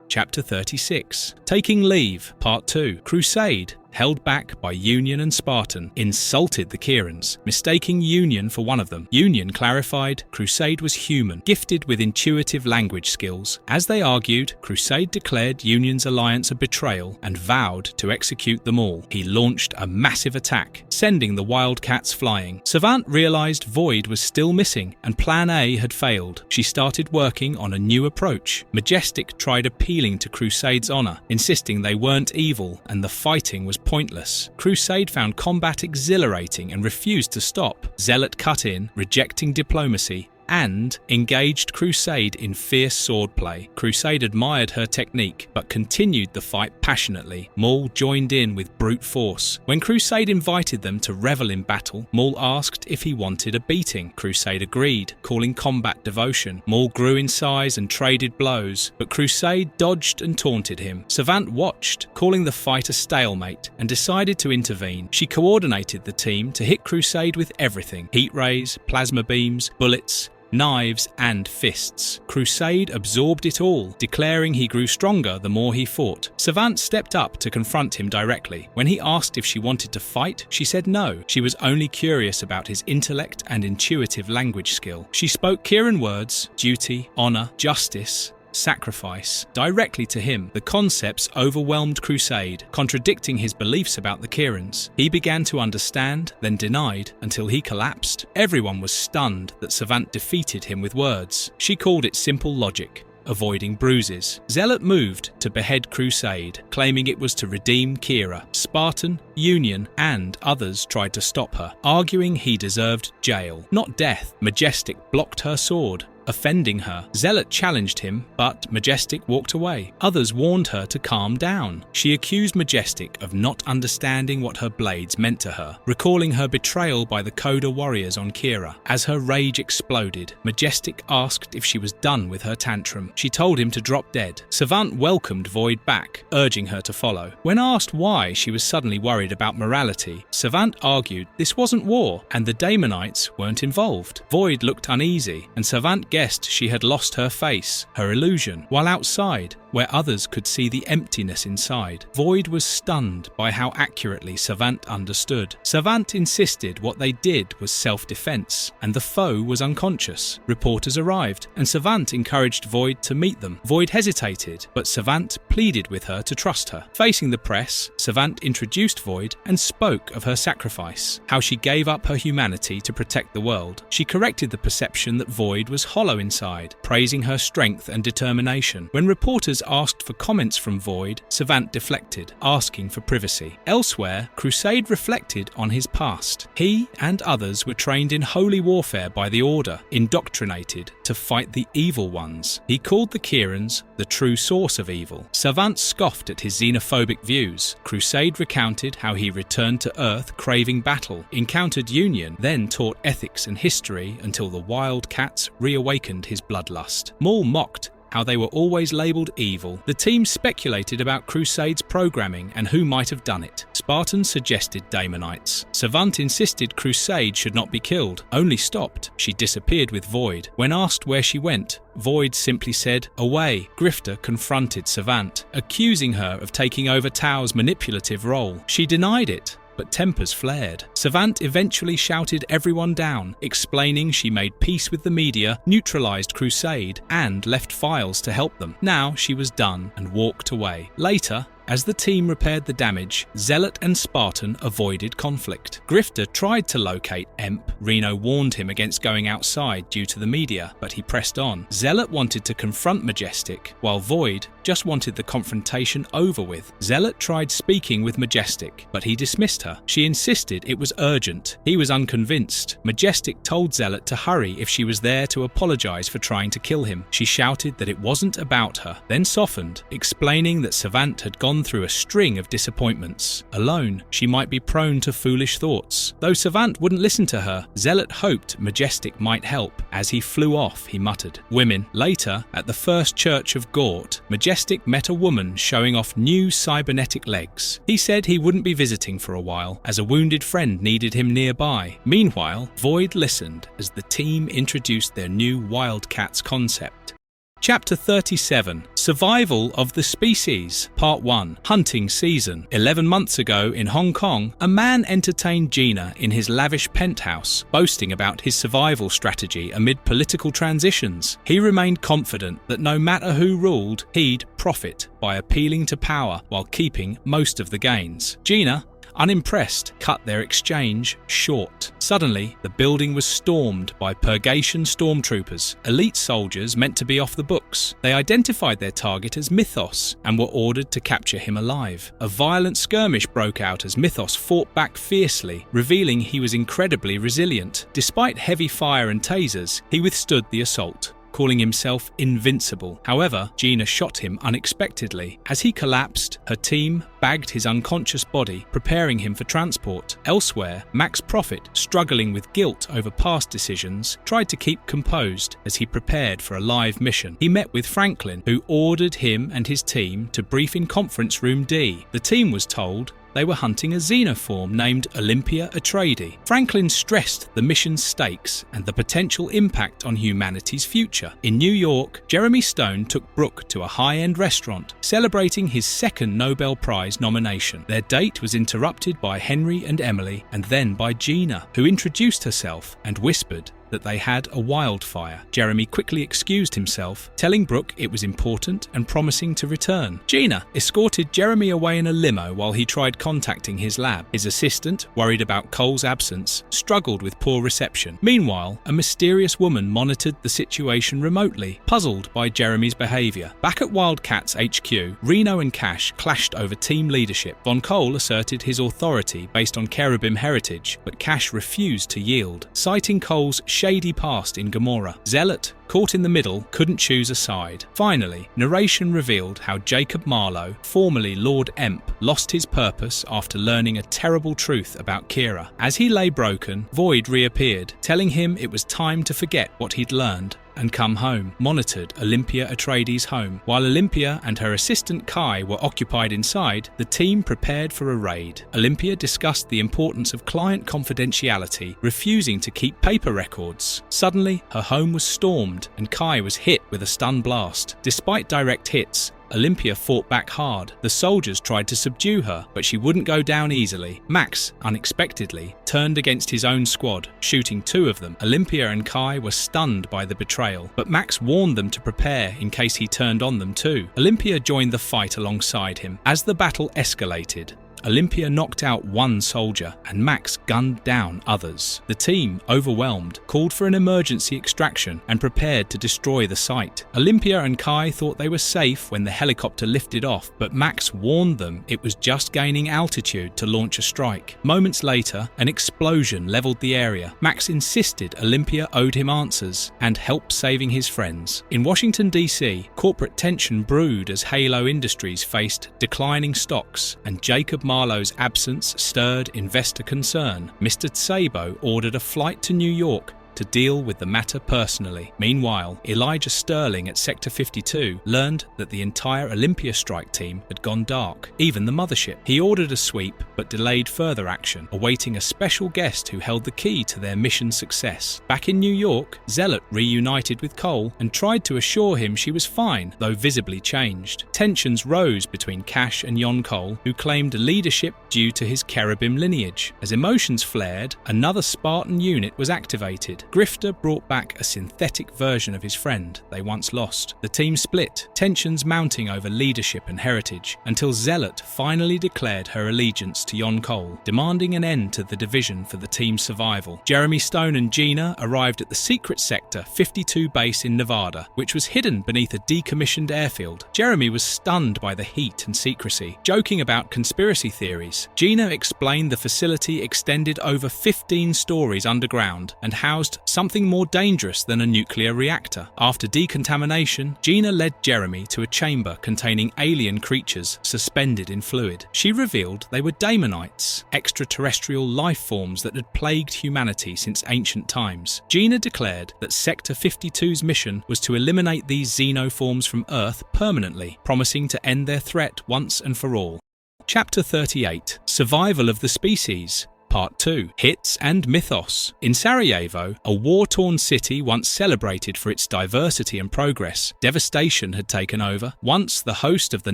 Chapter 36. Taking Leave, Part 2. Crusade, held back by Union and Spartan, insulted the Kierans, mistaking Union for one of them. Union clarified Crusade was human, gifted with intuitive language skills. As they argued, Crusade declared Union's alliance a betrayal and vowed to execute them all. He launched a massive attack, sending the WildC.A.T.s flying. Savant realized Void was still missing and Plan A had failed. She started working on a new approach. Majestic tried appealing to Crusade's honor, insisting they weren't evil and the fighting was pointless. Crusade found combat exhilarating and refused to stop. Zealot cut in, rejecting diplomacy and engaged Crusade in fierce swordplay. Crusade admired her technique, but continued the fight passionately. Maul joined in with brute force. When Crusade invited them to revel in battle, Maul asked if he wanted a beating. Crusade agreed, calling combat devotion. Maul grew in size and traded blows, but Crusade dodged and taunted him. Savant watched, calling the fight a stalemate, and decided to intervene. She coordinated the team to hit Crusade with everything: heat rays, plasma beams, bullets, knives and fists. Crusade absorbed it all, declaring he grew stronger the more he fought. Savant stepped up to confront him directly. When he asked if she wanted to fight, she said no. She was only curious about his intellect and intuitive language skill. She spoke Kieran words: duty, honor, justice, sacrifice, directly to him. The concepts overwhelmed Crusade, contradicting his beliefs about the Kierans. He began to understand, then denied, until he collapsed. Everyone was stunned that Savant defeated him with words. She called it simple logic, avoiding bruises. Zealot moved to behead Crusade, claiming it was to redeem Kira. Spartan, Union, and others tried to stop her, arguing he deserved jail, not death. Majestic blocked her sword, offending her. Zealot challenged him, but Majestic walked away. Others warned her to calm down. She accused Majestic of not understanding what her blades meant to her, recalling her betrayal by the Coda warriors on Kira. As her rage exploded, Majestic asked if she was done with her tantrum. She told him to drop dead. Savant welcomed Void back, urging her to follow. When asked why she was suddenly worried about morality, Savant argued this wasn't war, and the Daemonites weren't involved. Void looked uneasy, and Savant guessed she had lost her face, her illusion. While outside, where others could see the emptiness inside, Void was stunned by how accurately Savant understood. Savant insisted what they did was self-defense, and the foe was unconscious. Reporters arrived, and Savant encouraged Void to meet them. Void hesitated, but Savant pleaded with her to trust her. Facing the press, Savant introduced Void and spoke of her sacrifice, how she gave up her humanity to protect the world. She corrected the perception that Void was hollow inside, praising her strength and determination. When reporters asked for comments from Void, Savant deflected, asking for privacy. Elsewhere, Crusade reflected on his past. He and others were trained in holy warfare by the Order, indoctrinated to fight the evil ones. He called the Kierans the true source of evil. Savant scoffed at his xenophobic views. Crusade recounted how he returned to Earth craving battle, encountered Union, then taught ethics and history until the WildC.A.T.s reawakened his bloodlust. Maul mocked how they were always labelled evil. The team speculated about Crusade's programming and who might have done it. Spartans suggested Daemonites. Savant insisted Crusade should not be killed, only stopped. She disappeared with Void. When asked where she went, Void simply said, "Away." Grifter confronted Savant, accusing her of taking over Tau's manipulative role. She denied it, but tempers flared. Savant eventually shouted everyone down, explaining she made peace with the media, neutralized Crusade, and left files to help them. Now she was done and walked away. Later, as the team repaired the damage, Zealot and Spartan avoided conflict. Grifter tried to locate Emp. Reno warned him against going outside due to the media, but he pressed on. Zealot wanted to confront Majestic, while Void just wanted the confrontation over with. Zealot tried speaking with Majestic, but he dismissed her. She insisted it was urgent. He was unconvinced. Majestic told Zealot to hurry if she was there to apologize for trying to kill him. She shouted that it wasn't about her, then softened, explaining that Savant had gone through a string of disappointments. Alone, she might be prone to foolish thoughts. Though Savant wouldn't listen to her, Zealot hoped Majestic might help. As he flew off, he muttered, "Women." Later, at the First Church of Gort, Majestic met a woman showing off new cybernetic legs. He said he wouldn't be visiting for a while, as a wounded friend needed him nearby. Meanwhile, Void listened as the team introduced their new WildC.A.T.s concept. Chapter 37, Survival of the Species, Part 1, Hunting Season. 11 months ago in Hong Kong, a man entertained Gina in his lavish penthouse, boasting about his survival strategy amid political transitions. He remained confident that no matter who ruled, he'd profit by appealing to power while keeping most of the gains. Gina, unimpressed, cut their exchange short. Suddenly, the building was stormed by Purgation stormtroopers, elite soldiers meant to be off the books. They identified their target as Mythos and were ordered to capture him alive. A violent skirmish broke out as Mythos fought back fiercely, revealing he was incredibly resilient. Despite heavy fire and tasers, he withstood the assault, calling himself invincible. However, Gina shot him unexpectedly. As he collapsed, her team bagged his unconscious body, preparing him for transport. Elsewhere, Max Prophet, struggling with guilt over past decisions, tried to keep composed as he prepared for a live mission. He met with Franklin, who ordered him and his team to brief in Conference Room D. The team was told they were hunting a xenoform named Reunification. Franklin stressed the mission's stakes and the potential impact on humanity's future. In New York, Jeremy Stone took Brooke to a high-end restaurant, celebrating his second Nobel Prize nomination. Their date was interrupted by Henry and Emily, and then by Gina, who introduced herself and whispered that they had a wildfire. Jeremy quickly excused himself, telling Brooke it was important and promising to return. Gina escorted Jeremy away in a limo while he tried contacting his lab. His assistant, worried about Cole's absence, struggled with poor reception. Meanwhile, a mysterious woman monitored the situation remotely, puzzled by Jeremy's behavior. Back at WildC.A.T.s HQ, Reno and Cash clashed over team leadership. Von Cole asserted his authority based on Cherubim heritage, but Cash refused to yield, citing Cole's shady past in Gamora. Zealot, caught in the middle, couldn't choose a side. Finally, narration revealed how Jacob Marlowe, formerly Lord Emp, lost his purpose after learning a terrible truth about Kira. As he lay broken, Void reappeared, telling him it was time to forget what he'd learned and come home. Monitored Olympia Atreides' home. While Olympia and her assistant Kai were occupied inside, the team prepared for a raid. Olympia discussed the importance of client confidentiality, refusing to keep paper records. Suddenly, her home was stormed and Kai was hit with a stun blast. Despite direct hits, Olympia fought back hard. The soldiers tried to subdue her, but she wouldn't go down easily. Max, unexpectedly, turned against his own squad, shooting 2 of them. Olympia and Kai were stunned by the betrayal, but Max warned them to prepare in case he turned on them too. Olympia joined the fight alongside him. As the battle escalated, Olympia knocked out 1 soldier and Max gunned down others. The team, overwhelmed, called for an emergency extraction and prepared to destroy the site. Olympia and Kai thought they were safe when the helicopter lifted off, but Max warned them it was just gaining altitude to launch a strike. Moments later, an explosion leveled the area. Max insisted Olympia owed him answers and help saving his friends. In Washington, D.C., corporate tension brewed as Halo Industries faced declining stocks, and Jacob Marlowe's absence stirred investor concern. Mr. Sabo ordered a flight to New York to deal with the matter personally. Meanwhile, Elijah Sterling at Sector 52 learned that the entire Olympia strike team had gone dark, even the mothership. He ordered a sweep but delayed further action, awaiting a special guest who held the key to their mission's success. Back in New York, Zealot reunited with Cole and tried to assure him she was fine, though visibly changed. Tensions rose between Cash and Yon Cole, who claimed leadership due to his Cherubim lineage. As emotions flared, another Spartan unit was activated. Grifter brought back a synthetic version of his friend they once lost. The team split, tensions mounting over leadership and heritage, until Zealot finally declared her allegiance to Yon Cole, demanding an end to the division for the team's survival. Jeremy Stone and Gina arrived at the secret Sector 52 base in Nevada, which was hidden beneath a decommissioned airfield. Jeremy was stunned by the heat and secrecy, joking about conspiracy theories. Gina explained the facility extended over 15 stories underground and housed something more dangerous than a nuclear reactor. After decontamination, Gina led Jeremy to a chamber containing alien creatures suspended in fluid. She revealed they were Daemonites, extraterrestrial life forms that had plagued humanity since ancient times. Gina declared that Sector 52's mission was to eliminate these xenoforms from Earth permanently, promising to end their threat once and for all. Chapter 38: Survival of the Species. Part 2: Hits and Mythos. In Sarajevo, a war-torn city once celebrated for its diversity and progress, devastation had taken over. Once the host of the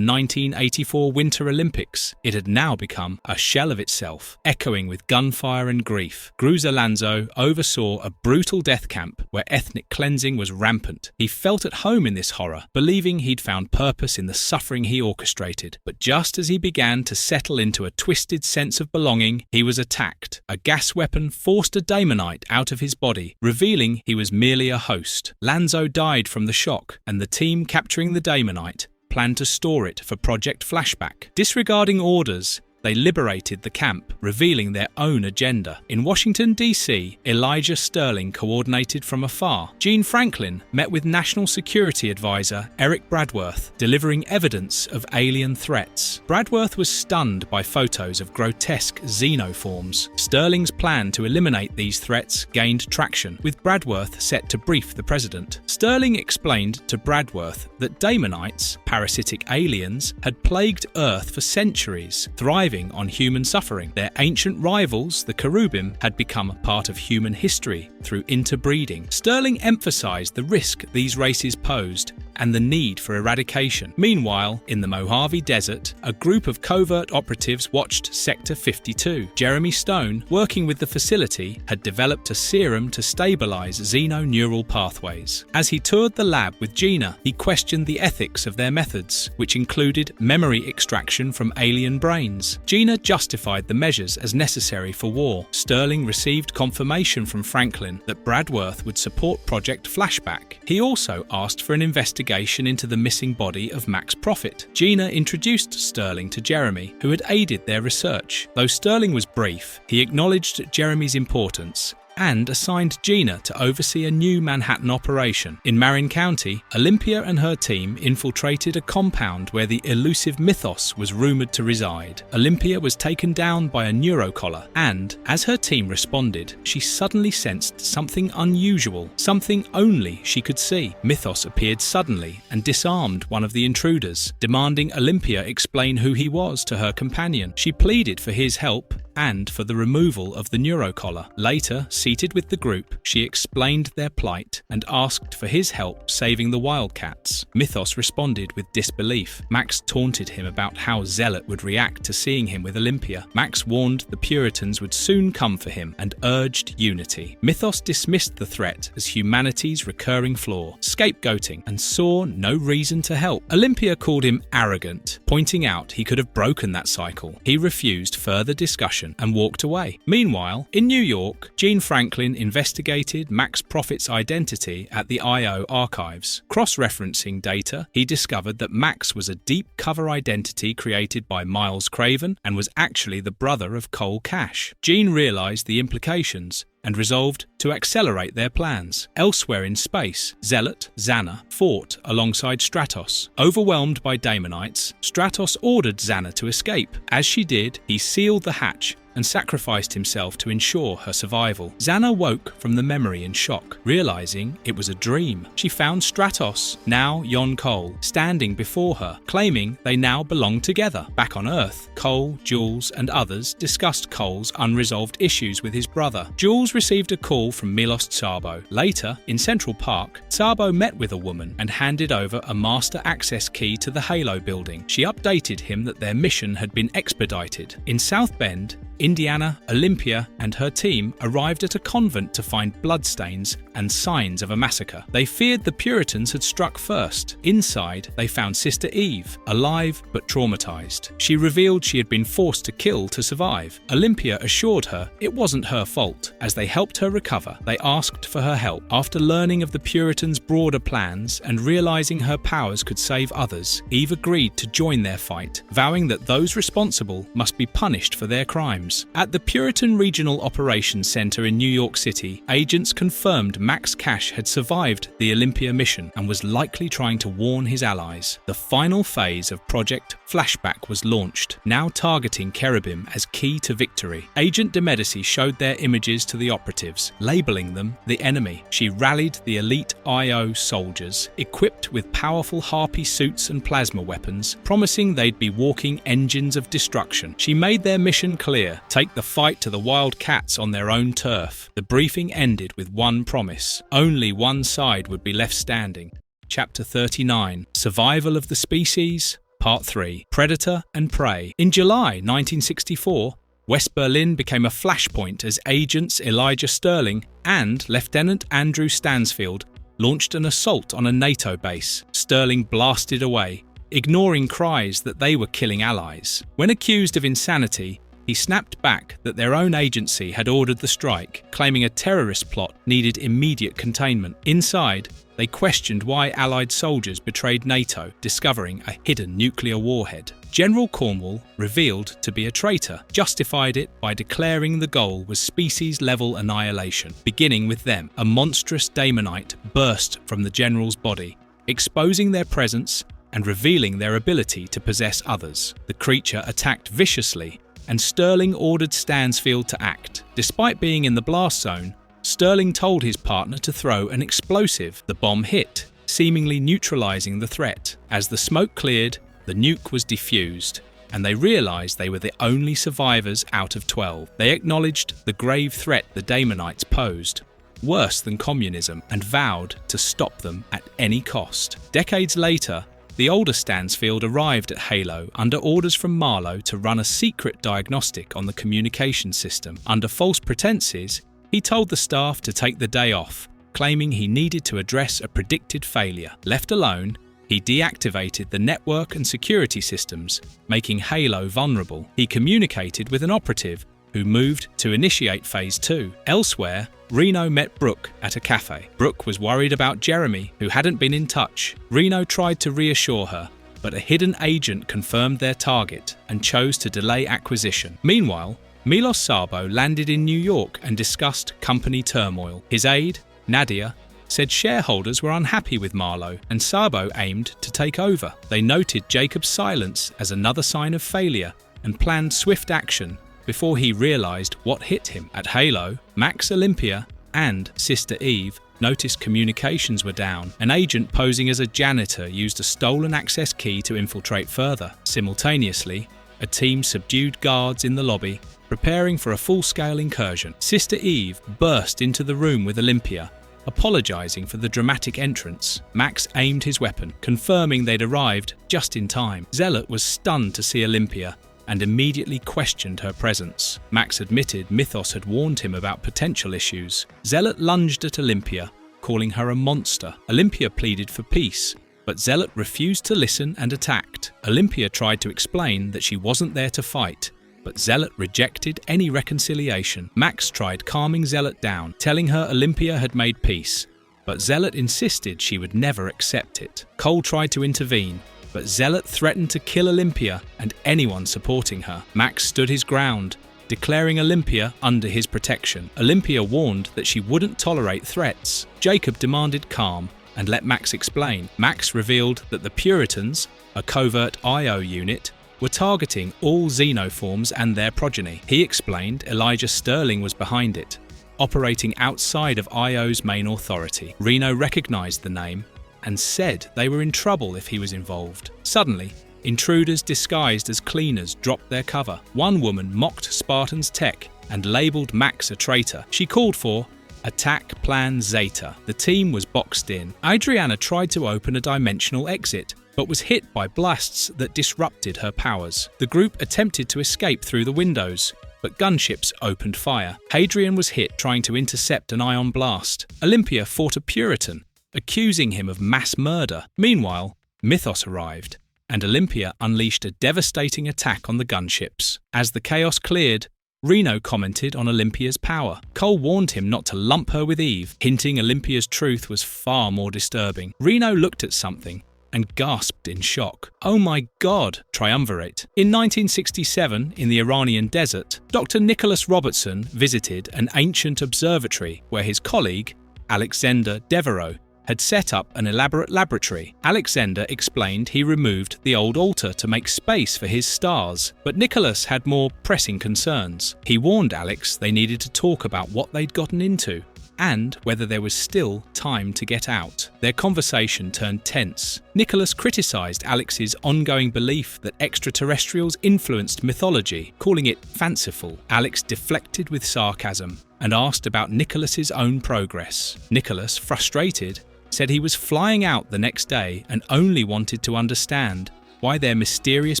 1984 Winter Olympics, it had now become a shell of itself, echoing with gunfire and grief. Gruza Lanzo oversaw a brutal death camp where ethnic cleansing was rampant. He felt at home in this horror, believing he'd found purpose in the suffering he orchestrated. But just as he began to settle into a twisted sense of belonging, he was attacked. A gas weapon forced a daemonite out of his body, revealing he was merely a host. Lanzo died from the shock, and the team capturing the daemonite planned to store it for Project Flashback. Disregarding orders, they liberated the camp, revealing their own agenda. In Washington, D.C., Elijah Sterling coordinated from afar. Gene Franklin met with National Security Advisor Eric Bradworth, delivering evidence of alien threats. Bradworth was stunned by photos of grotesque xenoforms. Sterling's plan to eliminate these threats gained traction, with Bradworth set to brief the president. Sterling explained to Bradworth that daemonites, parasitic aliens, had plagued Earth for centuries, thriving on human suffering. Their ancient rivals, the cherubim, had become a part of human history through interbreeding. Sterling emphasized the risk these races posed and the need for eradication. Meanwhile, in the Mojave Desert, a group of covert operatives watched Sector 52. Jeremy Stone, working with the facility, had developed a serum to stabilize xenoneural pathways. As he toured the lab with Gina, he questioned the ethics of their methods, which included memory extraction from alien brains. Gina justified the measures as necessary for war. Sterling received confirmation from Franklin that Bradworth would support Project Flashback. He also asked for an investigation into the missing body of Max Prophet. Gina introduced Sterling to Jeremy, who had aided their research. Though Sterling was brief, he acknowledged Jeremy's importance and assigned Gina to oversee a new Manhattan operation. In Marin County, Olympia and her team infiltrated a compound where the elusive Mythos was rumored to reside. Olympia was taken down by a neurocollar, and as her team responded, she suddenly sensed something unusual, something only she could see. Mythos appeared suddenly and disarmed one of the intruders, demanding Olympia explain who he was to her companion. She pleaded for his help and for the removal of the neurocollar. Later, seated with the group, she explained their plight and asked for his help saving the WildC.A.T.s. Mythos responded with disbelief. Max taunted him about how Zealot would react to seeing him with Olympia. Max warned the Puritans would soon come for him and urged unity. Mythos dismissed the threat as humanity's recurring flaw, scapegoating, and saw no reason to help. Olympia called him arrogant, pointing out he could have broken that cycle. He refused further discussion and walked away. Meanwhile, in New York, Gene Franklin investigated Max Prophet's identity at the I.O. archives. Cross-referencing data, he discovered that Max was a deep cover identity created by Miles Craven and was actually the brother of Cole Cash. Gene realized the implications and resolved to accelerate their plans. Elsewhere in space, Zealot, Xana, fought alongside Stratos. Overwhelmed by daemonites, Stratos ordered Xana to escape. As she did, he sealed the hatch and sacrificed himself to ensure her survival. Xana woke from the memory in shock, realizing it was a dream. She found Stratos, now Yon Cole, standing before her, claiming they now belonged together. Back on Earth, Cole, Jules, and others discussed Cole's unresolved issues with his brother. Jules received a call from Milos Tsarbo. Later, in Central Park, Tsarbo met with a woman and handed over a master access key to the Halo building. She updated him that their mission had been expedited. In South Bend, Indiana, Olympia and her team arrived at a convent to find bloodstains and signs of a massacre. They feared the Puritans had struck first. Inside, they found Sister Eve, alive but traumatized. She revealed she had been forced to kill to survive. Olympia assured her it wasn't her fault. As they helped her recover, they asked for her help. After learning of the Puritans' broader plans and realizing her powers could save others, Eve agreed to join their fight, vowing that those responsible must be punished for their crimes. At the Puritan Regional Operations Center in New York City, agents confirmed Max Cash had survived the Olympia mission and was likely trying to warn his allies. The final phase of Project Flashback was launched, now targeting cherubim as key to victory. Agent de Medici showed their images to the operatives, labeling them the enemy. She rallied the elite I.O. soldiers, equipped with powerful harpy suits and plasma weapons, promising they'd be walking engines of destruction. She made their mission clear: elsewhere, take the fight to the Wildcats on their own turf. The briefing ended with one promise. Only one side would be left standing. Chapter 39, Survival of the Species, Part 3, Predator and Prey. In July 1964, West Berlin became a flashpoint as agents Elijah Sterling and Lieutenant Andrew Stansfield launched an assault on a NATO base. Sterling blasted away, ignoring cries that they were killing allies. When accused of insanity, he snapped back that their own agency had ordered the strike, claiming a terrorist plot needed immediate containment. Inside, they questioned why Allied soldiers betrayed NATO, discovering a hidden nuclear warhead. General Cornwall, revealed to be a traitor, justified it by declaring the goal was species-level annihilation. Beginning with them, a monstrous daemonite burst from the general's body, exposing their presence and revealing their ability to possess others. The creature attacked viciously, and Sterling ordered Stansfield to act. Despite being in the blast zone, Sterling told his partner to throw an explosive. The bomb hit, seemingly neutralizing the threat. As the smoke cleared, the nuke was defused, and they realized they were the only survivors out of 12. They acknowledged the grave threat the Daemonites posed, worse than communism, and vowed to stop them at any cost. Decades later, the older Stansfield arrived at Halo under orders from Marlowe to run a secret diagnostic on the communication system. Under false pretenses, he told the staff to take the day off, claiming he needed to address a predicted failure. Left alone, he deactivated the network and security systems, making Halo vulnerable. He communicated with an operative who moved to initiate Phase 2. Elsewhere, Reno met Brooke at a cafe. Brooke was worried about Jeremy, who hadn't been in touch. Reno tried to reassure her, but a hidden agent confirmed their target and chose to delay acquisition. Meanwhile, Milos Sabo landed in New York and discussed company turmoil. His aide, Nadia, said shareholders were unhappy with Marlowe, and Sabo aimed to take over. They noted Jacob's silence as another sign of failure and planned swift action before he realized what hit him. At Halo, Max, Olympia, and Sister Eve noticed communications were down. An agent posing as a janitor used a stolen access key to infiltrate further. Simultaneously, a team subdued guards in the lobby, preparing for a full-scale incursion. Sister Eve burst into the room with Olympia, apologizing for the dramatic entrance. Max aimed his weapon, confirming they'd arrived just in time. Zealot was stunned to see Olympia and immediately questioned her presence. Max admitted Mythos had warned him about potential issues. Zealot lunged at Olympia, calling her a monster. Olympia pleaded for peace, but Zealot refused to listen and attacked. Olympia tried to explain that she wasn't there to fight, but Zealot rejected any reconciliation. Max tried calming Zealot down, telling her Olympia had made peace, but Zealot insisted she would never accept it. Cole tried to intervene, but Zealot threatened to kill Olympia and anyone supporting her. Max stood his ground, declaring Olympia under his protection. Olympia warned that she wouldn't tolerate threats. Jacob demanded calm and let Max explain. Max revealed that the Puritans, a covert IO unit, were targeting all xenoforms and their progeny. He explained Elijah Sterling was behind it, operating outside of IO's main authority. Reno recognized the name and said they were in trouble if he was involved. Suddenly, intruders disguised as cleaners dropped their cover. One woman mocked Spartan's tech and labeled Max a traitor. She called for Attack Plan Zeta. The team was boxed in. Adriana tried to open a dimensional exit, but was hit by blasts that disrupted her powers. The group attempted to escape through the windows, but gunships opened fire. Hadrian was hit trying to intercept an ion blast. Olympia fought a Puritan, accusing him of mass murder. Meanwhile, Mythos arrived, and Olympia unleashed a devastating attack on the gunships. As the chaos cleared, Reno commented on Olympia's power. Cole warned him not to lump her with Eve, hinting Olympia's truth was far more disturbing. Reno looked at something and gasped in shock. "Oh my God!" triumvirate. In 1967, in the Iranian desert, Dr. Nicholas Robertson visited an ancient observatory where his colleague, Alexander Devereux, had set up an elaborate laboratory. Alexander explained he removed the old altar to make space for his stars, but Nicholas had more pressing concerns. He warned Alex they needed to talk about what they'd gotten into. and whether there was still time to get out. Their conversation turned tense. Nicholas criticized Alex's ongoing belief that extraterrestrials influenced mythology, calling it fanciful. Alex deflected with sarcasm and asked about Nicholas's own progress. Nicholas, frustrated, said he was flying out the next day and only wanted to understand why their mysterious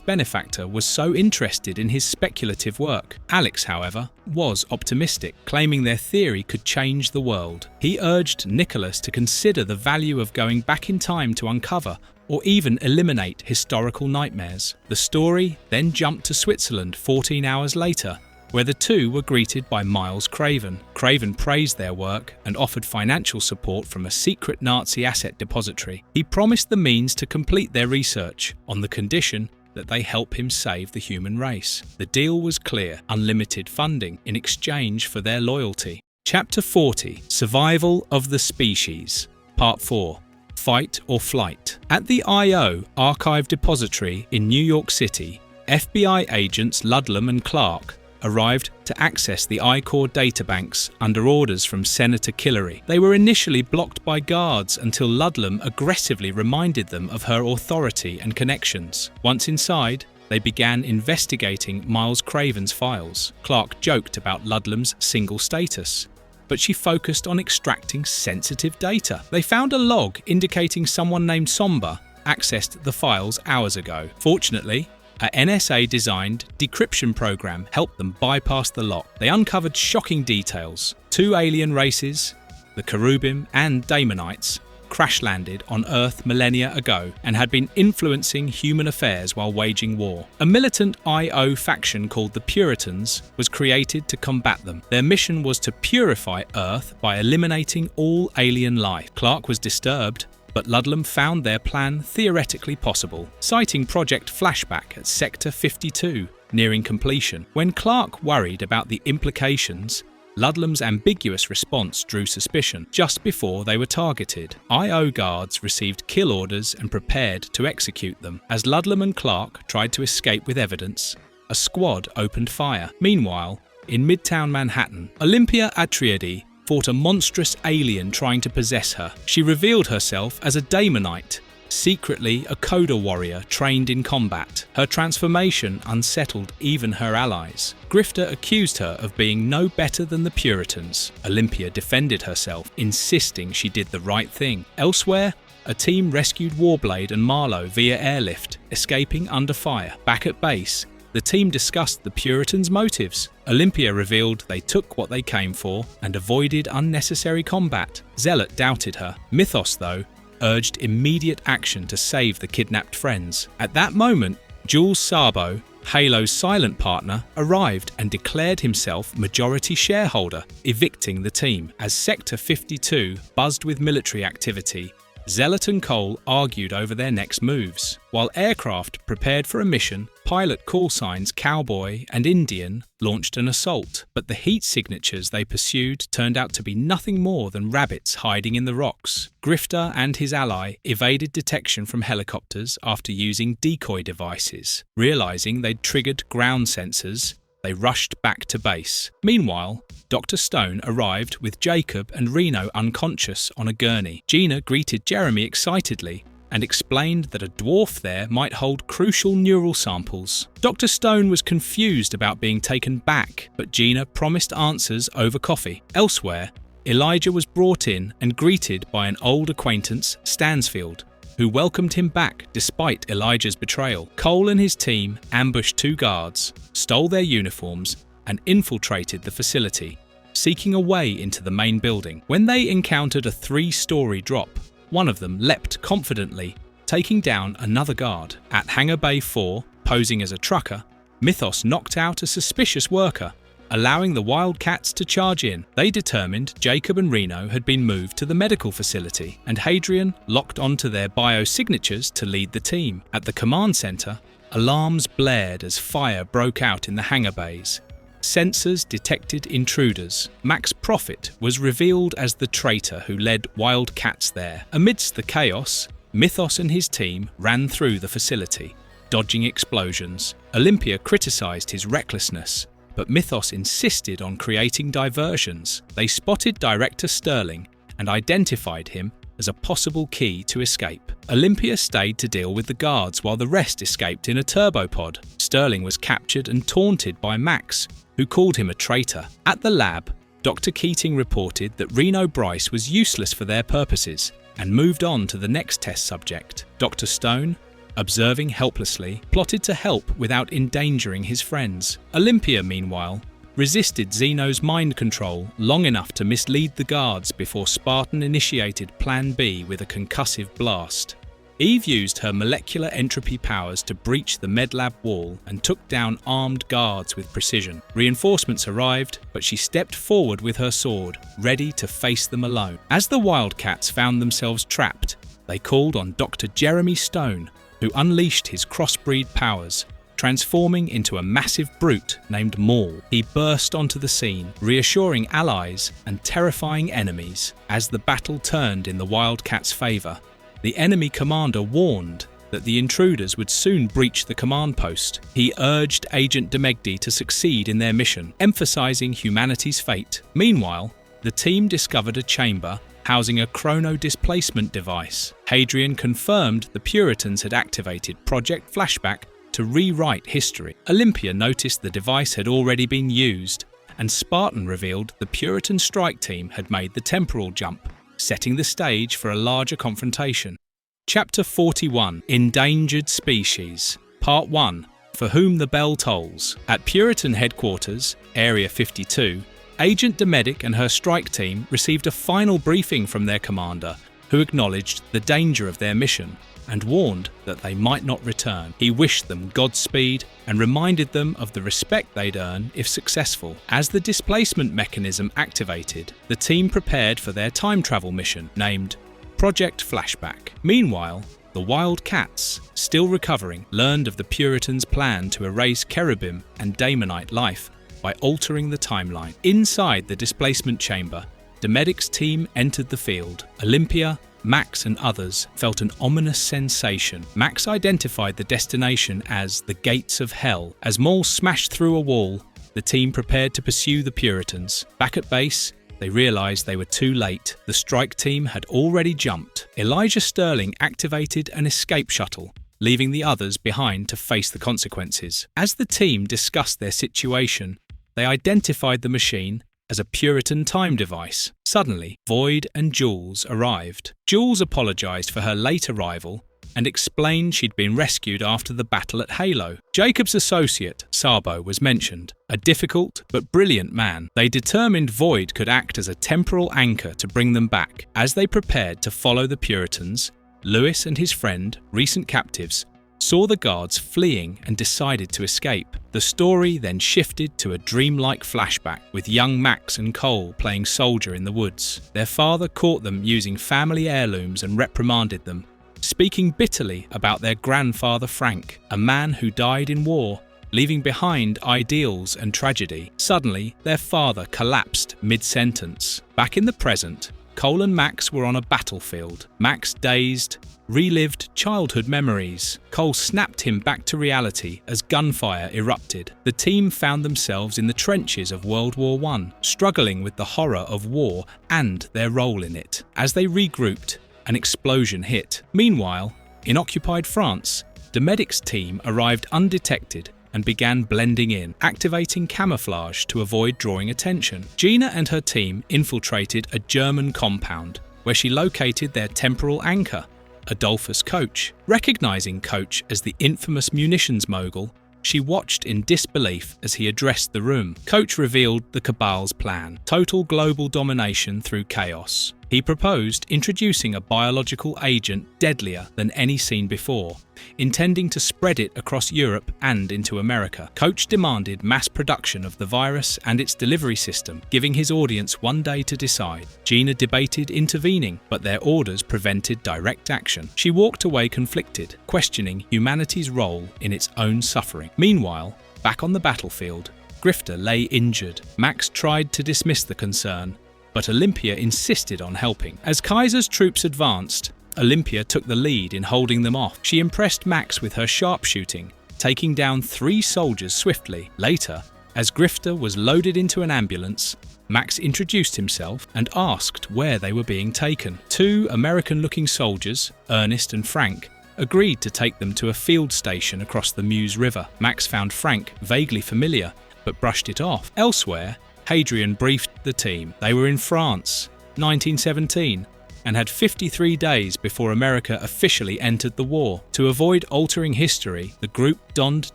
benefactor was so interested in his speculative work. Alex, however, was optimistic, claiming their theory could change the world. He urged Nicholas to consider the value of going back in time to uncover or even eliminate historical nightmares. The story then jumped to Switzerland 14 hours later, where the two were greeted by Miles Craven. Craven praised their work and offered financial support from a secret Nazi asset depository. He promised the means to complete their research, on the condition that they help him save the human race. The deal was clear: unlimited funding in exchange for their loyalty. Chapter 40: Survival of the Species. Part 4: Fight or Flight. At the I.O. Archive Depository in New York City, FBI agents Ludlam and Clark arrived to access the I-Core databanks under orders from Senator Hillary. They were initially blocked by guards until Ludlam aggressively reminded them of her authority and connections. Once inside, they began investigating Miles Craven's files. Clark joked about Ludlam's single status, but she focused on extracting sensitive data. They found a log indicating someone named Somber accessed the files hours ago. Fortunately, a NSA-designed decryption program helped them bypass the lock. They uncovered shocking details. 2 alien races, the Cherubim and Damonites, crash-landed on Earth millennia ago and had been influencing human affairs while waging war. A militant I.O. faction called the Puritans was created to combat them. Their mission was to purify Earth by eliminating all alien life. Clark was disturbed, but Ludlam found their plan theoretically possible, citing Project Flashback at Sector 52, nearing completion. When Clark worried about the implications, Ludlam's ambiguous response drew suspicion. Just before they were targeted, I.O. guards received kill orders and prepared to execute them. As Ludlam and Clark tried to escape with evidence, a squad opened fire. Meanwhile, in Midtown Manhattan, Olympia Atreides fought a monstrous alien trying to possess her. She revealed herself as a Damonite, secretly a Coda warrior trained in combat. Her transformation unsettled even her allies. Grifter accused her of being no better than the Puritans. Olympia defended herself, insisting she did the right thing. Elsewhere, a team rescued Warblade and Marlowe via airlift, escaping under fire. Back at base, the team discussed the Puritans' motives. Olympia revealed they took what they came for and avoided unnecessary combat. Zealot doubted her. Mythos, though, urged immediate action to save the kidnapped friends. At that moment, Jules Sabo, Halo's silent partner, arrived and declared himself majority shareholder, evicting the team. As Sector 52 buzzed with military activity, Zealot and Cole argued over their next moves. While aircraft prepared for a mission, pilot call signs Cowboy and Indian launched an assault, but the heat signatures they pursued turned out to be nothing more than rabbits hiding in the rocks. Grifter and his ally evaded detection from helicopters after using decoy devices. Realizing they'd triggered ground sensors, they rushed back to base. Meanwhile, Dr. Stone arrived with Jacob and Reno unconscious on a gurney. Gina greeted Jeremy excitedly and explained that a dwarf there might hold crucial neural samples. Dr. Stone was confused about being taken back, but Gina promised answers over coffee. Elsewhere, Elijah was brought in and greeted by an old acquaintance, Stansfield, who welcomed him back despite Elijah's betrayal. Cole and his team ambushed 2 guards, stole their uniforms, and infiltrated the facility, seeking a way into the main building. When they encountered a 3-story drop, one of them leapt confidently, taking down another guard. At Hangar Bay 4, posing as a trucker, Mythos knocked out a suspicious worker, allowing the WildC.A.T.s to charge in. They determined Jacob and Reno had been moved to the medical facility, and Hadrian locked onto their biosignatures to lead the team. At the command center, alarms blared as fire broke out in the hangar bays. Sensors detected intruders. Max Prophet was revealed as the traitor who led WildC.A.T.s there. Amidst the chaos, Mythos and his team ran through the facility, dodging explosions. Olympia criticized his recklessness, but Mythos insisted on creating diversions. They spotted Director Sterling and identified him as a possible key to escape. Olympia stayed to deal with the guards while the rest escaped in a turbopod. Sterling was captured and taunted by Max, who called him a traitor. At the lab, Dr. Keating reported that Reno Bryce was useless for their purposes and moved on to the next test subject. Dr. Stone, observing helplessly, plotted to help without endangering his friends. Olympia, meanwhile, resisted Zeno's mind control long enough to mislead the guards before Spartan initiated Plan B with a concussive blast. Eve used her molecular entropy powers to breach the medlab wall and took down armed guards with precision. Reinforcements arrived, but she stepped forward with her sword, ready to face them alone. As the Wildcats found themselves trapped, they called on Dr. Jeremy Stone, who unleashed his crossbreed powers, transforming into a massive brute named Maul. He burst onto the scene, reassuring allies and terrifying enemies. As the battle turned in the Wildcats' favor, the enemy commander warned that the intruders would soon breach the command post. He urged Agent Demegdi to succeed in their mission, emphasizing humanity's fate. Meanwhile, the team discovered a chamber housing a chrono-displacement device. Hadrian confirmed the Puritans had activated Project Flashback to rewrite history. Olympia noticed the device had already been used, and Spartan revealed the Puritan strike team had made the temporal jump, setting the stage for a larger confrontation. Chapter 41: Endangered Species. Part 1: For Whom the Bell Tolls. At Puritan headquarters, Area 52, Agent Demedic and her strike team received a final briefing from their commander, who acknowledged the danger of their mission and warned that they might not return. He wished them Godspeed and reminded them of the respect they'd earn if successful. As the displacement mechanism activated, the team prepared for their time travel mission, named Project Flashback. Meanwhile, the Wildcats, still recovering, learned of the Puritans' plan to erase Cherubim and Daemonite life by altering the timeline. Inside the displacement chamber, Demedic's team entered the field. Olympia, Max and others felt an ominous sensation. Max identified the destination as the Gates of Hell. As Maul smashed through a wall, the team prepared to pursue the Puritans. Back at base, they realized they were too late. The strike team had already jumped. Elijah Sterling activated an escape shuttle, leaving the others behind to face the consequences. As the team discussed their situation, they identified the machine as a Puritan time device. Suddenly, Void and Jules arrived. Jules apologized for her late arrival and explained she'd been rescued after the battle at Halo. Jacob's associate, Sabo, was mentioned, a difficult but brilliant man. They determined Void could act as a temporal anchor to bring them back. As they prepared to follow the Puritans, Lewis and his friend, recent captives, saw the guards fleeing and decided to escape. The story then shifted to a dreamlike flashback, with young Max and Cole playing soldier in the woods. Their father caught them using family heirlooms and reprimanded them, speaking bitterly about their grandfather Frank, a man who died in war, leaving behind ideals and tragedy. Suddenly, their father collapsed mid-sentence. Back in the present, Cole and Max were on a battlefield. Max, dazed, relived childhood memories. Cole snapped him back to reality as gunfire erupted. The team found themselves in the trenches of World War I, struggling with the horror of war and their role in it. As they regrouped, an explosion hit. Meanwhile, in occupied France, Demedic's team arrived undetected and began blending in, activating camouflage to avoid drawing attention. Gina and her team infiltrated a German compound, where she located their temporal anchor, Adolphus Coach. Recognizing Coach as the infamous munitions mogul, she watched in disbelief as he addressed the room. Coach revealed the Cabal's plan: total global domination through chaos. He proposed introducing a biological agent deadlier than any seen before, intending to spread it across Europe and into America. Coach demanded mass production of the virus and its delivery system, giving his audience one day to decide. Gina debated intervening, but their orders prevented direct action. She walked away conflicted, questioning humanity's role in its own suffering. Meanwhile, back on the battlefield, Grifter lay injured. Max tried to dismiss the concern, but Olympia insisted on helping. As Kaiser's troops advanced, Olympia took the lead in holding them off. She impressed Max with her sharpshooting, taking down 3 soldiers swiftly. Later, As Grifter was loaded into an ambulance, Max introduced himself and asked where they were being taken. Two American-looking soldiers, Ernest and Frank, agreed to take them to a field station across the Meuse River. Max found Frank vaguely familiar, but brushed it off. Elsewhere, Hadrian briefed the team. They were in France, 1917, and had 53 days before America officially entered the war. To avoid altering history, the group donned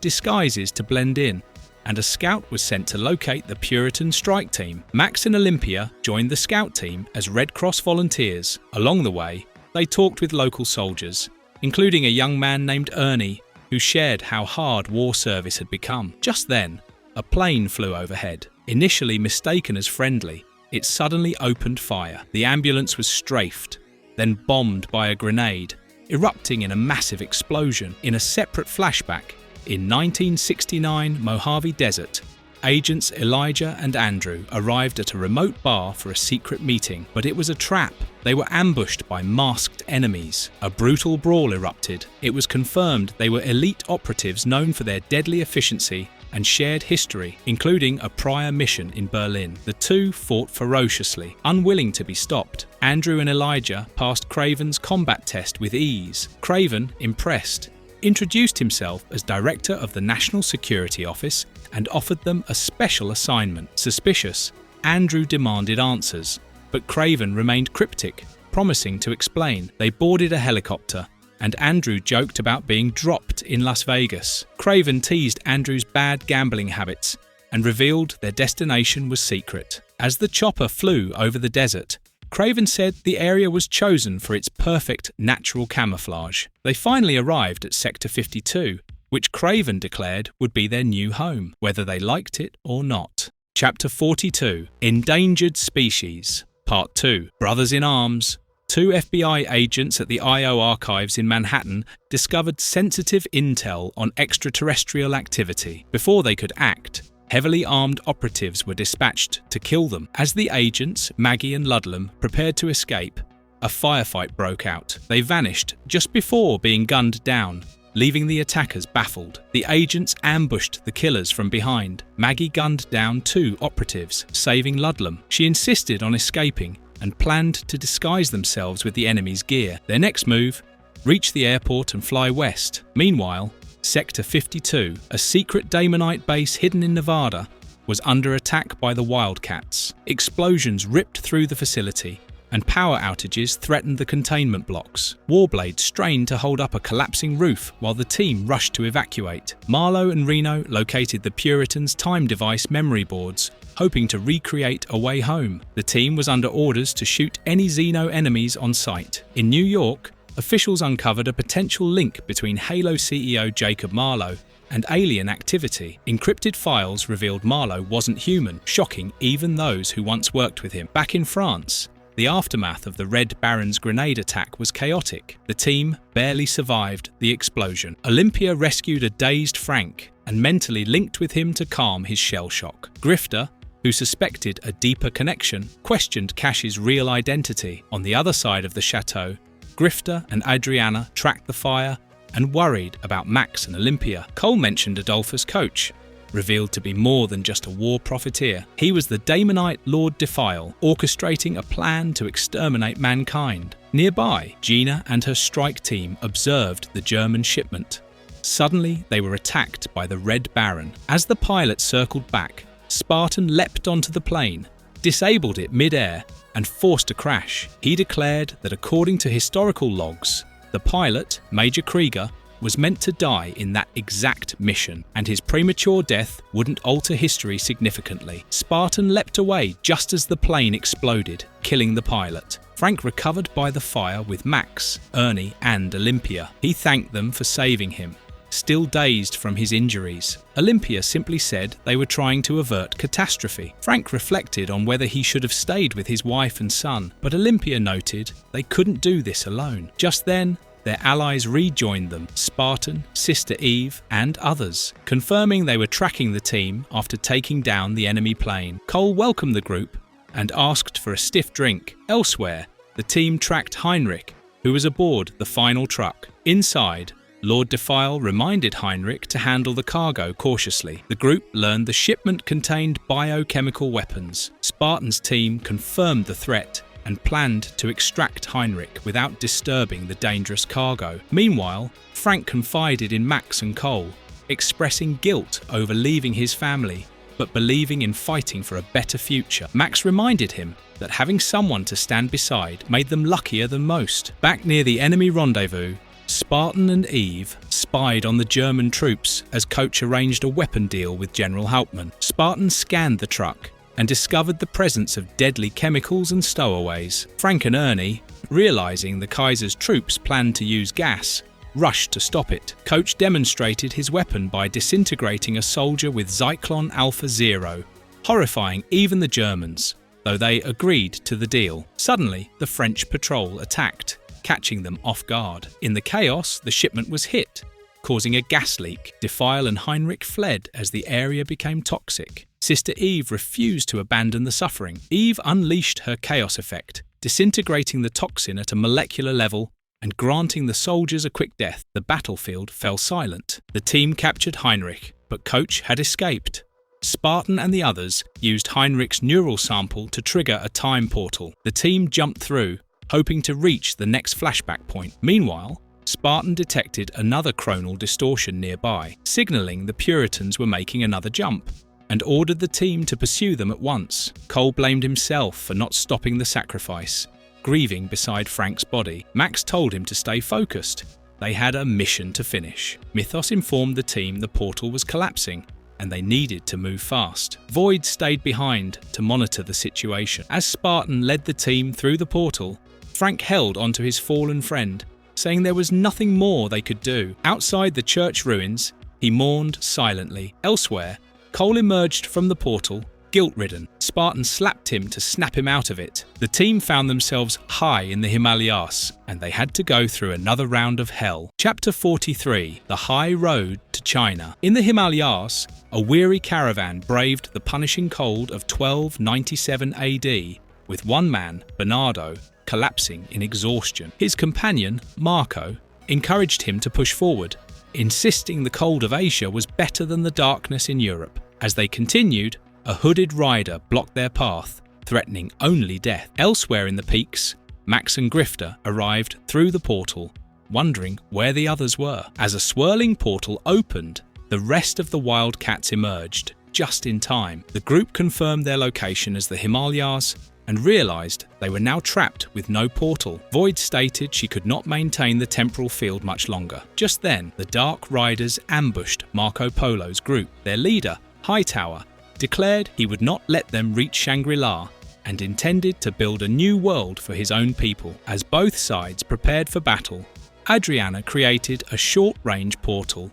disguises to blend in, and a scout was sent to locate the Puritan strike team. Max and Olympia joined the scout team as Red Cross volunteers. Along the way, they talked with local soldiers, including a young man named Ernie, who shared how hard war service had become. Just then, a plane flew overhead. Initially mistaken as friendly, it suddenly opened fire. The ambulance was strafed, then bombed by a grenade, erupting in a massive explosion. In a separate flashback, in 1969 Mojave Desert, agents Elijah and Andrew arrived at a remote bar for a secret meeting, but it was a trap. They were ambushed by masked enemies. A brutal brawl erupted. It was confirmed they were elite operatives known for their deadly efficiency and shared history, including a prior mission in Berlin. The two fought ferociously, unwilling to be stopped. Andrew and Elijah passed Craven's combat test with ease. Craven, impressed, introduced himself as director of the National Security Office and offered them a special assignment. Suspicious, Andrew demanded answers, but Craven remained cryptic, promising to explain. They boarded a helicopter, and Andrew joked about being dropped in Las Vegas. Craven teased Andrew's bad gambling habits and revealed their destination was secret. As the chopper flew over the desert, Craven said the area was chosen for its perfect natural camouflage. They finally arrived at Sector 52, which Craven declared would be their new home, whether they liked it or not. Chapter 42: Endangered Species. Part 2: Brothers in Arms. Two FBI agents at the I.O. archives in Manhattan discovered sensitive intel on extraterrestrial activity. Before they could act, heavily armed operatives were dispatched to kill them. As the agents, Maggie and Ludlam, prepared to escape, a firefight broke out. They vanished just before being gunned down, leaving the attackers baffled. The agents ambushed the killers from behind. Maggie gunned down two operatives, saving Ludlam. She insisted on escaping and planned to disguise themselves with the enemy's gear. Their next move: reach the airport and fly west. Meanwhile, Sector 52, a secret Daemonite base hidden in Nevada, was under attack by the WildC.A.T.s. Explosions ripped through the facility, and power outages threatened the containment blocks. Warblade strained to hold up a collapsing roof while the team rushed to evacuate. Marlowe and Reno located the Puritans' time device memory boards, hoping to recreate a way home. The team was under orders to shoot any Xeno enemies on sight. In New York, officials uncovered a potential link between Halo CEO Jacob Marlowe and alien activity. Encrypted files revealed Marlowe wasn't human, shocking even those who once worked with him. Back in France, the aftermath of the Red Baron's grenade attack was chaotic. The team barely survived the explosion. Olympia rescued a dazed Frank and mentally linked with him to calm his shell shock. Grifter, who suspected a deeper connection, questioned Cash's real identity. On the other side of the chateau, Grifter and Adriana tracked the fire and worried about Max and Olympia. Cole mentioned Adolphus Coach, revealed to be more than just a war profiteer. He was the Daemonite Lord Defile, orchestrating a plan to exterminate mankind. Nearby, Gina and her strike team observed the German shipment. Suddenly, they were attacked by the Red Baron. As the pilot circled back, Spartan leapt onto the plane, disabled it mid-air, and forced a crash. He declared that according to historical logs, the pilot, Major Krieger, was meant to die in that exact mission, and his premature death wouldn't alter history significantly. Spartan leapt away just as the plane exploded, killing the pilot. Frank recovered by the fire with Max, Ernie, and Olympia. He thanked them for saving him, still dazed from his injuries. Olympia simply said they were trying to avert catastrophe. Frank reflected on whether he should have stayed with his wife and son, but Olympia noted they couldn't do this alone. Just then, their allies rejoined them, Spartan, Sister Eve, and others, confirming they were tracking the team after taking down the enemy plane. Cole welcomed the group and asked for a stiff drink. Elsewhere, the team tracked Heinrich, who was aboard the final truck. Inside, Lord Defile reminded Heinrich to handle the cargo cautiously. The group learned the shipment contained biochemical weapons. Spartan's team confirmed the threat and planned to extract Heinrich without disturbing the dangerous cargo. Meanwhile, Frank confided in Max and Cole, expressing guilt over leaving his family, but believing in fighting for a better future. Max reminded him that having someone to stand beside made them luckier than most. Back near the enemy rendezvous, Spartan and Eve spied on the German troops as Coach arranged a weapon deal with General Hauptmann. Spartan scanned the truck and discovered the presence of deadly chemicals and stowaways. Frank and Ernie, realizing the Kaiser's troops planned to use gas, rushed to stop it. Coach demonstrated his weapon by disintegrating a soldier with Zyklon Alpha Zero, horrifying even the Germans, though they agreed to the deal. Suddenly, the French patrol attacked, catching them off guard. In the chaos, the shipment was hit, causing a gas leak. Defile and Heinrich fled as the area became toxic. Sister Eve refused to abandon the suffering. Eve unleashed her chaos effect, disintegrating the toxin at a molecular level and granting the soldiers a quick death. The battlefield fell silent. The team captured Heinrich, but Coach had escaped. Spartan and the others used Heinrich's neural sample to trigger a time portal. The team jumped through, hoping to reach the next flashback point. Meanwhile, Spartan detected another chronal distortion nearby, signaling the Puritans were making another jump, and ordered the team to pursue them at once. Cole blamed himself for not stopping the sacrifice, grieving beside Frank's body. Max told him to stay focused. They had a mission to finish. Mythos informed the team the portal was collapsing, and they needed to move fast. Void stayed behind to monitor the situation. As Spartan led the team through the portal, Frank held onto his fallen friend, saying there was nothing more they could do. Outside the church ruins, he mourned silently. Elsewhere, Cole emerged from the portal, guilt-ridden. Spartan slapped him to snap him out of it. The team found themselves high in the Himalayas, and they had to go through another round of hell. Chapter 43: The High Road to China. In the Himalayas, a weary caravan braved the punishing cold of 1297 AD, with one man, Bernardo, collapsing in exhaustion. His companion, Marco, encouraged him to push forward, insisting the cold of Asia was better than the darkness in Europe. As they continued, a hooded rider blocked their path, threatening only death. Elsewhere in the peaks, Max and Grifter arrived through the portal, wondering where the others were. As a swirling portal opened, the rest of the Wildcats emerged, just in time. The group confirmed their location as the Himalayas and realized they were now trapped with no portal. Void stated she could not maintain the temporal field much longer. Just then, the Dark Riders ambushed Marco Polo's group. Their leader, Hightower, declared he would not let them reach Shangri-La and intended to build a new world for his own people. As both sides prepared for battle, Adriana created a short-range portal,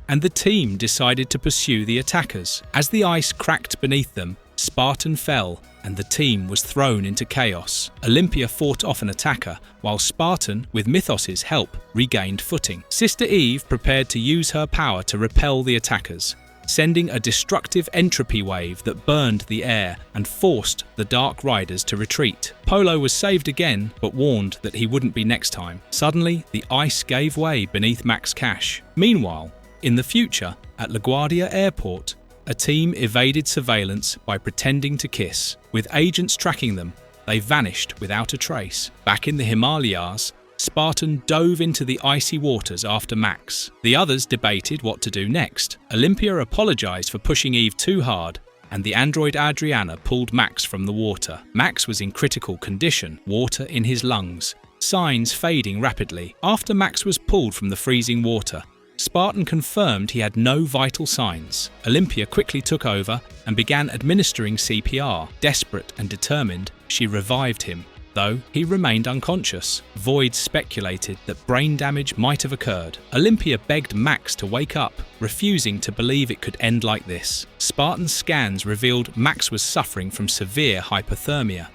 and the team decided to pursue the attackers. As the ice cracked beneath them, Spartan fell, and the team was thrown into chaos. Olympia fought off an attacker, while Spartan, with Mythos's help, regained footing. Sister Eve prepared to use her power to repel the attackers, sending a destructive entropy wave that burned the air and forced the Dark Riders to retreat. Polo was saved again, but warned that he wouldn't be next time. Suddenly, the ice gave way beneath Max Cash. Meanwhile, in the future, at LaGuardia Airport, a team evaded surveillance by pretending to kiss. With agents tracking them, they vanished without a trace. Back in the Himalayas, Spartan dove into the icy waters after Max. The others debated what to do next. Olympia apologized for pushing Eve too hard, and the android Adriana pulled Max from the water. Max was in critical condition, water in his lungs, signs fading rapidly. After Max was pulled from the freezing water, Spartan confirmed he had no vital signs. Olympia quickly took over and began administering CPR. Desperate and determined, she revived him, though he remained unconscious. Void speculated that brain damage might have occurred. Olympia begged Max to wake up, refusing to believe it could end like this. Spartan scans revealed Max was suffering from severe hypothermia.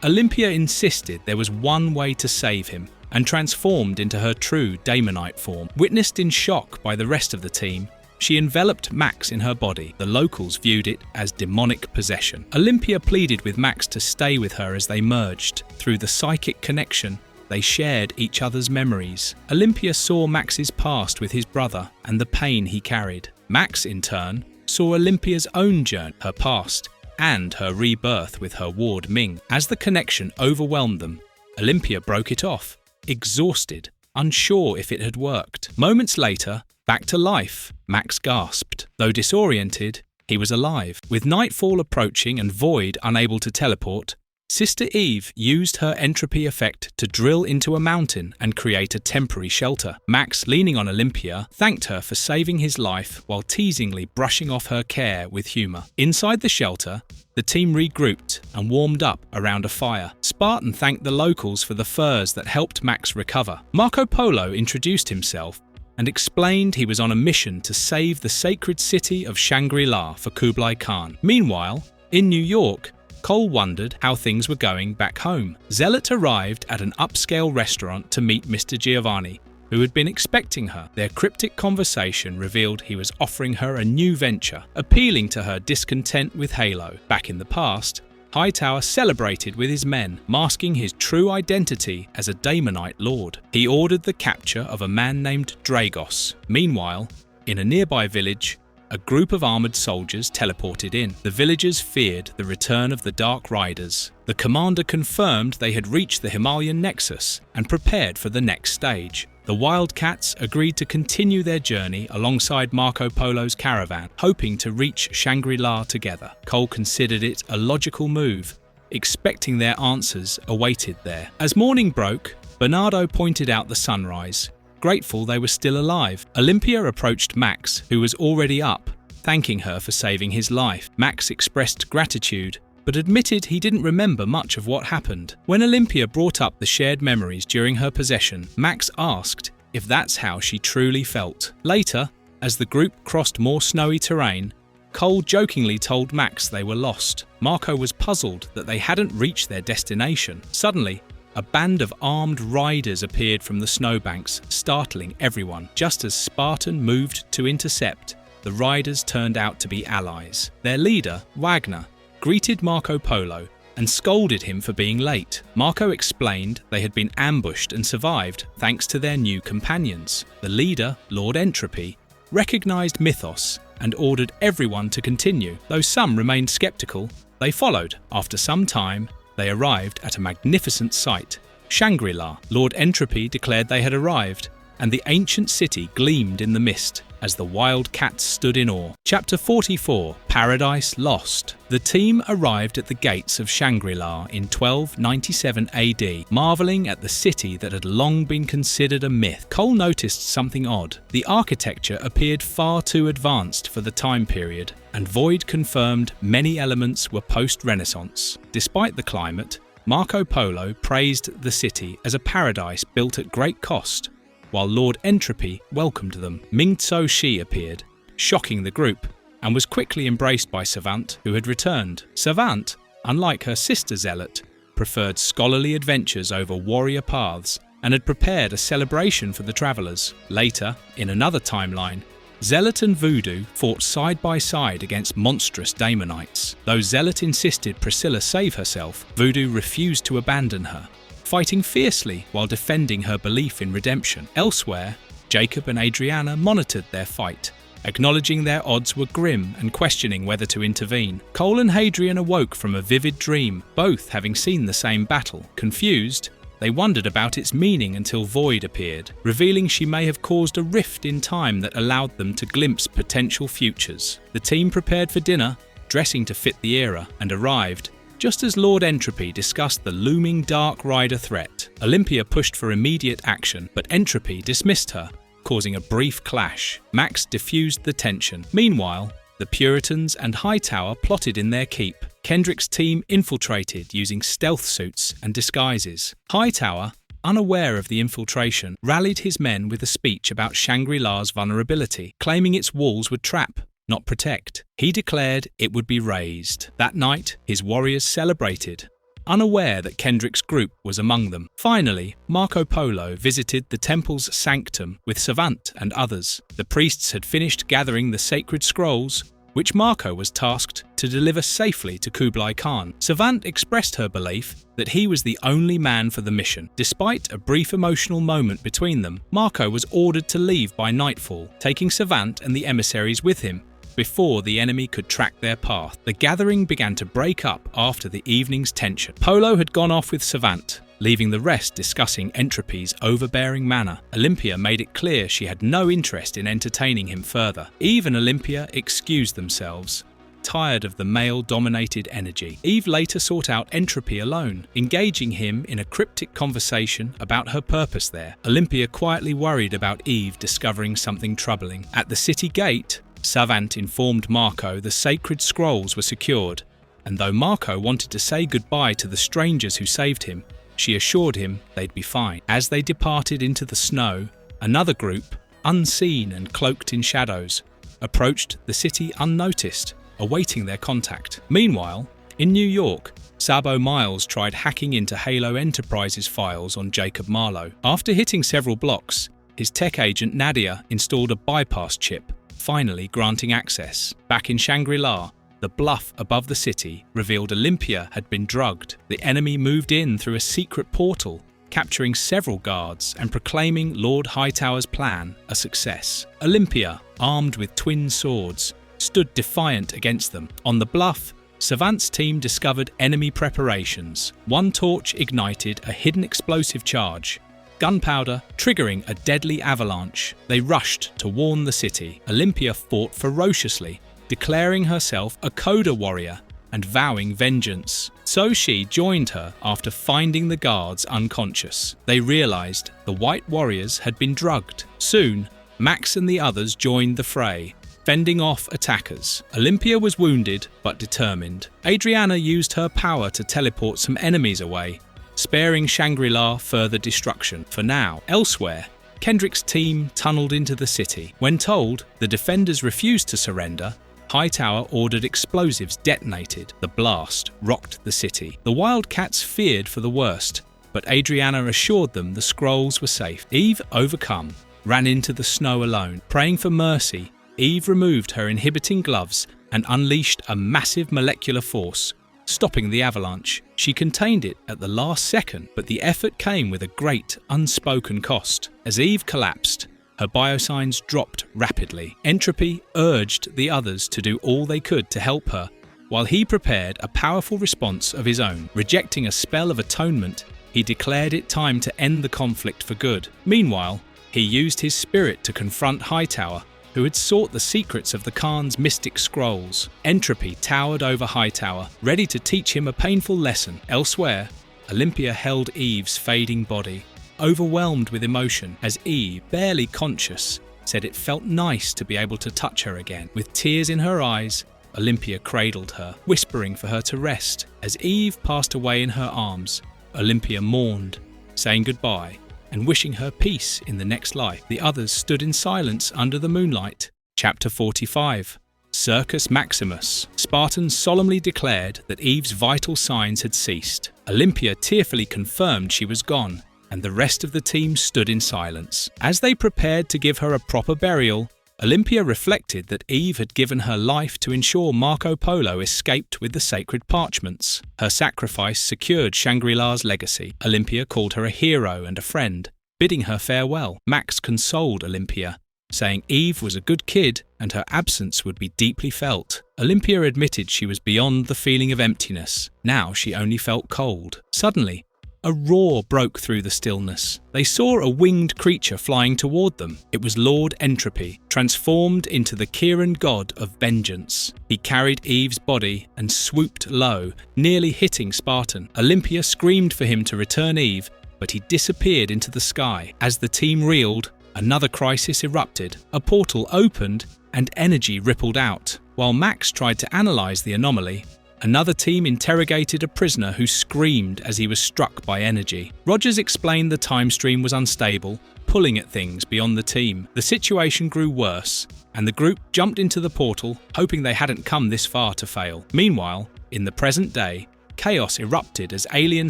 Olympia insisted there was one way to save him, and transformed into her true Daemonite form. Witnessed in shock by the rest of the team, she enveloped Max in her body. The locals viewed it as demonic possession. Olympia pleaded with Max to stay with her as they merged. Through the psychic connection, they shared each other's memories. Olympia saw Max's past with his brother and the pain he carried. Max, in turn, saw Olympia's own journey, her past, and her rebirth with her ward Ming. As the connection overwhelmed them, Olympia broke it off, exhausted, unsure if it had worked. Moments later, back to life, Max gasped. Though disoriented, he was alive. With nightfall approaching and Void unable to teleport, Sister Eve used her entropy effect to drill into a mountain and create a temporary shelter. Max, leaning on Olympia, thanked her for saving his life while teasingly brushing off her care with humour. Inside the shelter, the team regrouped and warmed up around a fire. Spartan thanked the locals for the furs that helped Max recover. Marco Polo introduced himself and explained he was on a mission to save the sacred city of Shangri-La for Kublai Khan. Meanwhile, in New York, Cole wondered how things were going back home. Zealot arrived at an upscale restaurant to meet Mr. Giovanni, who had been expecting her. Their cryptic conversation revealed he was offering her a new venture, appealing to her discontent with Halo. Back in the past, Hightower celebrated with his men, masking his true identity as a Daemonite lord. He ordered the capture of a man named Dragos. Meanwhile, in a nearby village, a group of armoured soldiers teleported in. The villagers feared the return of the Dark Riders. The commander confirmed they had reached the Himalayan Nexus and prepared for the next stage. The WildC.A.T.s agreed to continue their journey alongside Marco Polo's caravan, hoping to reach Shangri-La together. Cole considered it a logical move, expecting their answers awaited there. As morning broke, Bernardo pointed out the sunrise, grateful they were still alive. Olympia approached Max, who was already up, thanking her for saving his life. Max expressed gratitude, but admitted he didn't remember much of what happened. When Olympia brought up the shared memories during her possession, Max asked if that's how she truly felt. Later, as the group crossed more snowy terrain, Cole jokingly told Max they were lost. Marco was puzzled that they hadn't reached their destination. Suddenly, a band of armed riders appeared from the snowbanks, startling everyone. Just as Spartan moved to intercept, the riders turned out to be allies. Their leader, Wagner, greeted Marco Polo and scolded him for being late. Marco explained they had been ambushed and survived thanks to their new companions. The leader, Lord Entropy, recognized Mythos and ordered everyone to continue. Though some remained skeptical, they followed. After some time, they arrived at a magnificent sight, Shangri-La. Lord Entropy declared they had arrived, and the ancient city gleamed in the mist as the WildC.A.T.s stood in awe. Chapter 44, Paradise Lost. The team arrived at the gates of Shangri-La in 1297 AD, marvelling at the city that had long been considered a myth. Cole noticed something odd. The architecture appeared far too advanced for the time period, and Void confirmed many elements were post-Renaissance. Despite the climate, Marco Polo praised the city as a paradise built at great cost, while Lord Entropy welcomed them. Ming Tso Shi appeared, shocking the group, and was quickly embraced by Savant, who had returned. Savant, unlike her sister Zealot, preferred scholarly adventures over warrior paths and had prepared a celebration for the travellers. Later, in another timeline, Zealot and Voodoo fought side by side against monstrous Daemonites. Though Zealot insisted Priscilla save herself, Voodoo refused to abandon her, fighting fiercely while defending her belief in redemption. Elsewhere, Jacob and Adriana monitored their fight, acknowledging their odds were grim and questioning whether to intervene. Cole and Hadrian awoke from a vivid dream, both having seen the same battle. Confused, they wondered about its meaning until Void appeared, revealing she may have caused a rift in time that allowed them to glimpse potential futures. The team prepared for dinner, dressing to fit the era, and arrived just as Lord Entropy discussed the looming Dark Rider threat. Olympia pushed for immediate action, but Entropy dismissed her, causing a brief clash. Max diffused the tension. Meanwhile, the Puritans and Hightower plotted in their keep. Kendrick's team infiltrated using stealth suits and disguises. Hightower, unaware of the infiltration, rallied his men with a speech about Shangri-La's vulnerability, claiming its walls would trap, not protect. He declared it would be razed. That night, his warriors celebrated, unaware that Kendrick's group was among them. Finally, Marco Polo visited the temple's sanctum with Savant and others. The priests had finished gathering the sacred scrolls, which Marco was tasked to deliver safely to Kublai Khan. Savant expressed her belief that he was the only man for the mission. Despite a brief emotional moment between them, Marco was ordered to leave by nightfall, taking Savant and the emissaries with him before the enemy could track their path. The gathering began to break up after the evening's tension. Polo had gone off with Savant, leaving the rest discussing Entropy's overbearing manner. Olympia made it clear she had no interest in entertaining him further. Eve and Olympia excused themselves, tired of the male-dominated energy. Eve later sought out Entropy alone, engaging him in a cryptic conversation about her purpose there. Olympia quietly worried about Eve discovering something troubling. At the city gate, Savant informed Marco the sacred scrolls were secured, and though Marco wanted to say goodbye to the strangers who saved him, she assured him they'd be fine. As they departed into the snow, another group, unseen and cloaked in shadows, approached the city unnoticed, awaiting their contact. Meanwhile, in New York, Sabo Miles tried hacking into Halo Enterprises files on Jacob Marlowe. After hitting several blocks, his tech agent Nadia installed a bypass chip, finally granting access. Back in Shangri-La, the bluff above the city revealed Olympia had been drugged. The enemy moved in through a secret portal, capturing several guards and proclaiming Lord Hightower's plan a success. Olympia, armed with twin swords, stood defiant against them. On the bluff, Savant's team discovered enemy preparations. One torch ignited a hidden explosive charge, gunpowder triggering a deadly avalanche. They rushed to warn the city. Olympia fought ferociously, declaring herself a Coda warrior and vowing vengeance. So she joined her after finding the guards unconscious. They realized the White Warriors had been drugged. Soon, Max and the others joined the fray, fending off attackers. Olympia was wounded but determined. Adriana used her power to teleport some enemies away, sparing Shangri-La further destruction. For now, elsewhere, Kendrick's team tunneled into the city. When told the defenders refused to surrender, Hightower ordered explosives detonated. The blast rocked the city. The Wildcats feared for the worst, but Adriana assured them the scrolls were safe. Eve, overcome, ran into the snow alone. Praying for mercy, Eve removed her inhibiting gloves and unleashed a massive molecular force, stopping the avalanche. She contained it at the last second, but the effort came with a great unspoken cost. As Eve collapsed, her biosigns dropped rapidly. Entropy urged the others to do all they could to help her, while he prepared a powerful response of his own. Rejecting a spell of atonement, he declared it time to end the conflict for good. Meanwhile, he used his spirit to confront Hightower, who had sought the secrets of the Khan's mystic scrolls. Entropy towered over Hightower, ready to teach him a painful lesson. Elsewhere, Olympia held Eve's fading body, overwhelmed with emotion, as Eve, barely conscious, said it felt nice to be able to touch her again. With tears in her eyes, Olympia cradled her, whispering for her to rest. As Eve passed away in her arms, Olympia mourned, saying goodbye and wishing her peace in the next life. The others stood in silence under the moonlight. Chapter 45. Circus Maximus. Spartans solemnly declared that Eve's vital signs had ceased. Olympia tearfully confirmed she was gone, and the rest of the team stood in silence. As they prepared to give her a proper burial, Olympia reflected that Eve had given her life to ensure Marco Polo escaped with the sacred parchments. Her sacrifice secured Shangri-La's legacy. Olympia called her a hero and a friend, bidding her farewell. Max consoled Olympia, saying Eve was a good kid and her absence would be deeply felt. Olympia admitted she was beyond the feeling of emptiness. Now she only felt cold. Suddenly, a roar broke through the stillness. They saw a winged creature flying toward them. It was Lord Entropy, transformed into the Kieran god of vengeance. He carried Eve's body and swooped low, nearly hitting Spartan. Olympia screamed for him to return Eve, but he disappeared into the sky. As the team reeled, another crisis erupted. A portal opened and energy rippled out. While Max tried to analyze the anomaly, another team interrogated a prisoner who screamed as he was struck by energy. Rogers explained the time stream was unstable, pulling at things beyond the team. The situation grew worse, and the group jumped into the portal, hoping they hadn't come this far to fail. Meanwhile, in the present day, chaos erupted as alien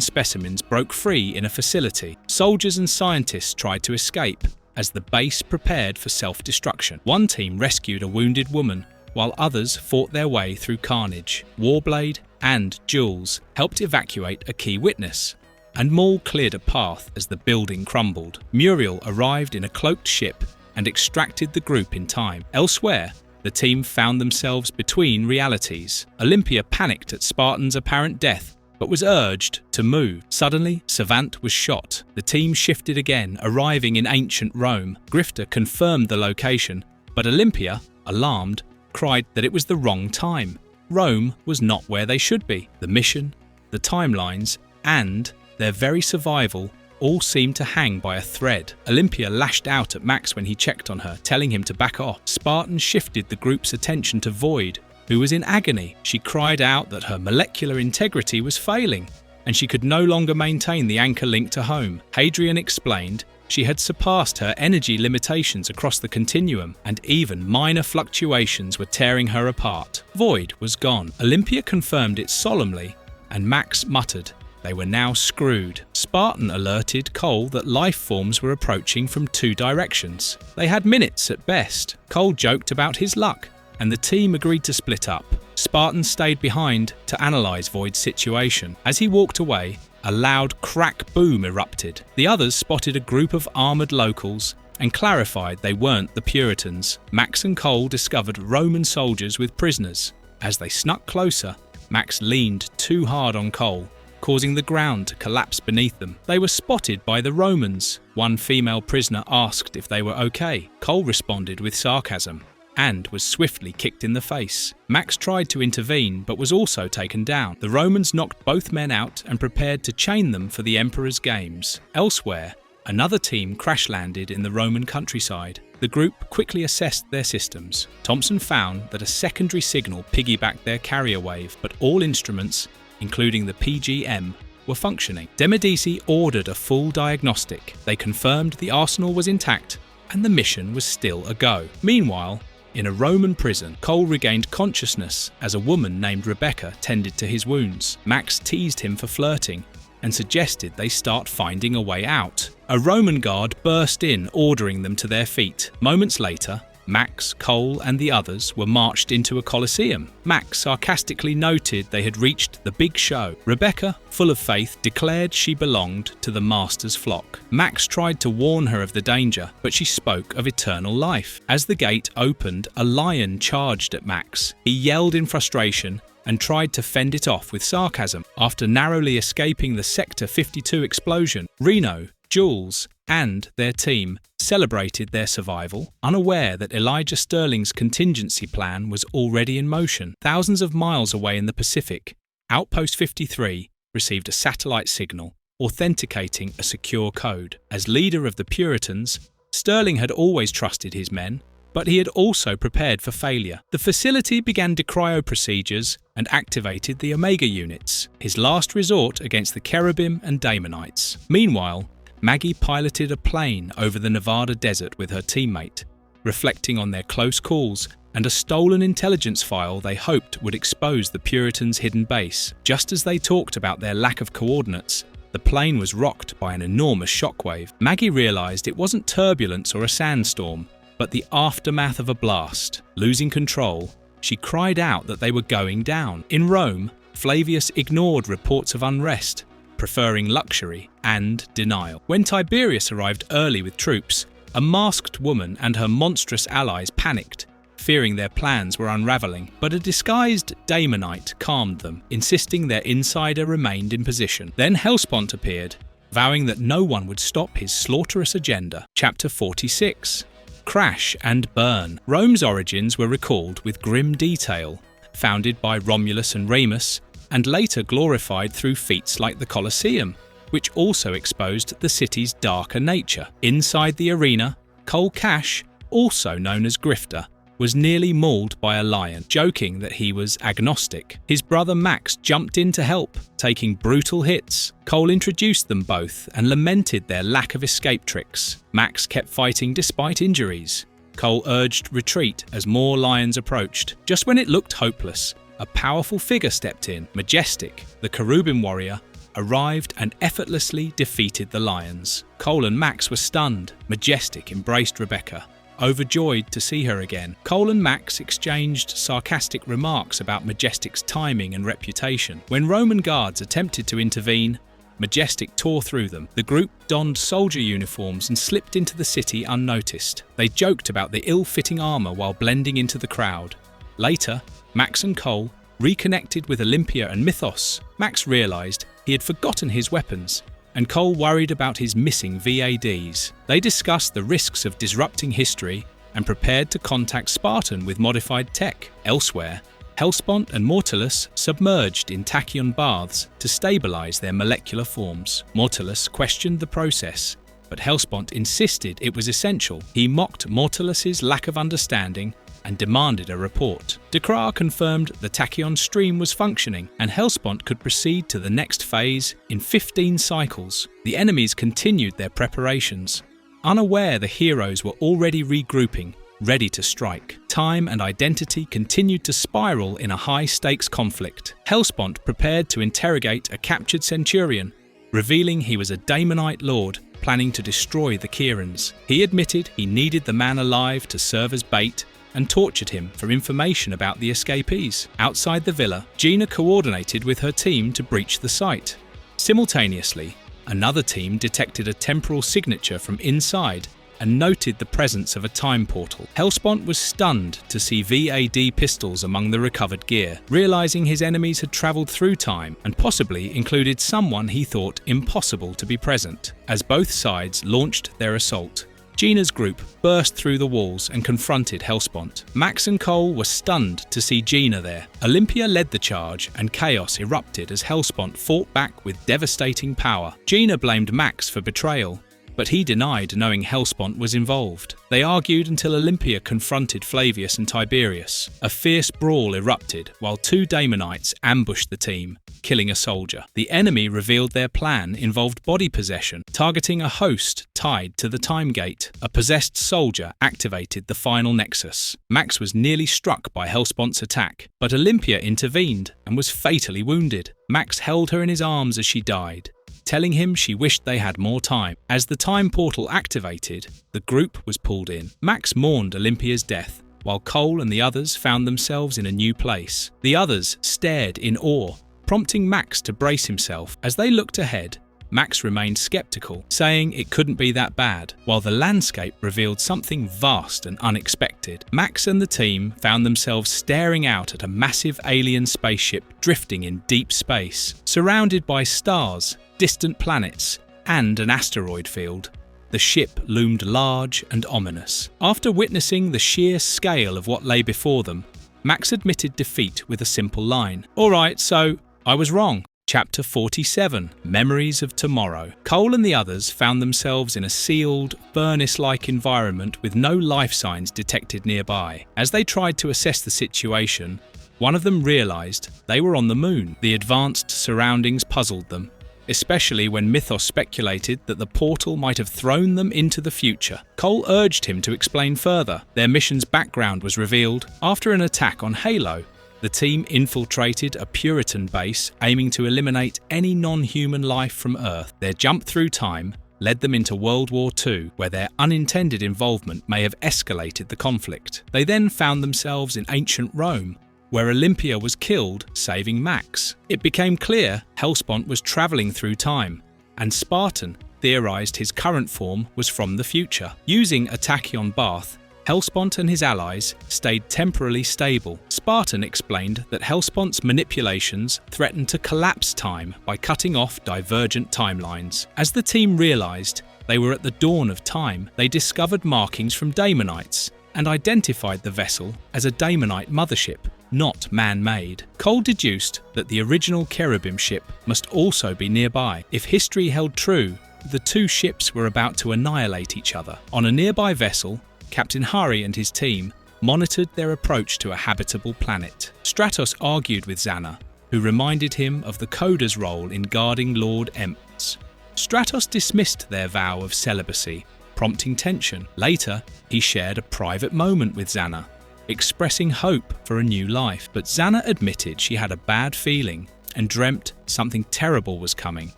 specimens broke free in a facility. Soldiers and scientists tried to escape as the base prepared for self-destruction. One team rescued a wounded woman, while others fought their way through carnage. Warblade and Jules helped evacuate a key witness, and Maul cleared a path as the building crumbled. Muriel arrived in a cloaked ship and extracted the group in time. Elsewhere, the team found themselves between realities. Olympia panicked at Spartan's apparent death, but was urged to move. Suddenly, Savant was shot. The team shifted again, arriving in ancient Rome. Grifter confirmed the location, but Olympia, alarmed, cried that it was the wrong time. Rome was not where they should be. The mission, the timelines, and their very survival all seemed to hang by a thread. Olympia lashed out at Max when he checked on her, telling him to back off. Spartan shifted the group's attention to Void, who was in agony. She cried out that her molecular integrity was failing, and she could no longer maintain the anchor link to home. Hadrian explained she had surpassed her energy limitations across the continuum, and even minor fluctuations were tearing her apart. Void was gone. Olympia confirmed it solemnly, and Max muttered they were now screwed. Spartan alerted Cole that life forms were approaching from 2 directions. They had minutes at best. Cole joked about his luck, and the team agreed to split up. Spartan stayed behind to analyse Void's situation. As he walked away, a loud crack boom erupted. The others spotted a group of armoured locals and clarified they weren't the Puritans. Max and Cole discovered Roman soldiers with prisoners. As they snuck closer, Max leaned too hard on Cole, causing the ground to collapse beneath them. They were spotted by the Romans. One female prisoner asked if they were okay. Cole responded with sarcasm and was swiftly kicked in the face. Max tried to intervene but was also taken down. The Romans knocked both men out and prepared to chain them for the Emperor's games. Elsewhere, another team crash-landed in the Roman countryside. The group quickly assessed their systems. Thompson found that a secondary signal piggybacked their carrier wave, but all instruments, including the PGM, were functioning. De Medici ordered a full diagnostic. They confirmed the arsenal was intact and the mission was still a go. Meanwhile, in a Roman prison, Cole regained consciousness as a woman named Rebecca tended to his wounds. Max teased him for flirting and suggested they start finding a way out. A Roman guard burst in, ordering them to their feet. Moments later, Max, Cole and the others were marched into a coliseum. Max sarcastically noted they had reached the big show. Rebecca, full of faith, declared she belonged to the master's flock. Max tried to warn her of the danger, but she spoke of eternal life. As the gate opened, a lion charged at Max. He yelled in frustration and tried to fend it off with sarcasm. After narrowly escaping the Sector 52 explosion, Reno, Jules and their team celebrated their survival, unaware that Elijah Sterling's contingency plan was already in motion. Thousands of miles away in the Pacific, Outpost 53 received a satellite signal authenticating a secure code. As leader of the Puritans, Sterling had always trusted his men, but he had also prepared for failure. The facility began decryo procedures and activated the Omega units, his last resort against the Cherubim and Daemonites. Meanwhile, Maggie piloted a plane over the Nevada desert with her teammate, reflecting on their close calls and a stolen intelligence file they hoped would expose the Puritans' hidden base. Just as they talked about their lack of coordinates, the plane was rocked by an enormous shockwave. Maggie realized it wasn't turbulence or a sandstorm, but the aftermath of a blast. Losing control, she cried out that they were going down. In Rome, Flavius ignored reports of unrest, preferring luxury and denial. When Tiberius arrived early with troops, a masked woman and her monstrous allies panicked, fearing their plans were unraveling, but a disguised Daemonite calmed them, insisting their insider remained in position. Then Hellespont appeared, vowing that no one would stop his slaughterous agenda. Chapter 46. Crash and Burn. Rome's origins were recalled with grim detail, founded by Romulus and Remus, and later glorified through feats like the Colosseum, which also exposed the city's darker nature. Inside the arena, Cole Cash, also known as Grifter, was nearly mauled by a lion, joking that he was agnostic. His brother Max jumped in to help, taking brutal hits. Cole introduced them both and lamented their lack of escape tricks. Max kept fighting despite injuries. Cole urged retreat as more lions approached. Just when it looked hopeless, a powerful figure stepped in. Majestic, the Cherubim warrior, arrived and effortlessly defeated the lions. Cole and Max were stunned. Majestic embraced Rebecca, overjoyed to see her again. Cole and Max exchanged sarcastic remarks about Majestic's timing and reputation. When Roman guards attempted to intervene, Majestic tore through them. The group donned soldier uniforms and slipped into the city unnoticed. They joked about the ill-fitting armor while blending into the crowd. Later, Max and Cole reconnected with Olympia and Mythos. Max realized he had forgotten his weapons, and Cole worried about his missing VADs. They discussed the risks of disrupting history and prepared to contact Spartan with modified tech. Elsewhere, Hellspawn and Mortalus submerged in tachyon baths to stabilize their molecular forms. Mortalus questioned the process, but Hellspawn insisted it was essential. He mocked Mortalus's lack of understanding and demanded a report. Dekra confirmed the tachyon stream was functioning, and Hellspawn could proceed to the next phase in 15 cycles. The enemies continued their preparations. Unaware the heroes were already regrouping, ready to strike. Time and identity continued to spiral in a high-stakes conflict. Hellspawn prepared to interrogate a captured Centurion, revealing he was a Daemonite lord planning to destroy the Kierans. He admitted he needed the man alive to serve as bait and tortured him for information about the escapees. Outside the villa, Gina coordinated with her team to breach the site. Simultaneously, another team detected a temporal signature from inside and noted the presence of a time portal. Hellspawn was stunned to see VAD pistols among the recovered gear, realizing his enemies had traveled through time and possibly included someone he thought impossible to be present. As both sides launched their assault, Gina's group burst through the walls and confronted Hellspawn. Max and Cole were stunned to see Gina there. Olympia led the charge and chaos erupted as Hellspawn fought back with devastating power. Gina blamed Max for betrayal, but he denied knowing Hellspawn was involved. They argued until Olympia confronted Flavius and Tiberius. A fierce brawl erupted while two Daemonites ambushed the team, killing a soldier. The enemy revealed their plan involved body possession, targeting a host tied to the time gate. A possessed soldier activated the final nexus. Max was nearly struck by Hellspawn's attack, but Olympia intervened and was fatally wounded. Max held her in his arms as she died, telling him she wished they had more time. As the time portal activated, the group was pulled in. Max mourned Olympia's death, while Cole and the others found themselves in a new place. The others stared in awe, prompting Max to brace himself. As they looked ahead, Max remained skeptical, saying it couldn't be that bad, while the landscape revealed something vast and unexpected. Max and the team found themselves staring out at a massive alien spaceship drifting in deep space. Surrounded by stars, distant planets, and an asteroid field, the ship loomed large and ominous. After witnessing the sheer scale of what lay before them, Max admitted defeat with a simple line. "Alright, so I was wrong." Chapter 47, Memories of Tomorrow. Cole and the others found themselves in a sealed, furnace-like environment with no life signs detected nearby. As they tried to assess the situation, one of them realized they were on the moon. The advanced surroundings puzzled them, especially when Mythos speculated that the portal might have thrown them into the future. Cole urged him to explain further. Their mission's background was revealed. After an attack on Halo, the team infiltrated a Puritan base aiming to eliminate any non-human life from Earth. Their jump through time led them into World War II, where their unintended involvement may have escalated the conflict. They then found themselves in ancient Rome, where Olympia was killed, saving Max. It became clear Hellspawn was travelling through time, and Spartan theorized his current form was from the future. Using a tachyon bath, Hellspawn and his allies stayed temporarily stable. Spartan explained that Hellspawn's manipulations threatened to collapse time by cutting off divergent timelines. As the team realized they were at the dawn of time, they discovered markings from Daemonites and identified the vessel as a Daemonite mothership, not man-made. Cole deduced that the original Cherubim ship must also be nearby. If history held true, the two ships were about to annihilate each other. On a nearby vessel, Captain Hari and his team monitored their approach to a habitable planet. Stratos argued with Xana, who reminded him of the Coder's role in guarding Lord Emps. Stratos dismissed their vow of celibacy, prompting tension. Later, he shared a private moment with Xana, expressing hope for a new life, but Xana admitted she had a bad feeling and dreamt something terrible was coming.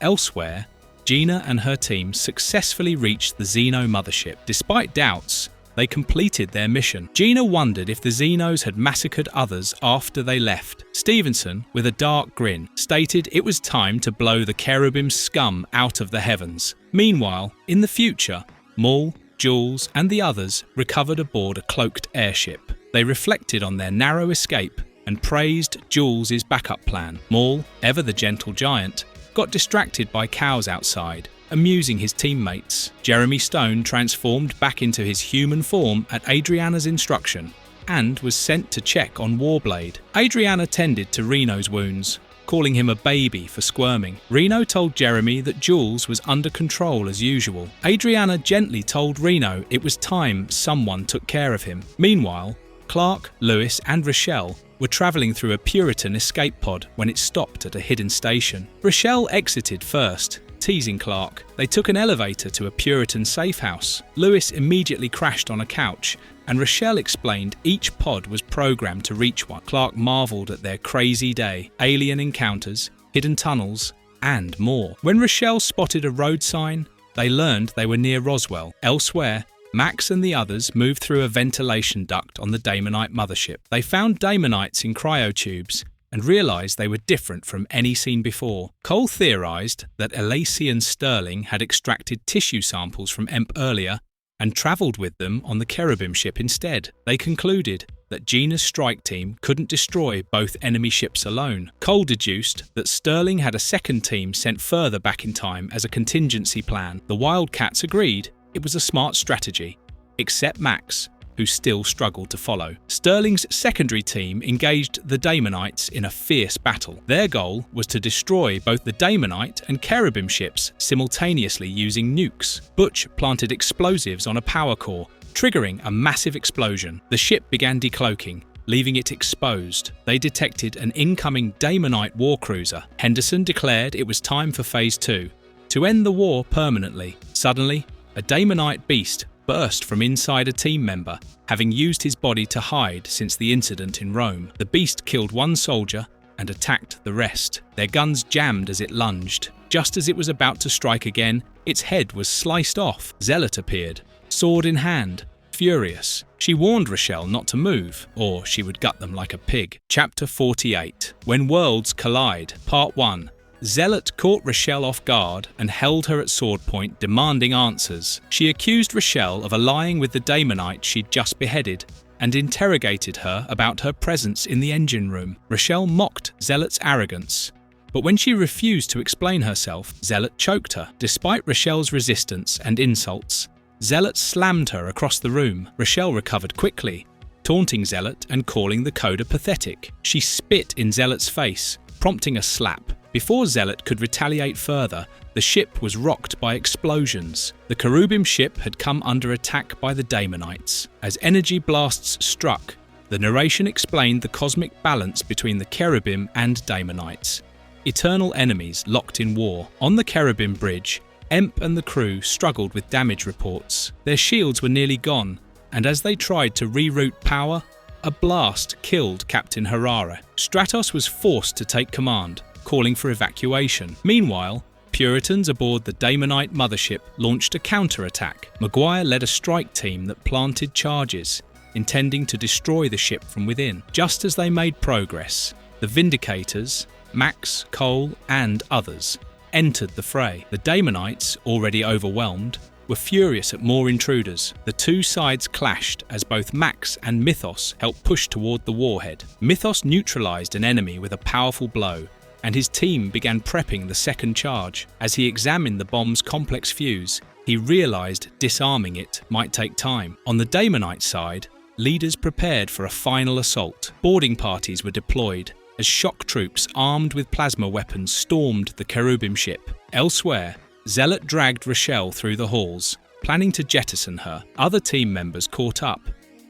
Elsewhere, Gina and her team successfully reached the Xeno mothership. Despite doubts, they completed their mission. Gina wondered if the Xenos had massacred others after they left. Stevenson, with a dark grin, stated it was time to blow the Cherubim scum out of the heavens. Meanwhile, in the future, Maul, Jules, and the others recovered aboard a cloaked airship. They reflected on their narrow escape and praised Jules' backup plan. Maul, ever the gentle giant, got distracted by cows outside, amusing his teammates. Jeremy Stone transformed back into his human form at Adriana's instruction and was sent to check on Warblade. Adriana tended to Reno's wounds, calling him a baby for squirming. Reno told Jeremy that Jules was under control as usual. Adriana gently told Reno it was time someone took care of him. Meanwhile, Clark, Lewis, and Rochelle were travelling through a Puritan escape pod when it stopped at a hidden station. Rochelle exited first, teasing Clark. They took an elevator to a Puritan safe house. Lewis immediately crashed on a couch, and Rochelle explained each pod was programmed to reach one. Clark marvelled at their crazy day, alien encounters, hidden tunnels, and more. When Rochelle spotted a road sign, they learned they were near Roswell. Elsewhere, Max and the others moved through a ventilation duct on the Daemonite mothership. They found Daemonites in cryotubes and realised they were different from any seen before. Cole theorised that Elysian Sterling had extracted tissue samples from EMP earlier and travelled with them on the Cherubim ship instead. They concluded that Gina's strike team couldn't destroy both enemy ships alone. Cole deduced that Sterling had a second team sent further back in time as a contingency plan. The Wildcats agreed it was a smart strategy, except Max, who still struggled to follow. Sterling's secondary team engaged the Daemonites in a fierce battle. Their goal was to destroy both the Daemonite and Cherubim ships simultaneously using nukes. Butch planted explosives on a power core, triggering a massive explosion. The ship began decloaking, leaving it exposed. They detected an incoming Daemonite warcruiser. Henderson declared it was time for Phase 2, to end the war permanently. Suddenly, a Daemonite beast burst from inside a team member, having used his body to hide since the incident in Rome. The beast killed one soldier and attacked the rest. Their guns jammed as it lunged. Just as it was about to strike again, its head was sliced off. Zealot appeared, sword in hand, furious. She warned Rochelle not to move, or she would gut them like a pig. Chapter 48. When Worlds Collide, Part 1. Zealot caught Rochelle off guard and held her at sword point, demanding answers. She accused Rochelle of allying with the Daemonite she'd just beheaded and interrogated her about her presence in the engine room. Rochelle mocked Zealot's arrogance, but when she refused to explain herself, Zealot choked her. Despite Rochelle's resistance and insults, Zealot slammed her across the room. Rochelle recovered quickly, taunting Zealot and calling the coder pathetic. She spit in Zealot's face, prompting a slap. Before Zealot could retaliate further, the ship was rocked by explosions. The Cherubim ship had come under attack by the Daemonites. As energy blasts struck, the narration explained the cosmic balance between the Cherubim and Daemonites, eternal enemies locked in war. On the Cherubim bridge, Emp and the crew struggled with damage reports. Their shields were nearly gone, and as they tried to reroute power, a blast killed Captain Harara. Stratos was forced to take command, calling for evacuation. Meanwhile, Puritans aboard the Daemonite mothership launched a counterattack. Maguire led a strike team that planted charges, intending to destroy the ship from within. Just as they made progress, the Vindicators, Max, Cole, and others entered the fray. The Daemonites, already overwhelmed, were furious at more intruders. The two sides clashed as both Max and Mythos helped push toward the warhead. Mythos neutralized an enemy with a powerful blow, and his team began prepping the second charge. As he examined the bomb's complex fuse, he realized disarming it might take time. On the Daemonite side, leaders prepared for a final assault. Boarding parties were deployed as shock troops armed with plasma weapons stormed the Cherubim ship. Elsewhere, Zealot dragged Rochelle through the halls, planning to jettison her. Other team members caught up,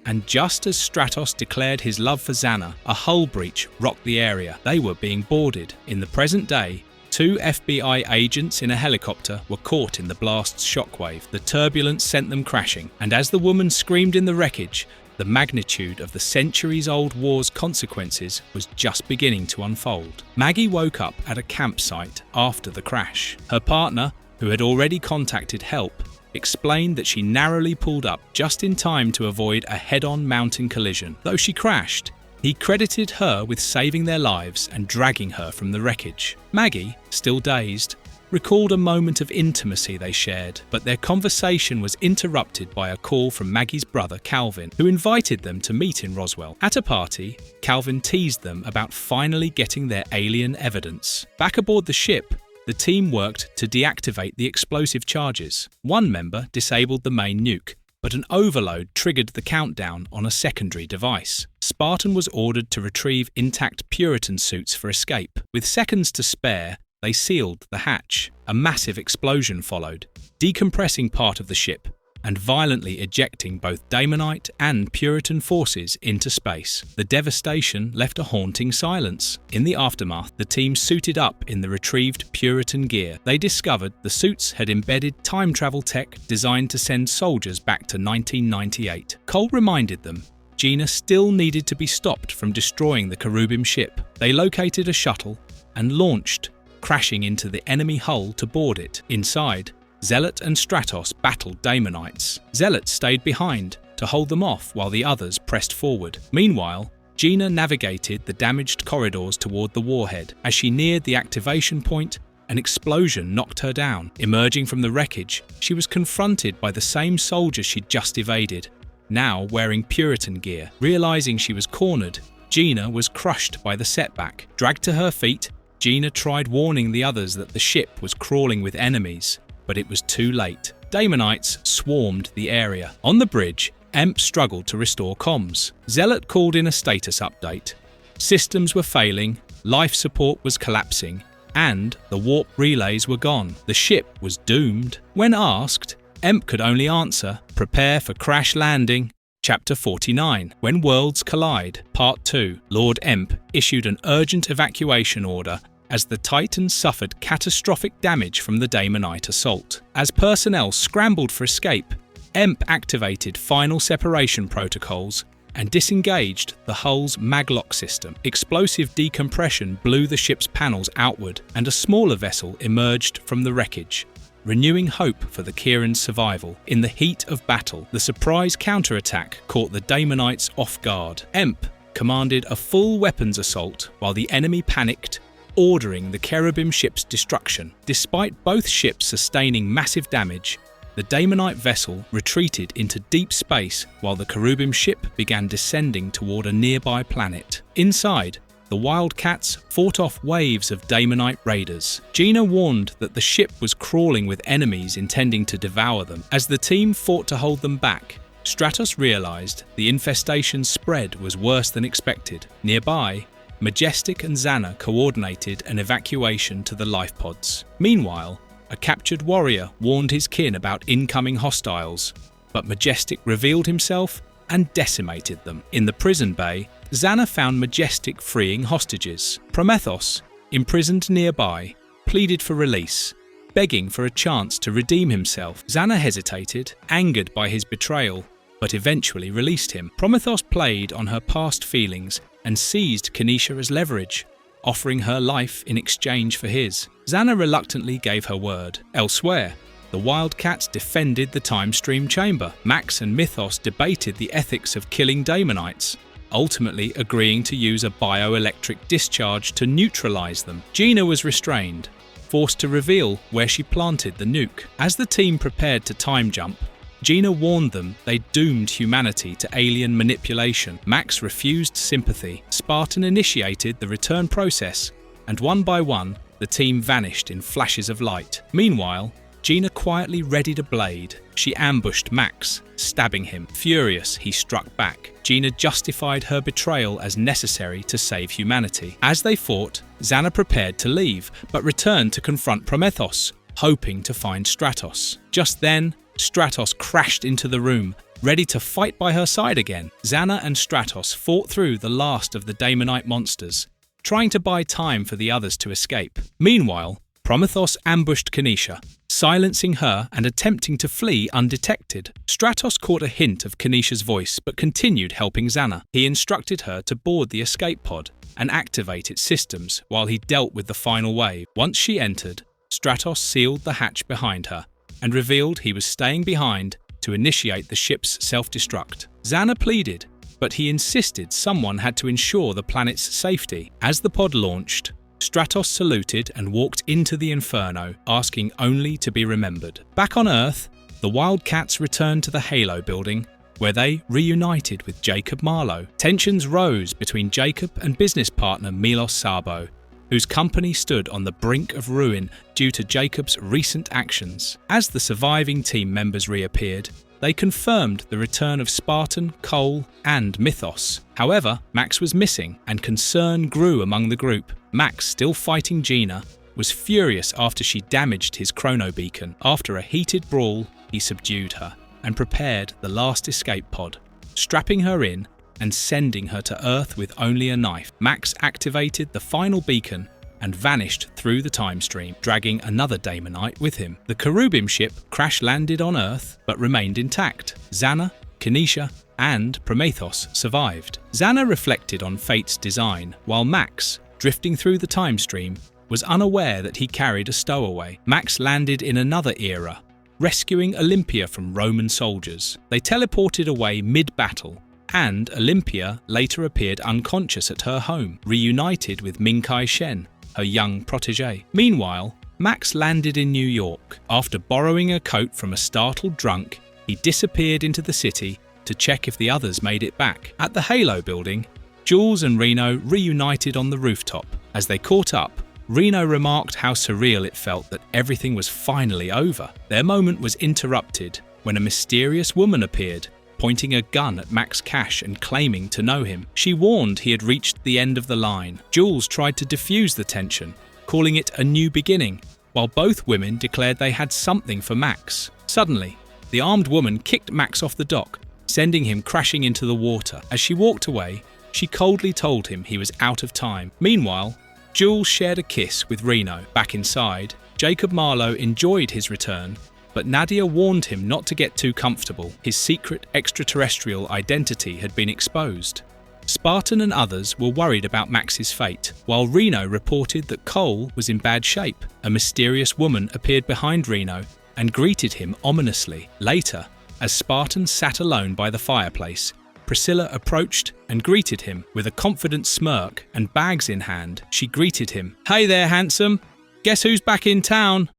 and just as Stratos declared his love for Xana, a hull breach rocked the area. They were being boarded. In the present day, two FBI agents in a helicopter were caught in the blast's shockwave. The turbulence sent them crashing, and as the woman screamed in the wreckage, the magnitude of the centuries-old war's consequences was just beginning to unfold. Maggie woke up at a campsite after the crash. Her partner, who had already contacted help, explained that she narrowly pulled up just in time to avoid a head-on mountain collision. Though she crashed, he credited her with saving their lives and dragging her from the wreckage. Maggie, still dazed, recalled a moment of intimacy they shared, but their conversation was interrupted by a call from Maggie's brother Calvin, who invited them to meet in Roswell. At a party, Calvin teased them about finally getting their alien evidence. Back aboard the ship, the team worked to deactivate the explosive charges. One member disabled the main nuke, but an overload triggered the countdown on a secondary device. Spartan was ordered to retrieve intact Puritan suits for escape. With seconds to spare, they sealed the hatch. A massive explosion followed, decompressing part of the ship and violently ejecting both Daemonite and Puritan forces into space. The devastation left a haunting silence. In the aftermath, the team suited up in the retrieved Puritan gear. They discovered the suits had embedded time travel tech designed to send soldiers back to 1998. Cole reminded them Gina still needed to be stopped from destroying the Cherubim ship. They located a shuttle and launched, crashing into the enemy hull to board it. Inside, Zealot and Stratos battled Daemonites. Zealot stayed behind to hold them off while the others pressed forward. Meanwhile, Gina navigated the damaged corridors toward the warhead. As she neared the activation point, an explosion knocked her down. Emerging from the wreckage, she was confronted by the same soldier she'd just evaded, now wearing Puritan gear. Realizing she was cornered, Gina was crushed by the setback. Dragged to her feet, Gina tried warning the others that the ship was crawling with enemies, but it was too late. Daemonites swarmed the area. On the bridge, Emp struggled to restore comms. Zealot called in a status update. Systems were failing, life support was collapsing, and the warp relays were gone. The ship was doomed. When asked, Emp could only answer, "Prepare for crash landing." Chapter 49. When Worlds Collide, Part 2. Lord Emp issued an urgent evacuation order as the Titan suffered catastrophic damage from the Daemonite assault. As personnel scrambled for escape, Emp activated final separation protocols and disengaged the hull's maglock system. Explosive decompression blew the ship's panels outward, and a smaller vessel emerged from the wreckage, renewing hope for the Kieran's survival. In the heat of battle, the surprise counterattack caught the Daemonites off guard. Emp commanded a full weapons assault while the enemy panicked, ordering the Cherubim ship's destruction. Despite both ships sustaining massive damage, the Daemonite vessel retreated into deep space while the Cherubim ship began descending toward a nearby planet. Inside, the WildC.A.T.s fought off waves of Daemonite raiders. Gina warned that the ship was crawling with enemies intending to devour them. As the team fought to hold them back, Stratos realized the infestation's spread was worse than expected. Nearby, Majestic and Xana coordinated an evacuation to the life pods. Meanwhile, a captured warrior warned his kin about incoming hostiles, but Majestic revealed himself and decimated them. In the prison bay, Xana found Majestic freeing hostages. Prometheus, imprisoned nearby, pleaded for release, begging for a chance to redeem himself. Xana hesitated, angered by his betrayal, but eventually released him. Prometheus played on her past feelings and seized Kenesha as leverage, offering her life in exchange for his. Xana reluctantly gave her word. Elsewhere, the WildC.A.T.s defended the time stream chamber. Max and Mythos debated the ethics of killing Daemonites, ultimately agreeing to use a bioelectric discharge to neutralize them. Gina was restrained, forced to reveal where she planted the nuke. As the team prepared to time jump, Gina warned them they doomed humanity to alien manipulation. Max refused sympathy. Spartan initiated the return process, and one by one, the team vanished in flashes of light. Meanwhile, Gina quietly readied a blade. She ambushed Max, stabbing him. Furious, he struck back. Gina justified her betrayal as necessary to save humanity. As they fought, Xana prepared to leave, but returned to confront Prometheus, hoping to find Stratos. Just then, Stratos crashed into the room, ready to fight by her side again. Xana and Stratos fought through the last of the Daemonite monsters, trying to buy time for the others to escape. Meanwhile, Prometheus ambushed Kenesha, silencing her and attempting to flee undetected. Stratos caught a hint of Kenesha's voice but continued helping Xana. He instructed her to board the escape pod and activate its systems while he dealt with the final wave. Once she entered, Stratos sealed the hatch behind her, and revealed he was staying behind to initiate the ship's self-destruct. Xana pleaded, but he insisted someone had to ensure the planet's safety. As the pod launched, Stratos saluted and walked into the inferno, asking only to be remembered. Back on Earth, the Wildcats returned to the Halo building, where they reunited with Jacob Marlowe. Tensions rose between Jacob and business partner Milos Sabo, whose company stood on the brink of ruin due to Jacob's recent actions. As the surviving team members reappeared, they confirmed the return of Spartan, Cole, and Mythos. However, Max was missing, and concern grew among the group. Max, still fighting Gina, was furious after she damaged his chrono beacon. After a heated brawl, he subdued her and prepared the last escape pod, strapping her in and sending her to Earth with only a knife. Max activated the final beacon and vanished through the time stream, dragging another Daemonite with him. The Cherubim ship crash-landed on Earth but remained intact. Xana, Kenesha, and Prometheus survived. Xana reflected on fate's design, while Max, drifting through the time stream, was unaware that he carried a stowaway. Max landed in another era, rescuing Olympia from Roman soldiers. They teleported away mid-battle, and Olympia later appeared unconscious at her home, reunited with Minkai Shen, her young protégé. Meanwhile, Max landed in New York. After borrowing a coat from a startled drunk, he disappeared into the city to check if the others made it back. At the Halo building, Jules and Reno reunited on the rooftop. As they caught up, Reno remarked how surreal it felt that everything was finally over. Their moment was interrupted when a mysterious woman appeared, pointing a gun at Max Cash and claiming to know him. She warned he had reached the end of the line. Jules tried to diffuse the tension, calling it a new beginning, while both women declared they had something for Max. Suddenly, the armed woman kicked Max off the dock, sending him crashing into the water. As she walked away, she coldly told him he was out of time. Meanwhile, Jules shared a kiss with Reno. Back inside, Jacob Marlowe enjoyed his return, but Nadia warned him not to get too comfortable. His secret extraterrestrial identity had been exposed. Spartan and others were worried about Max's fate, while Reno reported that Cole was in bad shape. A mysterious woman appeared behind Reno and greeted him ominously. Later, as Spartan sat alone by the fireplace, Priscilla approached and greeted him. With a confident smirk and bags in hand, she greeted him. "Hey there, handsome. Guess who's back in town?"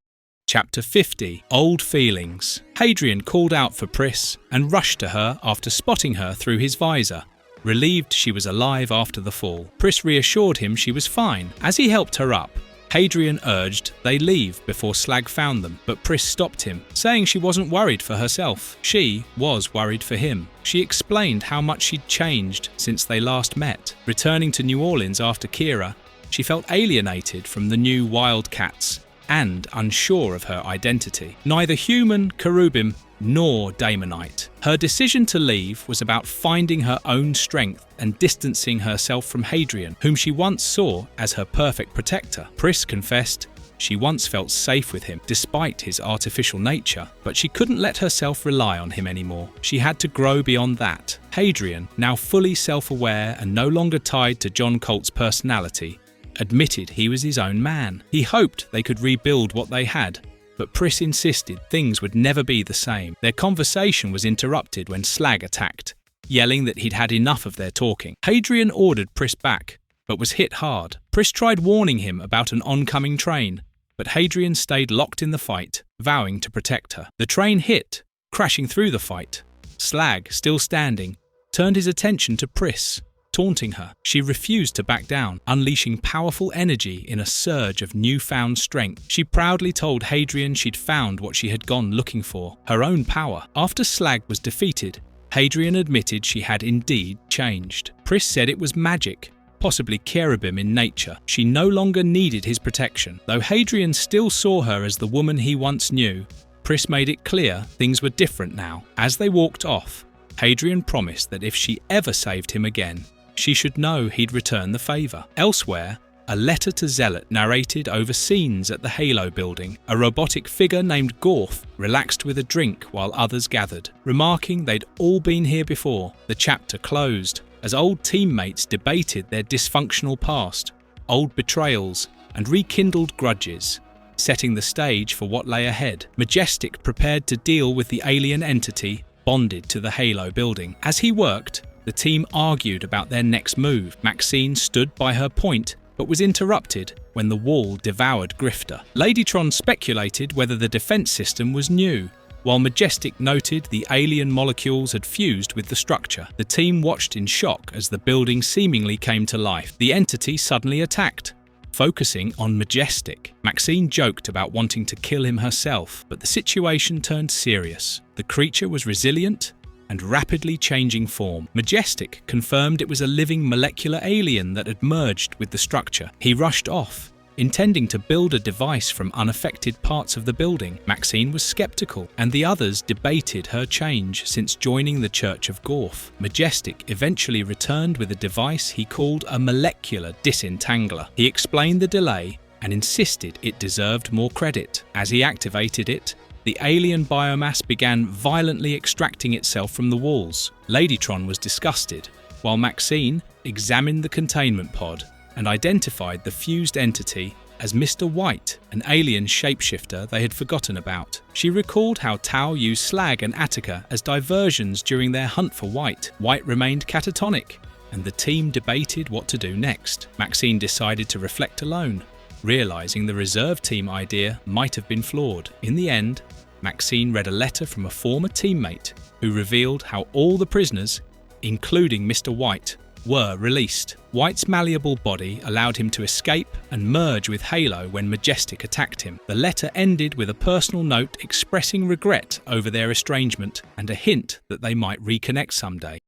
Chapter 50. Old Feelings. Hadrian called out for Pris and rushed to her after spotting her through his visor, relieved she was alive after the fall. Pris reassured him she was fine. As he helped her up, Hadrian urged they leave before Slag found them, but Pris stopped him, saying she wasn't worried for herself. She was worried for him. She explained how much she'd changed since they last met. Returning to New Orleans after Kira, she felt alienated from the new Wildcats and unsure of her identity. Neither human, Cherubim, nor Daemonite. Her decision to leave was about finding her own strength and distancing herself from Hadrian, whom she once saw as her perfect protector. Pris confessed she once felt safe with him, despite his artificial nature, but she couldn't let herself rely on him anymore. She had to grow beyond that. Hadrian, now fully self-aware and no longer tied to John Colt's personality, admitted he was his own man. He hoped they could rebuild what they had, but Pris insisted things would never be the same. Their conversation was interrupted when Slag attacked, yelling that he'd had enough of their talking. Hadrian ordered Pris back, but was hit hard. Pris tried warning him about an oncoming train, but Hadrian stayed locked in the fight, vowing to protect her. The train hit, crashing through the fight. Slag, still standing, turned his attention to Pris, taunting her. She refused to back down, unleashing powerful energy in a surge of newfound strength. She proudly told Hadrian she'd found what she had gone looking for, her own power. After Slag was defeated, Hadrian admitted she had indeed changed. Pris said it was magic, possibly cherubim in nature. She no longer needed his protection. Though Hadrian still saw her as the woman he once knew, Pris made it clear things were different now. As they walked off, Hadrian promised that if she ever saved him again, she should know he'd return the favour. Elsewhere, a letter to Zealot narrated over scenes at the Halo building. A robotic figure named Gorth relaxed with a drink while others gathered, remarking they'd all been here before. The chapter closed as old teammates debated their dysfunctional past, old betrayals, and rekindled grudges. setting the stage for what lay ahead. Majestic prepared to deal with the alien entity bonded to the Halo building. As he worked, the team argued about their next move. Maxine stood by her point, but was interrupted when the wall devoured Grifter. Ladytron speculated whether the defense system was new, while Majestic noted the alien molecules had fused with the structure. The team watched in shock as the building seemingly came to life. The entity suddenly attacked, focusing on Majestic. Maxine joked about wanting to kill him herself, but the situation turned serious. The creature was resilient and rapidly changing form. Majestic confirmed it was a living molecular alien that had merged with the structure. He rushed off, intending to build a device from unaffected parts of the building. Maxine was skeptical, and the others debated her change since joining the Church of Gorf. Majestic eventually returned with a device he called a molecular disentangler. He explained the delay and insisted it deserved more credit. As he activated it, the alien biomass began violently extracting itself from the walls. Ladytron was disgusted, while Maxine examined the containment pod and identified the fused entity as Mr. White, an alien shapeshifter they had forgotten about. She recalled how Tau used Slag and Attica as diversions during their hunt for White. White remained catatonic, and the team debated what to do next. Maxine decided to reflect alone, realizing the reserve team idea might have been flawed. In the end, Maxine read a letter from a former teammate who revealed how all the prisoners, including Mr. White, were released. White's malleable body allowed him to escape and merge with Halo when Majestic attacked him. The letter ended with a personal note expressing regret over their estrangement and a hint that they might reconnect someday.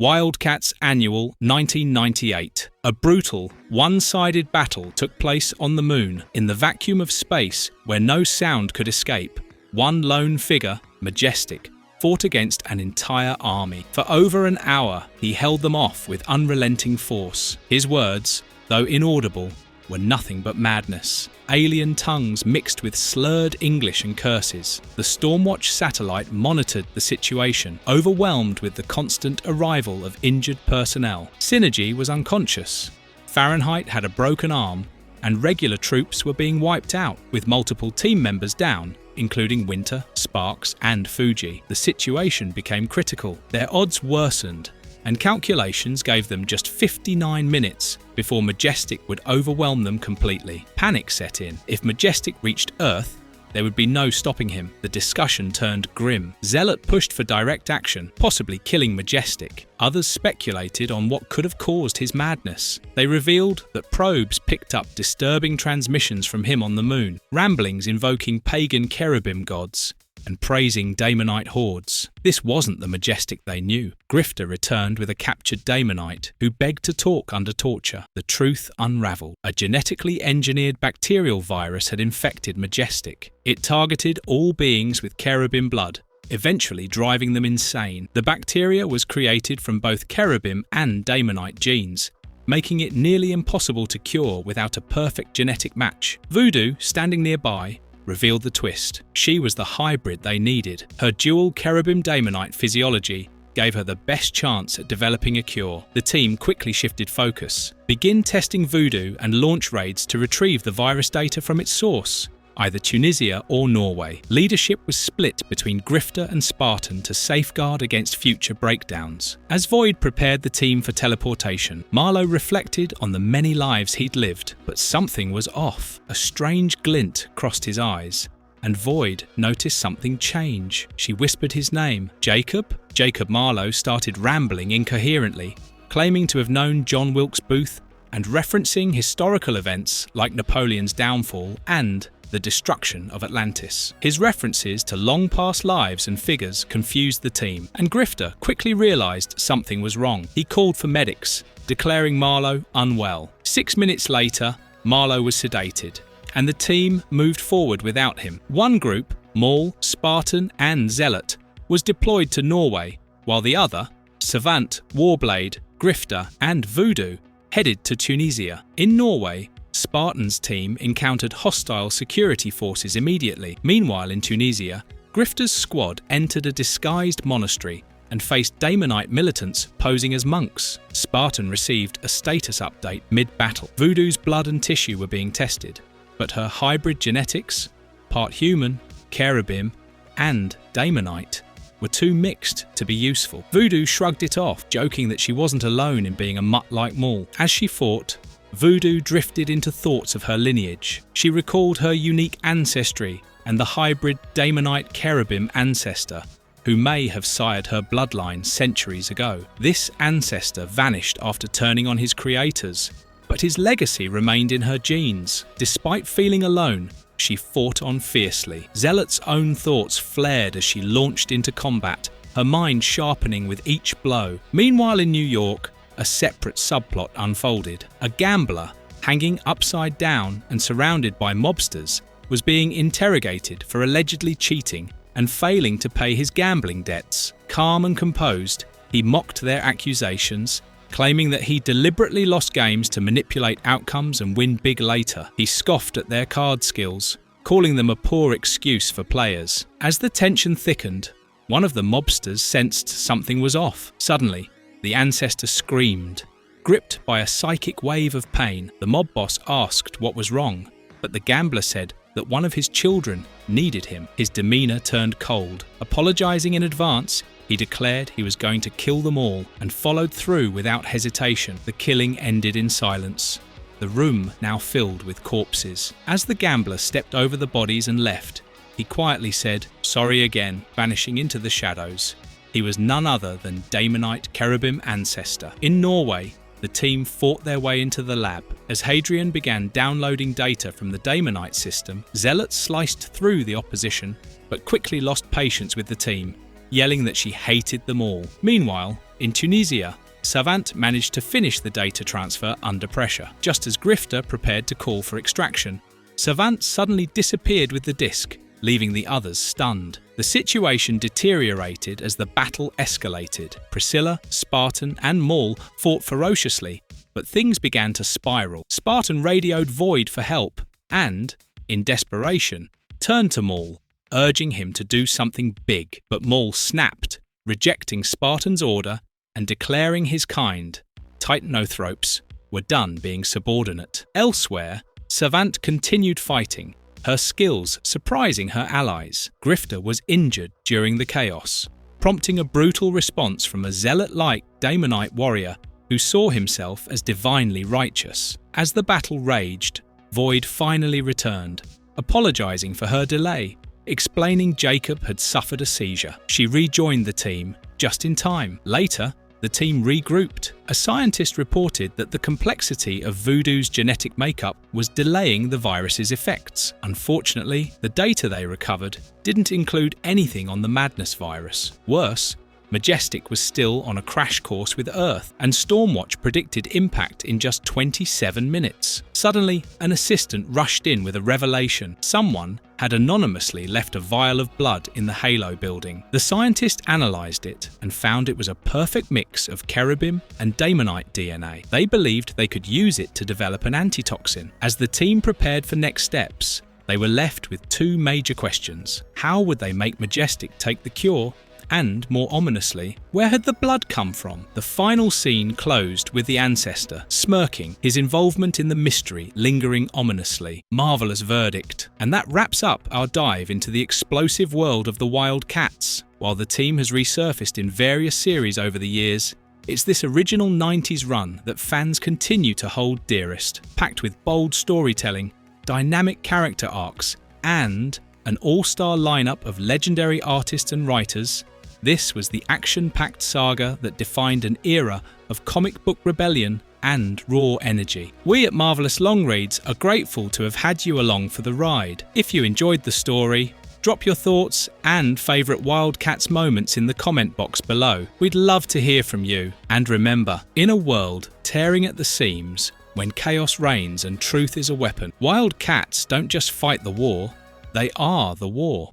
WildC.A.T.s Annual 1998. A brutal, one-sided battle took place on the Moon. In the vacuum of space, where no sound could escape, one lone figure, Majestic, fought against an entire army. For over an hour, he held them off with unrelenting force. His words, though inaudible, were nothing but madness. Alien tongues mixed with slurred English and curses. The Stormwatch satellite monitored the situation, overwhelmed with the constant arrival of injured personnel. Synergy was unconscious. Fahrenheit had a broken arm, and regular troops were being wiped out, with multiple team members down, including Winter, Sparks, and Fuji. The situation became critical. Their odds worsened, and calculations gave them just 59 minutes before Majestic would overwhelm them completely. Panic set in. If Majestic reached Earth, there would be no stopping him. The discussion turned grim. Zealot pushed for direct action, possibly killing Majestic. Others speculated on what could have caused his madness. They revealed that probes picked up disturbing transmissions from him on the Moon, ramblings invoking pagan cherubim gods, and praising Daemonite hordes. This wasn't the Majestic they knew. Grifter returned with a captured Daemonite, who begged to talk under torture. The truth unraveled. A genetically engineered bacterial virus had infected Majestic. It targeted all beings with cherubim blood, eventually driving them insane. The bacteria was created from both cherubim and Daemonite genes, making it nearly impossible to cure without a perfect genetic match. Voodoo, standing nearby, revealed the twist. She was the hybrid they needed. Her dual cherubim Daemonite physiology gave her the best chance at developing a cure. The team quickly shifted focus. Begin testing Voodoo and launch raids to retrieve the virus data from its source, either Tunisia or Norway. Leadership was split between Grifter and Spartan to safeguard against future breakdowns. As Void prepared the team for teleportation, Marlowe reflected on the many lives he'd lived, but something was off. A strange glint crossed his eyes, and Void noticed something change. She whispered his name. Jacob? Jacob Marlowe started rambling incoherently, claiming to have known John Wilkes Booth and referencing historical events like Napoleon's downfall and the destruction of Atlantis. His references to long-past lives and figures confused the team, and Grifter quickly realized something was wrong. He called for medics, declaring Marlowe unwell. 6 minutes later, Marlowe was sedated, and the team moved forward without him. One group, Maul, Spartan, and Zealot, was deployed to Norway, while the other, Savant, Warblade, Grifter, and Voodoo, headed to Tunisia. In Norway, Spartan's team encountered hostile security forces immediately. Meanwhile, in Tunisia, Grifter's squad entered a disguised monastery and faced Daemonite militants posing as monks. Spartan received a status update mid-battle. Voodoo's blood and tissue were being tested, but her hybrid genetics, part human, cherubim, and daemonite, were too mixed to be useful. Voodoo shrugged it off, joking that she wasn't alone in being a mutt like Maul. As she fought, Voodoo drifted into thoughts of her lineage. She recalled her unique ancestry and the hybrid daemonite cherubim ancestor, who may have sired her bloodline centuries ago. This ancestor vanished after turning on his creators, but his legacy remained in her genes. Despite feeling alone, she fought on fiercely. Zealot's own thoughts flared as she launched into combat, her mind sharpening with each blow. Meanwhile in New York, a separate subplot unfolded. A gambler, hanging upside down and surrounded by mobsters, was being interrogated for allegedly cheating and failing to pay his gambling debts. Calm and composed, he mocked their accusations, claiming that he deliberately lost games to manipulate outcomes and win big later. He scoffed at their card skills, calling them a poor excuse for players. As the tension thickened, one of the mobsters sensed something was off. Suddenly, the ancestor screamed. Gripped by a psychic wave of pain, the mob boss asked what was wrong, but the gambler said that one of his children needed him. His demeanor turned cold. Apologizing in advance, he declared he was going to kill them all and followed through without hesitation. The killing ended in silence, the room now filled with corpses. As the gambler stepped over the bodies and left, he quietly said, "Sorry again," vanishing into the shadows. He was none other than daemonite cherubim ancestor. In Norway, the team fought their way into the lab. As Hadrian began downloading data from the daemonite system, Zealot sliced through the opposition, but quickly lost patience with the team, yelling that she hated them all. Meanwhile, in Tunisia, Savant managed to finish the data transfer under pressure. Just as Grifter prepared to call for extraction, Savant suddenly disappeared with the disk, leaving the others stunned. The situation deteriorated as the battle escalated. Priscilla, Spartan, and Maul fought ferociously, but things began to spiral. Spartan radioed Void for help and, in desperation, turned to Maul, urging him to do something big. But Maul snapped, rejecting Spartan's order and declaring his kind, Titanothropes, were done being subordinate. Elsewhere, Savant continued fighting, her skills surprising her allies. Grifter was injured during the chaos, prompting a brutal response from a zealot-like daemonite warrior who saw himself as divinely righteous. As the battle raged, Void finally returned, apologizing for her delay, explaining Jacob had suffered a seizure. She rejoined the team just in time. Later, the team regrouped. A scientist reported that the complexity of Voodoo's genetic makeup was delaying the virus's effects. Unfortunately, the data they recovered didn't include anything on the Madness virus. Worse, Majestic was still on a crash course with Earth, and Stormwatch predicted impact in just 27 minutes. Suddenly, an assistant rushed in with a revelation. Someone had anonymously left a vial of blood in the Halo building. The scientist analysed it and found it was a perfect mix of cherubim and daemonite DNA. They believed they could use it to develop an antitoxin. As the team prepared for next steps, they were left with two major questions. How would they make Majestic take the cure? And, more ominously, where had the blood come from? The final scene closed with the ancestor, smirking, his involvement in the mystery lingering ominously. Marvellous verdict. And that wraps up our dive into the explosive world of the WildC.A.T.s. While the team has resurfaced in various series over the years, it's this original 90s run that fans continue to hold dearest, packed with bold storytelling, dynamic character arcs, and an all-star lineup of legendary artists and writers. This was the action-packed saga that defined an era of comic book rebellion and raw energy. We at Marvelous Long Reads are grateful to have had you along for the ride. If you enjoyed the story, drop your thoughts and favourite WildC.A.T.s moments in the comment box below. We'd love to hear from you. And remember, in a world tearing at the seams, when chaos reigns and truth is a weapon, WildC.A.T.s don't just fight the war, they are the war.